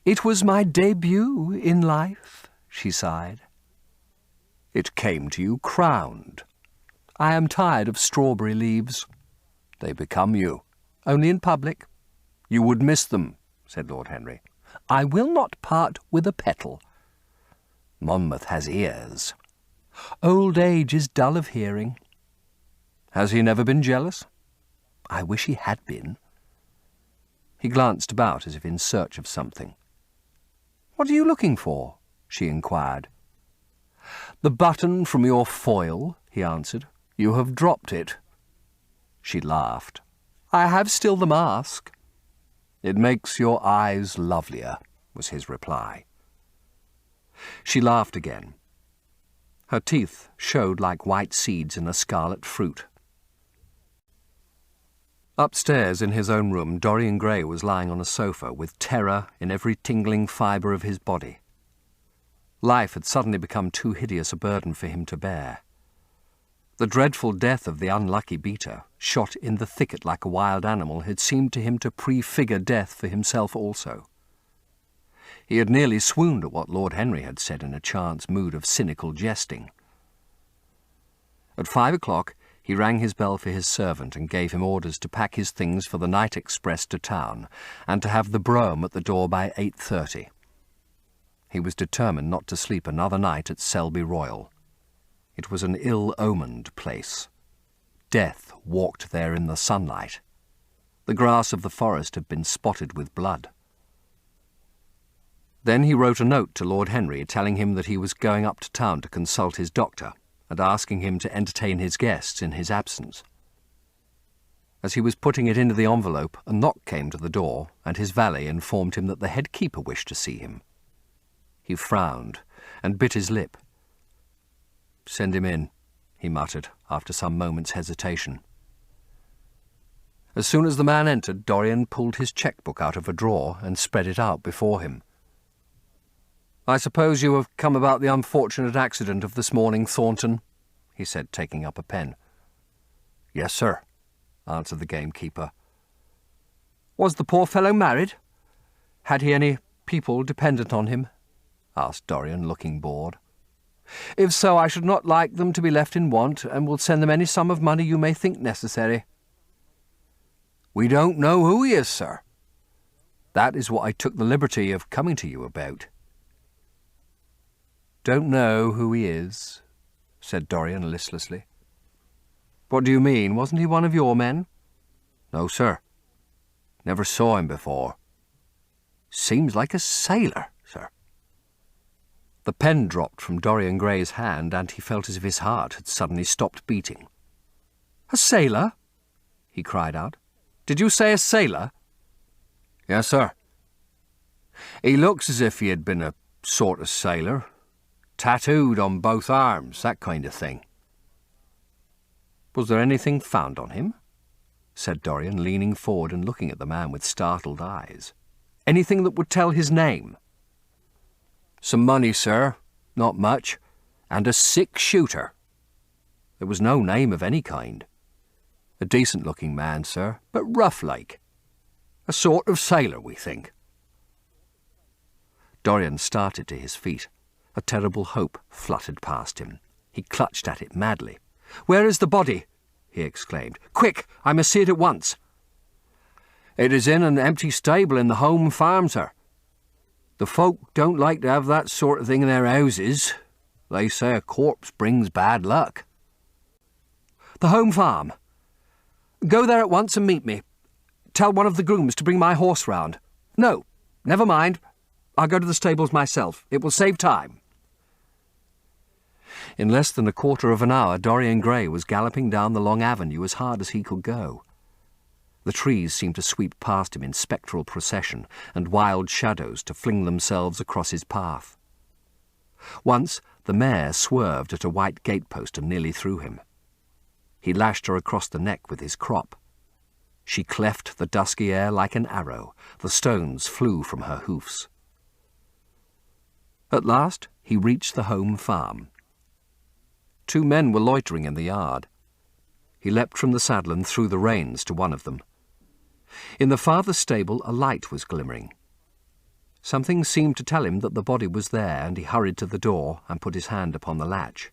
"It was my debut in life," she sighed. "It came to you crowned." "I am tired of strawberry leaves." "They become you." "Only in public." "You would miss them," said Lord Henry. "I will not part with a petal." "Monmouth has ears." "Old age is dull of hearing." "Has he never been jealous?" "I wish he had been." He glanced about as if in search of something. "What are you looking for?" she inquired. "The button from your foil," he answered. "You have dropped it." She laughed. "I have still the mask." "It makes your eyes lovelier," was his reply. She laughed again. Her teeth showed like white seeds in a scarlet fruit. Upstairs in his own room, Dorian Gray was lying on a sofa with terror in every tingling fibre of his body. Life had suddenly become too hideous a burden for him to bear. The dreadful death of the unlucky beater, shot in the thicket like a wild animal, had seemed to him to prefigure death for himself also. He had nearly swooned at what Lord Henry had said in a chance mood of cynical jesting. At 5 o'clock, he rang his bell for his servant and gave him orders to pack his things for the night express to town and to have the brougham at the door by 8:30. He was determined not to sleep another night at Selby Royal. It was an ill-omened place. Death walked there in the sunlight. The grass of the forest had been spotted with blood. Then he wrote a note to Lord Henry telling him that he was going up to town to consult his doctor and asking him to entertain his guests in his absence. As he was putting it into the envelope, a knock came to the door, and his valet informed him that the head keeper wished to see him. He frowned and bit his lip. "Send him in," he muttered, after some moments' hesitation. As soon as the man entered, Dorian pulled his cheque-book out of a drawer and spread it out before him. "I suppose you have come about the unfortunate accident of this morning, Thornton," he said, taking up a pen. "Yes, sir," answered the gamekeeper. "Was the poor fellow married? Had he any people dependent on him?" asked Dorian, looking bored. "If so, I should not like them to be left in want, and will send them any sum of money you may think necessary." "We don't know who he is, sir. That is what I took the liberty of coming to you about." "Don't know who he is," said Dorian listlessly. "What do you mean? Wasn't he one of your men?" "No, sir. Never saw him before. Seems like a sailor, sir." The pen dropped from Dorian Gray's hand, and he felt as if his heart had suddenly stopped beating. "A sailor?" he cried out. "Did you say a sailor?" "Yes, sir. He looks as if he had been a sort of sailor. Tattooed on both arms, that kind of thing." "Was there anything found on him?" said Dorian, leaning forward and looking at the man with startled eyes. "Anything that would tell his name?" "Some money, sir. Not much. And a 6-shooter. There was no name of any kind. A decent-looking man, sir, but rough-like. A sort of sailor, we think." Dorian started to his feet. A terrible hope fluttered past him. He clutched at it madly. "Where is the body?" he exclaimed. "Quick! I must see it at once." "It is in an empty stable in the home farm, sir. The folk don't like to have that sort of thing in their houses. They say a corpse brings bad luck." "The home farm. Go there at once and meet me. Tell one of the grooms to bring my horse round. No, never mind. I'll go to the stables myself. It will save time." In less than a quarter of an hour, Dorian Gray was galloping down the long avenue as hard as he could go. The trees seemed to sweep past him in spectral procession, and wild shadows to fling themselves across his path. Once the mare swerved at a white gatepost and nearly threw him. He lashed her across the neck with his crop. She cleft the dusky air like an arrow. The stones flew from her hoofs. At last he reached the home farm. 2 men were loitering in the yard. He leapt from the saddle and threw the reins to one of them. In the farther stable a light was glimmering. Something seemed to tell him that the body was there, and he hurried to the door and put his hand upon the latch.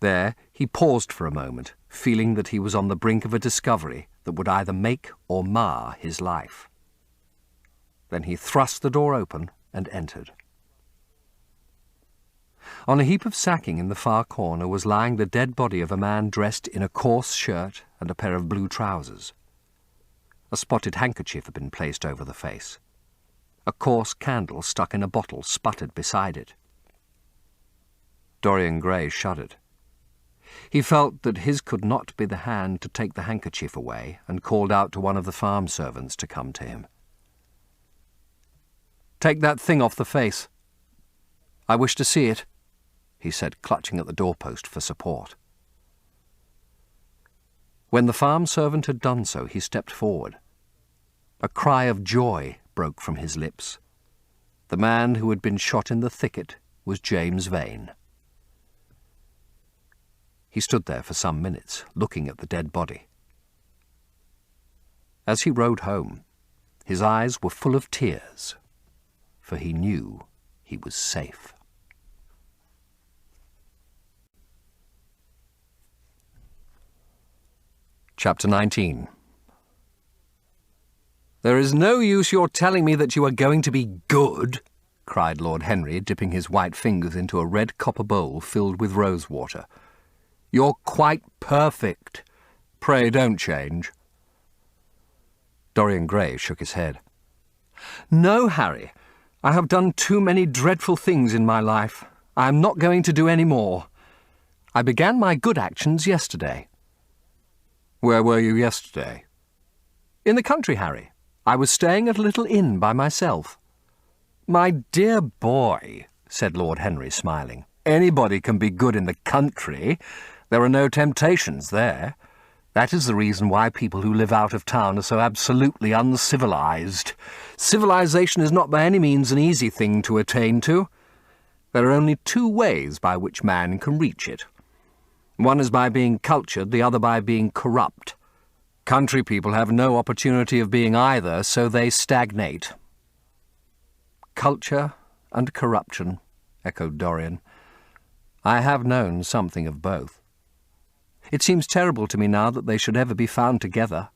There he paused for a moment, feeling that he was on the brink of a discovery that would either make or mar his life. Then he thrust the door open and entered. On a heap of sacking in the far corner was lying the dead body of a man dressed in a coarse shirt and a pair of blue trousers. A spotted handkerchief had been placed over the face. A coarse candle stuck in a bottle sputtered beside it. Dorian Gray shuddered. He felt that his could not be the hand to take the handkerchief away, and called out to one of the farm servants to come to him. "Take that thing off the face. I wish to see it," he said, clutching at the doorpost for support. When the farm servant had done so, he stepped forward. A cry of joy broke from his lips. The man who had been shot in the thicket was James Vane. He stood there for some minutes, looking at the dead body. As he rode home, his eyes were full of tears, for he knew he was safe. Chapter 19. "There is no use your telling me that you are going to be good," cried Lord Henry, dipping his white fingers into a red copper bowl filled with rose water. "You're quite perfect. Pray don't change." Dorian Gray shook his head. "No, Harry. I have done too many dreadful things in my life. I am not going to do any more. I began my good actions yesterday." "Where were you yesterday?" "In the country, Harry. I was staying at a little inn by myself." "My dear boy," said Lord Henry, smiling, "anybody can be good in the country. There are no temptations there. That is the reason why people who live out of town are so absolutely uncivilized. Civilization is not by any means an easy thing to attain to. There are only 2 ways by which man can reach it. One is by being cultured, the other by being corrupt. Country people have no opportunity of being either, so they stagnate." "Culture and corruption," echoed Dorian. "I have known something of both. It seems terrible to me now that they should ever be found together.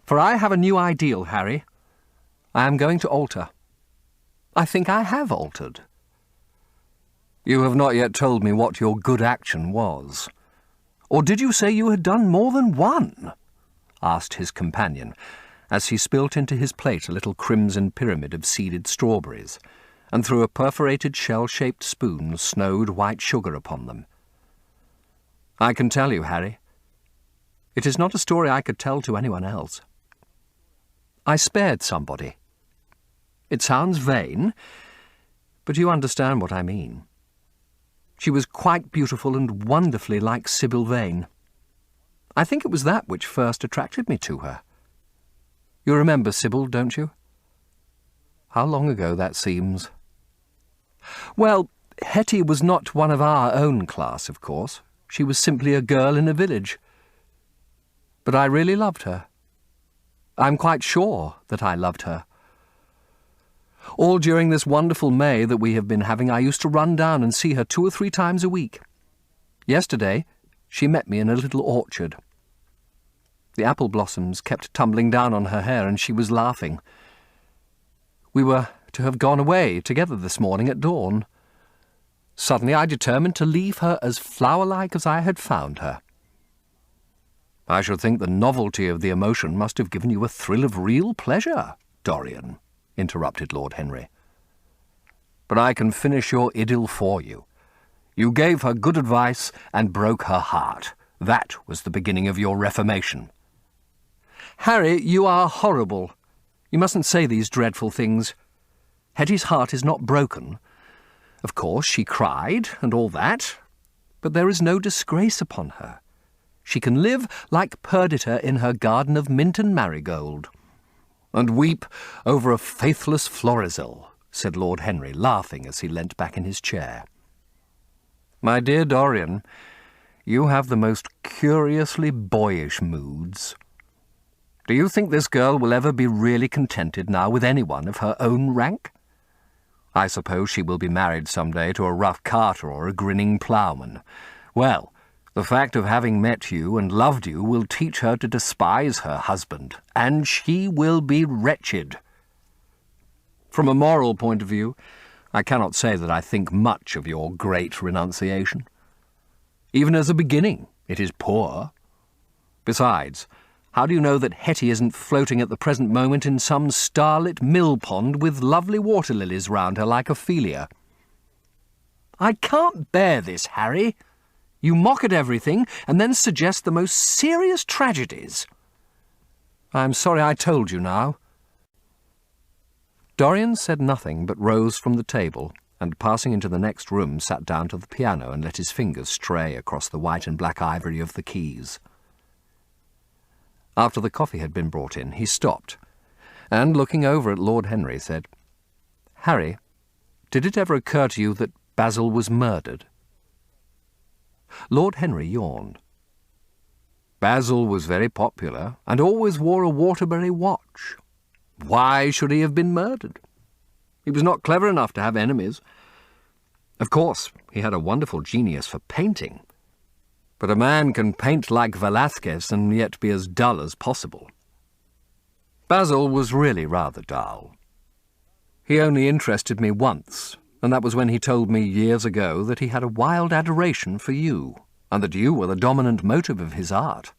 For I have a new ideal, Harry. I am going to alter. I think I have altered." "You have not yet told me what your good action was. Or did you say you had done more than one?" asked his companion, as he spilt into his plate a little crimson pyramid of seeded strawberries, and through a perforated shell-shaped spoon snowed white sugar upon them. "I can tell you, Harry. It is not a story I could tell to anyone else. I spared somebody. It sounds vain, but you understand what I mean. She was quite beautiful and wonderfully like Sybil Vane. I think it was that which first attracted me to her. You remember Sybil, don't you? How long ago that seems. Well, Hetty was not one of our own class, of course. She was simply a girl in a village. But I really loved her. I'm quite sure that I loved her. All during this wonderful May that we have been having, I used to run down and see her 2 or 3 times a week. Yesterday, she met me in a little orchard. The apple blossoms kept tumbling down on her hair, and she was laughing. We were to have gone away together this morning at dawn. Suddenly I determined to leave her as flower-like as I had found her. I should think the novelty of the emotion must have given you a thrill of real pleasure, Dorian, interrupted Lord Henry. But I can finish your idyll for you. You gave her good advice and broke her heart. That was the beginning of your reformation. Harry, you are horrible. You mustn't say these dreadful things. Hetty's heart is not broken. Of course, she cried and all that, but there is no disgrace upon her. She can live like Perdita in her garden of mint and marigold. And weep over a faithless Florizel, said Lord Henry, laughing as he leant back in his chair. My dear Dorian, you have the most curiously boyish moods. Do you think this girl will ever be really contented now with anyone of her own rank? I suppose she will be married some day to a rough carter or a grinning ploughman. Well, the fact of having met you and loved you will teach her to despise her husband, and she will be wretched. From a moral point of view, I cannot say that I think much of your great renunciation. Even as a beginning, it is poor. Besides, how do you know that Hetty isn't floating at the present moment in some starlit mill pond with lovely water lilies round her like Ophelia? I can't bear this, Harry. You mock at everything and then suggest the most serious tragedies. I'm sorry I told you now. Dorian said nothing but rose from the table and, passing into the next room, sat down to the piano and let his fingers stray across the white and black ivory of the keys. After the coffee had been brought in, he stopped, and, looking over at Lord Henry, said, Harry, did it ever occur to you that Basil was murdered? Lord Henry yawned. Basil was very popular, and always wore a Waterbury watch. Why should he have been murdered? He was not clever enough to have enemies. Of course, he had a wonderful genius for painting. But a man can paint like Velázquez and yet be as dull as possible. Basil was really rather dull. He only interested me once, and that was when he told me years ago that he had a wild adoration for you, and that you were the dominant motive of his art.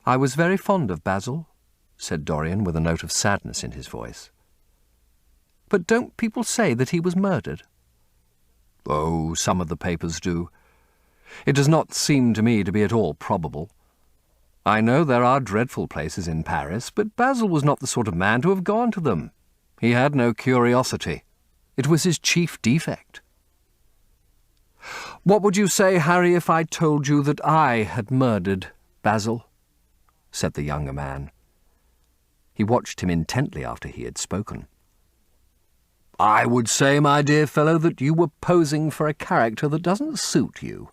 I was very fond of Basil, said Dorian with a note of sadness in his voice. But don't people say that he was murdered? Oh, some of the papers do. It does not seem to me to be at all probable. I know there are dreadful places in Paris, but Basil was not the sort of man to have gone to them. He had no curiosity. It was his chief defect. What would you say, Harry, if I told you that I had murdered Basil? Said the younger man. He watched him intently after he had spoken. I would say, my dear fellow, that you were posing for a character that doesn't suit you.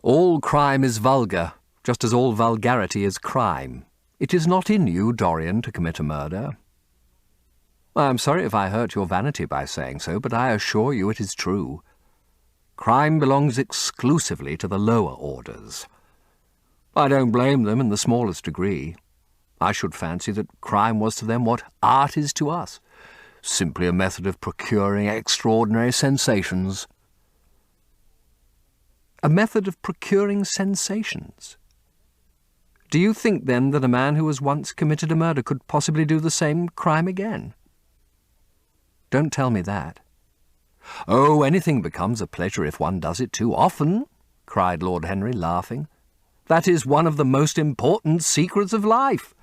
All crime is vulgar, just as all vulgarity is crime. It is not in you, Dorian, to commit a murder. I am sorry if I hurt your vanity by saying so, but I assure you it is true. Crime belongs exclusively to the lower orders. I don't blame them in the smallest degree. I should fancy that crime was to them what art is to us, simply a method of procuring extraordinary sensations. A method of procuring sensations? Do you think, then, that a man who has once committed a murder could possibly do the same crime again? Don't tell me that. Oh, anything becomes a pleasure if one does it too often, cried Lord Henry, laughing. That is one of the most important secrets of life.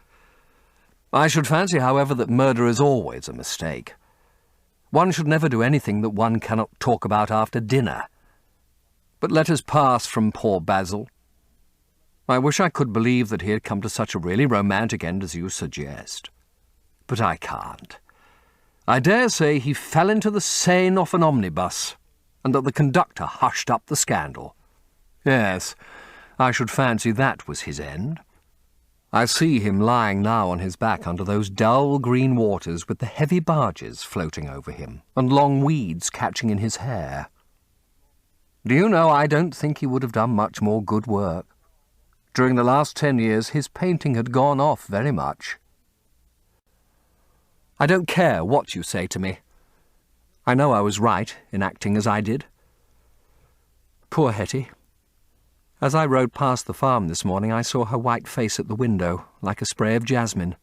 I should fancy, however, that murder is always a mistake. One should never do anything that one cannot talk about after dinner. But let us pass from poor Basil. I wish I could believe that he had come to such a really romantic end as you suggest. But I can't. I dare say he fell into the Seine off an omnibus, and that the conductor hushed up the scandal. Yes, I should fancy that was his end. I see him lying now on his back under those dull green waters with the heavy barges floating over him and long weeds catching in his hair. Do you know, I don't think he would have done much more good work. During the last 10 years, his painting had gone off very much. I don't care what you say to me. I know I was right in acting as I did. Poor Hetty. As I rode past the farm this morning, I saw her white face at the window, like a spray of jasmine.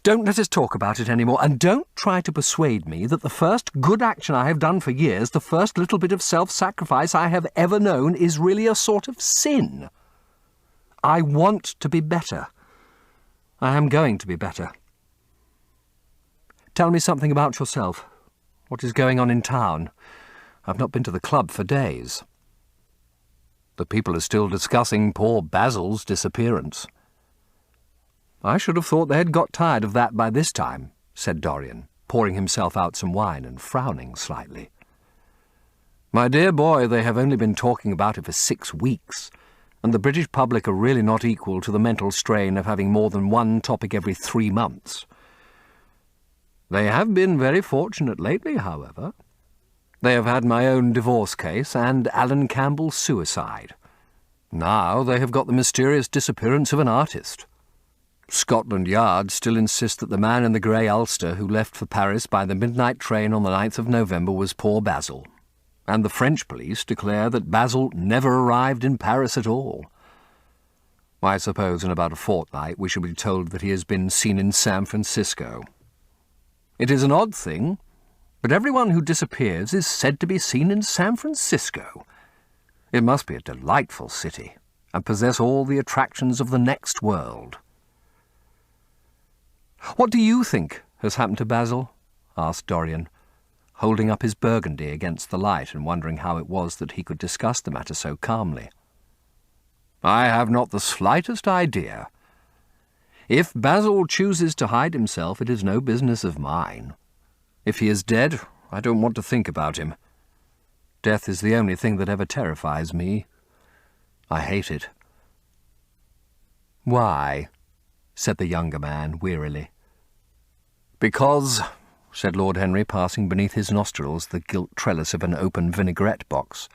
Don't let us talk about it any more, and don't try to persuade me that the first good action I have done for years, the first little bit of self-sacrifice I have ever known, is really a sort of sin. I want to be better. I am going to be better. Tell me something about yourself. What is going on in town? I've not been to the club for days. The people are still discussing poor Basil's disappearance. I should have thought they had got tired of that by this time, said Dorian, pouring himself out some wine and frowning slightly. My dear boy, they have only been talking about it for 6 weeks, and the British public are really not equal to the mental strain of having more than one topic every 3 months. They have been very fortunate lately, however. They have had my own divorce case and Alan Campbell's suicide. Now they have got the mysterious disappearance of an artist. Scotland Yard still insist that the man in the grey ulster who left for Paris by the midnight train on the 9th of November was poor Basil, and the French police declare that Basil never arrived in Paris at all. I suppose in about a fortnight we shall be told that he has been seen in San Francisco. It is an odd thing, but everyone who disappears is said to be seen in San Francisco. It must be a delightful city, and possess all the attractions of the next world. What do you think has happened to Basil? Asked Dorian, holding up his burgundy against the light and wondering how it was that he could discuss the matter so calmly. I have not the slightest idea. If Basil chooses to hide himself, it is no business of mine. If he is dead, I don't want to think about him. Death is the only thing that ever terrifies me. I hate it. Why? Said the younger man wearily. Because, said Lord Henry, passing beneath his nostrils the gilt trellis of an open vinaigrette box,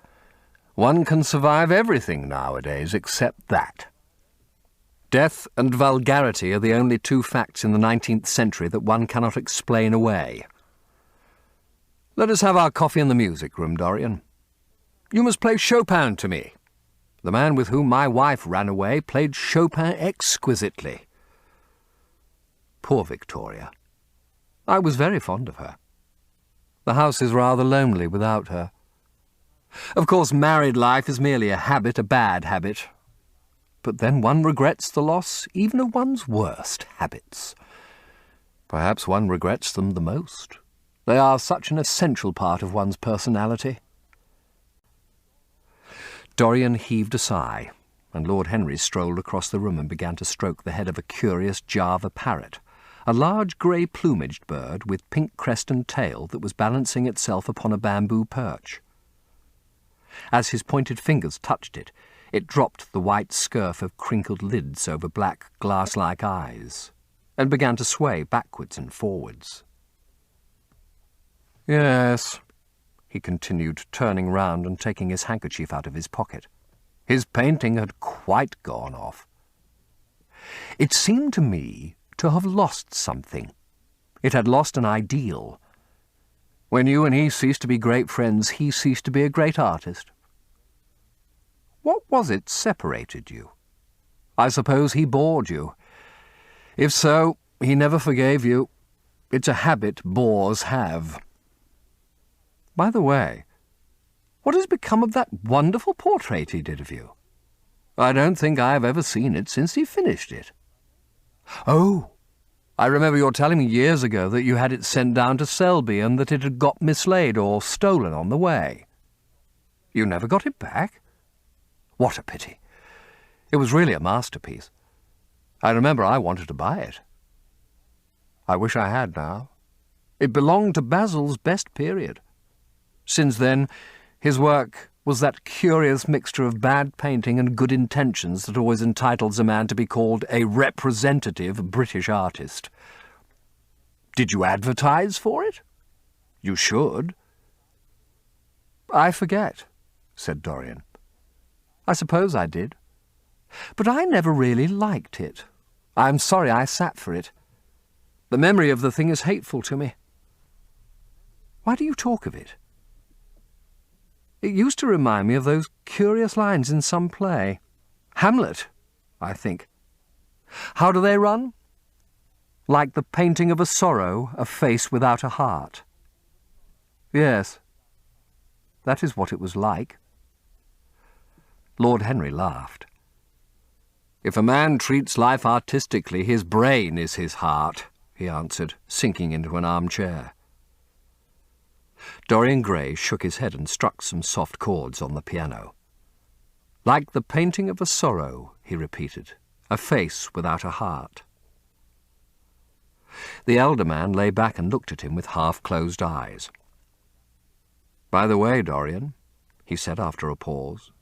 one can survive everything nowadays except that. Death and vulgarity are the only 2 facts in the 19th century that one cannot explain away. Let us have our coffee in the music room, Dorian. You must play Chopin to me. The man with whom my wife ran away played Chopin exquisitely. Poor Victoria. I was very fond of her. The house is rather lonely without her. Of course, married life is merely a habit, a bad habit. But then one regrets the loss even of one's worst habits. Perhaps one regrets them the most. They are such an essential part of one's personality. Dorian heaved a sigh, and Lord Henry strolled across the room and began to stroke the head of a curious Java parrot, a large grey-plumaged bird with pink crest and tail that was balancing itself upon a bamboo perch. As his pointed fingers touched it, it dropped the white scurf of crinkled lids over black, glass-like eyes, and began to sway backwards and forwards. Yes, he continued, turning round and taking his handkerchief out of his pocket. His painting had quite gone off. It seemed to me to have lost something. It had lost an ideal. When you and he ceased to be great friends, he ceased to be a great artist. What was it separated you? I suppose he bored you. If so, he never forgave you. It's a habit bores have. By the way, what has become of that wonderful portrait he did of you? I don't think I have ever seen it since he finished it. Oh, I remember your telling me years ago that you had it sent down to Selby and that it had got mislaid or stolen on the way. You never got it back? What a pity. It was really a masterpiece. I remember I wanted to buy it. I wish I had now. It belonged to Basil's best period. Since then, his work was that curious mixture of bad painting and good intentions that always entitles a man to be called a representative British artist. Did you advertise for it? You should. I forget, said Dorian. I suppose I did. But I never really liked it. I'm sorry I sat for it. The memory of the thing is hateful to me. Why do you talk of it? It used to remind me of those curious lines in some play. Hamlet, I think. How do they run? Like the painting of a sorrow, a face without a heart. Yes, that is what it was like. Lord Henry laughed. If a man treats life artistically, his brain is his heart, he answered, sinking into an armchair. Dorian Gray shook his head and struck some soft chords on the piano. Like the painting of a sorrow, he repeated, a face without a heart. The elder man lay back and looked at him with half-closed eyes. By the way, Dorian, he said after a pause,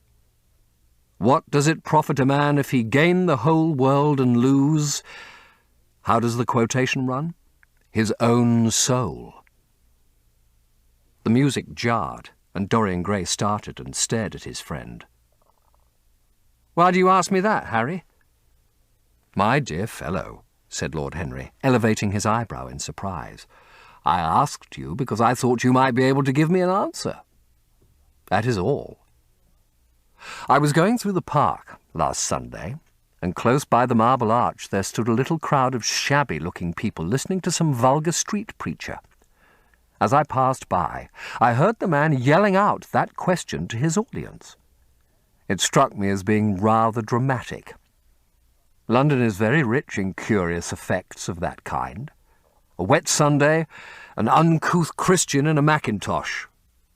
what does it profit a man if he gain the whole world and lose, how does the quotation run? His own soul. The music jarred, and Dorian Gray started and stared at his friend. Why do you ask me that, Harry? My dear fellow, said Lord Henry, elevating his eyebrow in surprise, I asked you because I thought you might be able to give me an answer. That is all. I was going through the park last Sunday, and close by the Marble Arch there stood a little crowd of shabby-looking people listening to some vulgar street preacher. As I passed by, I heard the man yelling out that question to his audience. It struck me as being rather dramatic. London is very rich in curious effects of that kind. A wet Sunday, an uncouth Christian in a mackintosh,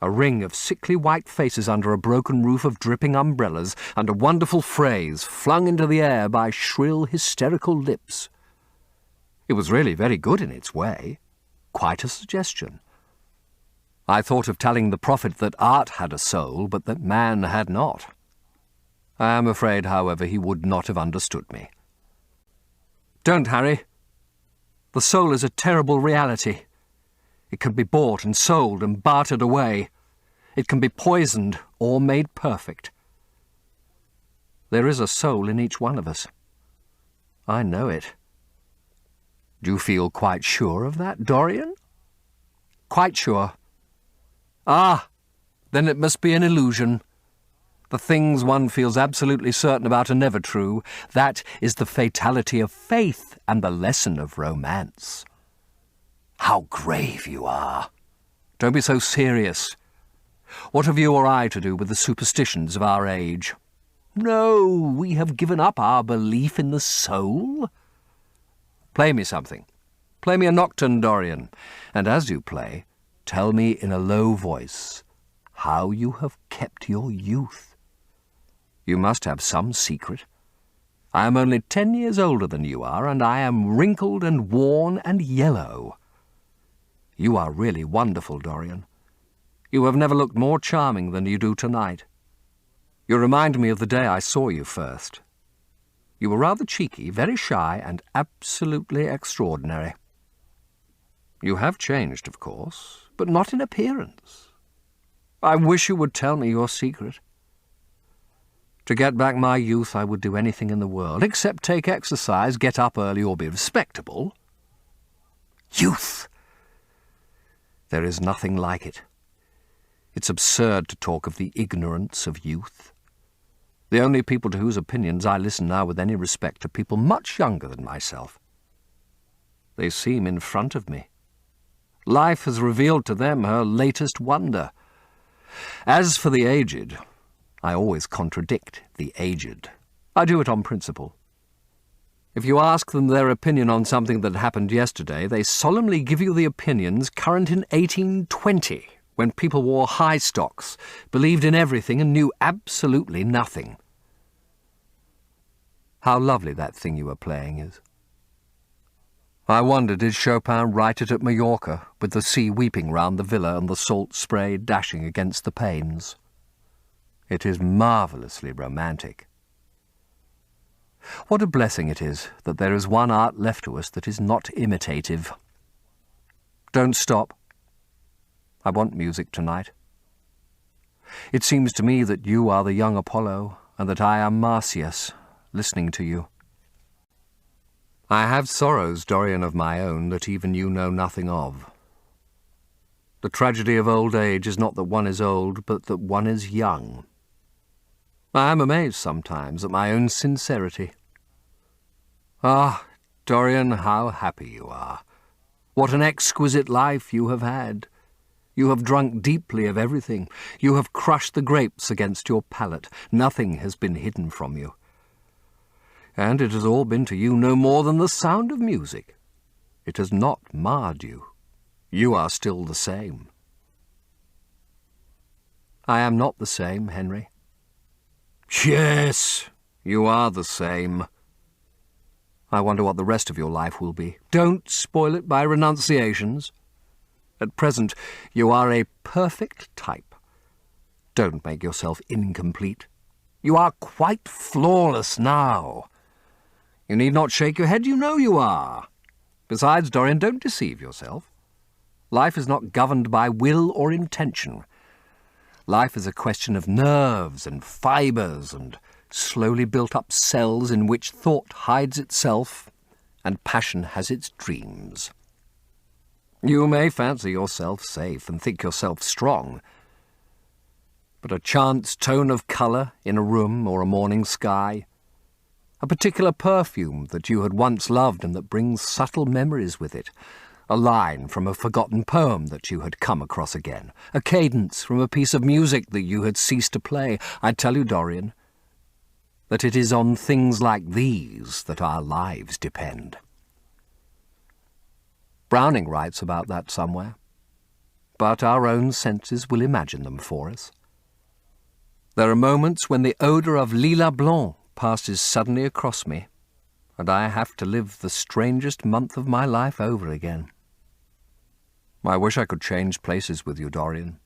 a ring of sickly white faces under a broken roof of dripping umbrellas, and a wonderful phrase flung into the air by shrill, hysterical lips. It was really very good in its way, quite a suggestion. I thought of telling the prophet that art had a soul, but that man had not. I am afraid, however, he would not have understood me. Don't, Harry. The soul is a terrible reality. It can be bought and sold and bartered away. It can be poisoned or made perfect. There is a soul in each one of us. I know it. Do you feel quite sure of that, Dorian? Quite sure. Ah, then it must be an illusion. The things one feels absolutely certain about are never true. That is the fatality of faith and the lesson of romance. How grave you are. Don't be so serious. What have you or I to do with the superstitions of our age? No, we have given up our belief in the soul. Play me something. Play me a nocturne, Dorian, and as you play, tell me in a low voice how you have kept your youth. You must have some secret. I am only 10 years older than you are, and I am wrinkled and worn and yellow. You are really wonderful, Dorian. You have never looked more charming than you do tonight. You remind me of the day I saw you first. You were rather cheeky, very shy, and absolutely extraordinary. You have changed, of course, but not in appearance. I wish you would tell me your secret. To get back my youth, I would do anything in the world, except take exercise, get up early, or be respectable. Youth! There is nothing like it. It's absurd to talk of the ignorance of youth. The only people to whose opinions I listen now with any respect are people much younger than myself. They seem in front of me. Life has revealed to them her latest wonder. As for the aged, I always contradict the aged. I do it on principle. If you ask them their opinion on something that happened yesterday, they solemnly give you the opinions current in 1820, when people wore high stocks, believed in everything, and knew absolutely nothing. How lovely that thing you are playing is. I wonder, did Chopin write it at Mallorca, with the sea weeping round the villa and the salt spray dashing against the panes? It is marvellously romantic. What a blessing it is that there is one art left to us that is not imitative. Don't stop. I want music tonight. It seems to me that you are the young Apollo, and that I am Marsyas, listening to you. I have sorrows, Dorian, of my own, that even you know nothing of. The tragedy of old age is not that one is old, but that one is young. I am amazed sometimes at my own sincerity. Ah, Dorian, how happy you are. What an exquisite life you have had. You have drunk deeply of everything. You have crushed the grapes against your palate. Nothing has been hidden from you. And it has all been to you no more than the sound of music. It has not marred you. You are still the same. I am not the same, Henry. Yes, you are the same. I wonder what the rest of your life will be. Don't spoil it by renunciations. At present, you are a perfect type. Don't make yourself incomplete. You are quite flawless now. You need not shake your head, you know you are. Besides, Dorian, don't deceive yourself. Life is not governed by will or intention. Life is a question of nerves and fibres and slowly built-up cells in which thought hides itself and passion has its dreams. You may fancy yourself safe and think yourself strong, but a chance tone of colour in a room or a morning sky, a particular perfume that you had once loved and that brings subtle memories with it, a line from a forgotten poem that you had come across again, a cadence from a piece of music that you had ceased to play. I tell you, Dorian, that it is on things like these that our lives depend. Browning writes about that somewhere, but our own senses will imagine them for us. There are moments when the odour of lilas blancs passes suddenly across me, and I have to live the strangest month of my life over again. I wish I could change places with you, Dorian.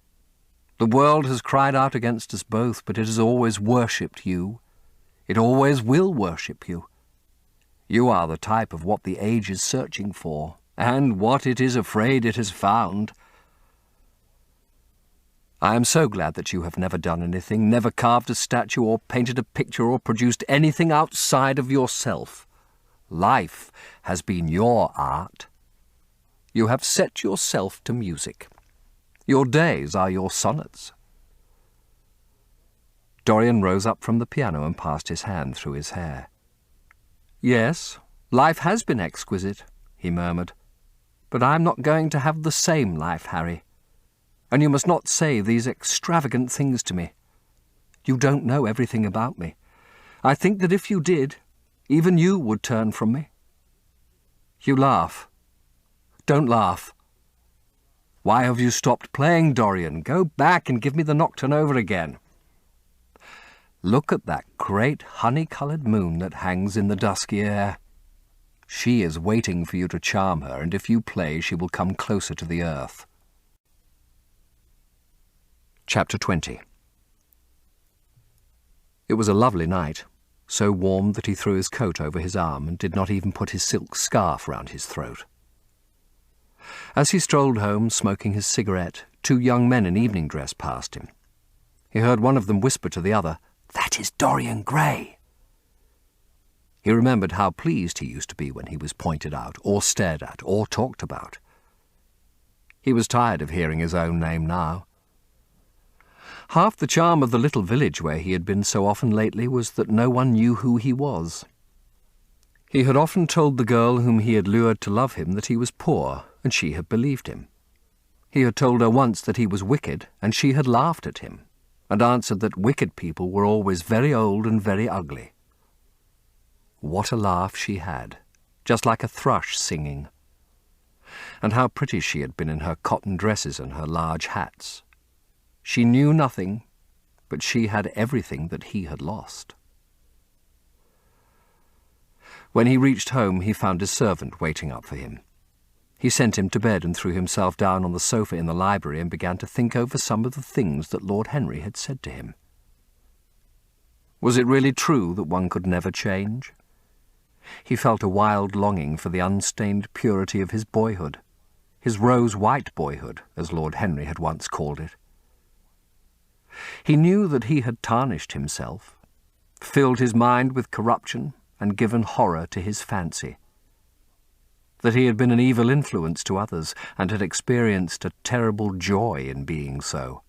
The world has cried out against us both, but it has always worshipped you. It always will worship you. You are the type of what the age is searching for, and what it is afraid it has found. I am so glad that you have never done anything, never carved a statue or painted a picture or produced anything outside of yourself. Life has been your art. You have set yourself to music. Your days are your sonnets. Dorian rose up from the piano and passed his hand through his hair. Yes, life has been exquisite, he murmured. But I am not going to have the same life, Harry. And you must not say these extravagant things to me. You don't know everything about me. I think that if you did, even you would turn from me. You laugh. Don't laugh. Why have you stopped playing, Dorian? Go back and give me the nocturne over again. Look at that great honey-coloured moon that hangs in the dusky air. She is waiting for you to charm her, and if you play, she will come closer to the earth. Chapter 20. It was a lovely night, so warm that he threw his coat over his arm and did not even put his silk scarf round his throat. As he strolled home, smoking his cigarette, 2 young men in evening dress passed him. He heard one of them whisper to the other, "That is Dorian Gray." He remembered how pleased he used to be when he was pointed out, or stared at, or talked about. He was tired of hearing his own name now. Half the charm of the little village where he had been so often lately was that no one knew who he was. He had often told the girl whom he had lured to love him that he was poor, and she had believed him. He had told her once that he was wicked, and she had laughed at him, and answered that wicked people were always very old and very ugly. What a laugh she had, just like a thrush singing. And how pretty she had been in her cotton dresses and her large hats. She knew nothing, but she had everything that he had lost. When he reached home, he found his servant waiting up for him. He sent him to bed and threw himself down on the sofa in the library and began to think over some of the things that Lord Henry had said to him. Was it really true that one could never change? He felt a wild longing for the unstained purity of his boyhood, his rose-white boyhood, as Lord Henry had once called it. He knew that he had tarnished himself, filled his mind with corruption, and given horror to his fancy. That he had been an evil influence to others, and had experienced a terrible joy in being so.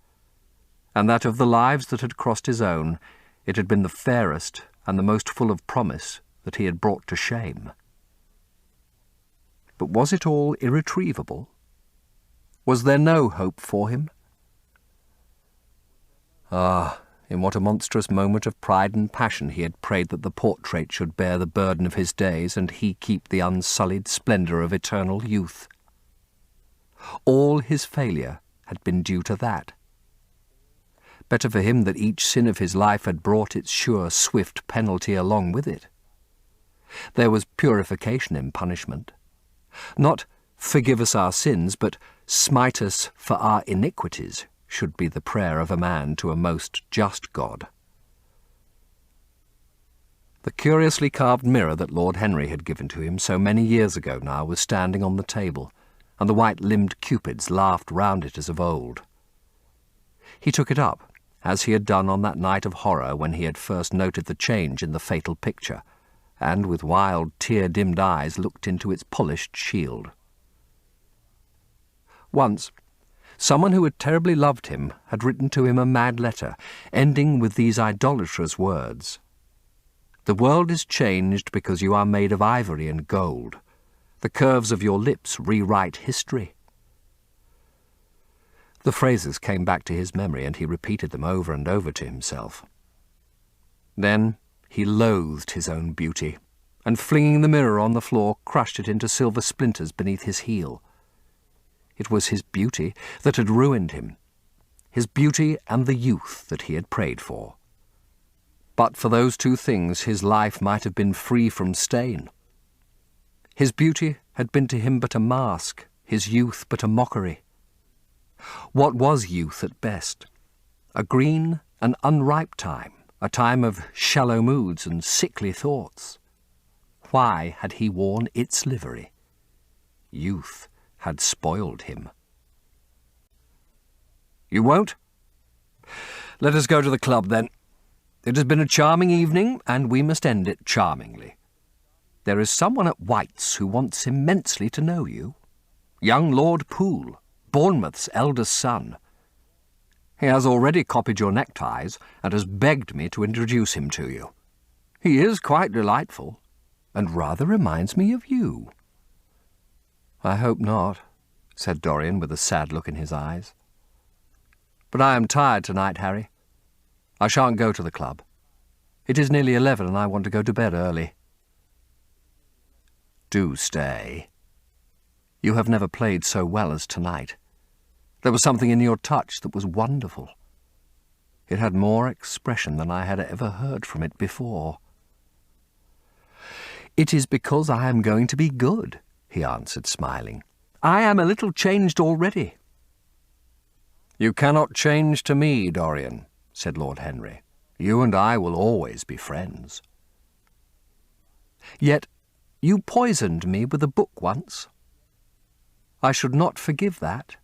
And that of the lives that had crossed his own, it had been the fairest and the most full of promise that he had brought to shame. But was it all irretrievable? Was there no hope for him? Ah, in what a monstrous moment of pride and passion he had prayed that the portrait should bear the burden of his days, and he keep the unsullied splendour of eternal youth. All his failure had been due to that. Better for him that each sin of his life had brought its sure, swift penalty along with it. There was purification in punishment. Not "forgive us our sins," but "smite us for our iniquities," should be the prayer of a man to a most just God. The curiously carved mirror that Lord Henry had given to him so many years ago now was standing on the table, and the white-limbed cupids laughed round it as of old. He took it up, as he had done on that night of horror when he had first noted the change in the fatal picture, and with wild, tear-dimmed eyes looked into its polished shield. Once, someone who had terribly loved him had written to him a mad letter, ending with these idolatrous words: "The world is changed because you are made of ivory and gold. The curves of your lips rewrite history." The phrases came back to his memory, and he repeated them over and over to himself. Then he loathed his own beauty, and flinging the mirror on the floor, crushed it into silver splinters beneath his heel. It was his beauty that had ruined him, his beauty and the youth that he had prayed for. But for those two things his life might have been free from stain. His beauty had been to him but a mask, his youth but a mockery. What was youth at best? A green and unripe time, a time of shallow moods and sickly thoughts. Why had he worn its livery? Youth had spoiled him. "You won't? Let us go to the club, then. It has been a charming evening, and we must end it charmingly. There is someone at White's who wants immensely to know you. Young Lord Poole, Bournemouth's eldest son. He has already copied your neckties, and has begged me to introduce him to you. He is quite delightful, and rather reminds me of you." "I hope not," said Dorian with a sad look in his eyes. "But I am tired tonight, Harry. I shan't go to the club. It is nearly 11 and I want to go to bed early." "Do stay. You have never played so well as tonight. There was something in your touch that was wonderful. It had more expression than I had ever heard from it before." "It is because I am going to be good," he answered, smiling. "I am a little changed already." "You cannot change to me, Dorian," said Lord Henry. "You and I will always be friends." "Yet you poisoned me with a book once. I should not forgive that.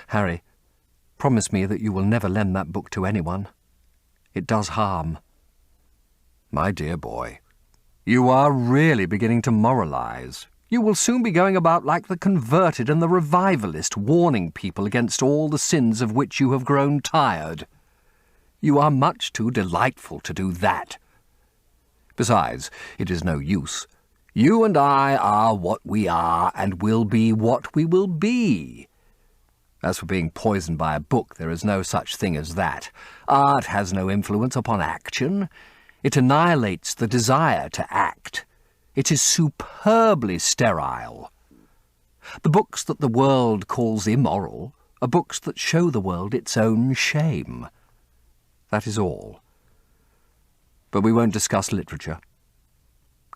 Harry, promise me that you will never lend that book to anyone. It does harm." "My dear boy, you are really beginning to moralize. You will soon be going about like the converted and the revivalist, warning people against all the sins of which you have grown tired. You are much too delightful to do that. Besides, it is no use. You and I are what we are, and will be what we will be. As for being poisoned by a book, there is no such thing as that. Art has no influence upon action. It annihilates the desire to act. It is superbly sterile. The books that the world calls immoral are books that show the world its own shame. That is all. But we won't discuss literature.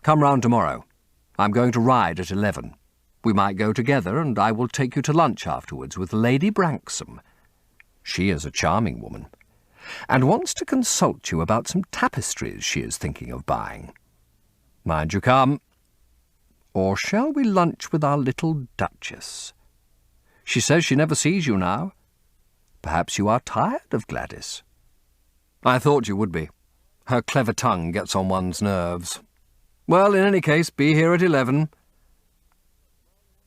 Come round tomorrow. I'm going to ride at 11. We might go together, and I will take you to lunch afterwards with Lady Branksome. She is a charming woman. and wants to consult you about some tapestries she is thinking of buying. Mind you come. Or shall we lunch with our little Duchess? She says she never sees you now. Perhaps you are tired of Gladys. I thought you would be. Her clever tongue gets on one's nerves. Well, in any case, be here at 11.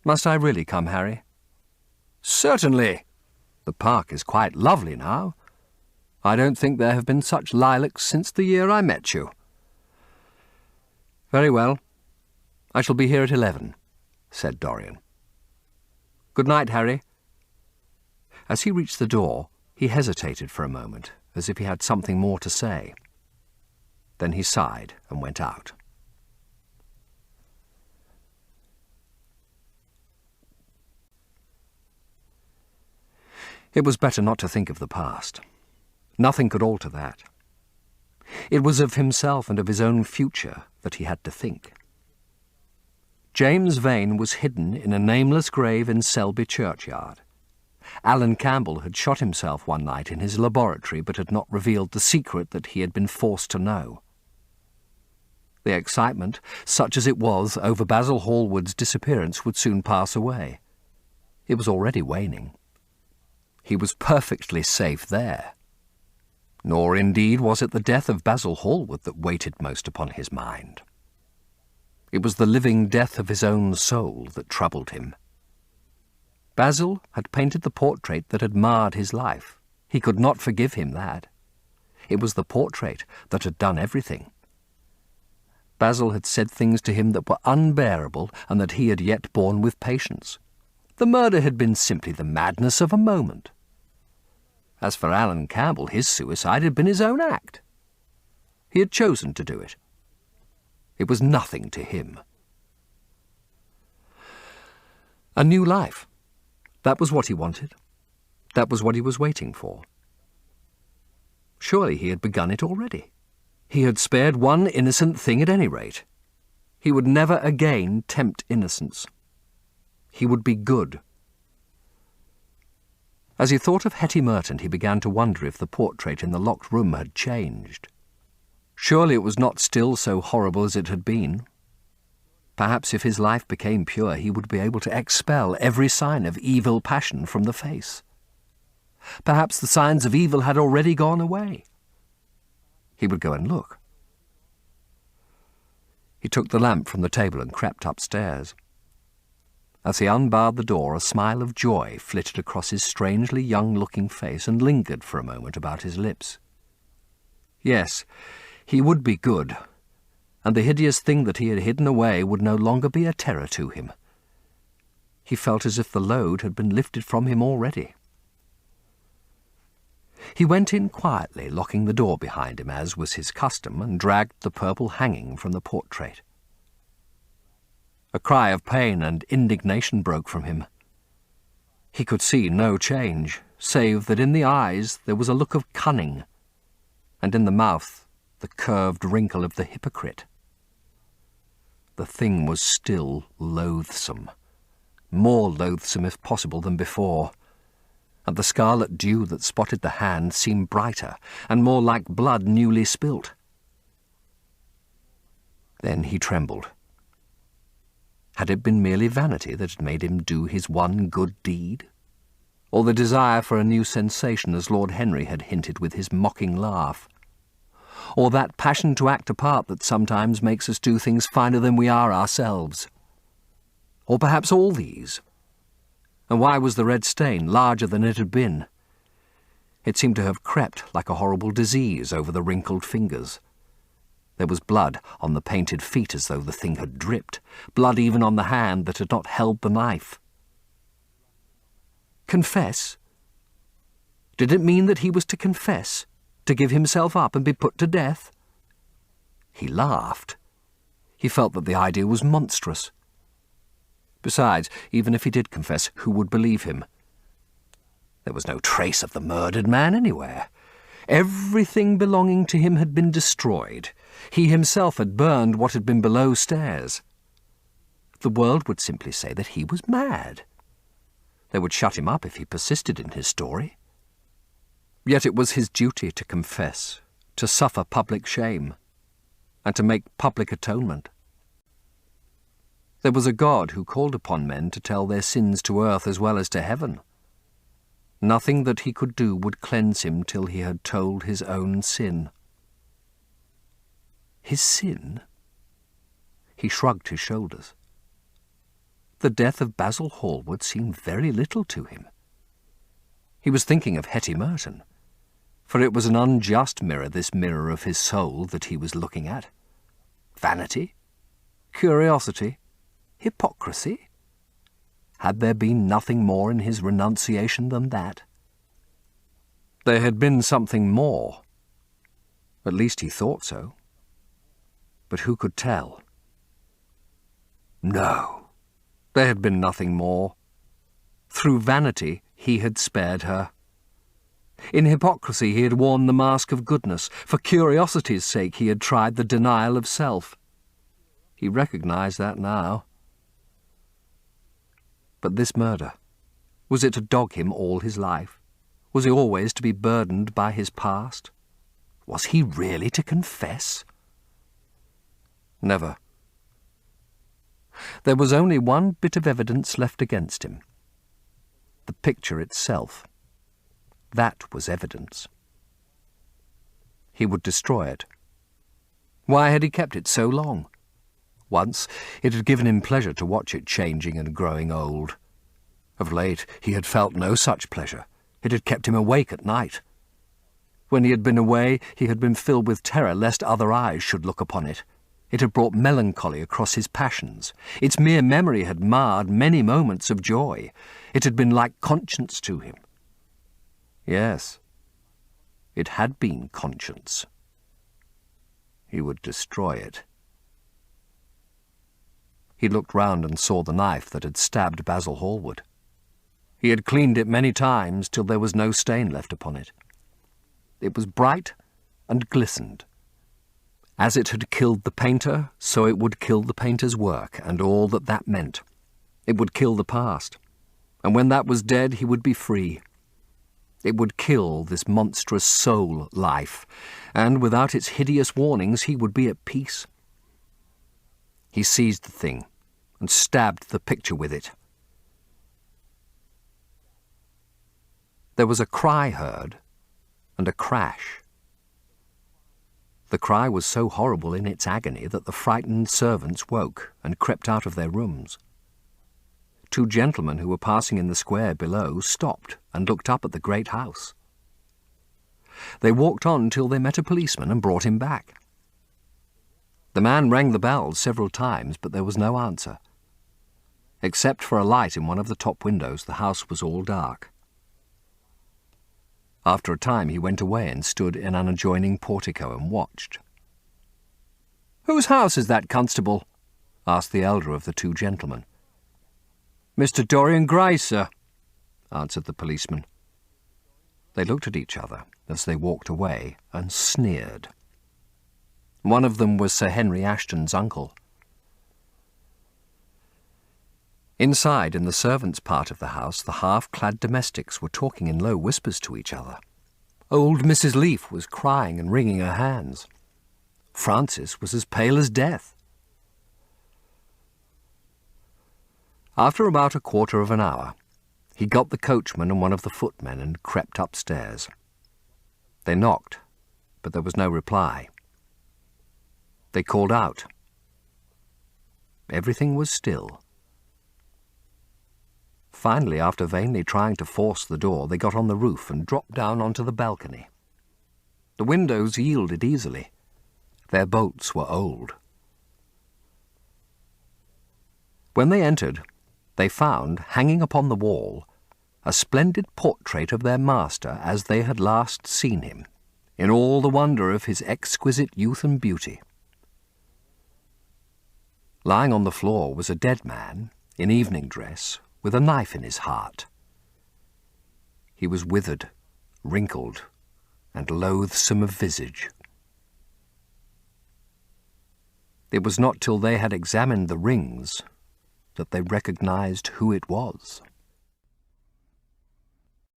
Must I really come, Harry? Certainly. The park is quite lovely now. I don't think there have been such lilacs since the year I met you. Very well. I shall be here at 11, said Dorian. Good night, Harry. As he reached the door, he hesitated for a moment, as if he had something more to say. Then he sighed and went out. It was better not to think of the past. Nothing could alter that. It was of himself and of his own future that he had to think. James Vane was hidden in a nameless grave in Selby churchyard. Alan Campbell had shot himself one night in his laboratory, but had not revealed the secret that he had been forced to know. The excitement, such as it was, over Basil Hallward's disappearance would soon pass away. It was already waning. He was perfectly safe there. Nor, indeed, was it the death of Basil Hallward that weighted most upon his mind. It was the living death of his own soul that troubled him. Basil had painted the portrait that had marred his life. He could not forgive him that. It was the portrait that had done everything. Basil had said things to him that were unbearable and that he had yet borne with patience. The murder had been simply the madness of a moment. As for Alan Campbell, his suicide had been his own act. He had chosen to do it. It was nothing to him. A new life. That was what he wanted. That was what he was waiting for. Surely he had begun it already. He had spared one innocent thing at any rate. He would never again tempt innocence. He would be good. As he thought of Hetty Merton, he began to wonder if the portrait in the locked room had changed. Surely it was not still so horrible as it had been. Perhaps if his life became pure, he would be able to expel every sign of evil passion from the face. Perhaps the signs of evil had already gone away. He would go and look. He took the lamp from the table and crept upstairs. As he unbarred the door, a smile of joy flitted across his strangely young-looking face and lingered for a moment about his lips. Yes, he would be good, and the hideous thing that he had hidden away would no longer be a terror to him. He felt as if the load had been lifted from him already. He went in quietly, locking the door behind him, as was his custom, and dragged the purple hanging from the portrait. A cry of pain and indignation broke from him. He could see no change, save that in the eyes there was a look of cunning, and in the mouth the curved wrinkle of the hypocrite. The thing was still loathsome, more loathsome if possible than before, and the scarlet dew that spotted the hand seemed brighter and more like blood newly spilt. Then he trembled. Had it been merely vanity that had made him do his one good deed? Or the desire for a new sensation, as Lord Henry had hinted with his mocking laugh? Or that passion to act a part that sometimes makes us do things finer than we are ourselves? Or perhaps all these? And why was the red stain larger than it had been? It seemed to have crept like a horrible disease over the wrinkled fingers. There was blood on the painted feet as though the thing had dripped, blood even on the hand that had not held the knife. Confess? Did it mean that he was to confess, to give himself up and be put to death? He laughed. He felt that the idea was monstrous. Besides, even if he did confess, who would believe him? There was no trace of the murdered man anywhere. Everything belonging to him had been destroyed. He himself had burned what had been below stairs. The world would simply say that he was mad. They would shut him up if he persisted in his story. Yet it was his duty to confess, to suffer public shame, and to make public atonement. There was a God who called upon men to tell their sins to earth as well as to heaven. Nothing that he could do would cleanse him till he had told his own sin. His sin? He shrugged his shoulders. The death of Basil Hallward seemed very little to him. He was thinking of Hetty Merton, for it was an unjust mirror, this mirror of his soul, that he was looking at. Vanity? Curiosity? Hypocrisy? Had there been nothing more in his renunciation than that? There had been something more. At least he thought so. But who could tell? No, there had been nothing more. Through vanity he had spared her. In hypocrisy he had worn the mask of goodness. For curiosity's sake he had tried the denial of self. He recognized that now. But this murder, was it to dog him all his life? Was he always to be burdened by his past? Was he really to confess? Never. There was only one bit of evidence left against him. The picture itself. That was evidence. He would destroy it. Why had he kept it so long? Once it had given him pleasure to watch it changing and growing old. Of late he had felt no such pleasure. It had kept him awake at night. When he had been away, he had been filled with terror lest other eyes should look upon it. It had brought melancholy across his passions. Its mere memory had marred many moments of joy. It had been like conscience to him. Yes, it had been conscience. He would destroy it. He looked round and saw the knife that had stabbed Basil Hallward. He had cleaned it many times till there was no stain left upon it. It was bright and glistened. As it had killed the painter, so it would kill the painter's work and all that that meant. It would kill the past, and when that was dead he would be free. It would kill this monstrous soul life, and without its hideous warnings he would be at peace. He seized the thing and stabbed the picture with it. There was a cry heard, and a crash. The cry was so horrible in its agony that the frightened servants woke and crept out of their rooms. Two gentlemen who were passing in the square below stopped and looked up at the great house. They walked on till they met a policeman and brought him back. The man rang the bell several times, but there was no answer. Except for a light in one of the top windows, the house was all dark. After a time he went away and stood in an adjoining portico and watched. "Whose house is that, constable?" asked the elder of the two gentlemen. "Mr. Dorian Gray, sir," answered the policeman. They looked at each other as they walked away and sneered. One of them was Sir Henry Ashton's uncle. Inside, in the servants' part of the house, the half-clad domestics were talking in low whispers to each other. Old Mrs. Leaf was crying and wringing her hands. Francis was as pale as death. After about a quarter of an hour, he got the coachman and one of the footmen and crept upstairs. They knocked, but there was no reply. They called out. Everything was still. Finally, after vainly trying to force the door, they got on the roof and dropped down onto the balcony. The windows yielded easily. Their bolts were old. When they entered, they found, hanging upon the wall, a splendid portrait of their master as they had last seen him, in all the wonder of his exquisite youth and beauty. Lying on the floor was a dead man, in evening dress, with a knife in his heart. He was withered, wrinkled, and loathsome of visage. It was not till they had examined the rings that they recognized who it was.